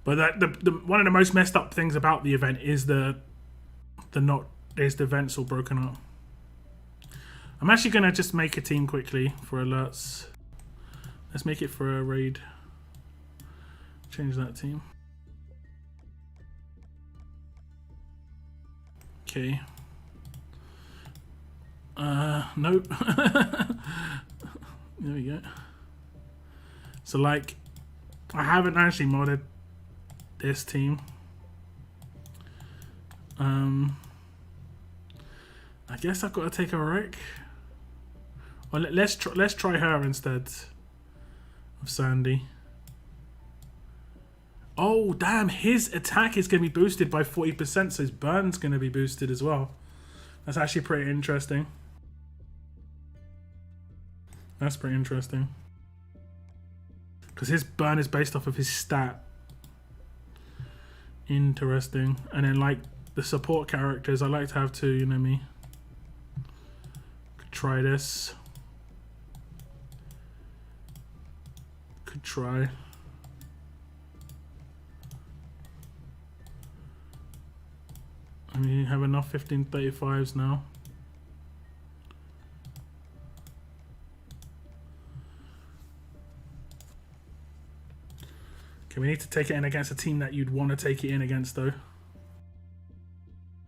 But the one of the most messed up things about the event is the events all broken up. I'm actually gonna just make a team quickly for alerts. Let's make it for a raid. Change that team. Okay. Nope. There we go. So like, I haven't actually modded this team. I guess I've got to take a wreck. Well, let's try her instead of Sandy. Oh damn! His attack is going to be boosted by 40%, so his burn's going to be boosted as well. That's actually pretty interesting. That's pretty interesting. Because his burn is based off of his stat. Interesting. And then like the support characters, I like to have 2, you know me. Could try this. Could try. I mean, you have enough 1535s now. Okay, we need to take it in against a team that you'd want to take it in against, though.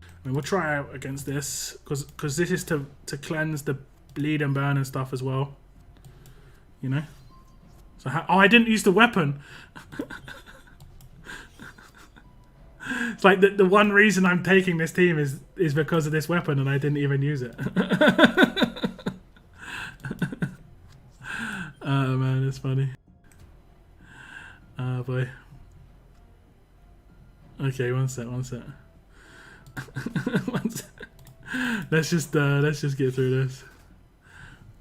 I mean, we'll try out against this because this is to cleanse the bleed and burn and stuff as well. You know? So oh, I didn't use the weapon. It's like the one reason I'm taking this team is because of this weapon, and I didn't even use it. Oh man, it's funny. Oh boy. Okay, one sec. One sec. Let's just get through this.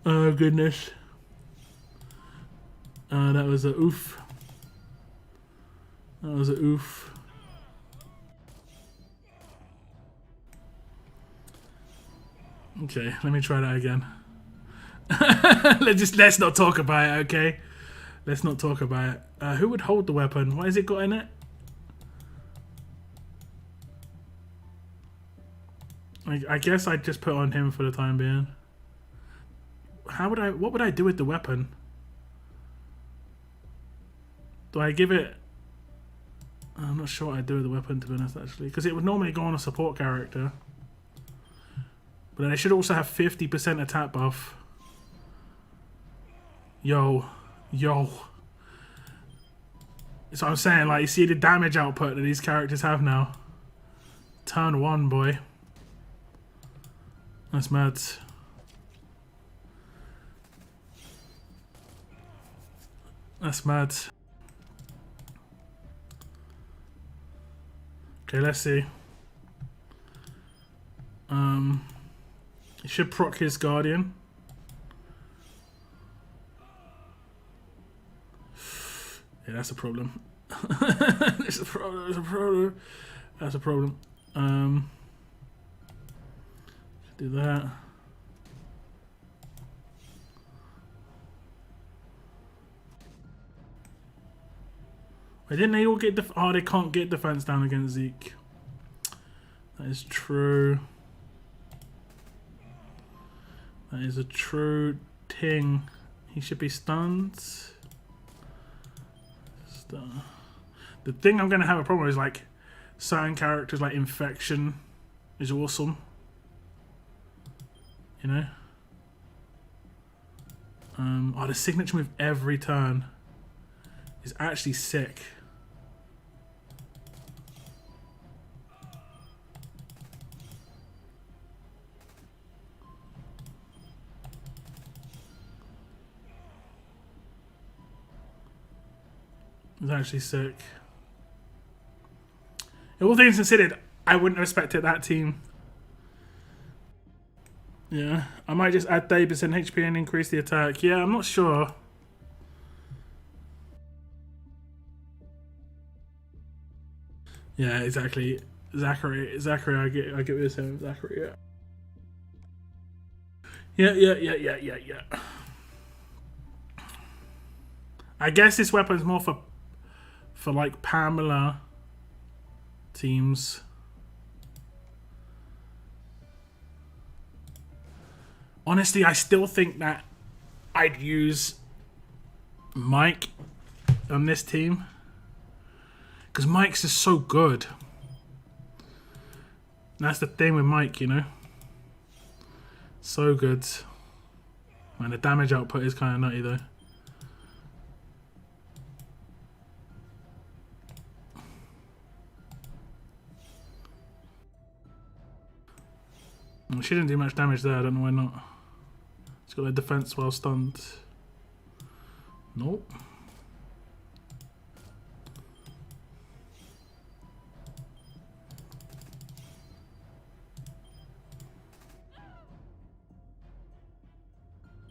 Oh goodness. That was a oof. That was a oof. Okay, let me try that again. Let's not talk about it, okay? Let's not talk about it. Who would hold the weapon? What has it got in it? I guess I'd just put on him for the time being. What would I do with the weapon? Do I give it... I'm not sure what I'd do with the weapon, to be honest, actually. Because it would normally go on a support character. But then it should also have 50% attack buff. Yo. So I'm saying, like, you see the damage output that these characters have now. Turn 1, boy. That's mad. That's mad. Okay, let's see. He should proc his Guardian. Yeah, that's a problem. That's a problem. That's a problem. Do that. Why didn't they all get oh, they can't get defense down against Zeke. That is true. That is a true thing. He should be stunned. The thing I'm going to have a problem with is, like, certain characters, like Infection is awesome. You know? Oh, the signature move every turn is actually sick. It's actually sick. All things considered, I wouldn't have respected that team. Yeah, I might just add 30% HP and increase the attack. Yeah, I'm not sure. Yeah, exactly. Zachary, I get what you're saying, Zachary. Yeah. I guess this weapon's more for like Pamela teams. Honestly, I still think that I'd use Mike on this team because Mike's just so good. That's the thing with Mike, you know. So good. Man, the damage output is kind of nutty though. She didn't do much damage there, I don't know why not. She's got a defense while stunned. Nope.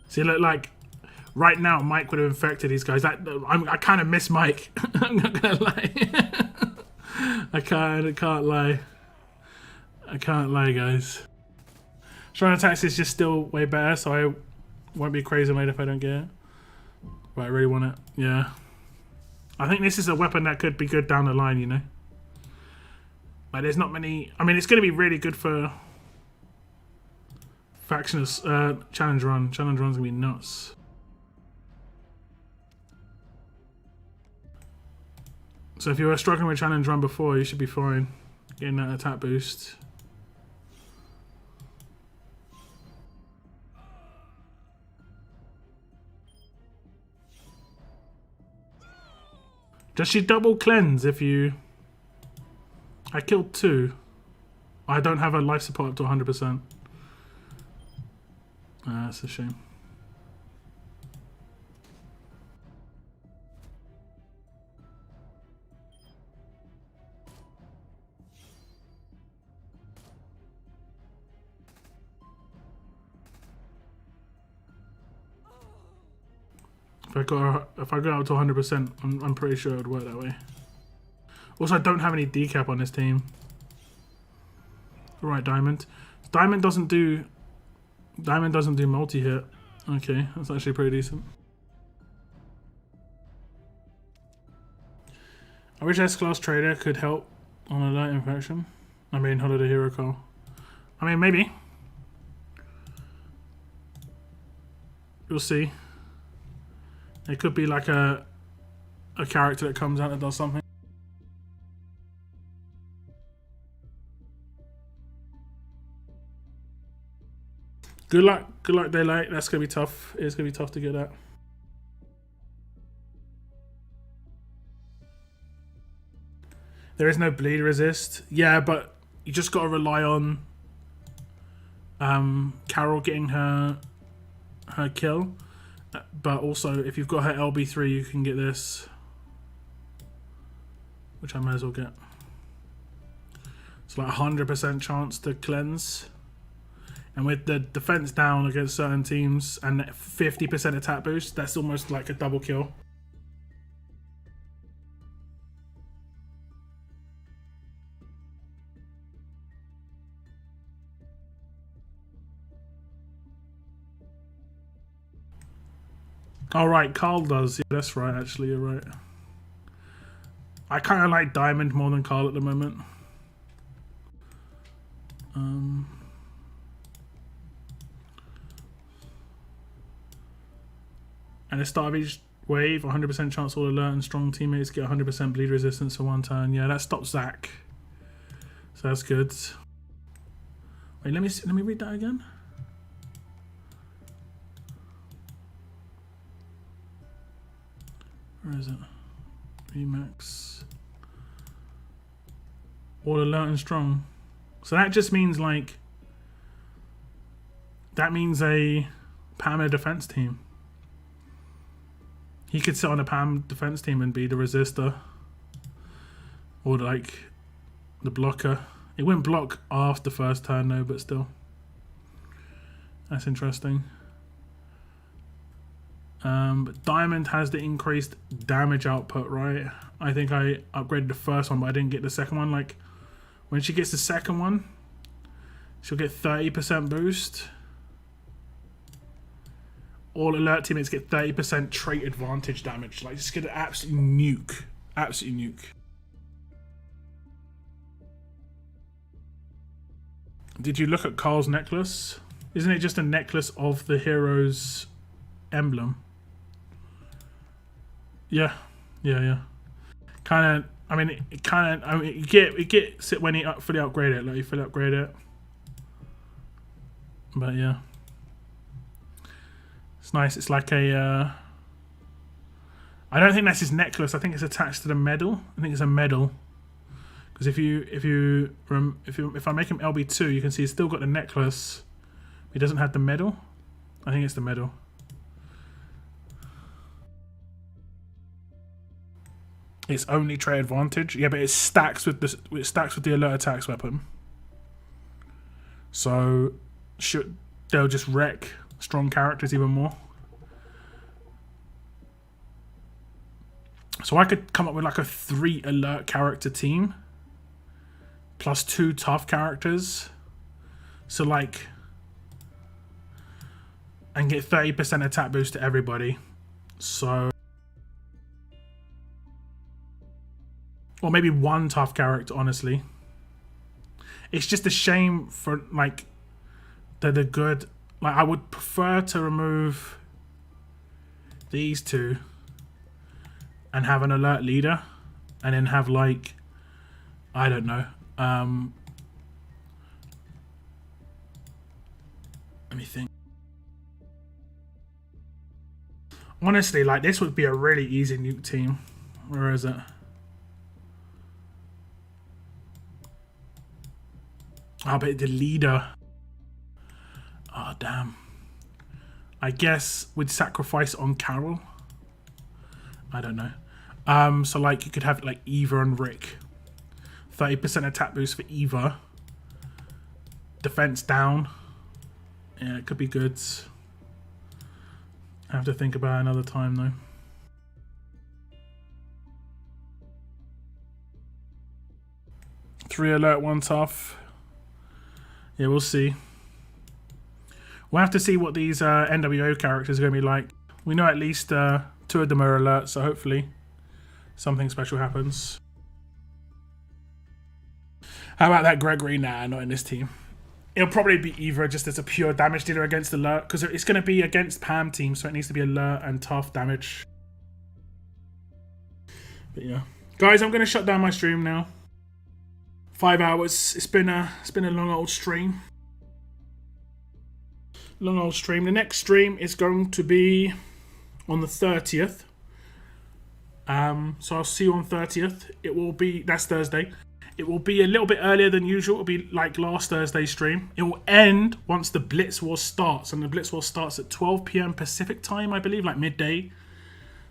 See, look, like, right now, Mike would have infected these guys. I kind of miss Mike. I'm not gonna lie. I can't lie. I can't lie, guys. Shrine attacks is just still way better, so I won't be crazy made if I don't get it. But I really want it. Yeah. I think this is a weapon that could be good down the line, you know? Like, there's not many... I mean, it's going to be really good for... Factioners, challenge run. Challenge run's going to be nuts. So if you were struggling with challenge run before, you should be fine. Getting that attack boost. Does she double cleanse if you... I killed 2. I don't have a life support up to 100%. That's a shame. If I got up to 100%, I'm pretty sure it would work that way. Also, I don't have any decap on this team. Right, Diamond. Diamond doesn't do multi-hit. Okay, that's actually pretty decent. I wish S-Class Trader could help on alert infection. I mean, Holiday Hero call. I mean, maybe. You'll see. It could be like a character that comes out that does something. Good luck, Daylight. That's gonna be tough. It's gonna be tough to get that. There is no bleed resist. Yeah, but you just gotta rely on Carol getting her kill. But also, if you've got her LB3, you can get this, which I might as well get. It's like 100% chance to cleanse. And with the defense down against certain teams and 50% attack boost, that's almost like a double kill. Oh right, Carl does. Yeah, that's right, actually, you're right. I kind of like Diamond more than Carl at the moment. At the start of each wave, 100% chance all alert and strong teammates get 100% bleed resistance for 1 turn. Yeah, that stops Zach. So that's good. Wait, let me read that again. Where is it? Remax. All alert and strong. So that just means like... That means a Pam defense team. He could sit on a Pam defense team and be the resistor. Or like the blocker. It wouldn't block after first turn though, but still. That's interesting. But Diamond has the increased damage output, right? I think I upgraded the first one, but I didn't get the second one. Like, when she gets the second one, she'll get 30% boost. All alert teammates get 30% trait advantage damage. Like, just get an absolute nuke. Absolute nuke. Did you look at Carl's necklace? Isn't it just a necklace of the hero's emblem? Yeah. Kind of. I mean, it kind of. I mean, it gets it when you fully upgrade it. Like you fully upgrade it. But yeah, it's nice. It's like a. I don't think that's his necklace. I think it's attached to the medal. I think it's a medal. Because if I make him LB2, you can see he's still got the necklace. He doesn't have the medal. I think it's the medal. It's only trait advantage. Yeah, but it stacks with the alert attacks weapon. So they'll just wreck strong characters even more. So I could come up with like a 3 alert character team plus 2 tough characters. So like, and get 30% attack boost to everybody. So, or maybe 1 tough character, honestly. It's just a shame for like the good. Like I would prefer to remove these 2 and have an alert leader, and then have like, I don't know. Let me think. Honestly, like this would be a really easy nuke team. Where is it? Oh, but the leader. Oh, damn. I guess we'd sacrifice on Carol. I don't know. So like you could have like Eva and Rick. 30% attack boost for Eva. Defense down. Yeah, it could be good. I have to think about it another time though. Three alert, one tough. Yeah, we'll see. We'll have to see what these NWO characters are going to be like. We know at least 2 of them are alert, so hopefully something special happens. How about that Gregory? Nah, not in this team. It'll probably be Eva just as a pure damage dealer against alert, because it's going to be against Pam team, so it needs to be alert and tough damage. But yeah, guys, I'm going to shut down my stream now. 5 hours. It's been a long old stream. Long old stream. The next stream is going to be on the 30th. So I'll see you on 30th. It will be, that's Thursday. It will be a little bit earlier than usual. It'll be like last Thursday's stream. It will end once the Blitz War starts, and the Blitz War starts at 12 PM Pacific time, I believe, like midday.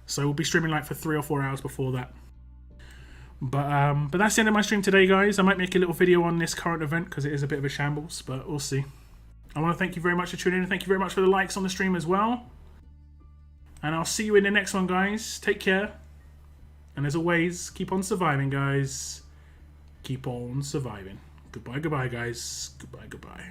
So we'll be streaming like for 3 or 4 hours before that. But that's the end of my stream today, guys. I might make a little video on this current event because it is a bit of a shambles, but we'll see. I want to thank you very much for tuning in. Thank you very much for the likes on the stream as well. And I'll see you in the next one, guys. Take care. And as always, keep on surviving, guys. Keep on surviving. Goodbye, goodbye, guys. Goodbye, goodbye.